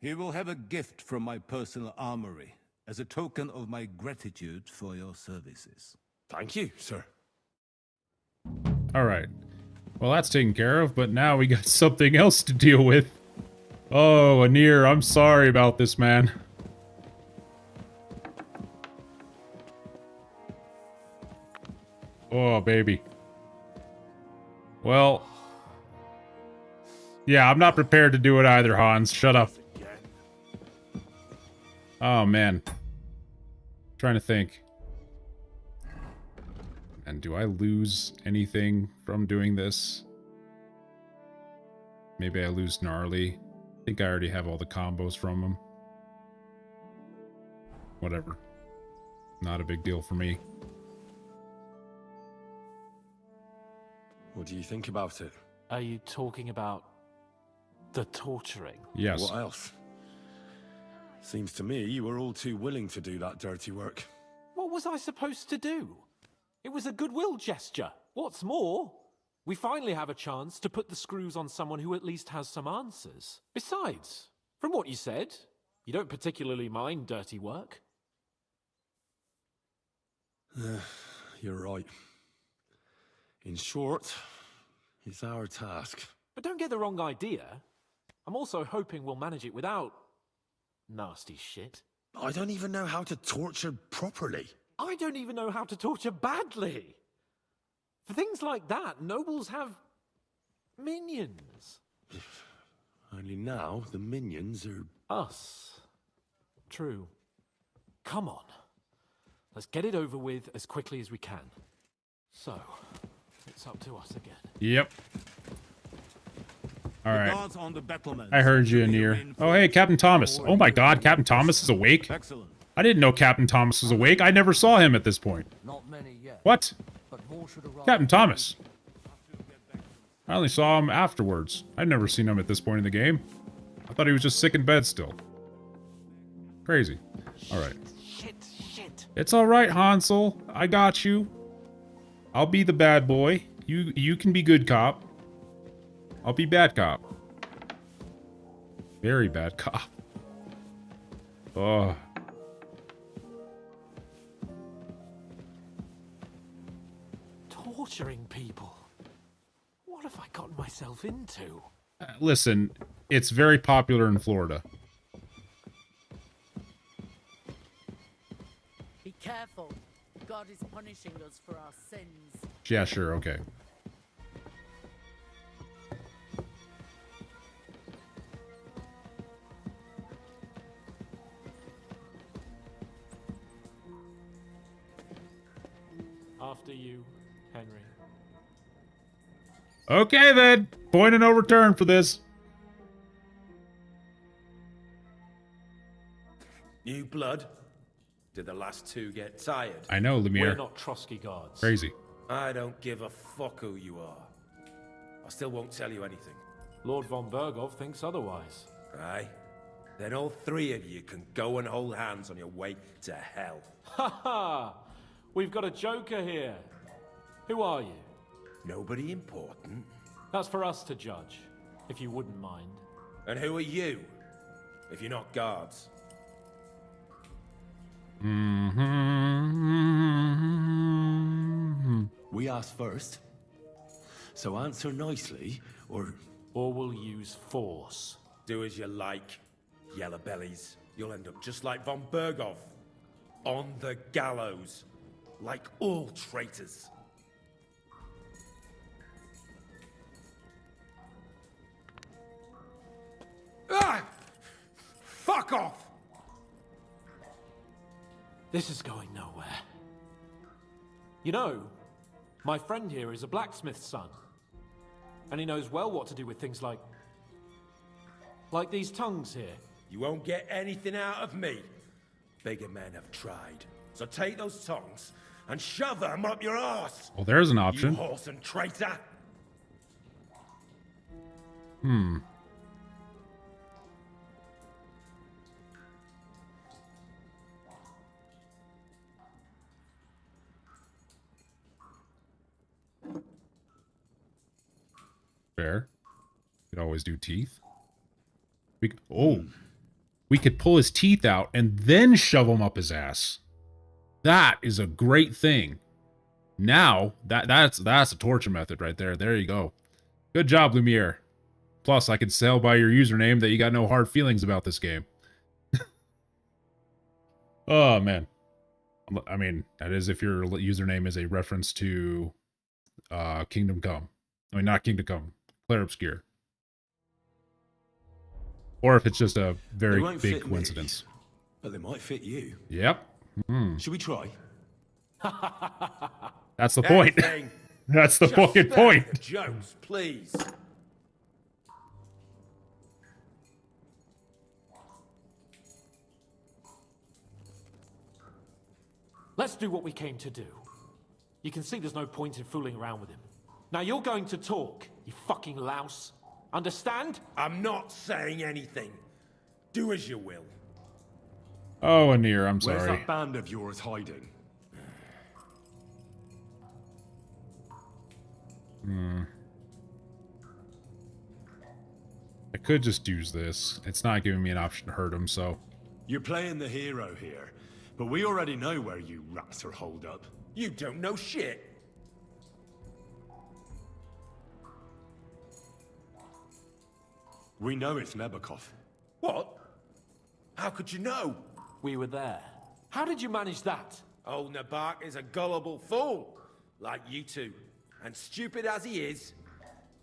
he will have a gift from my personal armory as a token of my gratitude for your services. Thank you, sir. All right. Well, that's taken care of, but now we got something else to deal with. Oh, Anir, I'm sorry about this, man. Oh, baby. Well. Yeah, I'm not prepared to do it either, Hans. Shut up. Oh, man. Trying to think. And do I lose anything from doing this? Maybe I lose Gnarly. I think I already have all the combos from him. Whatever. Not a big deal for me. What do you think about it? Are you talking about the torturing? Yes. What else? Seems to me you were all too willing to do that dirty work. What was I supposed to do? It was a goodwill gesture. What's more, we finally have a chance to put the screws on someone who at least has some answers. Besides, from what you said, you don't particularly mind dirty work. You're right. In short, it's our task. But don't get the wrong idea. I'm also hoping we'll manage it without nasty shit. I don't even know how to torture properly. I don't even know how to torture badly. For things like that, nobles have minions. Only now the minions are... Us. True. Come on. Let's get it over with as quickly as we can. So, it's up to us again. Yep. Alright. guards on the battlements. I heard you, Anir. Oh, hey, Captain Thomas. Oh my god, Captain Thomas is awake? Excellent. I didn't know Captain Thomas was awake. I never saw him at this point. Not many yet. What? But more should arrive. Captain Thomas. I only saw him afterwards. I'd never seen him at this point in the game. I thought he was just sick in bed still. Crazy. Alright. Shit. It's alright, Hansel. I got you. I'll be the bad boy. You can be good cop. I'll be bad cop. Very bad cop. Oh. Torturing people. What have I gotten myself into? Listen, it's very popular in Florida. Be careful. God is punishing us for our sins. Yeah, sure, okay. After you, Henry. Okay then. point of no return for this. New blood? Did the last two get tired? I know, Lumiere. We're not Trotsky guards. Crazy. I don't give a fuck who you are. I still won't tell you anything. Lord von Bergov thinks otherwise. Aye. Then all three of you can go and hold hands on your way to hell. Ha ha! We've got a joker here. Who are you? Nobody important. That's for us to judge, if you wouldn't mind. And who are you, if you're not guards? We asked first. So answer nicely, or we'll use force. Do as you like, yellow bellies. You'll end up just like von Bergov. On the gallows. Like all traitors. Ah! Fuck off! This is going nowhere. You know, my friend here is a blacksmith's son. And he knows well what to do with things like these tongues here. You won't get anything out of me. Bigger men have tried. So take those tongues and shove them up your arse. Well, there's an option. You horse and traitor. Fair. Could always do teeth. We could pull his teeth out and then shove them up his ass. That is a great thing. Now, that's a torture method right there. There you go. Good job, Lumiere. Plus, I can tell by your username that you got no hard feelings about this game. Oh, man. I mean, that is if your username is a reference to Kingdom Come. I mean, not Kingdom Come. Clair Obscure. Or if it's just a very big coincidence. Me, but they might fit you. Yep. Should we try? That's the point. That's the fucking point. The jokes, please. Let's do what we came to do. You can see there's no point in fooling around with him. Now you're going to talk, you fucking louse. Understand? I'm not saying anything. Do as you will. Oh, Anir, I'm sorry. Where's that band of yours hiding? I could just use this. It's not giving me an option to hurt him, so... You're playing the hero here, but we already know where you rats are holed up. You don't know shit. We know it's Nebakov. What? How could you know? We were there. How did you manage that? Old Nabak is a gullible fool, like you two. And stupid as he is,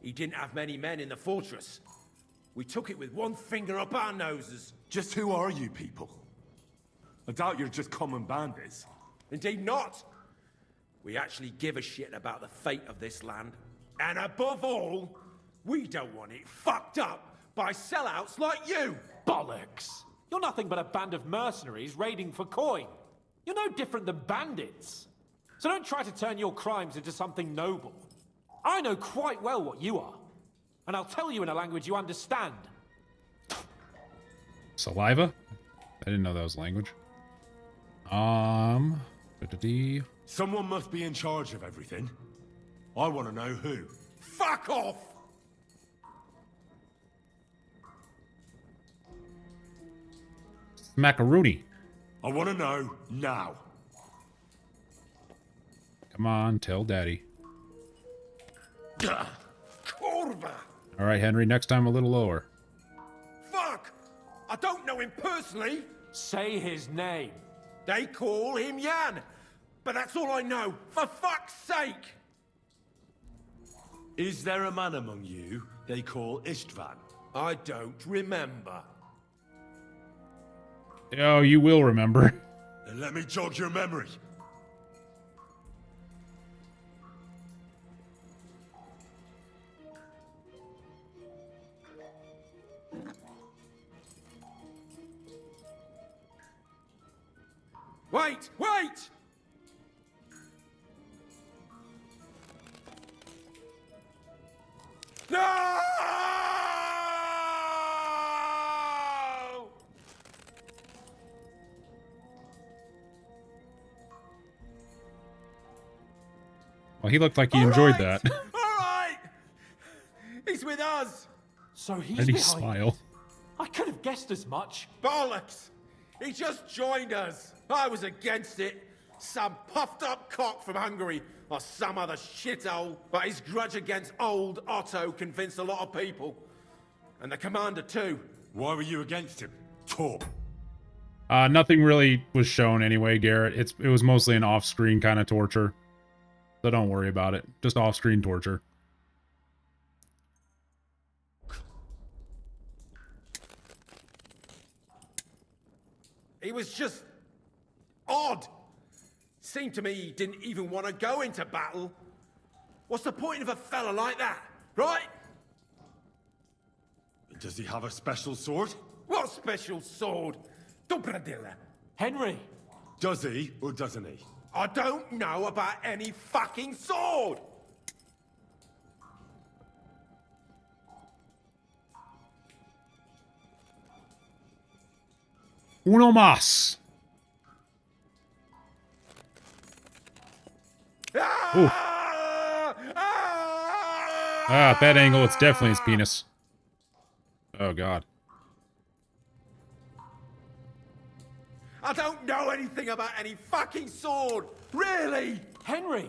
he didn't have many men in the fortress. We took it with one finger up our noses. Just who are you people? I doubt you're just common bandits. Indeed not. We actually give a shit about the fate of this land. And above all, we don't want it fucked up by sellouts like you! Bollocks! You're nothing but a band of mercenaries raiding for coin. You're no different than bandits. So don't try to turn your crimes into something noble. I know quite well what you are. And I'll tell you in a language you understand. Saliva? I didn't know that was language. Someone must be in charge of everything. I want to know who. Fuck off! Macaroni. I want to know now. Come on, tell Daddy. All right, Henry, next time a little lower. Fuck! I don't know him personally. Say his name. They call him Jan, but that's all I know. For fuck's sake! Is there a man among you they call Istvan? I don't remember. Oh, you will remember. Then let me jog your memory. Wait! Wait! No! Well, he looked like he enjoyed that. All right! He's with us! So he's And he behind smiled. it. I could have guessed as much. Bollocks! He just joined us. I was against it. Some puffed up cock from Hungary or some other shithole. But his grudge against old Otto convinced a lot of people. And the commander too. Why were you against him? Talk. Nothing really was shown anyway, Garrett. It was mostly an off-screen kind of torture. So don't worry about it. Just off-screen torture. He was just odd. Seemed to me he didn't even want to go into battle. What's the point of a fella like that, right? Does he have a special sword? What special sword? Dobradilla. Henry! Does he or doesn't he? I don't know about any fucking sword! Uno más. Ooh. At that angle, it's definitely his penis. Oh, God. I don't know anything about any fucking sword! Really? Henry!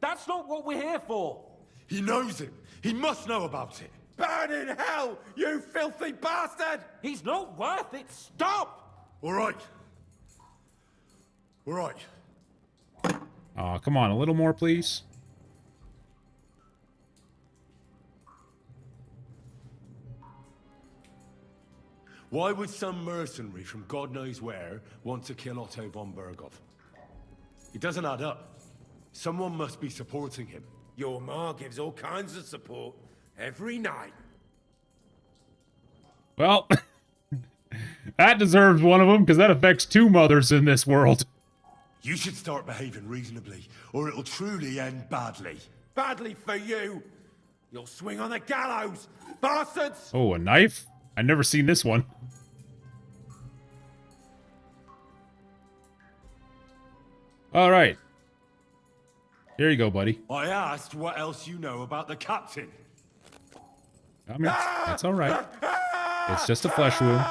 That's not what we're here for! He knows him! He must know about it! Burn in hell, you filthy bastard! He's not worth it! Stop! Alright. Alright. Aw, come on, a little more, please. Why would some mercenary from God knows where want to kill Otto von Berghoff? It doesn't add up. Someone must be supporting him. Your ma gives all kinds of support every night. Well, that deserves one of them, because that affects 2 mothers in this world. You should start behaving reasonably, or it'll truly end badly. Badly for you! You'll swing on the gallows, bastards! Oh, a knife? I've never seen this one. All right. Here you go, buddy. I asked what else you know about the captain. I mean, that's all right. It's just a flesh wound.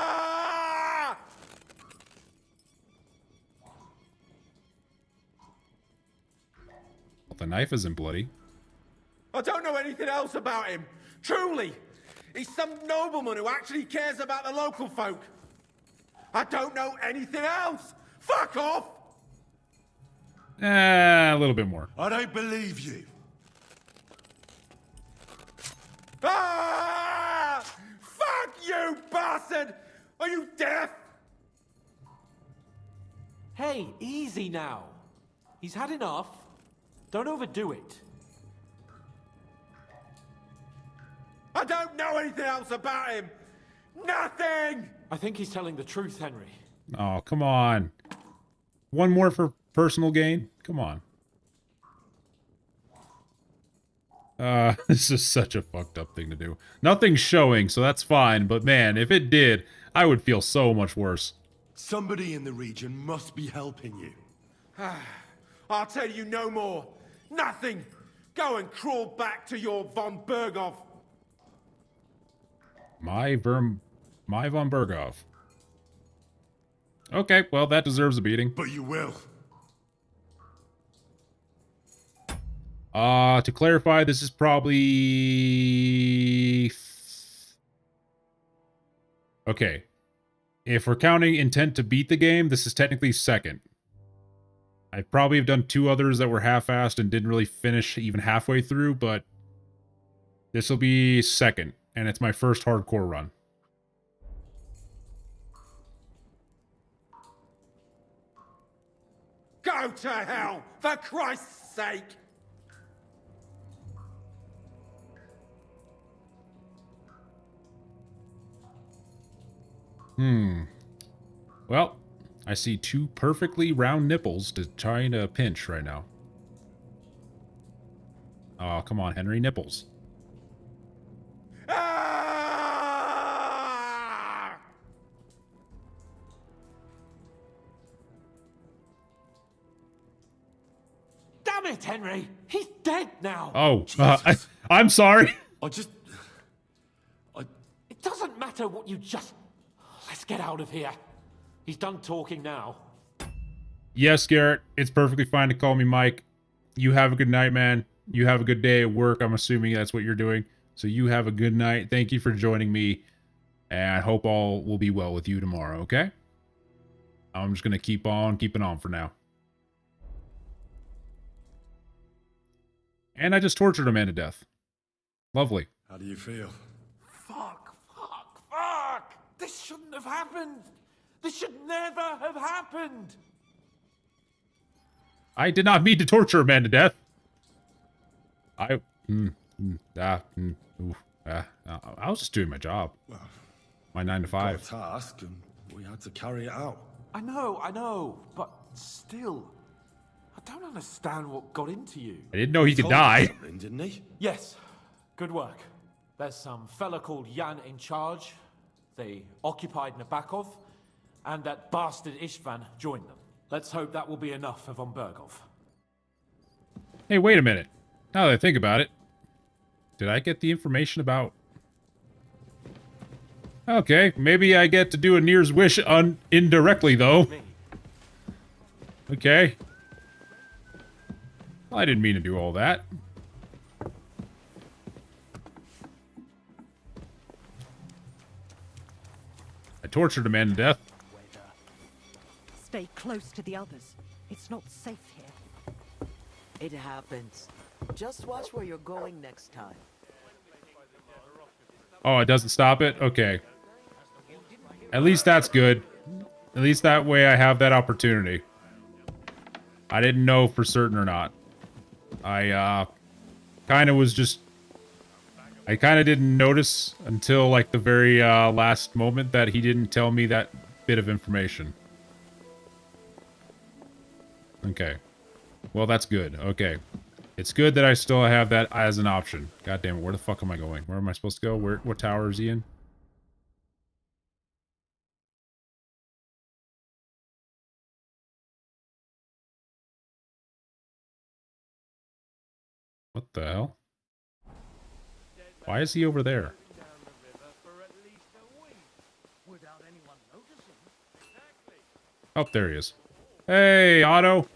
Well, the knife isn't bloody. I don't know anything else about him. Truly. He's some nobleman who actually cares about the local folk. I don't know anything else. Fuck off! A little bit more. I don't believe you. Ah! Fuck you, bastard! Are you deaf? Hey, easy now. He's had enough. Don't overdo it. I don't know anything else about him. Nothing! I think he's telling the truth, Henry. Oh, come on. One more for personal gain? Come on. This is such a fucked up thing to do. Nothing's showing, so that's fine, but man, if it did, I would feel so much worse. Somebody in the region must be helping you. I'll tell you no more. Nothing. Go and crawl back to your von Berghoff. My von Berghoff. Okay, well, that deserves a beating. But you will. To clarify, this is probably... Okay. If we're counting intent to beat the game, this is technically second. I probably have done 2 others that were half-assed and didn't really finish even halfway through, but this will be second, and it's my first hardcore run. Go to hell, for Christ's sake! Well, I see two perfectly round nipples to trying to pinch right now. Oh, come on, Henry. Nipples. Damn it, Henry! He's dead now! Oh, I'm sorry. It doesn't matter what you just... Let's get out of here. He's done talking now. Yes, Garrett. It's perfectly fine to call me Mike. You have a good night, man. You have a good day at work. I'm assuming that's what you're doing. So you have a good night. Thank you for joining me. And I hope all will be well with you tomorrow, okay? I'm just going to keep on keeping on for now. And I just tortured a man to death. Lovely. How do you feel? Fuck! This shouldn't have happened! This should never have happened! I did not mean to torture a man to death. I was just doing my job. My 9 to 5. Got a task, and we had to carry it out. I know, but still... I don't understand what got into you. I didn't know he could die. Didn't he? Yes. Good work. There's some fella called Jan in charge. They occupied Nabokov, and that bastard Istvan joined them. Let's hope that will be enough for von Berghoff. Hey, wait a minute. Now that I think about it, did I get the information about... Okay, maybe I get to do a Nir's wish indirectly, though. Okay. I didn't mean to do all that. I tortured a man to death. Stay close to the others. It's not safe here. It happens. Just watch where you're going next time. Oh, it doesn't stop it? Okay. At least that's good. At least that way I have that opportunity. I didn't know for certain or not. I kind of was just... I kind of didn't notice until like the very last moment that he didn't tell me that bit of information. Okay. Well, that's good. Okay. It's good that I still have that as an option. God damn it, where the fuck am I going? Where am I supposed to go? What tower is he in? What the hell? Why is he over there? Oh, there he is. Hey, Otto!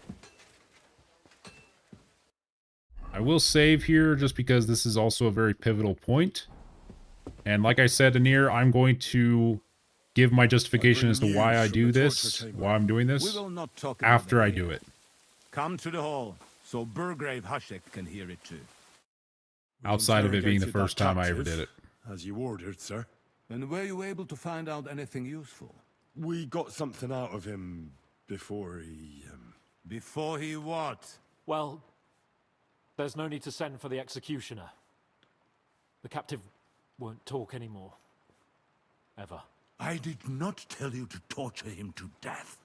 I will save here just because this is also a very pivotal point. And like I said to Nir, I'm going to give my justification as to why I do this, why I'm doing this, after I do it. Come to the hall, so Burgrave Hashek can hear it too. Outside of it being the first time I ever did it. As you ordered, sir. And were you able to find out anything useful? We got something out of him before he... Before he what? Well, there's no need to send for the executioner. The captive won't talk anymore. Ever. I did not tell you to torture him to death.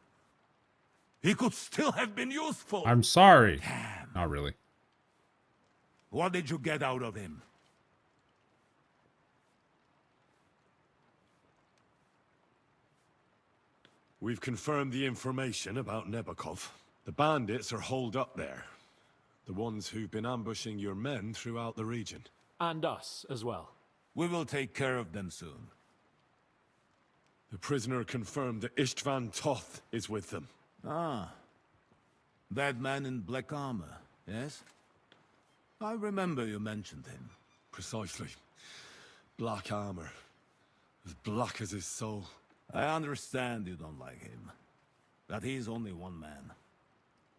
He could still have been useful. I'm sorry. Damn. Not really. What did you get out of him? We've confirmed the information about Nabokov. The bandits are holed up there. The ones who've been ambushing your men throughout the region. And us as well. We will take care of them soon. The prisoner confirmed that Istvan Toth is with them. Ah. That man in black armor, yes? I remember you mentioned him. Precisely. Black armor. As black as his soul. I understand you don't like him. But he's only one man.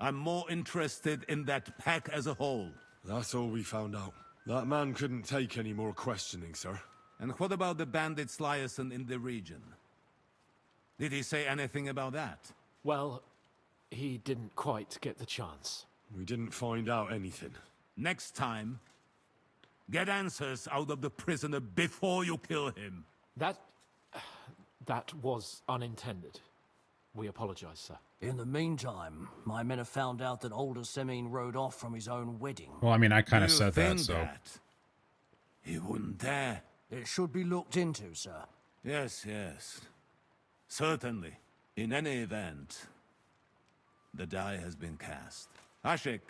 I'm more interested in that pack as a whole. That's all we found out. That man couldn't take any more questioning, sir. And what about the bandits liaison in the region? Did he say anything about that? Well, he didn't quite get the chance. We didn't find out anything. Next time, get answers out of the prisoner before you kill him. That was unintended. We apologize, sir. In the meantime, my men have found out that older Semine rode off from his own wedding. Well, I mean, I kind of You said that, think so. that? He wouldn't dare. It should be looked into, sir. Yes, yes. Certainly. In any event, the die has been cast. Ashik,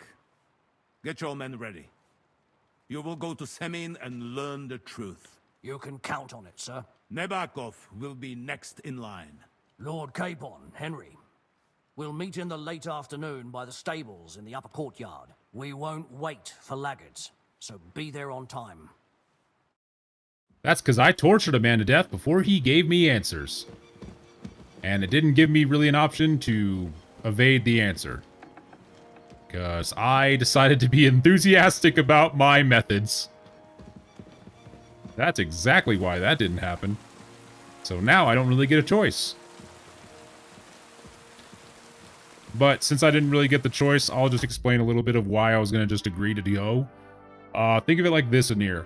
get your men ready. You will go to Semine and learn the truth. You can count on it, sir. Nebakov will be next in line. Lord Capon, Henry. We'll meet in the late afternoon by the stables in the upper courtyard. We won't wait for laggards, so be there on time. That's because I tortured a man to death before he gave me answers. And it didn't give me really an option to evade the answer. Because I decided to be enthusiastic about my methods. That's exactly why that didn't happen. So now I don't really get a choice. But since I didn't really get the choice, I'll just explain a little bit of why I was going to just agree to go. Think of it like this, Anir.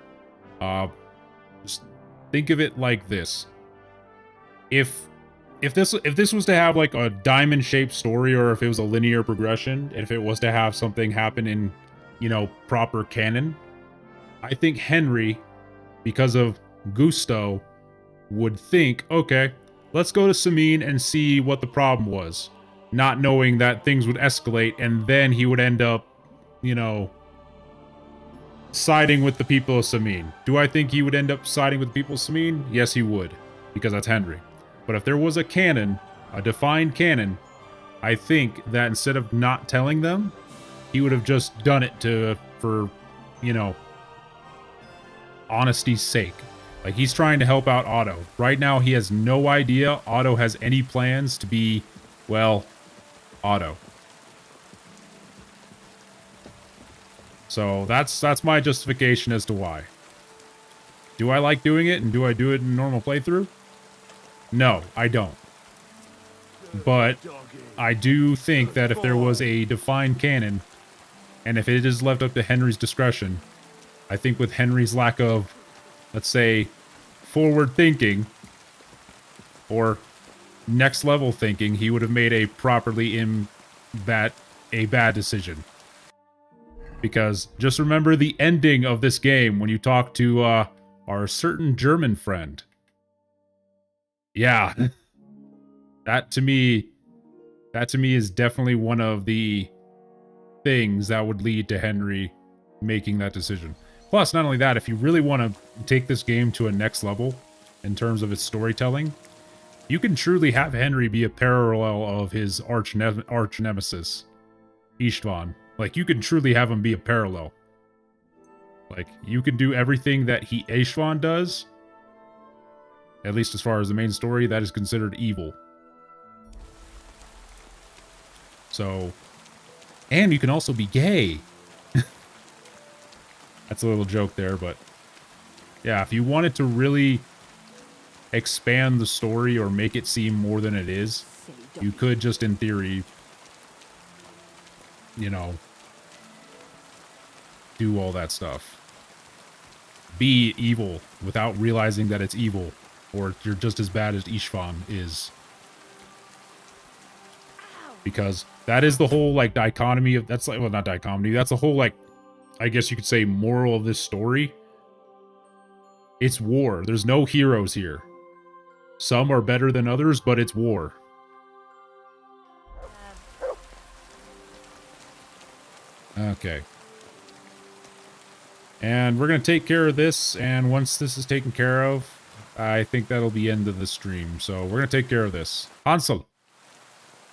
Just think of it like this. If this was to have like a diamond-shaped story, or if it was a linear progression, and if it was to have something happen in, you know, proper canon, I think Henry, because of gusto, would think, okay, let's go to Semine and see what the problem was. Not knowing that things would escalate, and then he would end up, you know, siding with the people of Semine. Do I think he would end up siding with the people of Semine? Yes, he would, because that's Henry. But if there was a canon, a defined canon, I think that instead of not telling them, he would have just done it for, you know, honesty's sake. Like, he's trying to help out Otto. Right now, he has no idea Otto has any plans to be, well, Otto. So that's my justification as to why. Do I like doing it, and do I do it in a normal playthrough? No, I don't. But I do think that if there was a defined canon, and if it is left up to Henry's discretion, I think with Henry's lack of, let's say, forward thinking, or next level thinking, he would have made a bad decision. Because just remember the ending of this game when you talk to our certain German friend. Yeah. That to me is definitely one of the things that would lead to Henry making that decision. Plus, not only that, if you really want to take this game to a next level in terms of its storytelling, you can truly have Henry be a parallel of his arch nemesis, Istvan. Like, you can truly have him be a parallel. Like, you can do everything that Istvan does, at least as far as the main story, that is considered evil. So, and you can also be gay. That's a little joke there, but yeah, if you wanted to really expand the story or make it seem more than it is, you could just, in theory, you know, do all that stuff. Be evil without realizing that it's evil, or you're just as bad as Istvan is. Because that is the whole, like, dichotomy of, that's like, well, not dichotomy, that's the whole, like, I guess you could say moral of this story. It's war. There's no heroes here. Some are better than others, but it's war. Okay. And we're going to take care of this, and once this is taken care of, I think that'll be end of the stream. So we're going to take care of this. Hansel.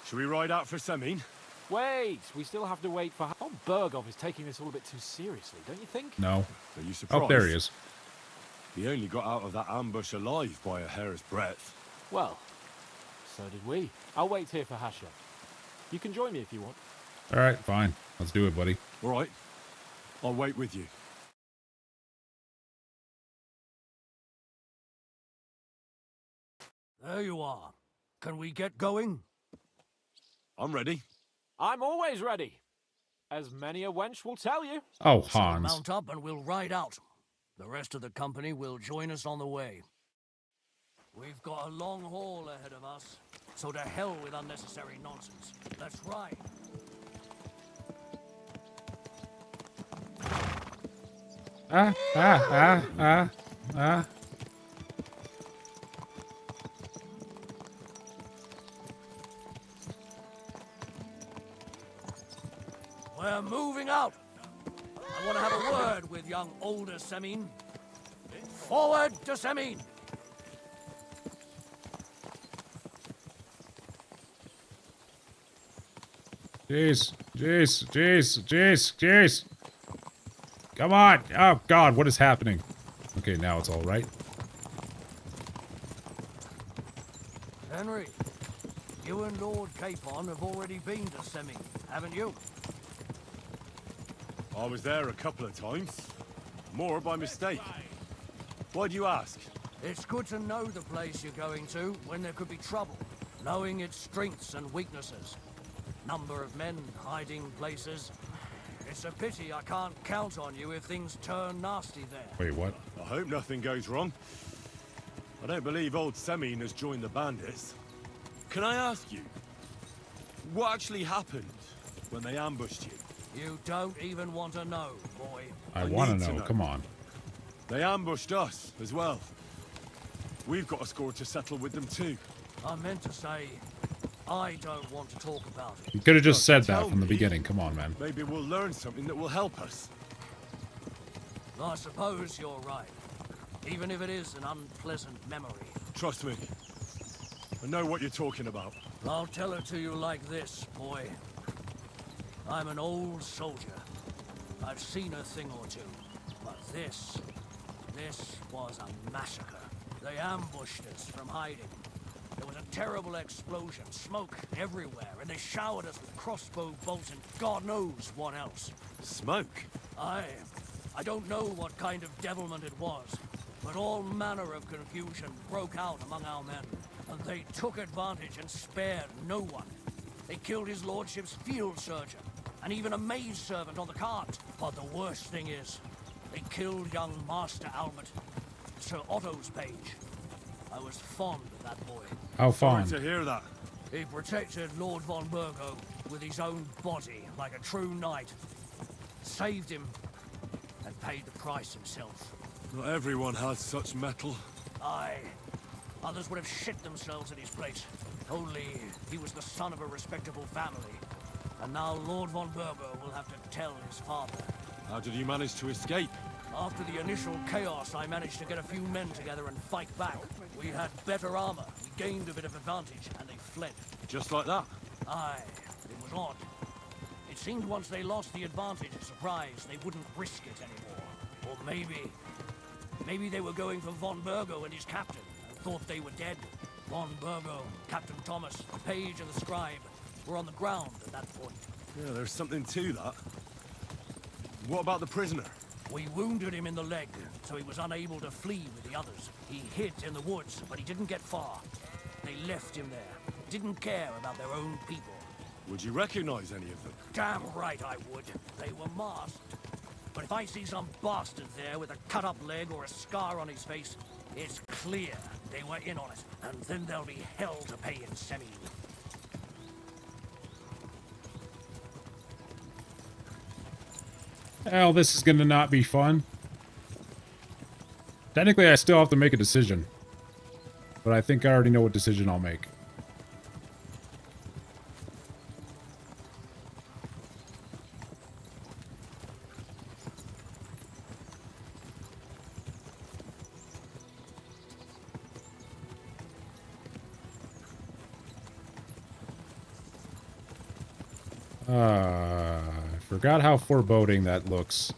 Should we ride out for Semine? Wait, we still have to wait for... Oh, Bergov is taking this all a bit too seriously, don't you think? No. Are you surprised? Oh, there he is. He only got out of that ambush alive by a hair's breadth. Well, so did we. I'll wait here for Hasha. You can join me if you want. All right, fine. Let's do it, buddy. All right. I'll wait with you. There you are. Can we get going? I'm ready. I'm always ready. As many a wench will tell you. Oh, So Hans. mount up and we'll ride out. The rest of the company will join us on the way. We've got a long haul ahead of us, so to hell with unnecessary nonsense. Let's ride. We're moving out. I want to have a word with young older Semin. Forward to Semin. Jeez. Come on. Oh, God, what is happening? Okay, now it's all right. Henry, you and Lord Capon have already been to Semin, haven't you? I was there a couple of times. More by mistake. Why do you ask? It's good to know the place you're going to when there could be trouble. Knowing its strengths and weaknesses. Number of men, hiding places. It's a pity I can't count on you if things turn nasty there. Wait, what? I hope nothing goes wrong. I don't believe old Semin has joined the bandits. Can I ask you, what actually happened when they ambushed you? You don't even want to know, boy. I want to know. Come on. They ambushed us as well. We've got a score to settle with them too. I meant to say, I don't want to talk about it. You could have just said that from the beginning. Come on, man. Maybe we'll learn something that will help us. I suppose you're right. Even if it is an unpleasant memory. Trust me. I know what you're talking about. I'll tell it to you like this, boy. I'm an old soldier. I've seen a thing or two. But this was a massacre. They ambushed us from hiding. There was a terrible explosion, smoke everywhere, and they showered us with crossbow bolts and God knows what else. Smoke? I don't know what kind of devilment it was, but all manner of confusion broke out among our men, and they took advantage and spared no one. They killed his lordship's field surgeon, and even a maid servant on the cart. But the worst thing is, they killed young Master Albert, Sir Otto's page. I was fond of that boy. How fond? Sorry to hear that. He protected Lord von Burgo with his own body like a true knight. Saved him and paid the price himself. Not everyone has such mettle. Aye. Others would have shit themselves in his place. Only he was the son of a respectable family. And now Lord von Burgo will have to tell his father. How did you manage to escape? After the initial chaos, I managed to get a few men together and fight back. We had better armor, we gained a bit of advantage, and they fled. Just like that? Aye, it was odd. It seemed once they lost the advantage of surprise, they wouldn't risk it anymore. Or maybe they were going for von Burgo and his captain, and thought they were dead. Von Burgo, Captain Thomas, the page and the scribe were on the ground at that point. Yeah, there's something to that. What about the prisoner? We wounded him in the leg, so he was unable to flee with the others. He hid in the woods, but he didn't get far. They left him there. Didn't care about their own people. Would you recognize any of them? Damn right I would. They were masked. But if I see some bastard there with a cut-up leg or a scar on his face, it's clear they were in on it. And then there'll be hell to pay in Semin. Hell, this is gonna not be fun. Technically, I still have to make a decision. But I think I already know what decision I'll make. I forgot how foreboding that looks.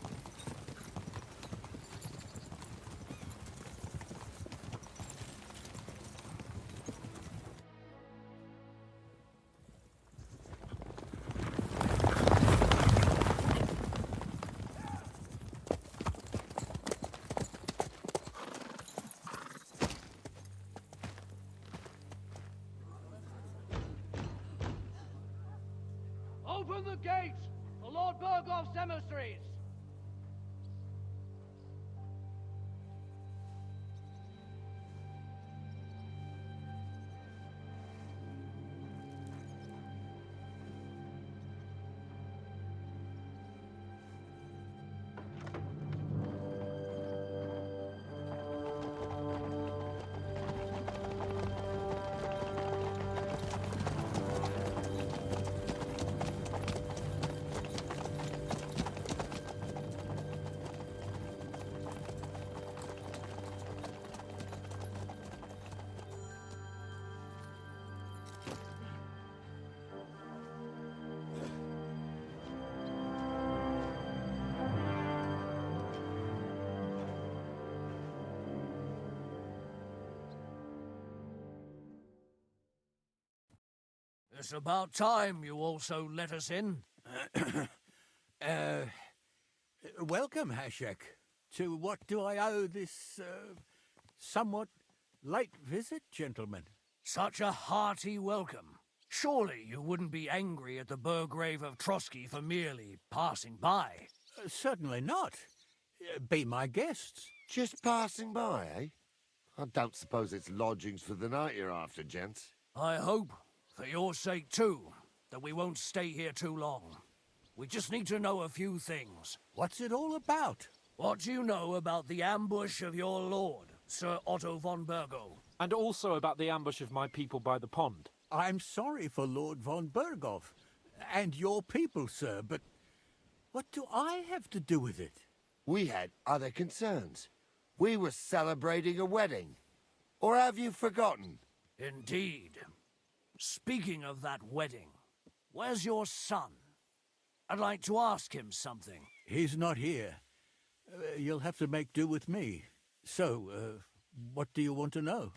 Open the gates for Lord Burgov's emissaries! It's about time you also let us in. Welcome, Hashek. To what do I owe this, somewhat late visit, gentlemen? Such a hearty welcome. Surely you wouldn't be angry at the Burgrave of Trotsky for merely passing by? Certainly not. Be my guests. Just passing by, eh? I don't suppose it's lodgings for the night you're after, gents. I hope, for your sake too, that we won't stay here too long. We just need to know a few things. What's it all about? What do you know about the ambush of your lord, Sir Otto von Burgo? And also about the ambush of my people by the pond. I'm sorry for Lord von Burgov and your people, sir, but what do I have to do with it? We had other concerns. We were celebrating a wedding. Or have you forgotten? Indeed. Speaking of that wedding, where's your son? I'd like to ask him something. He's not here. You'll have to make do with me. So, what do you want to know?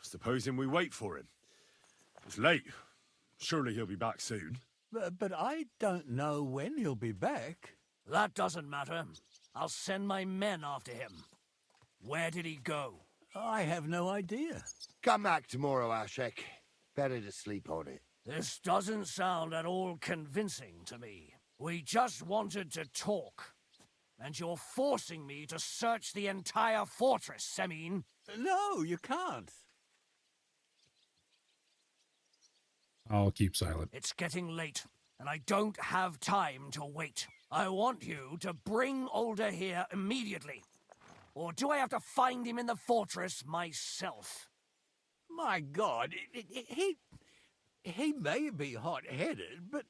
Supposing we wait for him. It's late. Surely he'll be back soon. But I don't know when he'll be back. That doesn't matter. I'll send my men after him. Where did he go? I have no idea. Come back tomorrow, Ashek. Better to sleep on it. This doesn't sound at all convincing to me. We just wanted to talk. And you're forcing me to search the entire fortress, Semin. No, you can't. I'll keep silent. It's getting late, and I don't have time to wait. I want you to bring Older here immediately. Or do I have to find him in the fortress myself? My God, he may be hot-headed, but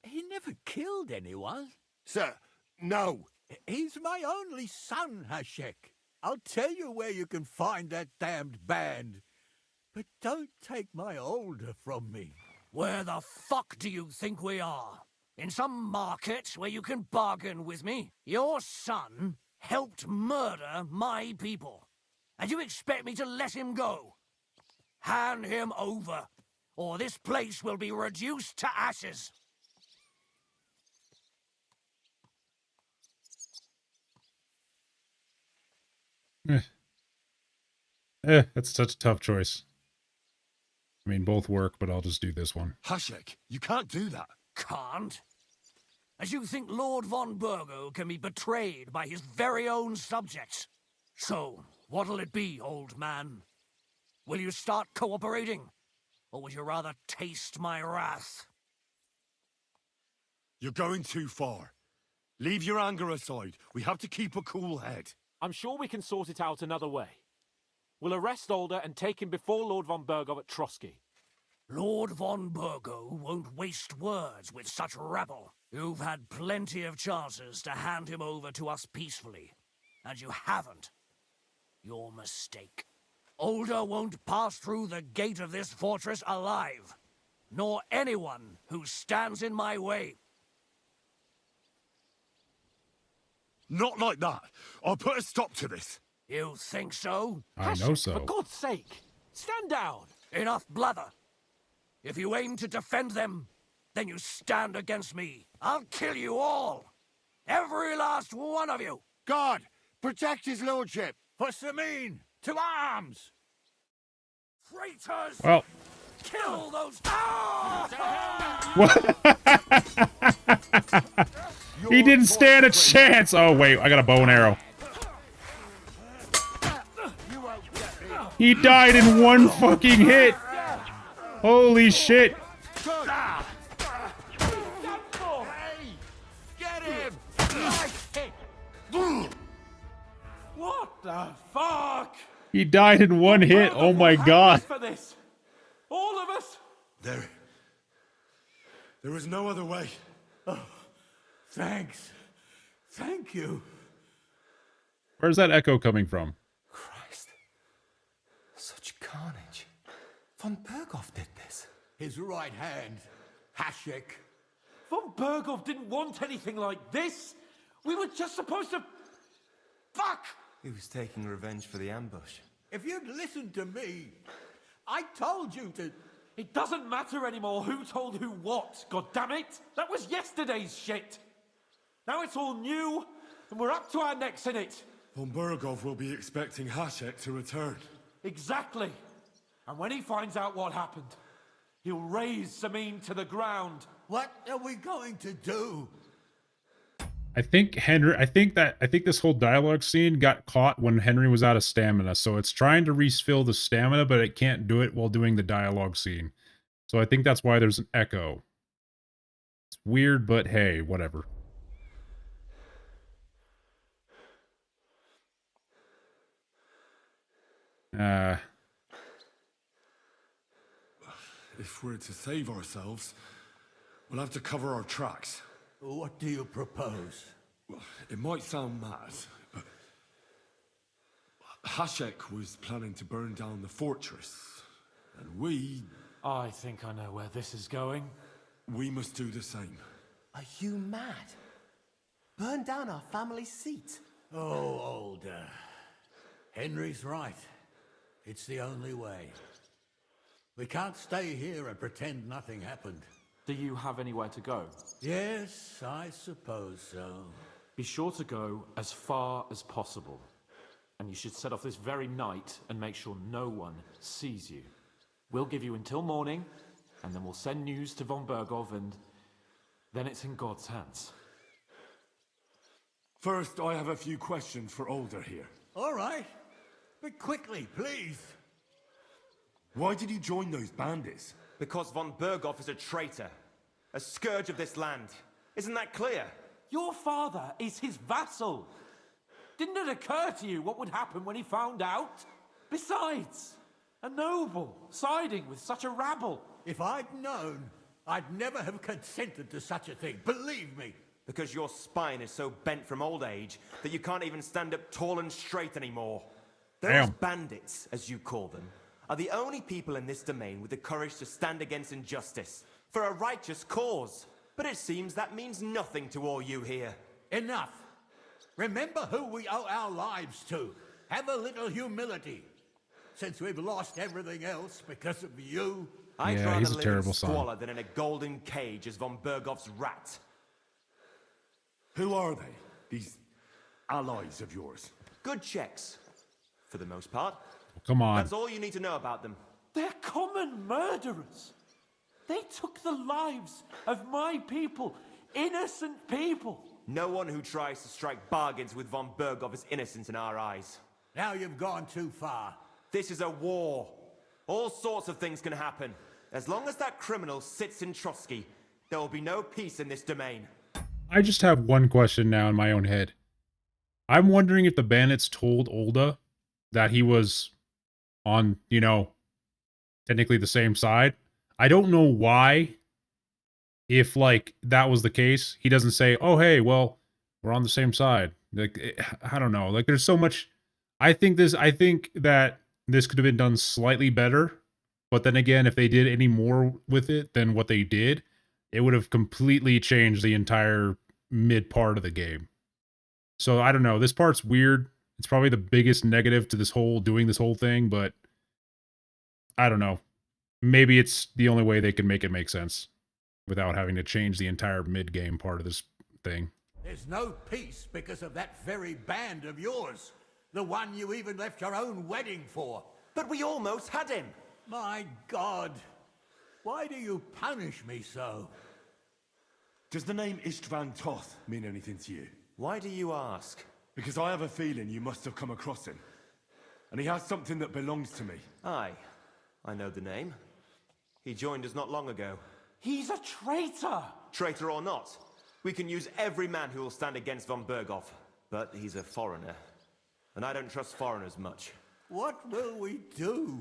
he never killed anyone. Sir, no. He's my only son, Hashek. I'll tell you where you can find that damned band. But don't take my Older from me. Where the fuck do you think we are? In some market where you can bargain with me? Your son helped murder my people. And you expect me to let him go? Hand him over, or this place will be reduced to ashes. That's such a tough choice. I mean, both work, but I'll just do this one. Hashek, you can't do that. Can't? As you think Lord von Burgo can be betrayed by his very own subjects. So, what'll it be, old man? Will you start cooperating? Or would you rather taste my wrath? You're going too far. Leave your anger aside. We have to keep a cool head. I'm sure we can sort it out another way. We'll arrest Older and take him before Lord von Burgo at Trotsky. Lord von Burgo won't waste words with such rabble. You've had plenty of chances to hand him over to us peacefully, and you haven't. Your mistake. Older won't pass through the gate of this fortress alive, nor anyone who stands in my way. Not like that. I'll put a stop to this. You think so? I know so. For God's sake, stand down. Enough blather. If you aim to defend them, then you stand against me. I'll kill you all. Every last one of you. God, protect his lordship. For Semin, to arms! Traitors! Well. Kill those... He didn't stand a chance! Oh, wait, I got a bow and arrow. He died in one fucking hit! Holy shit! Get him! What the fuck? He died in one hit, oh my god. For this. All of us? There was no other way. Oh, thanks. Thank you. Where's that echo coming from? Christ. Such carnage. Von Burgov did this. His right hand, Hashek. Von Burgov didn't want anything like this. We were just supposed to... Fuck! He was taking revenge for the ambush. If you'd listened to me, I told you to... It doesn't matter anymore who told who what, goddammit! That was yesterday's shit! Now it's all new, and we're up to our necks in it! Von Burgov will be expecting Hashek to return. Exactly! And when he finds out what happened, he'll raise Samin to the ground. What are we going to do? I think this whole dialogue scene got caught when Henry was out of stamina, so it's trying to refill the stamina, but it can't do it while doing the dialogue scene. So I think that's why there's an echo. It's weird, but hey, whatever. If we're to save ourselves, we'll have to cover our tracks. What do you propose? Well, it might sound mad, but Hashek was planning to burn down the fortress, and we... I think I know where this is going. We must do the same. Are you mad? Burn down our family seat? Oh, Older. Henry's right. It's the only way. We can't stay here and pretend nothing happened. Do you have anywhere to go? Yes, I suppose so. Be sure to go as far as possible. And you should set off this very night and make sure no one sees you. We'll give you until morning, and then we'll send news to von Burgov, and then it's in God's hands. First, I have a few questions for Older here. All right. But quickly, please. Why did you join those bandits? Because von Burgov is a traitor. A scourge of this land. Isn't that clear? Your father is his vassal. Didn't it occur to you what would happen when he found out? Besides, a noble siding with such a rabble. If I'd known, I'd never have consented to such a thing. Believe me. Because your spine is so bent from old age that you can't even stand up tall and straight anymore. Those bandits, as you call them, are the only people in this domain with the courage to stand against injustice for a righteous cause. But it seems that means nothing to all you here. Enough. Remember who we owe our lives to. Have a little humility. Since we've lost everything else because of you. I'd rather live in squalor than in a golden cage as von Burgov's rat. Who are they, these allies of yours? Good checks, for the most part. Come on. That's all you need to know about them. They're common murderers. They took the lives of my people, innocent people. No one who tries to strike bargains with von Burgov is innocent in our eyes. Now you've gone too far. This is a war. All sorts of things can happen. As long as that criminal sits in Trotsky, there will be no peace in this domain. I just have one question now in my own head. I'm wondering if the bandits told Olda that he was on, you know, technically the same side. I don't know why, if, like, that was the case, he doesn't say, oh, hey, well, we're on the same side. Like, I don't know. Like, there's so much... I think that this could have been done slightly better. But then again, if they did any more with it than what they did, it would have completely changed the entire mid part of the game. So, I don't know. This part's weird. It's probably the biggest negative to doing this whole thing, but I don't know. Maybe it's the only way they can make it make sense without having to change the entire mid-game part of this thing. There's no peace because of that very band of yours. The one you even left your own wedding for. But we almost had him. My God. Why do you punish me so? Does the name Istvan Toth mean anything to you? Why do you ask? Because I have a feeling you must have come across him. And he has something that belongs to me. Aye. I know the name. He joined us not long ago. He's a traitor! Traitor or not, we can use every man who will stand against von Burgov. But he's a foreigner. And I don't trust foreigners much. What will we do?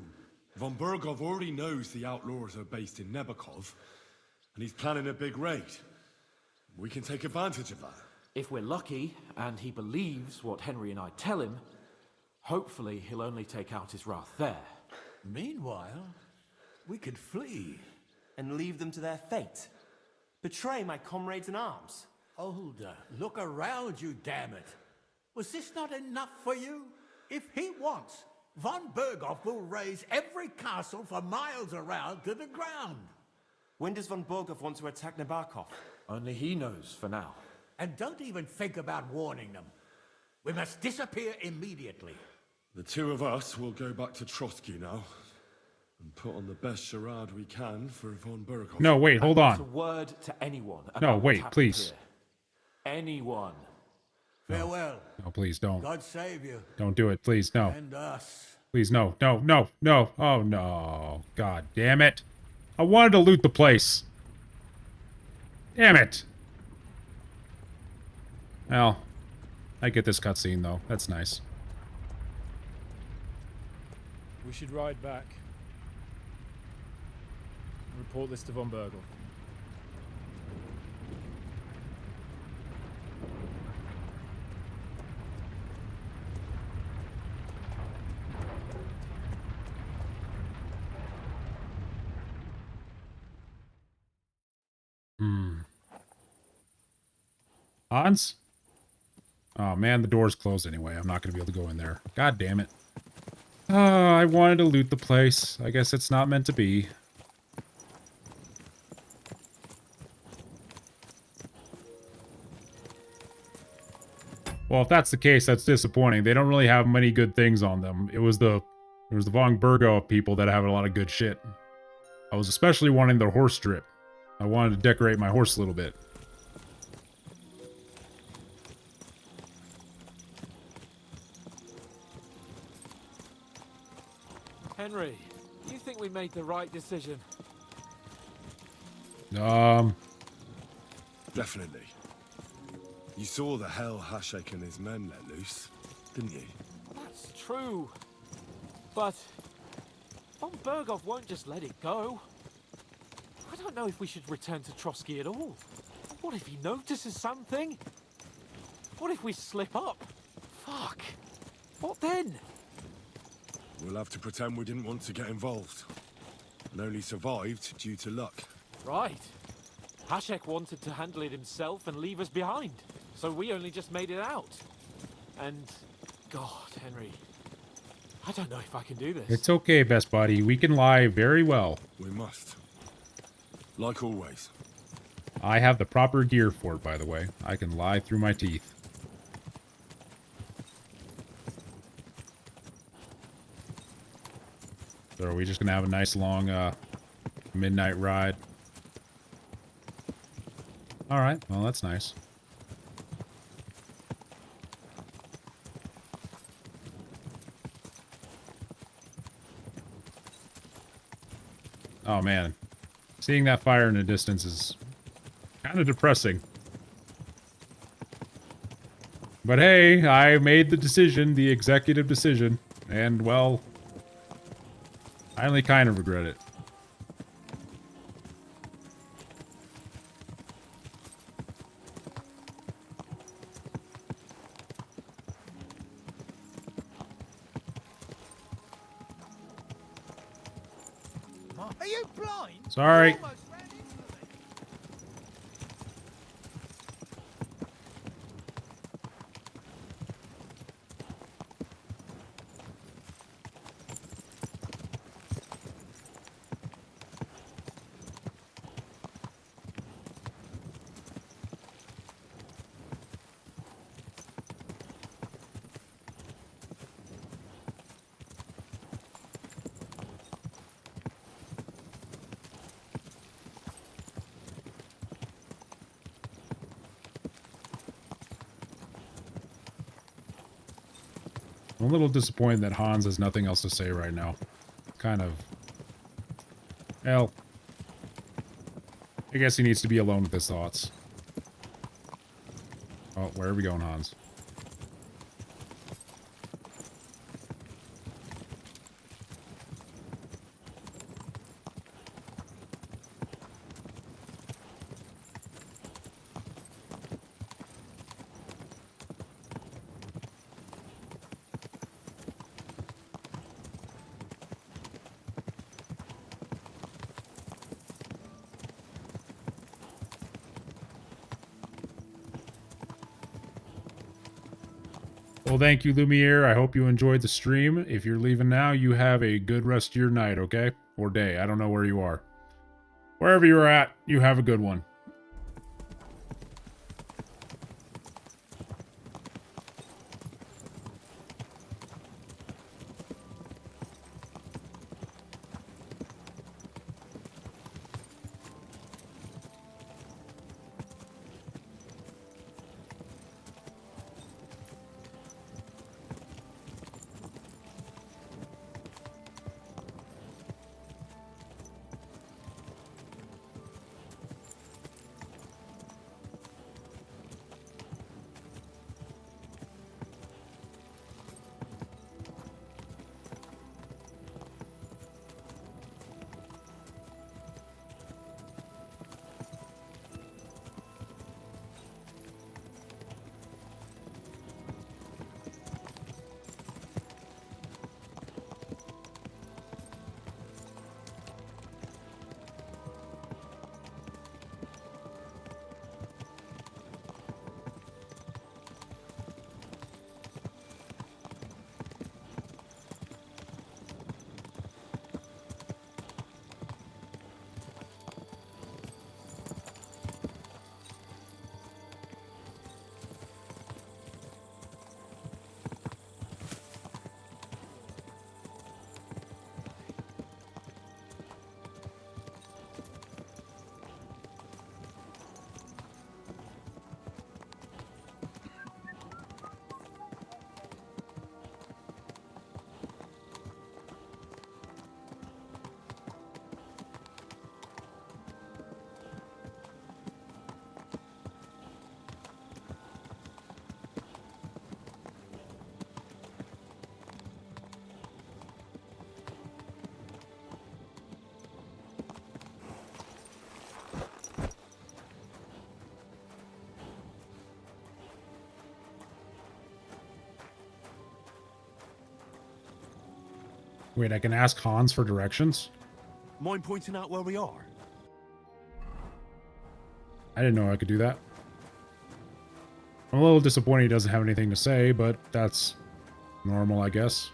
Von Burgov already knows the outlaws are based in Nebakov. And he's planning a big raid. We can take advantage of that. If we're lucky, and he believes what Henry and I tell him, hopefully he'll only take out his wrath there. Meanwhile, we could flee. And leave them to their fate. Betray my comrades in arms. Older, look around you, damn it. Was this not enough for you? If he wants, von Berghoff will raise every castle for miles around to the ground. When does von Berghoff want to attack Nabokov? Only he knows for now. And don't even think about warning them. We must disappear immediately. The two of us will go back to Trotsky now and put on the best charade we can for von Berghoff. No, wait, hold Not a on. word to anyone. No, about wait, what's happened please. here. Anyone. Farewell. No, please don't. God save you. Don't do it, please, no. And us. Please, no, no, no, no. Oh, no. God damn it. I wanted to loot the place. Damn it. Well, I get this cutscene, though. That's nice. We should ride back. Report this to von Berghoff. Hans? Oh man, the door's closed anyway. I'm not going to be able to go in there. God damn it. I wanted to loot the place. I guess it's not meant to be. Well, if that's the case, that's disappointing. They don't really have many good things on them. It was the von Berghoff people that have a lot of good shit. I was especially wanting their horse strip. I wanted to decorate my horse a little bit. Henry, do you think we made the right decision? Definitely. You saw the hell Hashek and his men let loose, didn't you? That's true. But von Berghoff won't just let it go. I don't know if we should return to Trotsky at all. What if he notices something? What if we slip up? Fuck. What then? We'll have to pretend we didn't want to get involved. And only survived due to luck. Right. Hashek wanted to handle it himself and leave us behind. So we only just made it out. And... God, Henry. I don't know if I can do this. It's okay, best buddy. We can lie very well. We must. Like always. I have the proper gear for it, by the way. I can lie through my teeth. So are we just gonna have a nice long midnight ride? Alright, well that's nice. Oh man. Seeing that fire in the distance is kind of depressing. But hey, I made the decision, the executive decision, and well, I only kind of regret it. Are you blind? Sorry. I'm a little disappointed that Hans has nothing else to say right now. Kind of... Well... I guess he needs to be alone with his thoughts. Oh, where are we going, Hans? Well, thank you, Lumiere. I hope you enjoyed the stream. If you're leaving now, you have a good rest of your night, okay? Or day. I don't know where you are. Wherever you're at, you have a good one. Wait, I can ask Hans for directions? Mind pointing out where we are? I didn't know I could do that. I'm a little disappointed he doesn't have anything to say, but that's normal, I guess.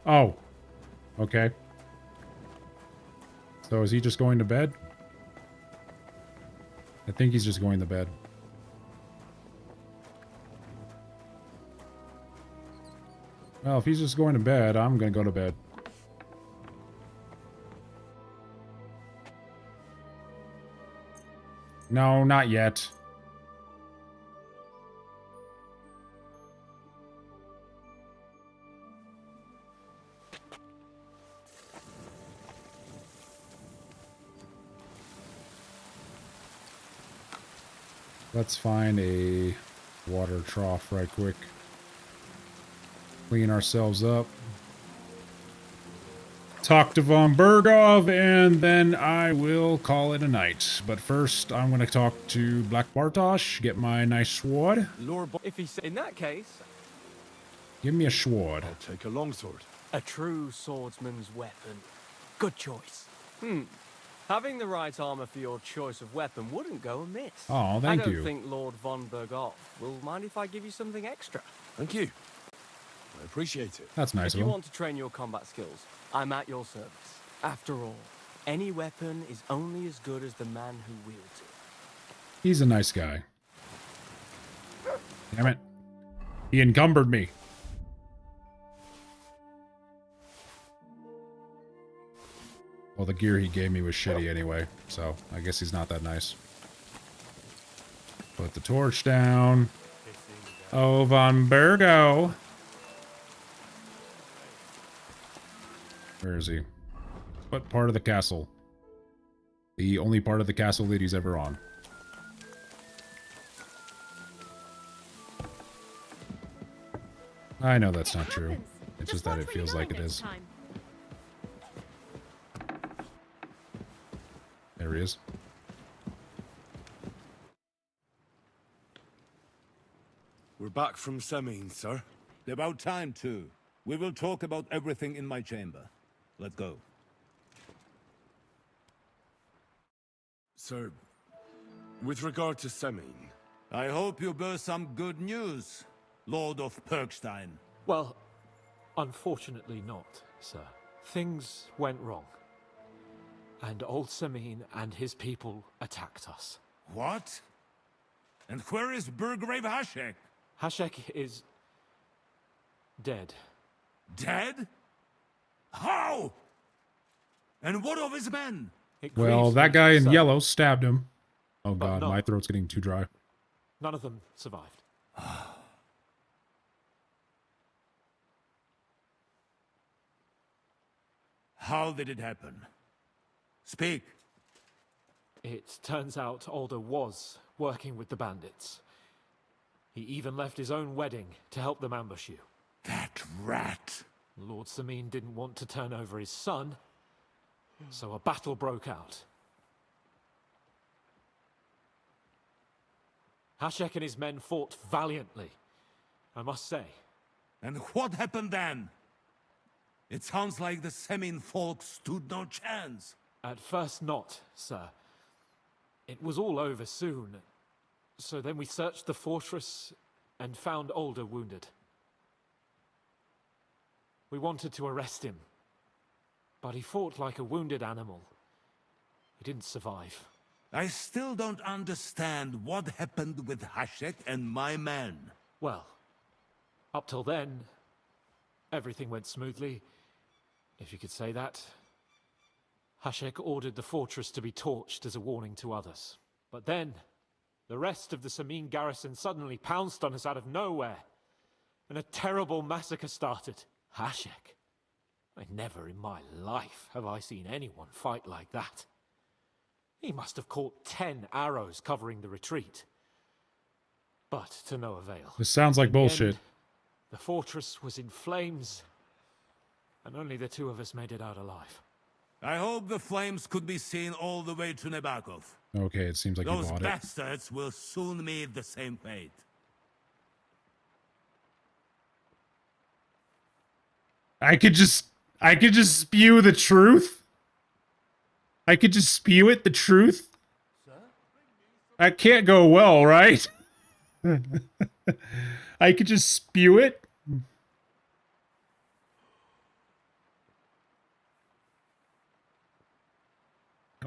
Oh. Okay. So is he just going to bed? I think he's just going to bed. Well, if he's just going to bed, I'm going to go to bed. No, not yet. Let's find a water trough right quick. Clean ourselves up. Talk to Von Bergov, and then I will call it a night. But first, I'm going to talk to Black Bartosz, get my nice sword. Lord, if he's in that case, Give me a sword. I'll take a longsword. a true swordsman's weapon. Good choice. Having the right armor for your choice of weapon wouldn't go amiss. Oh, thank I you. don't think Lord von Berghoff will mind if I give you something extra. Thank you. I appreciate it. That's nice If of you him. want to train your combat skills, I'm at your service. After all, any weapon is only as good as the man who wields it. He's a nice guy. Damn it. He encumbered me. Well, the gear he gave me was shitty anyway, so I guess he's not that nice. Put the torch down. Oh, Von Bergo. Where is he? What part of the castle? The only part of the castle that he's ever on. I know that's not true. It's just that it feels like it is. There he is. We're back from Semin, sir. About time, too. We will talk about everything in my chamber. Let's go. So, with regard to Semin... I hope you bear some good news, Lord of Perkstein. Well, unfortunately not, sir. Things went wrong. And old Semin and his people attacked us. What? And where is Burgrave Hashek? Hashek is... dead. Dead? How? And what of his men? Well, that guy in yellow stabbed him. Oh But god, no. my throat's getting too dry. None of them survived. How did it happen? Speak. It turns out Alder was working with the bandits. He even left his own wedding to help them ambush you. That rat! Lord Semin didn't want to turn over his son, so a battle broke out. Hashek and his men fought valiantly, I must say. And what happened then? It sounds like the Semin folk stood no chance. At first not, sir. It was all over soon. So then we searched the fortress and found Alder wounded. We wanted to arrest him, but he fought like a wounded animal. He didn't survive. I still don't understand what happened with Hashek and my men. Well, up till then, everything went smoothly, if you could say that. Hashek ordered the fortress to be torched as a warning to others. But then, the rest of the Semin garrison suddenly pounced on us out of nowhere, and a terrible massacre started. Hashek? Never in my life have I seen anyone fight like that. He must have caught 10 arrows covering the retreat. But to no avail. This sounds like In the bullshit. end, the fortress was in flames, and only the two of us made it out alive. I hope the flames could be seen all the way to Nebakov. Okay, it seems like you Those bought it. bastards will soon meet the same fate. I could just spew the truth. I could just spew it, the truth. That can't go well, right? I could just spew it.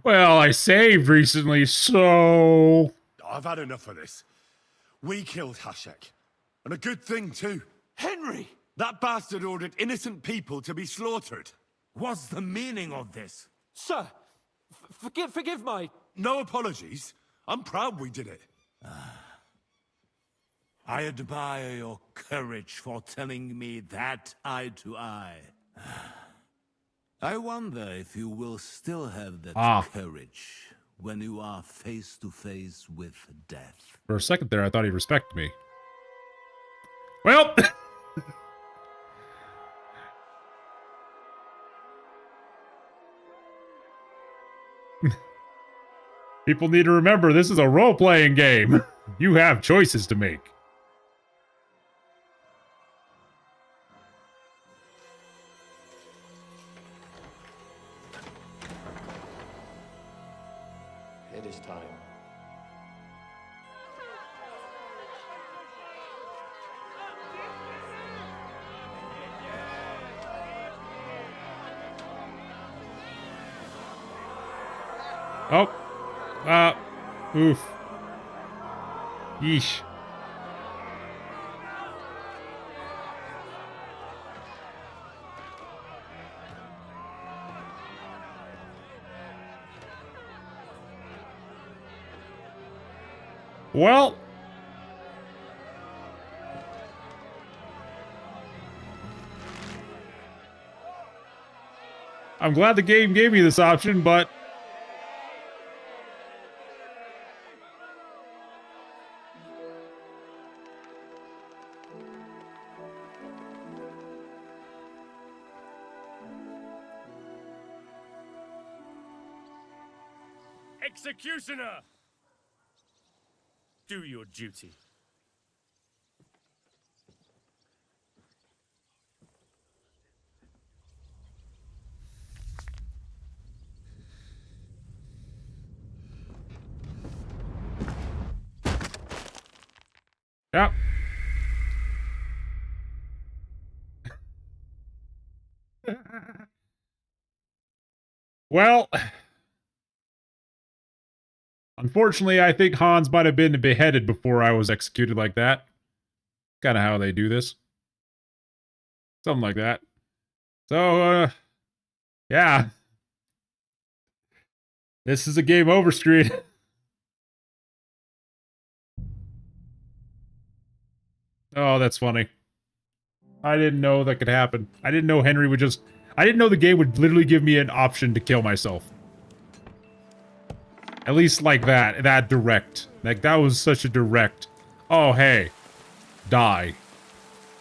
Well, I saved recently, so... I've had enough of this. We killed Hashek. And a good thing, too. Henry! That bastard ordered innocent people to be slaughtered. What's the meaning of this? Sir, forgive my... No apologies. I'm proud we did it. I admire your courage for telling me that eye to eye. I wonder if you will still have that courage when you are face to face with death. For a second there, I thought he respected me. Well... People need to remember this is a role-playing game. You have choices to make. It is time. Oh. Oof. Yeesh. Well. I'm glad the game gave me this option, but... Executioner! Do your duty. Yep. Well, unfortunately, I think Hans might have been beheaded before I was executed like that. Kind of how they do this. Something like that. So, yeah. This is a game over, Kriid. Oh, that's funny. I didn't know that could happen. I didn't know Henry would just... I didn't know the game would literally give me an option to kill myself. At least like that. That direct. Like, that was such a direct... Oh, hey. Die.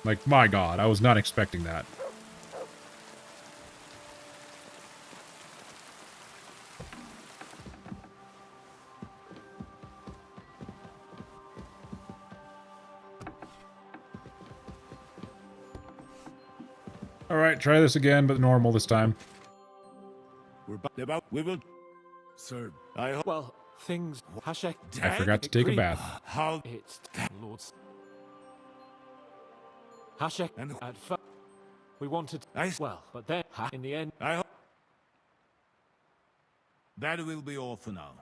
Like, my god. I was not expecting that. Alright, try this again, but normal this time. We will... Sir, I hope... Well, things... Hashek... I forgot to take a bath. How... It's... Lords... Hashek... And... At first... We wanted... Well, but then... In the end... I hope... That will be all for now.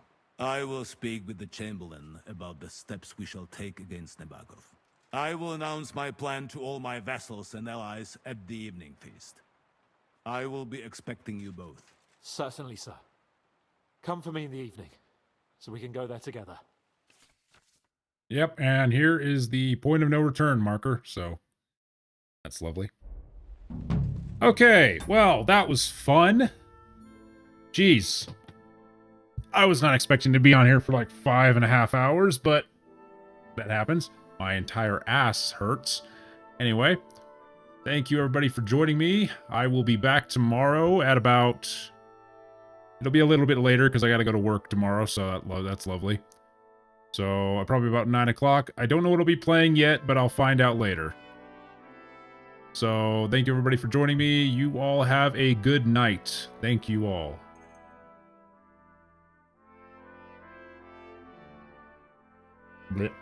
I will speak with the Chamberlain about the steps we shall take against Nebagov. I will announce my plan to all my vassals and allies at the evening feast. I will be expecting you both. Certainly, sir. Come for me in the evening, so we can go there together. Yep, and here is the point of no return marker, so that's lovely. Okay, well, that was fun. Jeez. I was not expecting to be on here for like 5.5 hours, but that happens. My entire ass hurts. Anyway, thank you everybody for joining me. I will be back tomorrow at about... It'll be a little bit later because I got to go to work tomorrow, so that's lovely. So probably about 9 o'clock. I don't know what I'll be playing yet, but I'll find out later. So thank you everybody for joining me. You all have a good night. Thank you all. Blech.